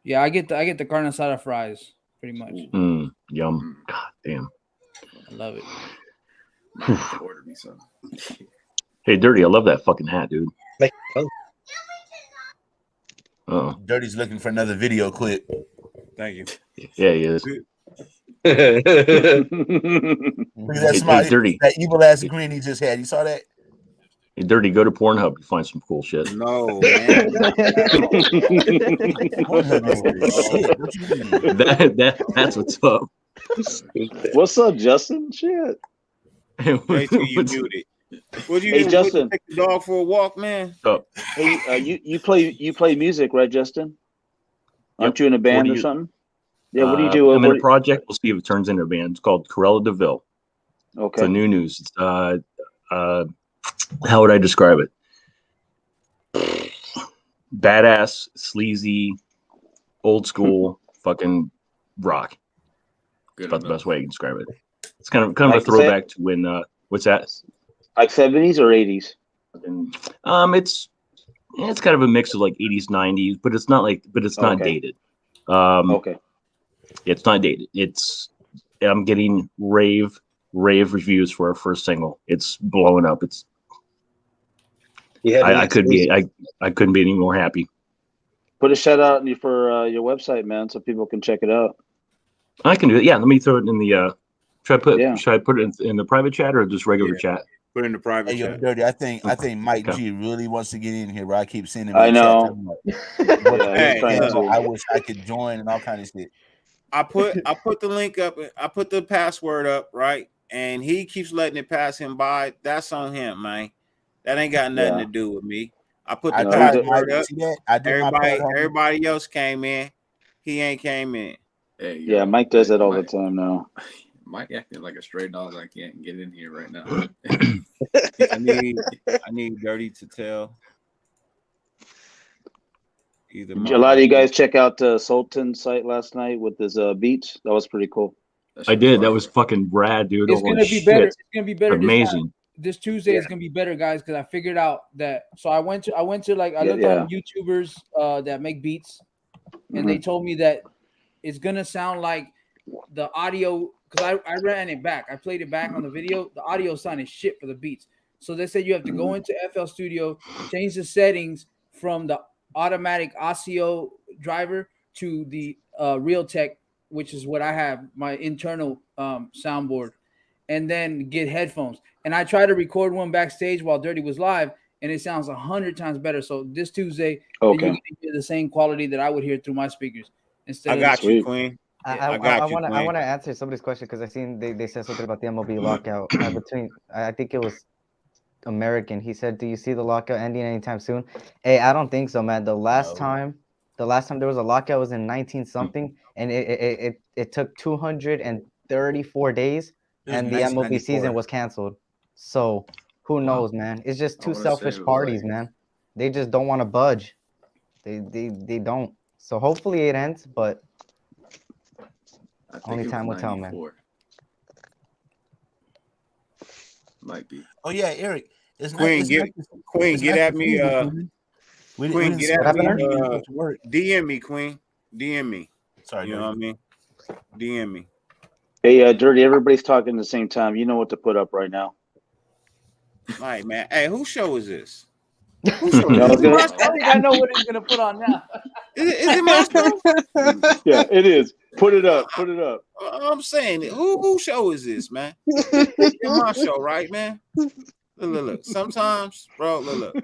Yeah, I get the carne asada fries pretty much. Yum. God damn. I love it. Order me some. Hey, Dirty, I love that fucking hat, dude. Oh, Dirty's looking for another video clip. Thank you. yeah, he is. Look at that smile. Hey, Dirty. That evil ass grin he just had. You saw that? Hey, Dirty, go to Pornhub to find some cool shit. No, man. That's what's up. What's up, Justin? Shit. Wait till you muted. What you Hey, do? Justin. Take the dog for a walk, man. Hey, you play music, right, Justin? Aren't you in a band or something? Yeah. What do you do? I'm in What- a project. We'll see if it turns into a band. It's called Corella DeVille. Okay. It's a new news. It's, how would I describe it? Badass, sleazy, old school, fucking rock. That's about the best way I can describe it. It's kind of Like a throwback to when what's that? Like 70s or 80s? It's kind of a mix of like 80s, 90s, but it's not not Okay. dated. Okay. It's not dated. I'm getting rave reviews for our first single. It's blowing up. I couldn't be any more happy. Put a shout out for your website, man, so people can check it out. I can do it. Yeah, let me throw it in the should I put it in the private chat or just regular chat? Put in the private Hey, yo, chat. Dirty, I think Mike Okay. G really wants to get in here, bro. I keep seeing him. I in the chat know. talking about, Hey, I wish I could join and all kind of shit. I put the link up. I put the password up, right? And he keeps letting it pass him by. That's on him, man. That ain't got nothing Yeah. to do with me. I put I the tried, password Mike. up. See that? I did my part, homie. Everybody else came in. He ain't came in. Hey, Yeah, Mike does that all the time now. Mike acting like a stray dog. I can't get in here right now. I need Dirty to tell. Either Did a lot of you guys check out Sultan's site last night with his beats? That was pretty cool. I did. That was fucking rad, dude. It's Holy gonna be shit. better. It's gonna be better. Amazing. This Tuesday is gonna be better, guys, because I figured out that. So I went to like I Yeah, looked yeah. on YouTubers that make beats, and Mm-hmm. they told me that it's gonna sound like the audio because I ran it back. I played it back on the video. The audio sounded shit for the beats. So they said you have to go into FL Studio, change the settings from the automatic Audio driver to the Realtek, which is what I have, my internal soundboard, and then get headphones. And I tried to record one backstage while Dirty was live, and it sounds 100 times better. So this Tuesday, Okay. then you can hear the same quality that I would hear through my speakers. Instead I of got you, Queen. I got you, want Queen. to answer somebody's question because I seen they said something about the MLB lockout between. I think it was American. He said, "Do you see the lockout ending anytime soon?" Hey, I don't think so, man. The last time there was a lockout was in 19 something, and it took 234 days, It was and the MLB 1994. season was canceled. So who knows, man? It's just two wanna say selfish it was parties, like- man. They just don't want to budge. They don't. So hopefully it ends, but I think only it was time will tell, man. 94. Might be. Oh yeah, Eric. It's Queen, it's get Queen, it's get not at me. confusing. We Queen, didn't get see at what me. happened. We didn't go to work. DM me, Queen. DM me. Sorry, You know what I mean? DM me. Hey, Dirty, everybody's talking at the same time. You know what to put up right now. All right, man. Hey, whose show is this? Whose show? I Is it my think I know what he's gonna put on now. Is it my show? Yeah, it is. Put it up. Put it up. I'm saying it. Who show is this, man? It's my show, right, man? Look. Sometimes, bro, look.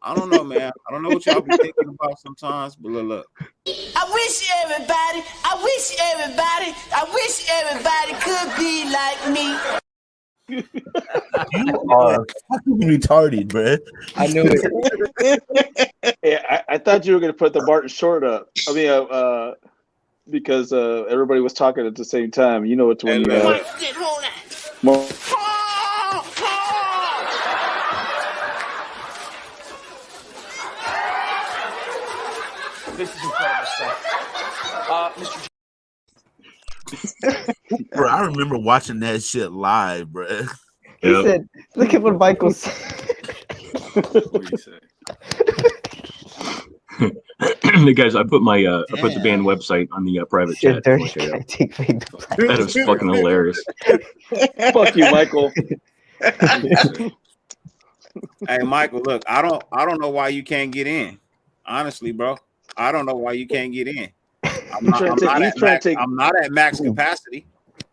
I don't know, man. I don't know what y'all be thinking about sometimes, but look. I wish everybody could be like me. You are fucking retarded, bro. I knew it. Yeah, I thought you were gonna put the Martin Short up. I mean, because everybody was talking at the same time. You know it's when you. This is incredible stuff. Mr. Bro, I remember watching that shit live, bro. He said, "Look at what Michael said." What do you say? Hey guys, I put the band website on the private chat. Dirty Check it out. guy, take fake That is fucking hilarious. Fuck you, Michael. Hey, Michael, look, I don't know why you can't get in. Honestly, bro, I don't know why you can't get in. I'm not at max capacity.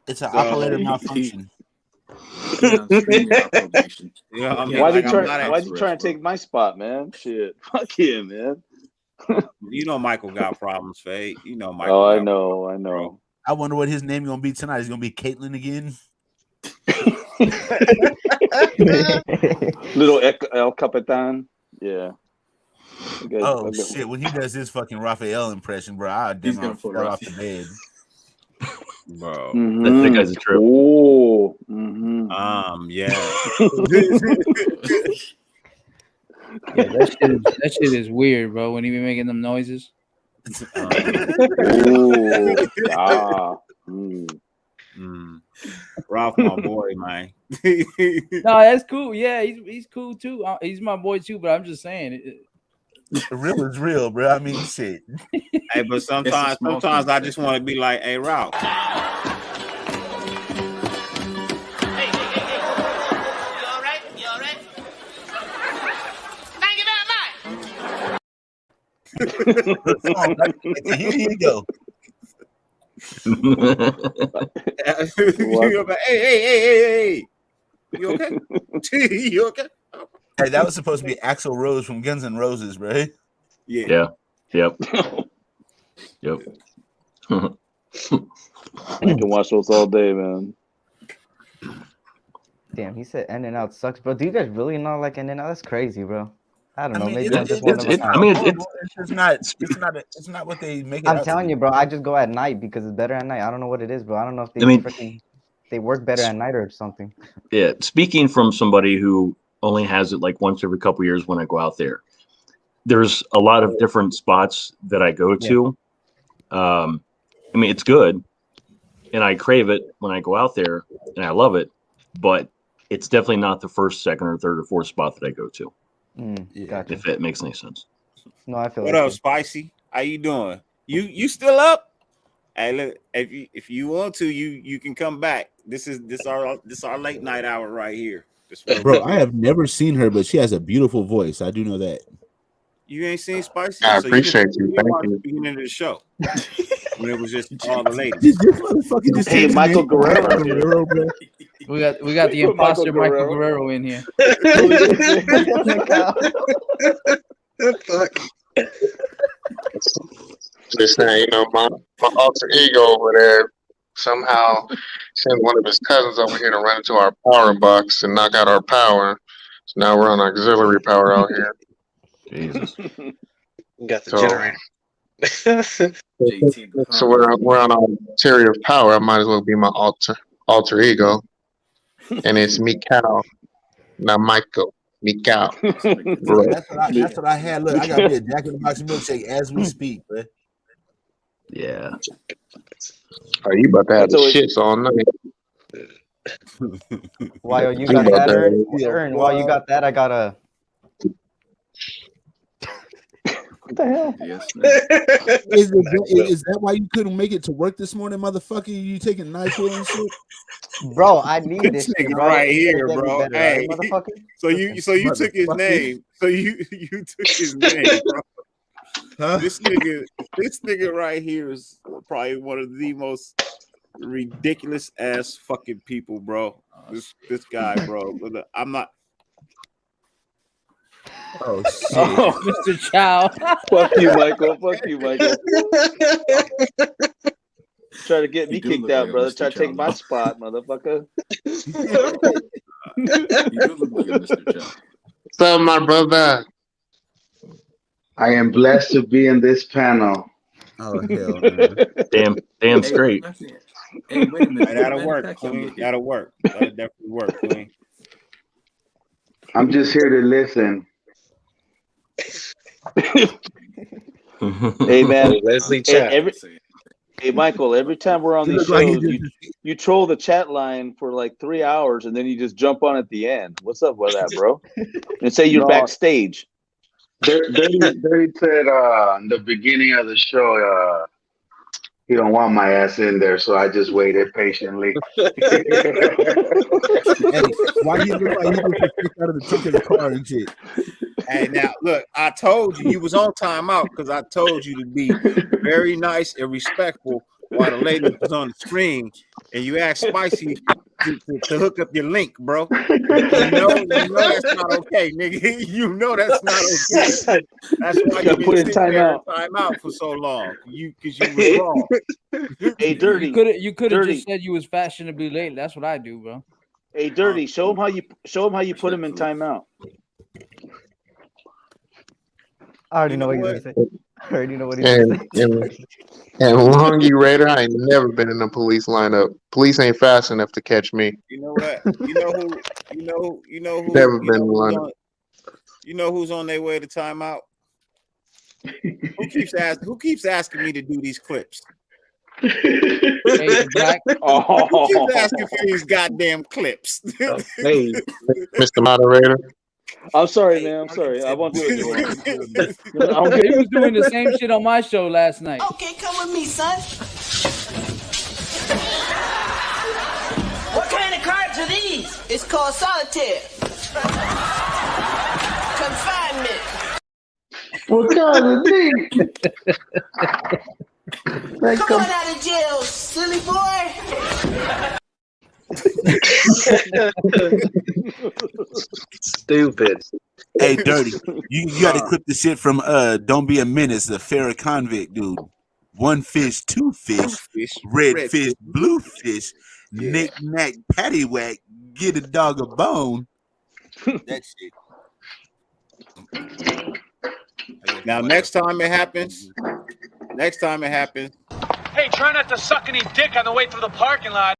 It's an operator malfunction. Why'd you try to take my spot, man? Shit. Fuck him, man. You know Michael got problems, Fade. You know Michael. Oh, I know. I wonder what his name gonna be tonight. Is it gonna be Caitlyn again? Little El Capitan. Yeah. Oh shit! When he does his fucking Raphael impression, bro, I damn gonna fall off the bed. Bro, that guy's a trip. Oh, yeah. Yeah, that shit is weird, bro. When he be making them noises. Ralph, my boy, man. No, that's cool. Yeah, he's cool too. He's my boy too. But I'm just saying, real is real, bro. I mean, shit. Hey, but sometimes I just want to be like, hey, Ralph. Here you go. Hey. You okay? You okay? Hey, that was supposed to be Axl Rose from Guns N' Roses, right? Yeah. Yep. I can watch those all day, man. Damn, he said In and Out sucks, bro. Do you guys really not like In and Out? That's crazy, bro. I don't know. mean, Maybe I'm just one of us. It's not what they make it. I'm telling you, bro. I just go at night because it's better at night. I don't know what it is, bro. I don't know if they work better at night or something. Yeah, speaking from somebody who only has it like once every couple years when I go out there, there's a lot of different spots that I go to. I mean, it's good, and I crave it when I go out there, and I love it, but it's definitely not the first, second, or third, or fourth spot that I go to. Gotcha. If it makes any sense. No, I feel. What up, Spicy? How you doing? You still up? Hey, look, if you want to, you can come back. This our late night hour right here. Bro, I have never seen her, but she has a beautiful voice. I do know that. You ain't seen Spicy? I appreciate you. Thank you. you. Beginning of the show when it was just all the ladies. Hey, Michael Guerrero. Bro. We got the imposter Michael Guerrero in here. Fuck. Just saying, my alter ego over there somehow sent one of his cousins over here to run into our power box and knock out our power. So now we're on auxiliary power out here. Jesus. Got the generator. So we're on ulterior power. I might as well be my alter ego, and it's Mikau, not Michael. Mikau. That's what I had. Look, I got me a Jack in the Box milkshake as we speak, man. Yeah. Are you about to have the shits all night? While you got that, Ern, while you got that, I got a. What the hell? Yes, Is that why you couldn't make it to work this morning, motherfucker? You taking NyQuil and shit? Bro, I need this shit, Nigga bro. right It's here, gonna get me bro. better, Hey, right, motherfucker? so you took his name. So you took his name, bro. Huh? This nigga right here is probably one of the most ridiculous ass fucking people, bro. This guy, bro. I'm not. Oh shit, Mr. Chow. Fuck you, Michael. Fuck you, Michael. Try to get me kicked out, brother. Try to take my spot, motherfucker. You do look like a Mr. Chow. What's up, my brother? I am blessed to be in this panel. Oh hell, man. Damn straight. Hey, wait a minute. That'll work, Queen. That'll work. That'll definitely work, Queen. I'm just here to listen. Hey, man. Leslie Hey, Chat. hey, Michael, every time we're on You these look like shows, you troll the chat line for like 3 hours and then you just jump on at the end. What's up with that, bro? And say you're No. backstage. Dirty said in the beginning of the show, he don't want my ass in there, so I just waited patiently. Hey, why you look like you just kicked out of the trunk of the car and shit? Hey, now look, I told you was on timeout because I told you to be very nice and respectful while the lady was on the screen, and you asked Spicy to hook up your link, bro. You know that's not okay, nigga. You know that's not okay. That's why you put in been sitting there in timeout. timeout for so long. Because you was wrong. Hey, Dirty. You could have Dirty. just said you was fashionably late. That's what I do, bro. Hey, Dirty. Show him how you put him in timeout. I already know what he's gonna say. I already know what he's gonna And, say. and Longy Raider, I ain't never been in a police lineup. Police ain't fast enough to catch me. You know what? You know who Never been in one. You know who's on their way to timeout? Who keeps asking me to do these clips? Hey, Black. Who keeps asking for these goddamn clips? Hey, Mr. Moderator. I'm sorry, man. I'm sorry. I won't do it anymore. He was doing the same shit on my show last night. Okay, come with me, son. What kind of cards are these? It's called solitaire. Confinement. What kind of thing? Come on out of jail, silly boy. Stupid. Hey, Dirty, you got to clip the shit from Don't Be a Menace, the Farrah Convict dude. One fish, two fish, red fish, blue fish, knick knack, paddywhack, get a dog a bone. That shit. Now, next time it happens, Hey, try not to suck any dick on the way through the parking lot.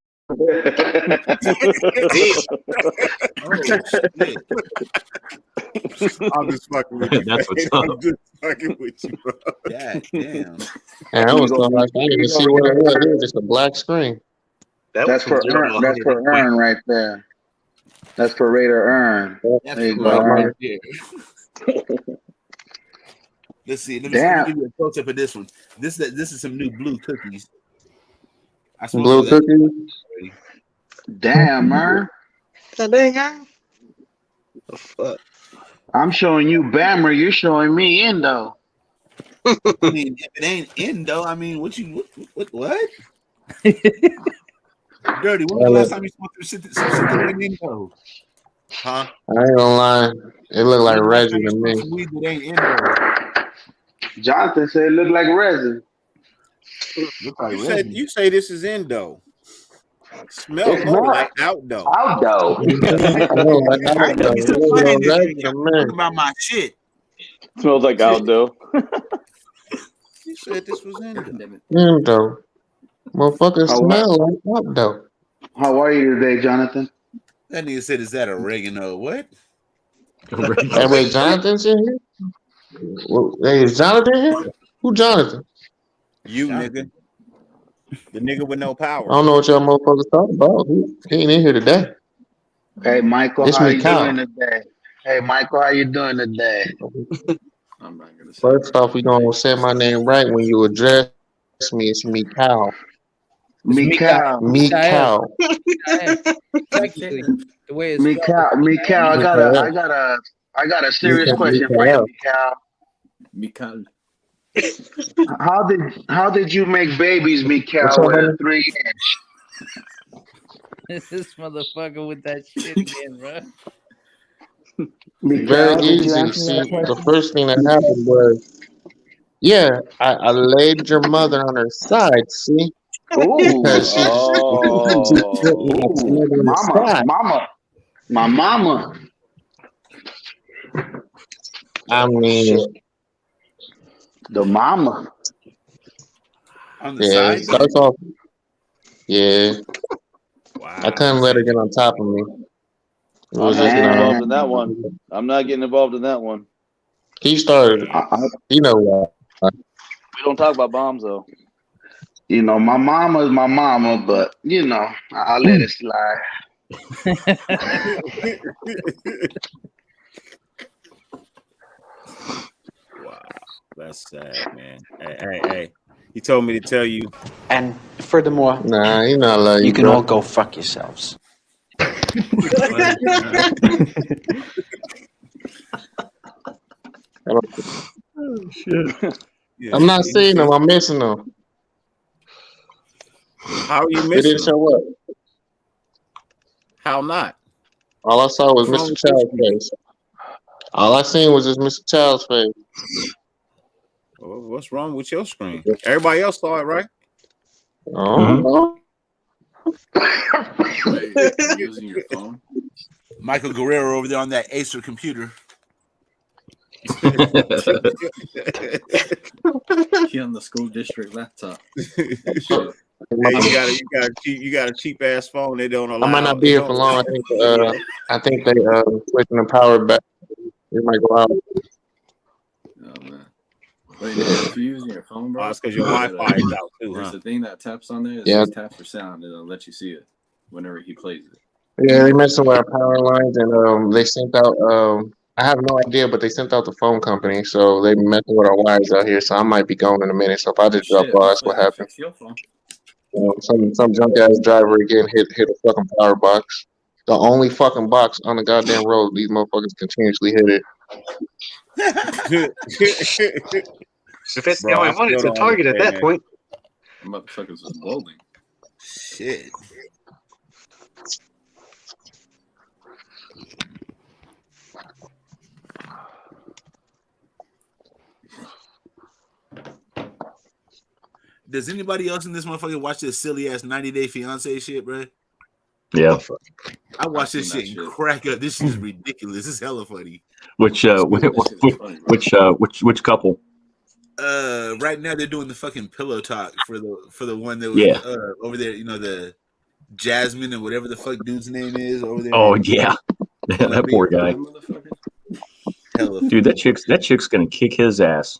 I'm just fucking with you. That's what's man. up. I'm just fucking with you, bro. God damn. And I was going like, I didn't even see what it was. It was just a black screen. That's for Earn. That's for Earn right there. That's for Raider Earn. There you go. Earn. Let's see. Let Damn. me give you a close up of this one. This is some new blue cookies. I Blue smoked that cookies. Damn, man. The fuck? I'm showing you Bammer. You're showing me Indo. I mean, if it ain't Indo, I mean, what? Dirty. When was the last time you smoked some shit that ain't Indo? Huh? I ain't gonna lie. It looked like When was the last Reggie time you to me. smoked some weed that ain't Indo? Jonathan said it looked like resin. Look like You say this is Indo. Smells It's more not. like outdo. Outdo. I know you still playing this Reggie shit. to I'm me. talking about my shit. Smells like Aldo. You said this was Indo. Indo. Motherfuckers Oh, smell like Indo. How are you today, Jonathan? That nigga said, "Is that oregano?" What? Hey, wait, Jonathan's in here? Hey, is Jonathan here? Who Jonathan? You nigga, the nigga with no power. I don't know what y'all motherfuckers talking about. He ain't in here today. Hey, Michael, It's how me, you Kyle. doing today? Hey, Michael, how you doing today? I'm not gonna say. First off, we gonna say my name right when you address me. It's Mikal. Mikal. Mikal. Technically, the way it's Mikal, I got a serious question for you, Mikal. How did you make babies, Mikal, with a 3-inch? This motherfucker with that shit again, bro. Very easy. See, the first thing that happened was, yeah, I laid your mother on her side. See, because she's my mama. I mean, the mama. On the yeah, side? it starts off. Yeah. Wow. I couldn't let her get on top of me. It I'm was not just getting not. involved in that one. I'm not getting involved in that one. He started. You know what? We don't talk about bombs though. You know, my mama's my mama, but you know, I'll let it slide. Wow, that's sad, man. Hey. He told me to tell you. And furthermore, nah, you know I love you, you can bro. all go fuck yourselves. Oh, shit. I'm not seeing them. I'm missing them. How are you They missing didn't show up. How not? All I saw was What's wrong Mr. with Child's face. All I seen was just Mr. Child's face. Well, what's wrong with your screen? Everybody else saw it, right? Oh. Using your phone. Michael Guerrero over there on that Acer computer. He on the school district laptop. Hey, you got a cheap ass phone. They don't allow. I might not be here for long. I think they switching the power back. It might go out. Oh man. Wait, no, if you're using your phone, bro. Oh, it's because your Wi-Fi is out too, There's huh? a thing that taps on there. It Yeah. says tap for sound, and it'll let you see it whenever he plays it. Yeah, they messing with our power lines, and they sent out. I have no idea, but they sent out the phone company, so they messing with our wires out here. So I might be going in a minute. So if I just drop by, that's what happened. Fix your phone. Some junk ass driver again hit a fucking power box. The only fucking box on the goddamn road. These motherfuckers continuously hit it. If it's the only one, it's a target at that point. Motherfuckers was bowling. Shit. Does anybody else in this motherfucker watch this silly ass 90 Day Fiance shit, bro? Yeah. I watch this shit and crack up. This shit is ridiculous. It's hella funny. Which couple? Right now they're doing the fucking pillow talk for the one that was over there. You know, the Jasmine and whatever the fuck dude's name is over there. Oh yeah, that poor guy. Dude, that chick's gonna kick his ass.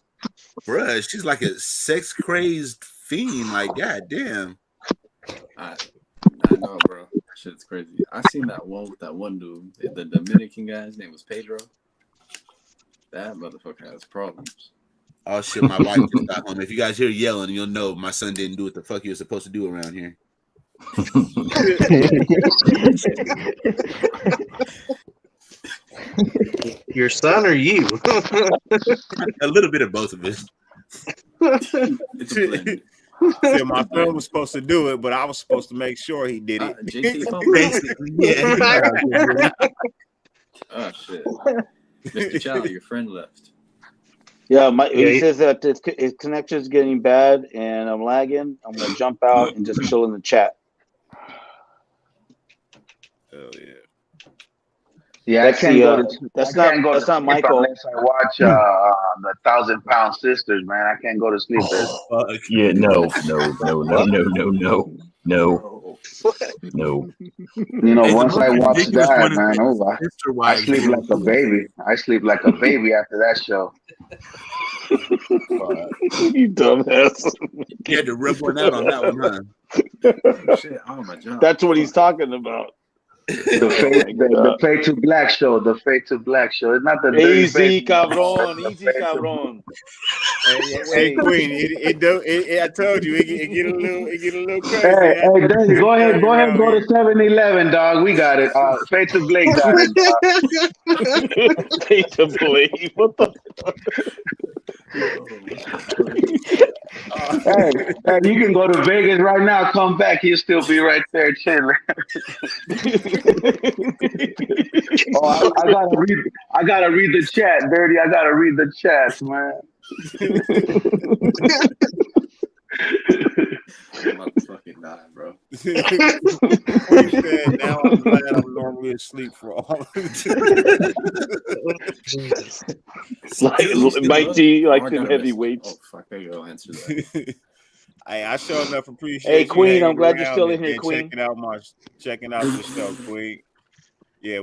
Bruh, she's like a sex crazed fiend. Like, goddamn. I know, bro. Shit's crazy. I seen that one with that one dude, the Dominican guy. His name was Pedro. That motherfucker has problems. Oh shit, my wife just got home. If you guys hear yelling, you'll know my son didn't do what the fuck he was supposed to do around here. Your son or you? A little bit of both of us. Yeah, my friend was supposed to do it, but I was supposed to make sure he did it. Basically, yeah. Oh shit, Mr. Chow, your friend left. Yeah, he says that his connection's getting bad and I'm lagging. I'm gonna jump out and just chill in the chat. Hell yeah. Yeah, That's I can't go to. that's I can't not go that's to not sleep Michael. unless I watch the 1,000-Pound Sisters. Man, I can't go to sleep. Yeah, no. You know, Hey, once I watch ridiculous that, one is man, like Sister I Wives. sleep like a baby. I sleep like a baby after that show. You dumbass. You had to rub one out on that one, huh? Shit, oh my job. That's what he's talking about. The Fade to Black show. The Fade to Black show. It's not the dirty Easy, basement. cabron. The Easy, Fade to- cabron. Hey, Queen, I told you, it get a little crazy. Hey, Dirty, go ahead, go to 7-Eleven, dog. We got it. Fade to Blake got it, dog. Fade to Blake. What the? Hey, you can go to Vegas right now. Come back, he'll still be right there chilling. Oh, I gotta read the chat, Dirty. I gotta read the chat, man. I'm about to fucking die, bro. He said, now I'm glad I'm normally asleep for all of Mike G, like them heavyweights. Oh fuck, there you go. Answer that. Hey, I sure enough appreciate Hey, you Queen, hanging I'm glad you're around still in and- here, and Queen. checking out the show, Queen. Yeah,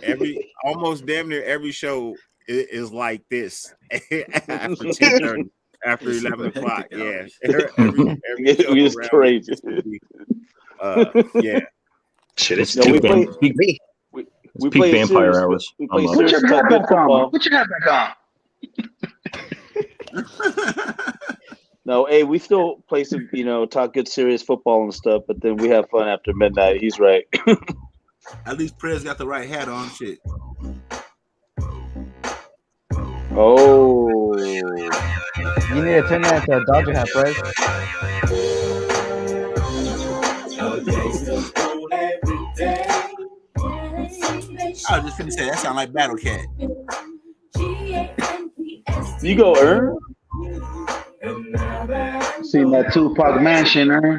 every almost damn near every show is like this after 10:30, after 11 o'clock. Yeah, every show It's around crazy. yeah. Shit, it's No, we play- peak we peak play vampire serious- hours. we play I'm up. Put serious your talk hat good back on. football. Put your hat back on. No, hey, we still play some, talk good serious football and stuff, but then we have fun after midnight. He's right. At least Prez got the right hat on. Shit. Oh. You need to turn that into a Dodger hat, Prez. I was just finna say that sound like Battle Cat. You go, Ern. Seen that Tupac mansion, huh?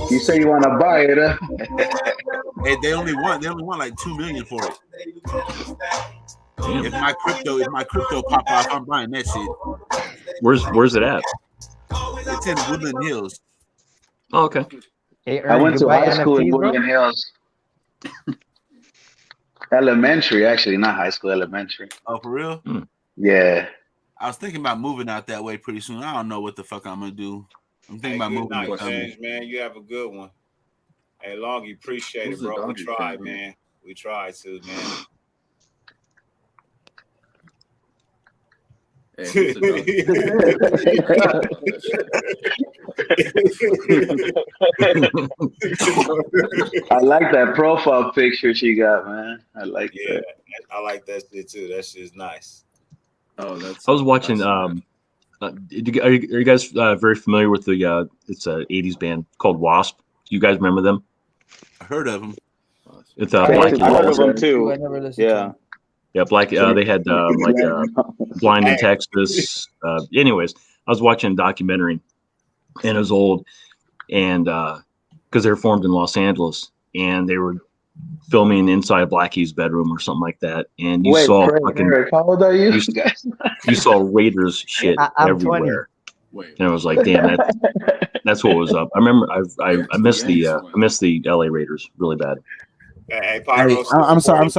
You say you want to buy it, huh? Hey, they only want like $2 million for it. If my crypto pop off, I'm buying that shit. Where's it at? It's in Woodland Hills. Oh, okay. Hey, I Ern, went you to buy high school in NFTs, bro? Woodland Hills. Elementary, actually, not high school, elementary. Oh, for real? Yeah. I was thinking about moving out that way pretty soon. I don't know what the fuck I'm gonna do. I'm thinking about Good moving night, to Cumming. James, man. You have a good one. Hey, Longy, appreciate Who's it, the bro. We Dodger tried, fan, man. We tried to, man. Hey, who's the I like that profile picture she got, man. I like that. I like that shit too. That shit's nice. Oh, that's. I was watching. Are you guys very familiar with the? It's a '80s band called Wasp. Do you guys remember them? I heard of them. It's I Black. heard of them too. I never listened to Yeah. them. Yeah, Black. They had Blind in Texas. Anyways, I was watching a documentary, and it was old, and because they were formed in Los Angeles, and they were filming inside Blackie's bedroom or something like that, and you saw fucking. Eric, how old are you? You saw Raiders shit I'm everywhere, and I was like, "Damn, that's what was up." I remember I missed the LA Raiders really bad. Hey, Pyro. I'm sorry.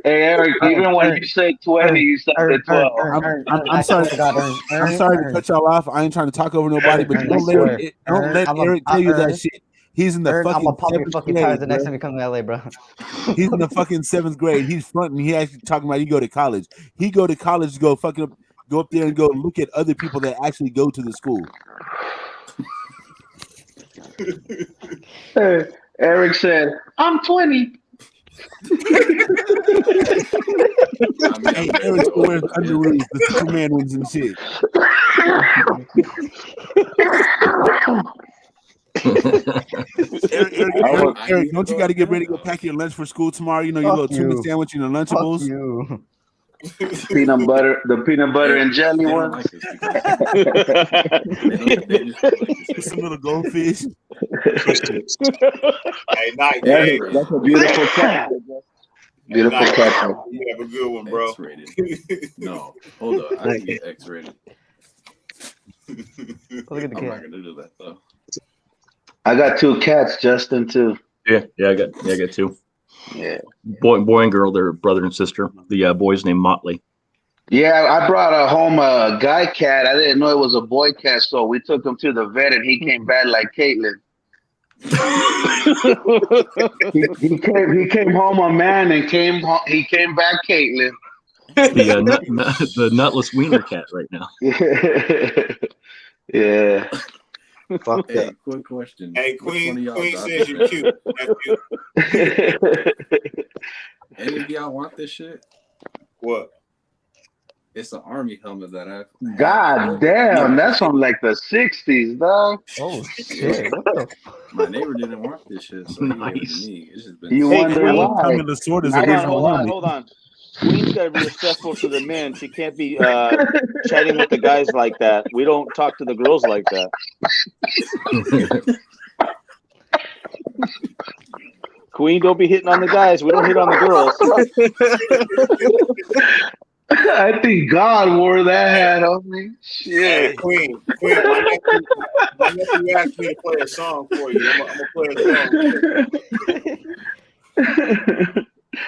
Eric, even when you say 20, you said 12. I'm sorry. I'm sorry to cut y'all off. I ain't trying to talk over nobody, but don't let Eric tell you that shit. He's in the I'm fucking gonna pop your 7th fucking grade, tires the next bro. time you come to LA, bro. He's in the fucking 7th grade. He's fronting. He actually talking about he go to college. He go to college to go fucking go up there and go look at other people that actually go to the school. Eric said, I'm 20. Hey, Eric still wears underoos, the Superman ones and shit. Eric, don't you got to get ready to go pack your lunch for school tomorrow? You know, your little tuna sandwich and your Lunchables. Peanut butter, the peanut butter and jelly one. Some little goldfish. Hey, night, Yeah, Dave. that's a beautiful cat. Beautiful Night. cat. You have a good one, bro. X-rated. No, hold on. I can get X-rated. Look at the I'm not cat. gonna do that though. I got 2 cats, Justin, too. Yeah, I got 2. Yeah. Boy and girl, they're brother and sister. The boy's named Motley. Yeah, I brought home a guy cat. I didn't know it was a boy cat, so we took him to the vet, and he came back like Caitlyn. he came home a man, and he came back Caitlyn. The nutless wiener cat right now. Yeah. Fuck Hey, quick question. Hey, Which one of Queen y'all says you're cute. That's cute. Any of y'all want this shit? What? It's an army helmet that I. God damn, that's from like the 60s, dog. Oh shit! What the? My neighbor didn't want this shit, so he gave it to me. It's just been. You Hey, wonder Queen, why? Tommy Lasorda is Hold on, original hold on, helmet. hold on. Queen's got to be respectful to the men. She can't be chatting with the guys like that. We don't talk to the girls like that. Queen, don't be hitting on the guys. We don't hit on the girls. I think God wore that hat on me. Hey, Shit. Queen, my nephew asked me to play a song for you. I'm gonna play a song.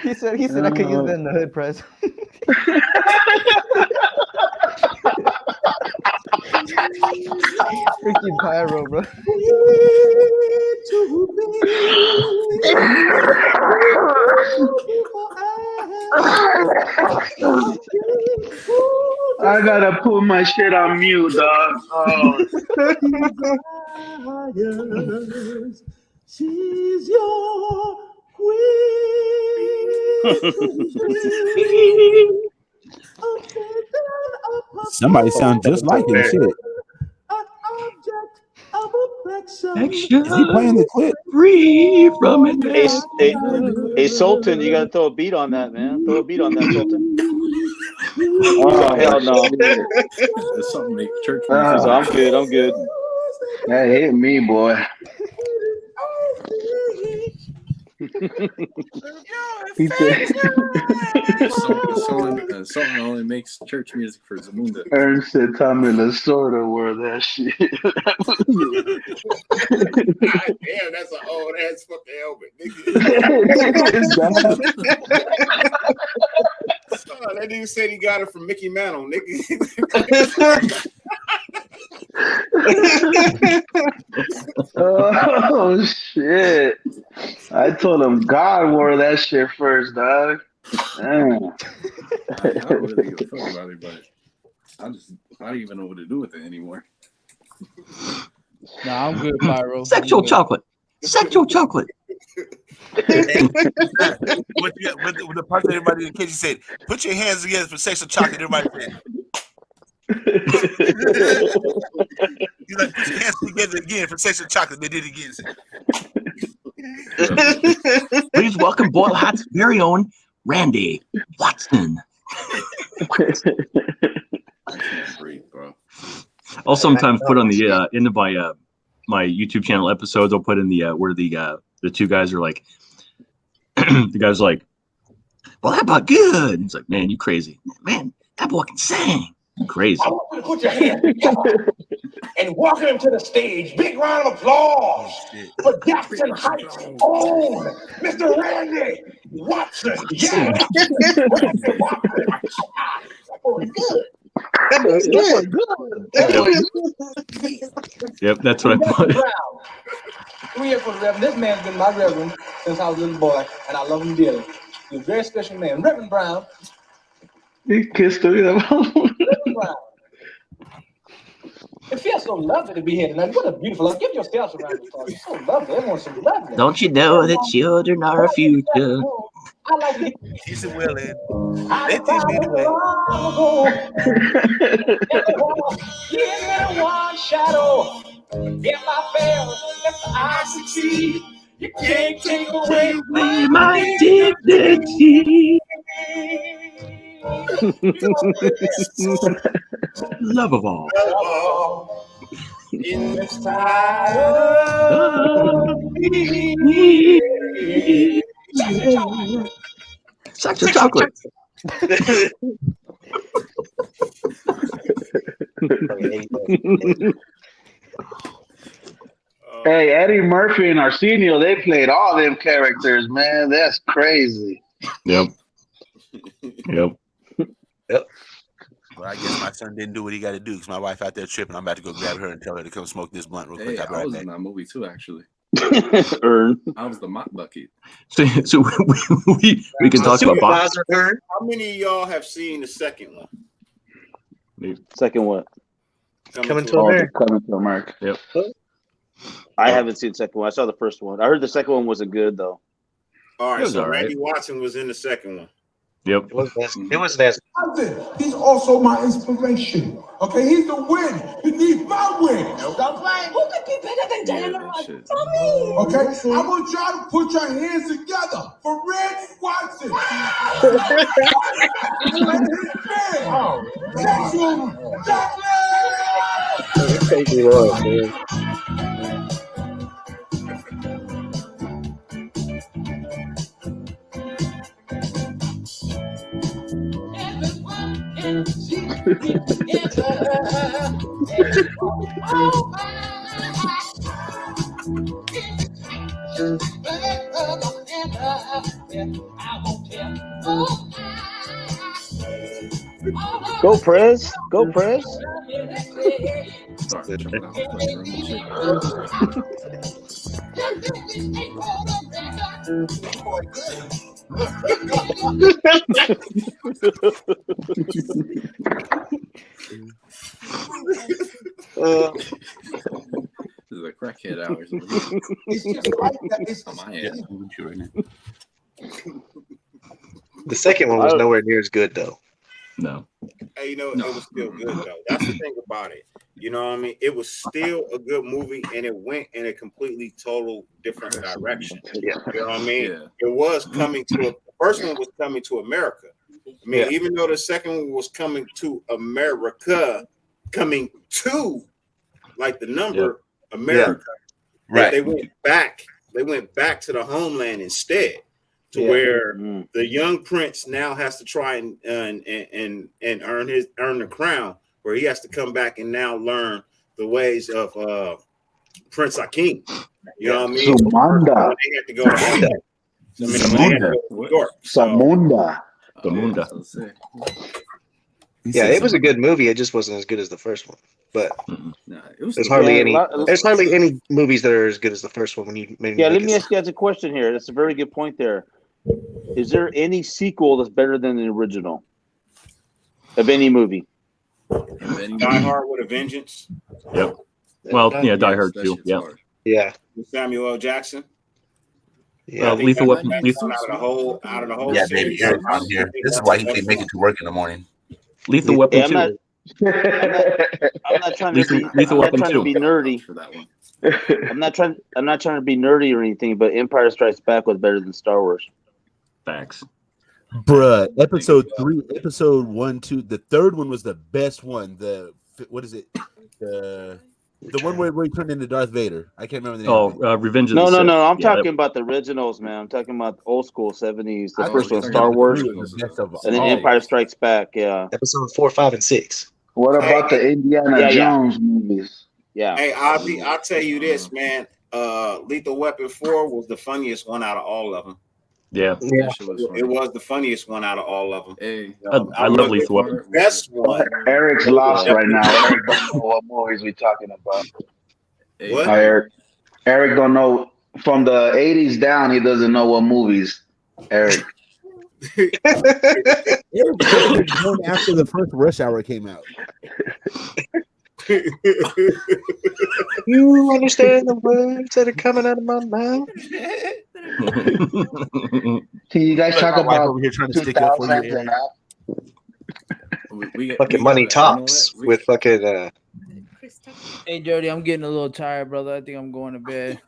He said I could use that in the hood press. Freaking pyro, bro. I gotta put my shit on mute, dog. Oh. She's your Somebody sound just like him. Shit. Is he playing the clip? Free from it. Hey, Sultan, you got to throw a beat on that, man. Throw a beat on that, Sultan. Oh, hell no. There's something make church So I'm good. I'm good. That hit me, boy. He said, Something only makes church music for Zamunda. Ernst said Tommy Lasorda wore that shit. God damn, that's an old ass fucking helmet, nigga. Son, that dude said he got it from Mickey Mantle, nigga. Oh shit! I told him God wore that shit first, dog. Damn. I don't really give a fuck about it, but I don't even know what to do with it anymore. Nah, I'm good, Pyro. Sexual chocolate. Sexual chocolate. With the part that everybody in the kitchen said, put your hands together for sexual chocolate. Everybody said. You like put your hands together again for sexual chocolate. They did it again. Please welcome Boyle Hat's very own Randy Watson. I can't breathe, bro. I'll sometimes put on the into my YouTube channel episodes. I'll put in the where the two guys are like, the guy's like, well, that about good. And he's like, man, you crazy, man. That boy can sing. Crazy. I want you to put your hands together and welcome him to the stage. Big round of applause for Jackson Heights own Mr. Randy Watson. Yeah. Randy Watson. Oh, good. Yep, that's what I put. 3 years for the Reverend. This man's been my Reverend since I was a little boy, and I love him dearly. He's a very special man. Reverend Brown. He kissed her. Reverend Brown. It feels so lovely to be here tonight. What a beautiful love. Give yourselves a round of applause. It's so lovely. Everyone's so lovely. Don't you know that children are our future? I like it. She's willing. They teach me the way. Give me one shadow. If I fail, if I succeed, you can't take away my dignity. Love of all. In this time. Sexual chocolate. Hey, Eddie Murphy and Arsenio, they played all them characters, man. That's crazy. Yep. Yep. Yep. But I guess my son didn't do what he got to do because my wife out there tripping. I'm about to go grab her and tell her to come smoke this blunt real quick. Hey, I'll be I right was back. in that movie too, actually. Earn. I was the mop bucket. So we can talk about box. How many of y'all have seen the second one? Second what? Coming to America. Coming to America. Yep. I haven't seen the second one. I saw the first one. I heard the second one wasn't good though. All It right, was so all right. Randy Watson was in the second one. Yep. It wasn't as He's also my inspiration. Okay, he's the win beneath my win. Don't play. Who could be better than Dana Ross? Tell me. Okay, I'm gonna try to put your hands together for Randy Watson. It's crazy was, man. Go Prez. Go Prez. Sorry, jumping out. This is a crackhead hours. It's just like that. It's On my end. The second one was nowhere near as good though. No. Hey, you know, it was still good though. That's the thing about it. You know what I mean? It was still a good movie, and it went in a completely total different direction. Yeah. You know what I mean? Yeah. It was coming to the first one was coming to America. I mean, Yeah. even though the second one was coming to America, coming to like the number America, Right. They went back. They went back to the homeland instead, to Yeah. where the young prince now has to try and earn the crown, where he has to come back and now learn the ways of Prince Hakeem. You know what I mean? Sumanda. They had to go to England. I mean, they had to go to New York. Samunda. The Munda. Yeah, it was a good movie. It just wasn't as good as the first one. But Nah, it was there's hardly Yeah, any. There's hardly any movies that are as good as the first one. When you maybe Yeah, make let me it- ask you guys a question here. That's a very good point there. Is there any sequel that's better than the original of any movie? Die Hard with a Vengeance. Yep. Well, yeah, Die Hard too. Yeah. Yeah. With Samuel L. Jackson. Yeah. Lethal Weapon. Out of the whole Yeah, baby, series. Eric's on here. This is why he can't make it to work in the morning. Lethal Weapon Yeah, I'm 2. not trying to be. Lethal I'm not Weapon trying 2. to be nerdy. For that one. I'm not trying to be nerdy or anything, but Empire Strikes Back was better than Star Wars. Facts. Bruh, episode 3, episode 1, 2. The third one was the best one. What is it? The one where he turned into Darth Vader. I can't remember the name. of it. Revenge of No, the no, Sith. no. I'm Yeah, talking about the originals, man. I'm talking about the old school 70s. The I first thought one, you Star were Wars, talking about the best of and then all. Empire Strikes Back. Yeah. Episode 4, 5, and 6. What about the Indiana Yeah, yeah. Jones movies? Yeah. Hey, I'll tell you this, man. Lethal Weapon 4 was the funniest one out of all of them. Yeah. Yeah. It was the funniest one out of all of them. Hey, I love Lethal Weapon. The best one. Eric's lost right now. Eric don't know what movies we talking about. What? Eric don't know from the 80s down. He doesn't know what movies. Eric. After the first Rush Hour came out. You understand the words that are coming out of my mouth? Can you guys talk My wife about over here trying to stick up for you, 2000s and up? Fucking money talks with fucking. Hey, Dirty, I'm getting a little tired, brother. I think I'm going to bed.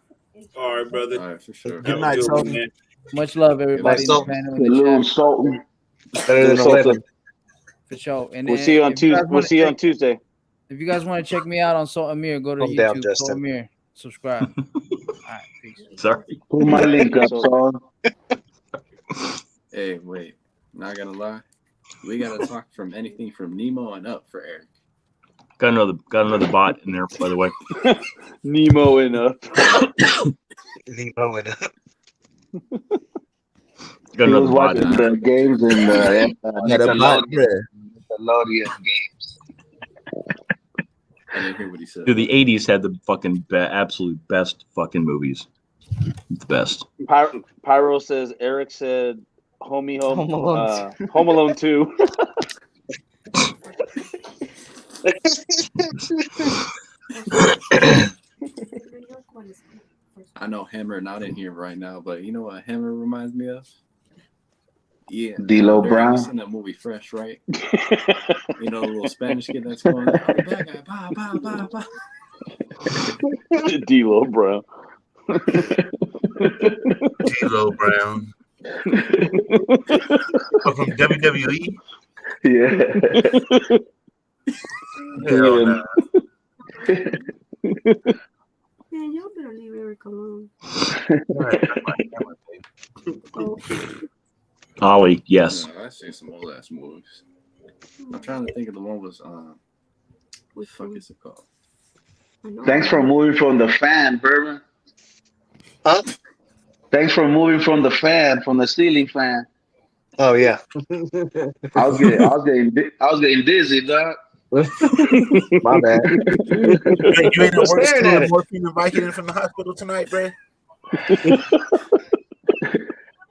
All right, brother. All right, for sure. Good night, Sultan. Much love, everybody. in the Sultan. panel, The in the little chat. Sultan. Better than 11. For sure. And We'll then see you on if you Tuesday. guys We'll wanna see you on check- Tuesday. If you guys want to check me out on Salt Amir, go to Calm down, YouTube. Justin. Salt Amir. Subscribe. All right, peace. Sorry. Put my link up, son. Hey, wait. Not gonna lie. We gotta talk from anything from Nemo and up for Eric. Got another bot in there, by the way. Nemo and up. Nemo and up. Got He was another bot in watching there. the games in the Got a bot, Nickelodeon bruh. game. I didn't hear what he said. Dude, the '80s had the fucking absolute best fucking movies. The best. Pyro says Eric said Home Alone. Home Alone 2. I know Hammer not in here right now, but you know what Hammer reminds me of? Yeah, D'Lo Dirty, Brown. You seen that movie Fresh, right? You know the little Spanish kid that's going, "Oh, the bad guy, bah, bah, bah, bah." D'Lo Brown. D'Lo Brown. From WWE. Yeah. Hell nah. Man, y'all better leave Eric alone. Ollie, yes. I seen some old ass movies. I'm trying to think of the one was what the fuck is it called? Thanks for moving from the fan, Bourbon. Huh? Thanks for moving from the fan, from the ceiling fan. Oh yeah. I was getting dizzy, dog. My bad. Hey, you ain't at work Staring at stealing it. morphine and Vicodin from the hospital tonight, bro?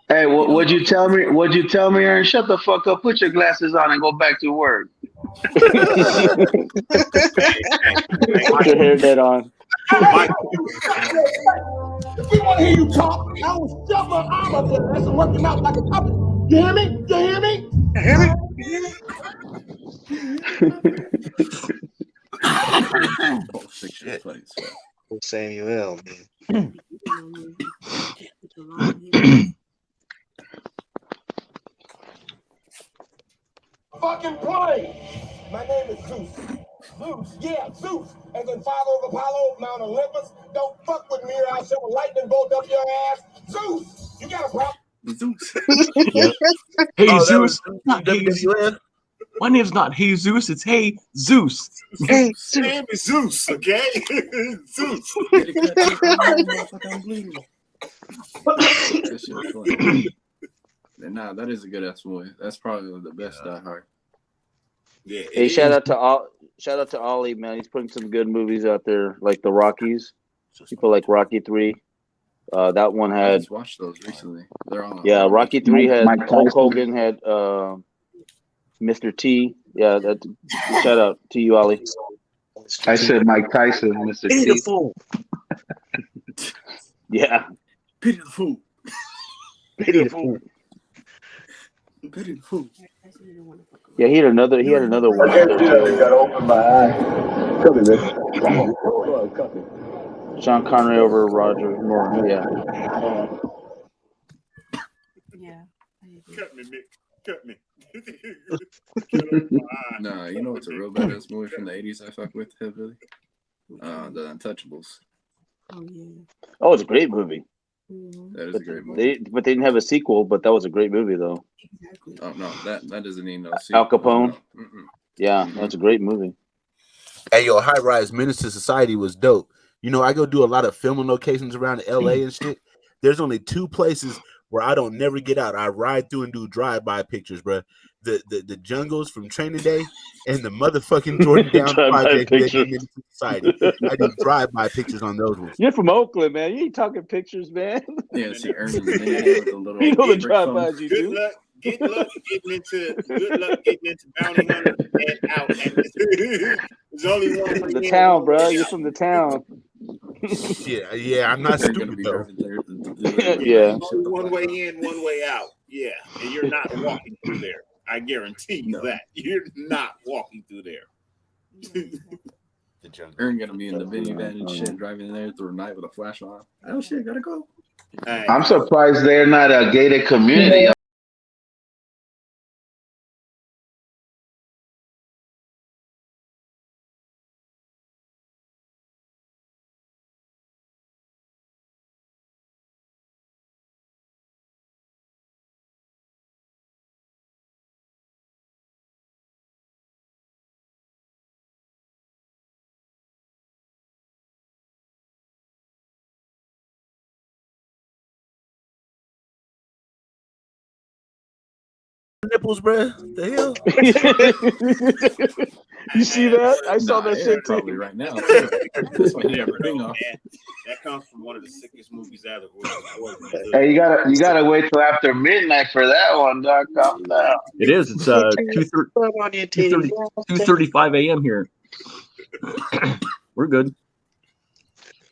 Hey, what'd you tell me? What'd you tell me, Aaron? Shut the fuck up. Put your glasses on and go back to work. Put your hairnet on. If we want to hear you talk, I will shove my arm up your ass and work him out like a puppet. You hear me? You hear me? You hear me? Pulp Fiction place. Samuel, man. Fucking play. My name is Zeus. Zeus, yeah, Zeus. As in father of Apollo, Mount Olympus. Don't fuck with me or I'll shove a lightning bolt up your ass. Zeus, you got a problem? Zeus. Hey, Oh, that Zeus. was Not Hey Zeus. WWF? My name's not Hey Zeus. It's Hey Zeus. Hey, His name is Zeus, okay? Zeus. That shit was funny. Nah, that is a good ass movie. That's probably the best Die Hard. Yeah, Hey, shout out to Ollie, man. He's putting some good movies out there, like the Rockies. People like Rocky 3. That one I had just watched those recently. They're on. Rocky 3 had Mike Hulk Tyson. Hogan, had Mr. T. Yeah, that shout out to you, Ollie. I said Mike Tyson, Mr. T. Beautiful. Yeah. Pity the fool. Pity the fool. Pity the fool. Yeah, he had another one out there too. Gotta open my eyes. Come here, man. Sean Connery over Roger Moore. Yeah. Yeah. Cut me, Nick. Cut me. Nah, you know what's a real badass movie from the 80s I fuck with heavily? The Untouchables. Oh yeah. Oh, it's a great movie. That is a great movie. They didn't have a sequel, but that was a great movie though. Exactly. Oh no, that doesn't need no sequel. Al Capone. No. Mm-mm. Yeah, that's a great movie. Hey, yo, High Rise Menace to Society was dope. You know, I go do a lot of filming locations around LA and shit. There's only two places where I don't never get out. I ride through and do drive-by pictures, bro. The jungles from Training Day and the motherfucking Jordan Down Drive-by project that pictures. Menace to Society. I do drive-by pictures on those ones. You're from Oakland, man. You ain't talking pictures, man. Yeah, see Ernie with the little You know the brick drive-bys phone. you Good do. luck getting into bounty hunter and out. There's only one way The in, town, one bro. way You're out. from the town. Yeah, I'm not They're gonna stupid be though. driving Yeah. Only one way in, one way out. Yeah, and you're not walking through there. I guarantee you that. You're not walking through there. Ern gonna be in the minivan and shit, driving in there through the night with a flashlight. Oh shit, gotta go. I'm surprised they're not a gated community. nipples, bro. The hell? You see that? I saw that shit too. Probably right now. That's why he ever hang on. That comes from one of the sickest movies ever. Hey, you gotta wait till after midnight for that one, dog. Calm down. It is. It's 2:35 a.m. here. We're good.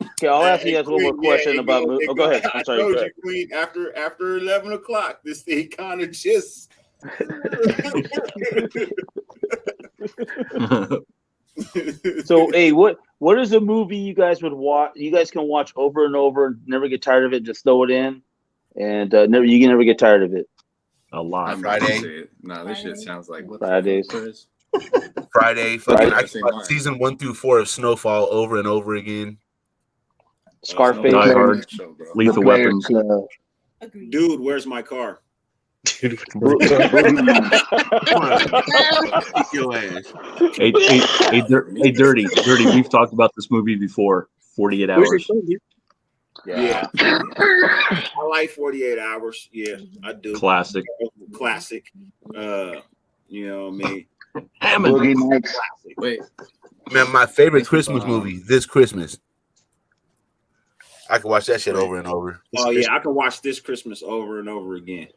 Okay, I'll ask you guys one more question about. Oh, go ahead. I'm sorry. I Go told ahead. you, Queen, after 11 o'clock, this thing kind of just. So, hey, what is a movie you guys would watch? You guys can watch over and over, and never get tired of it. Just throw it in, and you can never get tired of it. A lot. Friday. Nah, this shit sounds like what Fridays. Friday. Fucking, I can watch season 1 through 4 of Snowfall over and over again. Scarface. Die Hard. Lethal Weapons. Dude, where's my car? Your ass. Hey, Dirty. We've talked about this movie before. 48 Hours. Yeah. I like 48 Hours. Yeah, I do. Classic. You know what I mean? Boogie Nights. Wait. Man, my favorite Christmas movie this Christmas. I can watch that shit over and over. Oh yeah, I can watch this Christmas over and over again.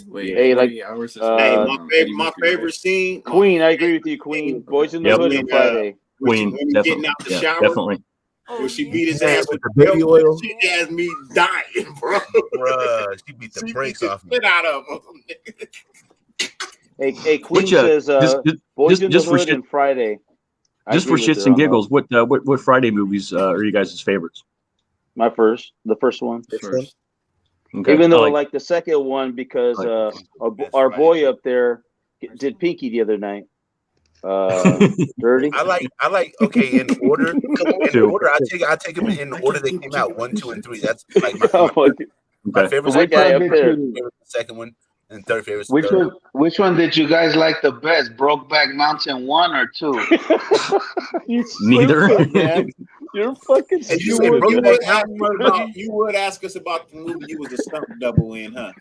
Wait, hey, like, hours my favorite scene. Queen, I agree with you. Queen, Boys in the Hood and Friday. Queen, when definitely. getting out the shower. Definitely. When she beat his ass with the baby oil. She has me dying, bro. Bruh, she beat the brakes off me. Get out of him. Hey, Queen says Boys in the Hood and Friday. Just for shits and giggles, what Friday movies are you guys' favorites? The first one. Okay. Even though I like the second one because our boy up there did Pinky the other night. Dirty. I like. Okay, in order. I take them in order they came out. 1, 2, and 3. That's like my favorite. Second one and third favorite. Which one did you guys like the best? Brokeback Mountain 1 or 2? Neither. You're fucking. You would ask us about the movie you was a stunt double in, huh?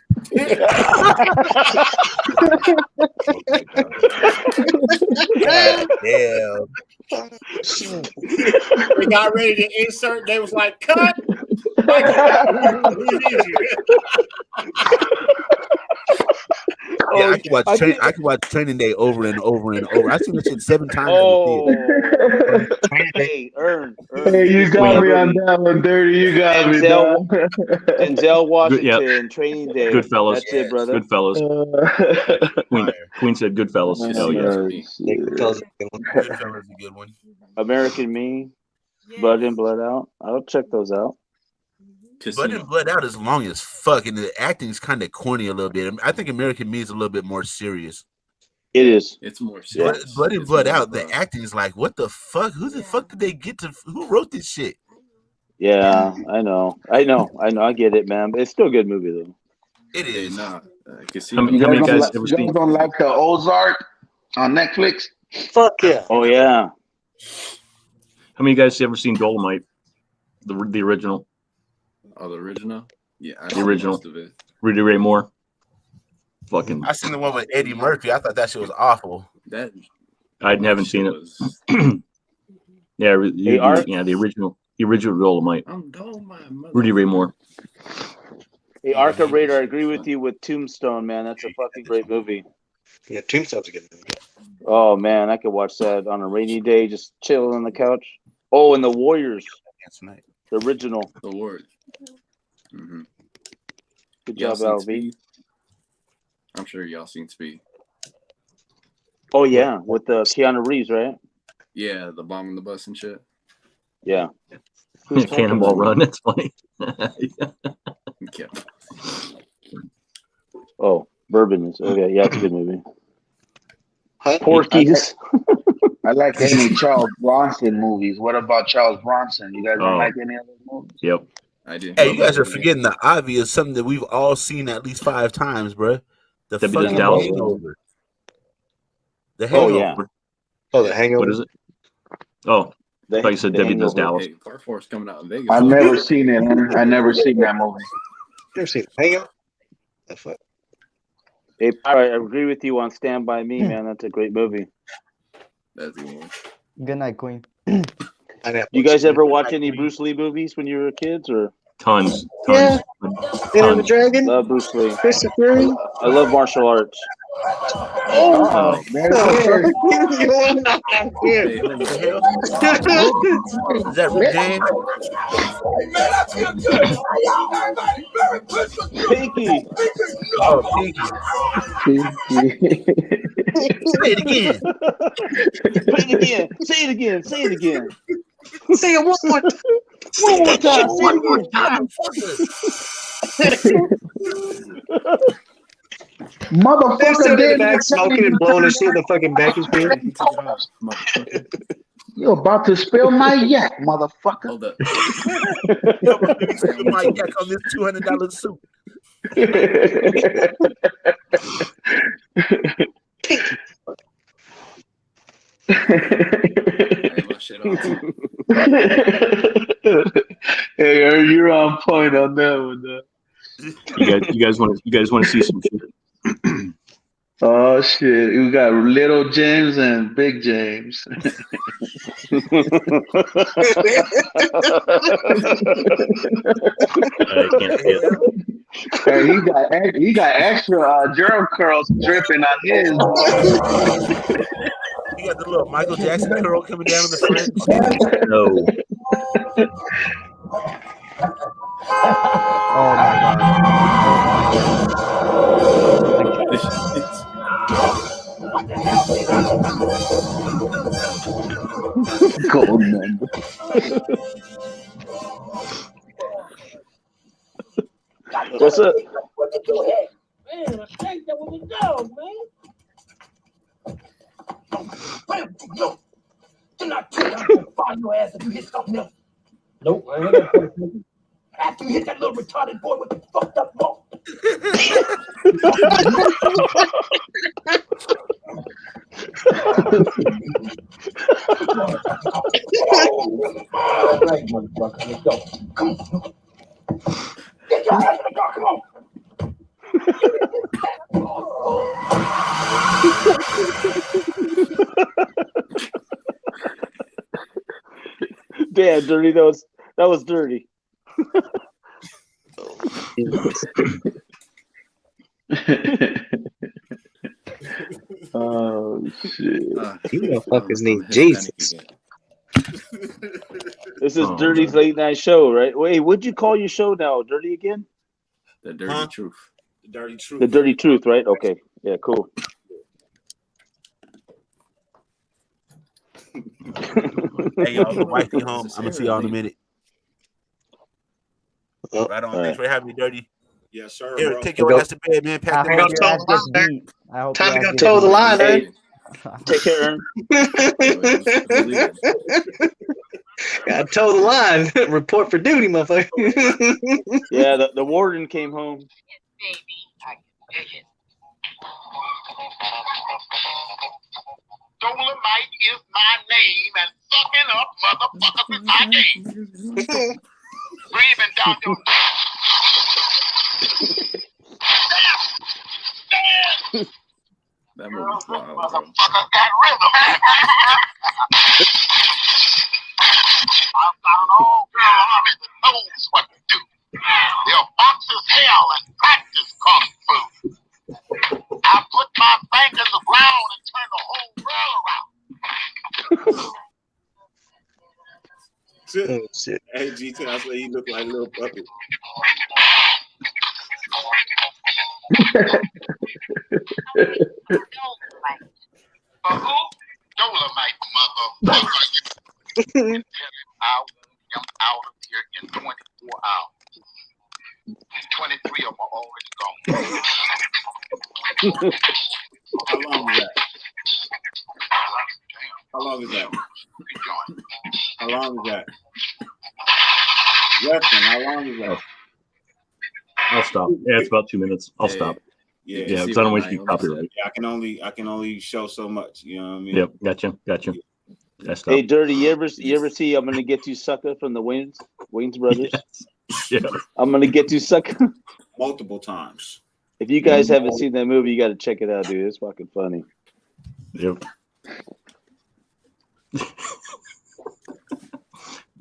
Damn. They got ready to insert. They was like, cut. Yeah, I can watch Training Day over and over and over. I've seen this shit 7 times. Hey, Earn. Hey, you got me on that one, Dirty. You got me, dog. Denzel Washington, Training Day. Goodfellas. That's it, brother. Goodfellas. Queen said Goodfellas. Hell yes. Goodfellas is a good one. American Me, Blood In, Blood Out. I'll check those out. Blood In, Blood Out is long as fuck, and the acting's kind of corny a little bit. I think American Me is a little bit more serious. It is. It's more serious. Blood In, Blood Out, the acting is like, what the fuck? Who the fuck did they get to? Who wrote this shit? Yeah, I know. I get it, man. But it's still a good movie, though. It is. How many guys ever seen? You don't like the Ozark on Netflix? Fuck yeah. Oh yeah. How many guys ever seen Dolomite? The original. Oh, the original? Yeah, The original. Most of it. Rudy Ray Moore. Fucking. I seen the one with Eddie Murphy. I thought that shit was awful. I haven't seen it. Yeah, the original Dolomite. Rudy Ray Moore. Hey, Arca Raider, I agree with you with Tombstone, man. That's a fucking great movie. Yeah, Tombstone's a good movie. Oh man, I could watch that on a rainy day, just chilling on the couch. Oh, and The Warriors. The original. The Warriors. Mm-hmm. Good job, LV. I'm sure y'all seen Speed. Oh yeah, with Keanu Reeves, right? Yeah, the bomb on the bus and shit. Yeah. Cannonball Run. That's funny. Yeah. Oh, Bourbon is okay. Yeah, it's a good movie. Porky's. I like any Charles Bronson movies. What about Charles Bronson? You guys don't like any other movies? Yep. I do. Hey, you guys are forgetting the obvious, something that we've all seen at least 5 times, bro. The Debbie fucking Does Dallas. Hangover. The Oh Hangover. yeah. Oh, The Hangover. What is it? Oh, I thought you said Debbie Does Dallas. Hey, Part 4 is coming out in Vegas. I've never seen it. I never seen that movie. Never seen The Hangover? The fuck? Hey, I agree with you on Stand By Me, man. That's a great movie. That's a good one. Good night, Queen. You guys ever watch any Bruce Lee movies when you were kids, or? Tons. Yeah. Enter the Dragon. Love Bruce Lee. Christopher Fury. I love martial arts. Oh, there it Is that Rick James? Pinky. Oh, Pinky. Say it again. Say it again. Say it again. Say it again. Say it one more time. One more time. Say One it more again. time. They're still Motherfucker, in the back smoking and blowing his shit in the fucking vacuum cleaner. You about to spill my yak, motherfucker. Hold up. My yak on this $200 suit. Hey, Aaron, you're on point on that one, though. You guys want to see some shit? Oh shit, we got Little James and Big James. Hey, he got extra germ curls dripping on his. You got the little Michael Jackson curl coming down in the front. No. Oh my Gold member. What's up? Man, I think that was a dog, man. Yo, didn't I tell you I'm gonna fire your ass if you hit something else? Nope, I ain't gonna put it. After you hit that little retarded boy with the fucked up ball. All right, motherfucker, let's go. Come on. Get your ass in the car, come on. Damn, dirty. That was dirty. Oh shit! You motherfuckers need Jesus. This is Dirty's late night show, right? Wait, what'd you call your show now? Dirty again? The Dirty Truth. The Dirty Truth. The Dirty Truth, right? Okay. Yeah, cool. Hey, y'all, the wifey home. I'm gonna see y'all in a minute. Right on. Thanks for having me, Dirty. Yes, sir. Here, Bro. take your ass to bed, man. Pack Time to that go toe the line, man. Take care, Ern. Gotta toe the line. Report for duty, motherfucker. Yeah, the warden came home. Dolomite is my name, and sucking up motherfuckers is my game. Breathing down your. That movie's wild, bro. Motherfucker got rhythm. I've got an all-girl army that knows what to do. They'll box as hell and practice kung fu. I put my bank in the ground and turn the whole world around. Oh, shit. Hey, G10, I say you look like a little puppet. Who? Dolomite, motherfucker. I am out of here in 24 hours. 23 of them are already gone. How long is that? How long is that? How long is that? Weston, how long is that? I'll stop. Yeah, it's about 2 minutes. I'll stop. Yeah, because I don't want you to be copyrighted. Yeah, I can only show so much. You know what I mean? Yep, gotcha. That's Hey, Dirty, you ever see I'm gonna get you sucker from the Wayne's brothers? Yeah. I'm gonna get you sucker. Multiple times. If you guys haven't seen that movie, you got to check it out, dude. It's fucking funny. Yep.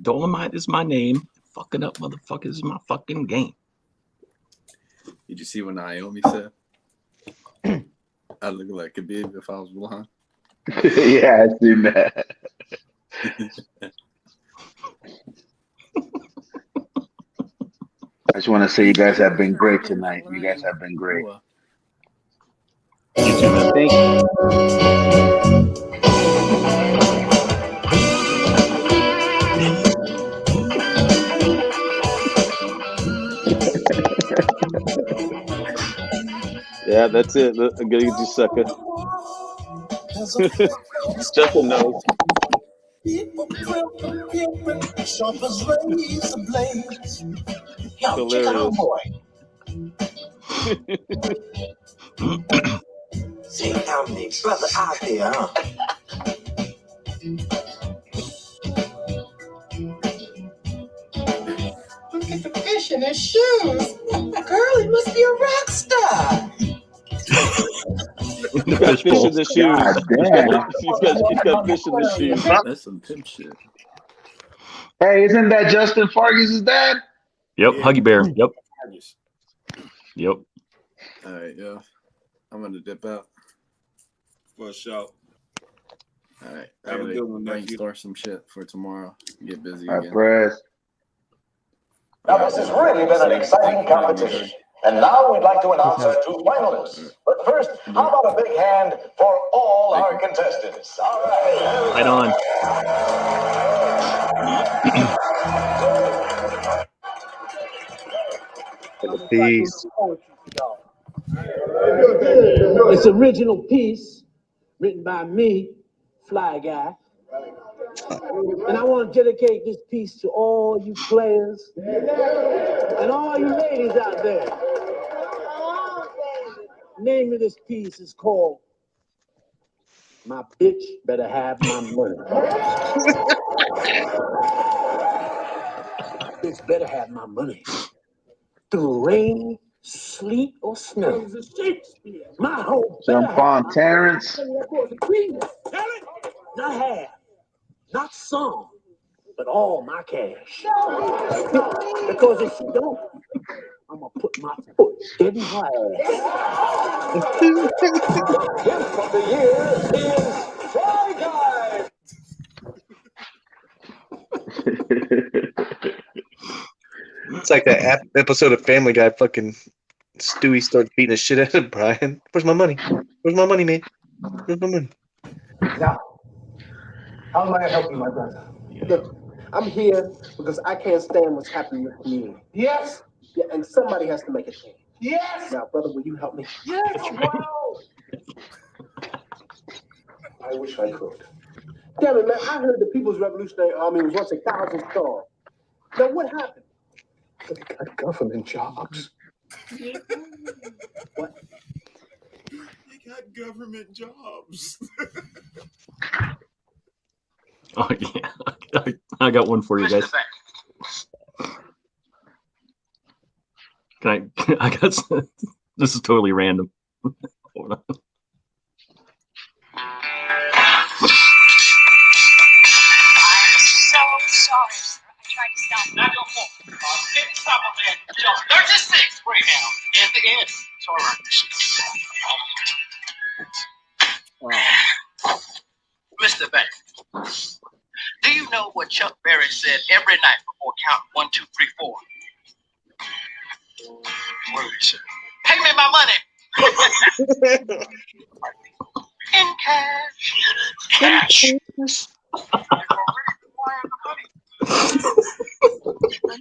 Dolomite is my name. Fucking up, motherfuckers, is my fucking game. Did you see what Naomi said? I look like a baby if I was blonde. Yeah, I seen that. I just want to say you guys have been great tonight. You guys have been great. You too, man. Thank you. Yeah, that's it. I'm gonna get you, sucker. Justin knows. Hilarious. See, I'm the brother out there, huh? Look at the fish in his shoes. Girl, he must be a rock star. He's got fish in the shoes. He's got fish in the shoes. That's some pimp shit. Hey, isn't that Justin Fargus' dad? Yep, Huggy Bear. Yep. Yep. All right, yo. I'm gonna dip out. For sure. All right. Have a good one, nephew. Brainstorm some shit for tomorrow. Get busy All right, again. press. Now, this has really been an exciting competition. And now we'd like to announce our two finalists. But first, how about a big hand for all our contestants? All right. Right on. Peace. It's original piece written by me, Fly Guy. And I want to dedicate this piece to all you players and all you ladies out there. The name of this piece is called My Bitch Better Have My Money. Bitch better have my money. Through rain, sleet, or snow. My whole Jump on, Terrence. Not half, not some, but all my cash. Because if she don't, I'm gonna put my foot in her ass. Gift of the year is Fly Guy. It's like that episode of Family Guy. Fucking Stewie starts beating the shit out of Brian. Where's my money? Where's my money, man? Where's my money? Now, how may I help you, my brother? Look, I'm here because I can't stand what's happening in the community. Yes. Yeah, and somebody has to make a change. Yes. Now, brother, will you help me? Yes. Wow. I wish I could. Damn it, man! I heard the People's Revolutionary Army was once 1,000 strong. Now, what happened? They got government jobs. What? They got government jobs. Oh yeah, I got one for you guys. Can I got this is totally random. Hold on. So sorry. I tried to stop. Not your fault. Get top of that. 36 Greyhound. In the end. Sorry. Mr. Banks, do you know what Chuck Berry said every night before counting 1, 2, 3, 4? What did he say? Pay me my money. In cash.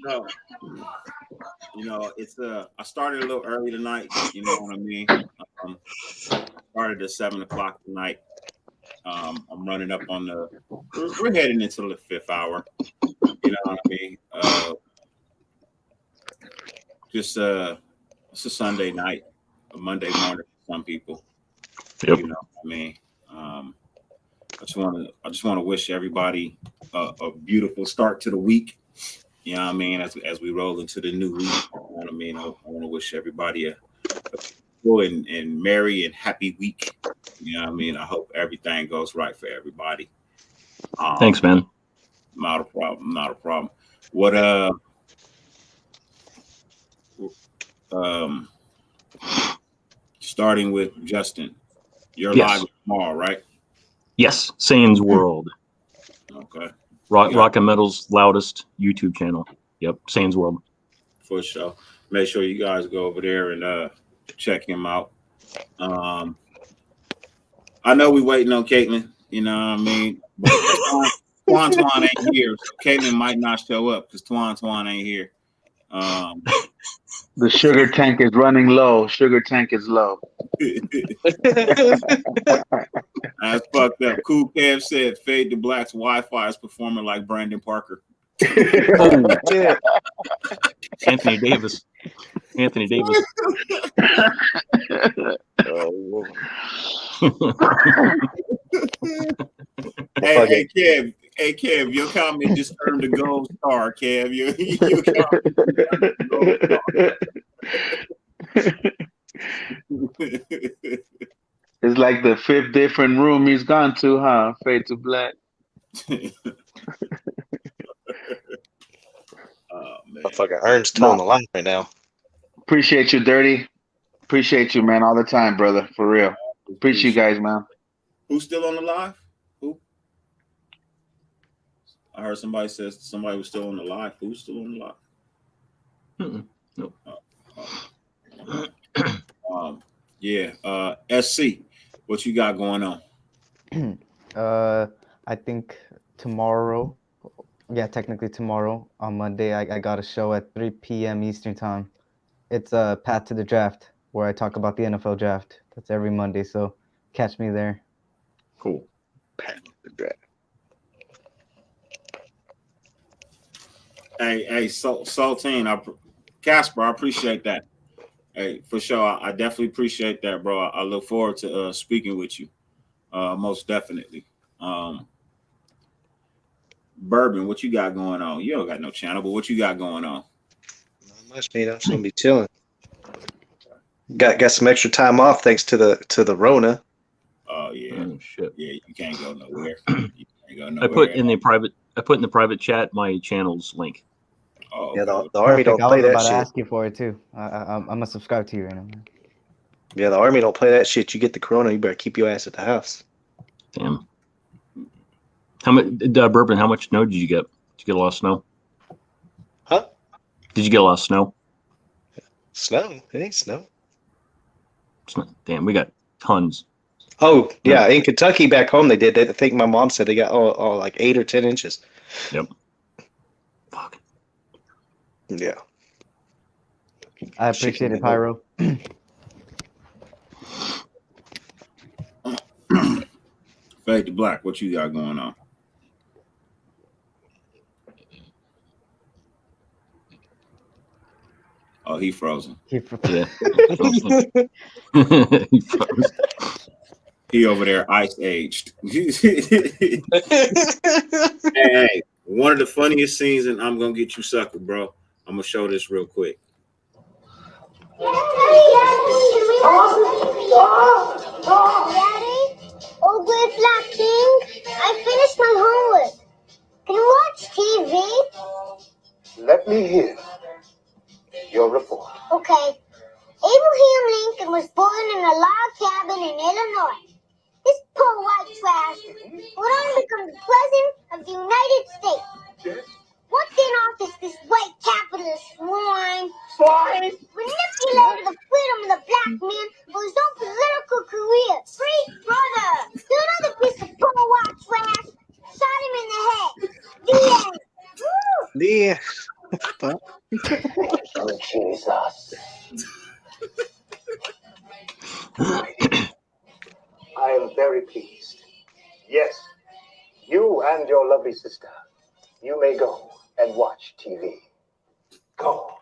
No. You know, it's I started a little early tonight. You know what I mean? Started at 7 o'clock tonight. I'm running up on we're heading into the 5th hour. You know what I mean? It's a Sunday night, a Monday morning for some people. Yep. You know what I mean? I just want to wish everybody a beautiful start to the week. You know what I mean? As we roll into the new week, you know what I mean? I want to wish everybody a peaceful and merry and happy week. You know what I mean? I hope everything goes right for everybody. Thanks, man. Not a problem. Not a problem. What starting with Justin, you're Yes. live tomorrow, right? Yes, Sane's World. Okay. Rock and Metal's loudest YouTube channel. Yep, Sane's World. For sure. Make sure you guys go over there and check him out. I know we waiting on Caitlin, you know what I mean? But Twan ain't here, so Caitlin might not show up because Twan ain't here. The sugar tank is running low. Sugar tank is low. That's fucked up. Cool Kev said Fade to Black's Wi-Fi is performing like Brandon Parker. Oh, yeah. Anthony Davis. Hey, Kev, your comment just earned a gold star, Kev. Your It's like the 5th different room he's gone to, huh? Fade to Black. Motherfucker, Ern's towing the line right now. Appreciate you, Dirty. Appreciate you, man, all the time, brother. For real. Appreciate you guys, man. Who's still on the live? Who? I heard somebody says somebody was still on the live. Who's still on the live? Nope. Yeah. SC, what you got going on? I think tomorrow. Yeah, technically tomorrow on Monday, I got a show at 3 p.m. Eastern time. It's Path to the Draft, where I talk about the NFL draft. That's every Monday, so catch me there. Cool. Path to the Draft. Hey, Saltine, Casper, I appreciate that. Hey, for sure, I definitely appreciate that, bro. I look forward to speaking with you, most definitely. Bourbon, what you got going on? You don't got no channel, but what you got going on? Not much, man. I'm just gonna be chilling. Got some extra time off thanks to the Rona. Oh yeah. Oh, shit. Yeah, you can't go nowhere. I put in the private chat my channel's link. Oh, yeah, the Army don't play that I was about to shit. ask you for it too. I'm gonna subscribe to you right now. Man. Yeah, the Army don't play that shit. You get the corona, you better keep your ass at the house. Damn. How much, Bourbon? How much snow did you get? Did you get a lot of snow? Huh? Did you get a lot of snow? Snow? It ain't snow. Damn, we got tons. Oh yeah, in Kentucky back home they did. I think my mom said they got like 8 or 10 inches. Yep. Fuck. Yeah. I appreciate it, Pyro. Fade to Black, what you got going on? Oh, he frozen. He frozen. Yeah. He froze. He over there ice aged. Hey, one of the funniest scenes, and I'm gonna get you sucker, bro. I'm gonna show this real quick. Daddy, old great black king, I finished my homework. Can you watch TV? Let me hear your report. Okay. Abraham Lincoln was born in a log cabin in Illinois. This poor white trash would only become the president of the United States. Once in office, this white capitalist swine manipulated the freedom of the black man for his own political career. Free brother! Another piece of poor white trash shot him in the head. The end. Yeah. Jesus. I am very pleased. Yes, you and your lovely sister, you may go and watch TV. Go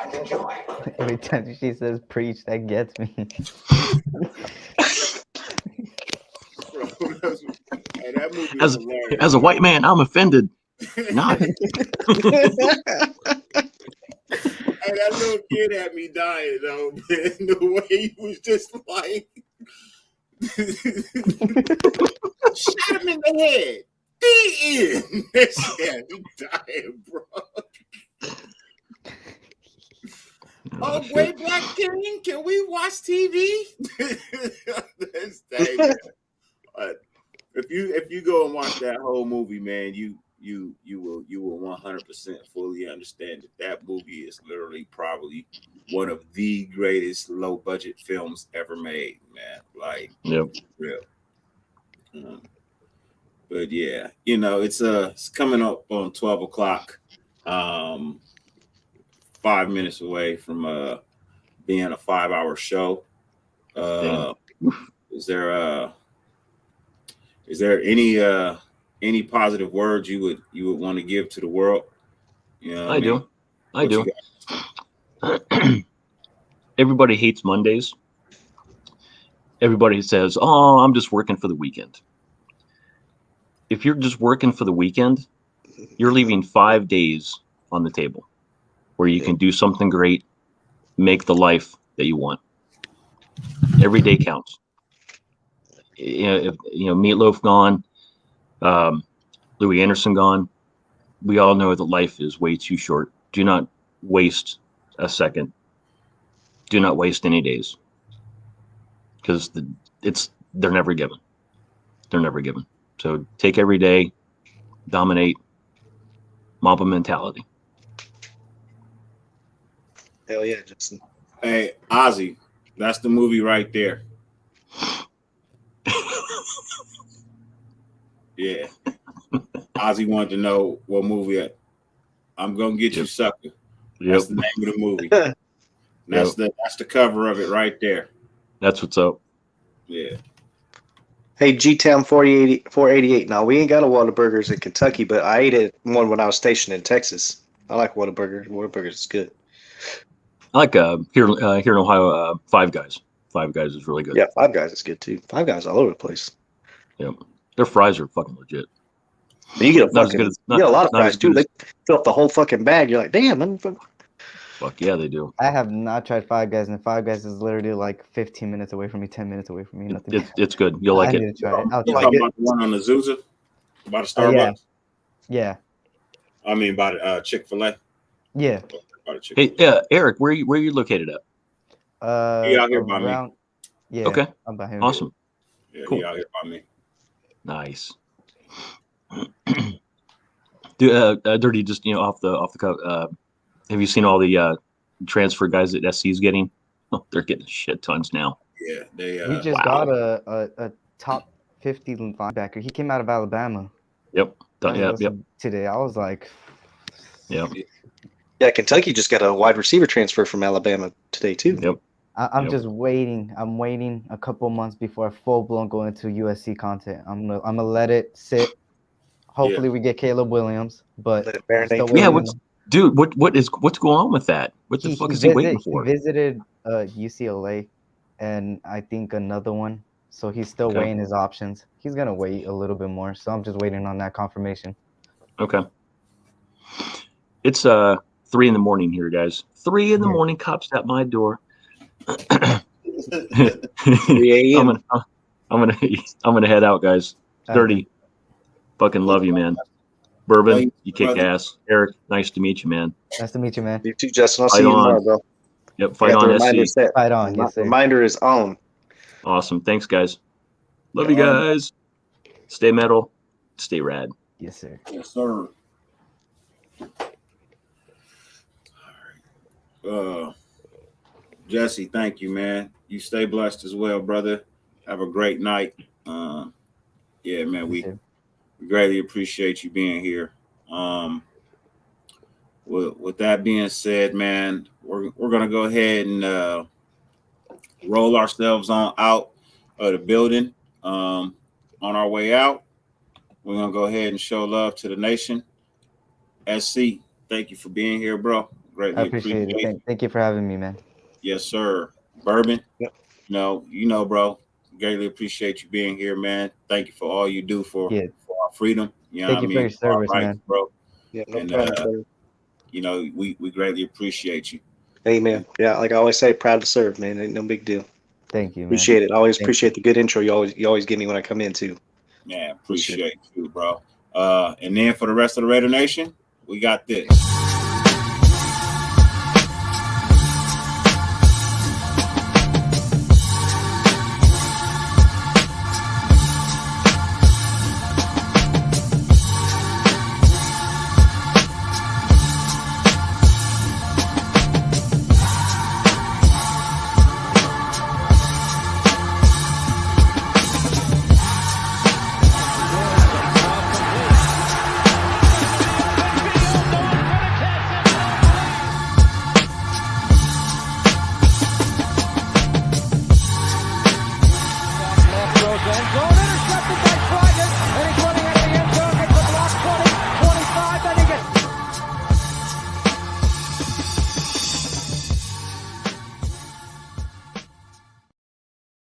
and enjoy. Every time she says preach, that gets me. Hey, that movie is hilarious. As a white man, I'm offended. Not. that little kid had me dying though, man. The way he was just like shot him in the head. The end. That shit had me dying, bro. Oh, wait, Black King, can we watch TV? That's dang, man. If you go and watch that whole movie, man, you will 100% fully understand that movie is literally probably one of the greatest low budget films ever made, man. Like, real. But yeah, it's coming up on 12 o'clock. 5 minutes away from being a 5-hour show. Is there any positive words you would want to give to the world? I do. Everybody hates Mondays. Everybody says, "Oh, I'm just working for the weekend." If you're just working for the weekend, you're leaving 5 days on the table where you can do something great, make the life that you want. Every day counts. If Meatloaf gone, Louis Anderson gone, we all know that life is way too short. Do not waste a second. Do not waste any days, because they're never given. They're never given. So take every day, dominate, Mamba mentality. Hell yeah, Justin. Hey, Ozzy, that's the movie right there. Yeah. Ozzy wanted to know what movie I'm Gonna Get You, Sucker. That's the name of the movie. That's the cover of it right there. That's what's up. Yeah. Hey, G-Town 488. Now, we ain't got a Whataburgers in Kentucky, but I ate it one when I was stationed in Texas. I like Whataburger. Whataburgers is good. I like here in Ohio, Five Guys. Five Guys is really good. Yeah, Five Guys is good too. Five Guys all over the place. Yep. Their fries are fucking legit. But you get a lot of fries too. They fill up the whole fucking bag. You're like, damn. Fuck yeah, they do. I have not tried Five Guys, and Five Guys is literally like 15 minutes away from me, 10 minutes away from me. Nothing. It's good. You'll like I it. need to try it. I'll You try talking it. about the one on Azusa? By the Starbucks? Yeah. I mean, by the Chick-fil-A? Yeah. Hey, Eric, where you located at? He out here by me. Yeah. Okay. I'm by him. Awesome. Yeah, Cool. he out here by me. Nice. Dirty, just off the cuff. Have you seen all the transfer guys that SC is getting? Oh, they're getting shit tons now. Yeah, they. We just got a top 50 linebacker. He came out of Alabama. Yep. Yep. Today, I was like, yep. Yeah, Kentucky just got a wide receiver transfer from Alabama today too. Yep. I'm just waiting. I'm waiting a couple months before I full blown go into USC content. I'm gonna let it sit. Hopefully we get Caleb Williams, but let it marinate. Yeah, what's going on with that? What the fuck is he waiting for? He visited UCLA and I think another one. So he's still weighing his options. He's gonna wait a little bit more. So I'm just waiting on that confirmation. Okay. It's 3 a.m. here, guys. 3 a.m. Cops at my door. 3 a.m. I'm gonna head out, guys. Dirty. Fucking love you, man. Bourbon, you kick ass. Eric, nice to meet you, man. Nice to meet you, man. You too, Justin. I'll see you tomorrow, bro. Yep, fight on, SC. Fight on, yes, sir. Reminder is on. Awesome. Thanks, guys. Love you guys. Stay metal. Stay rad. Yes, sir. Yes, sir. All right. Jesse, thank you, man. You stay blessed as well, brother. Have a great night. Yeah, man, we greatly appreciate you being here. With that being said, man, we're gonna go ahead and roll ourselves on out of the building. On our way out, we're gonna go ahead and show love to the nation. SC, thank you for being here, bro. Greatly I appreciate it. Thank you for having me, man. Yes, sir. Bourbon. Yep. You know, bro. Greatly appreciate you being here, man. Thank you for all you do for our freedom. Thank you for your service, man. Bro. Yeah, we greatly appreciate you. Hey, man. Yeah, like I always say, proud to serve, man. Ain't no big deal. Thank you, man. Appreciate it. I always Thank appreciate the good intro you always give me when I come in too. Man, appreciate you, bro. And then for the rest of the Raider Nation, we got this.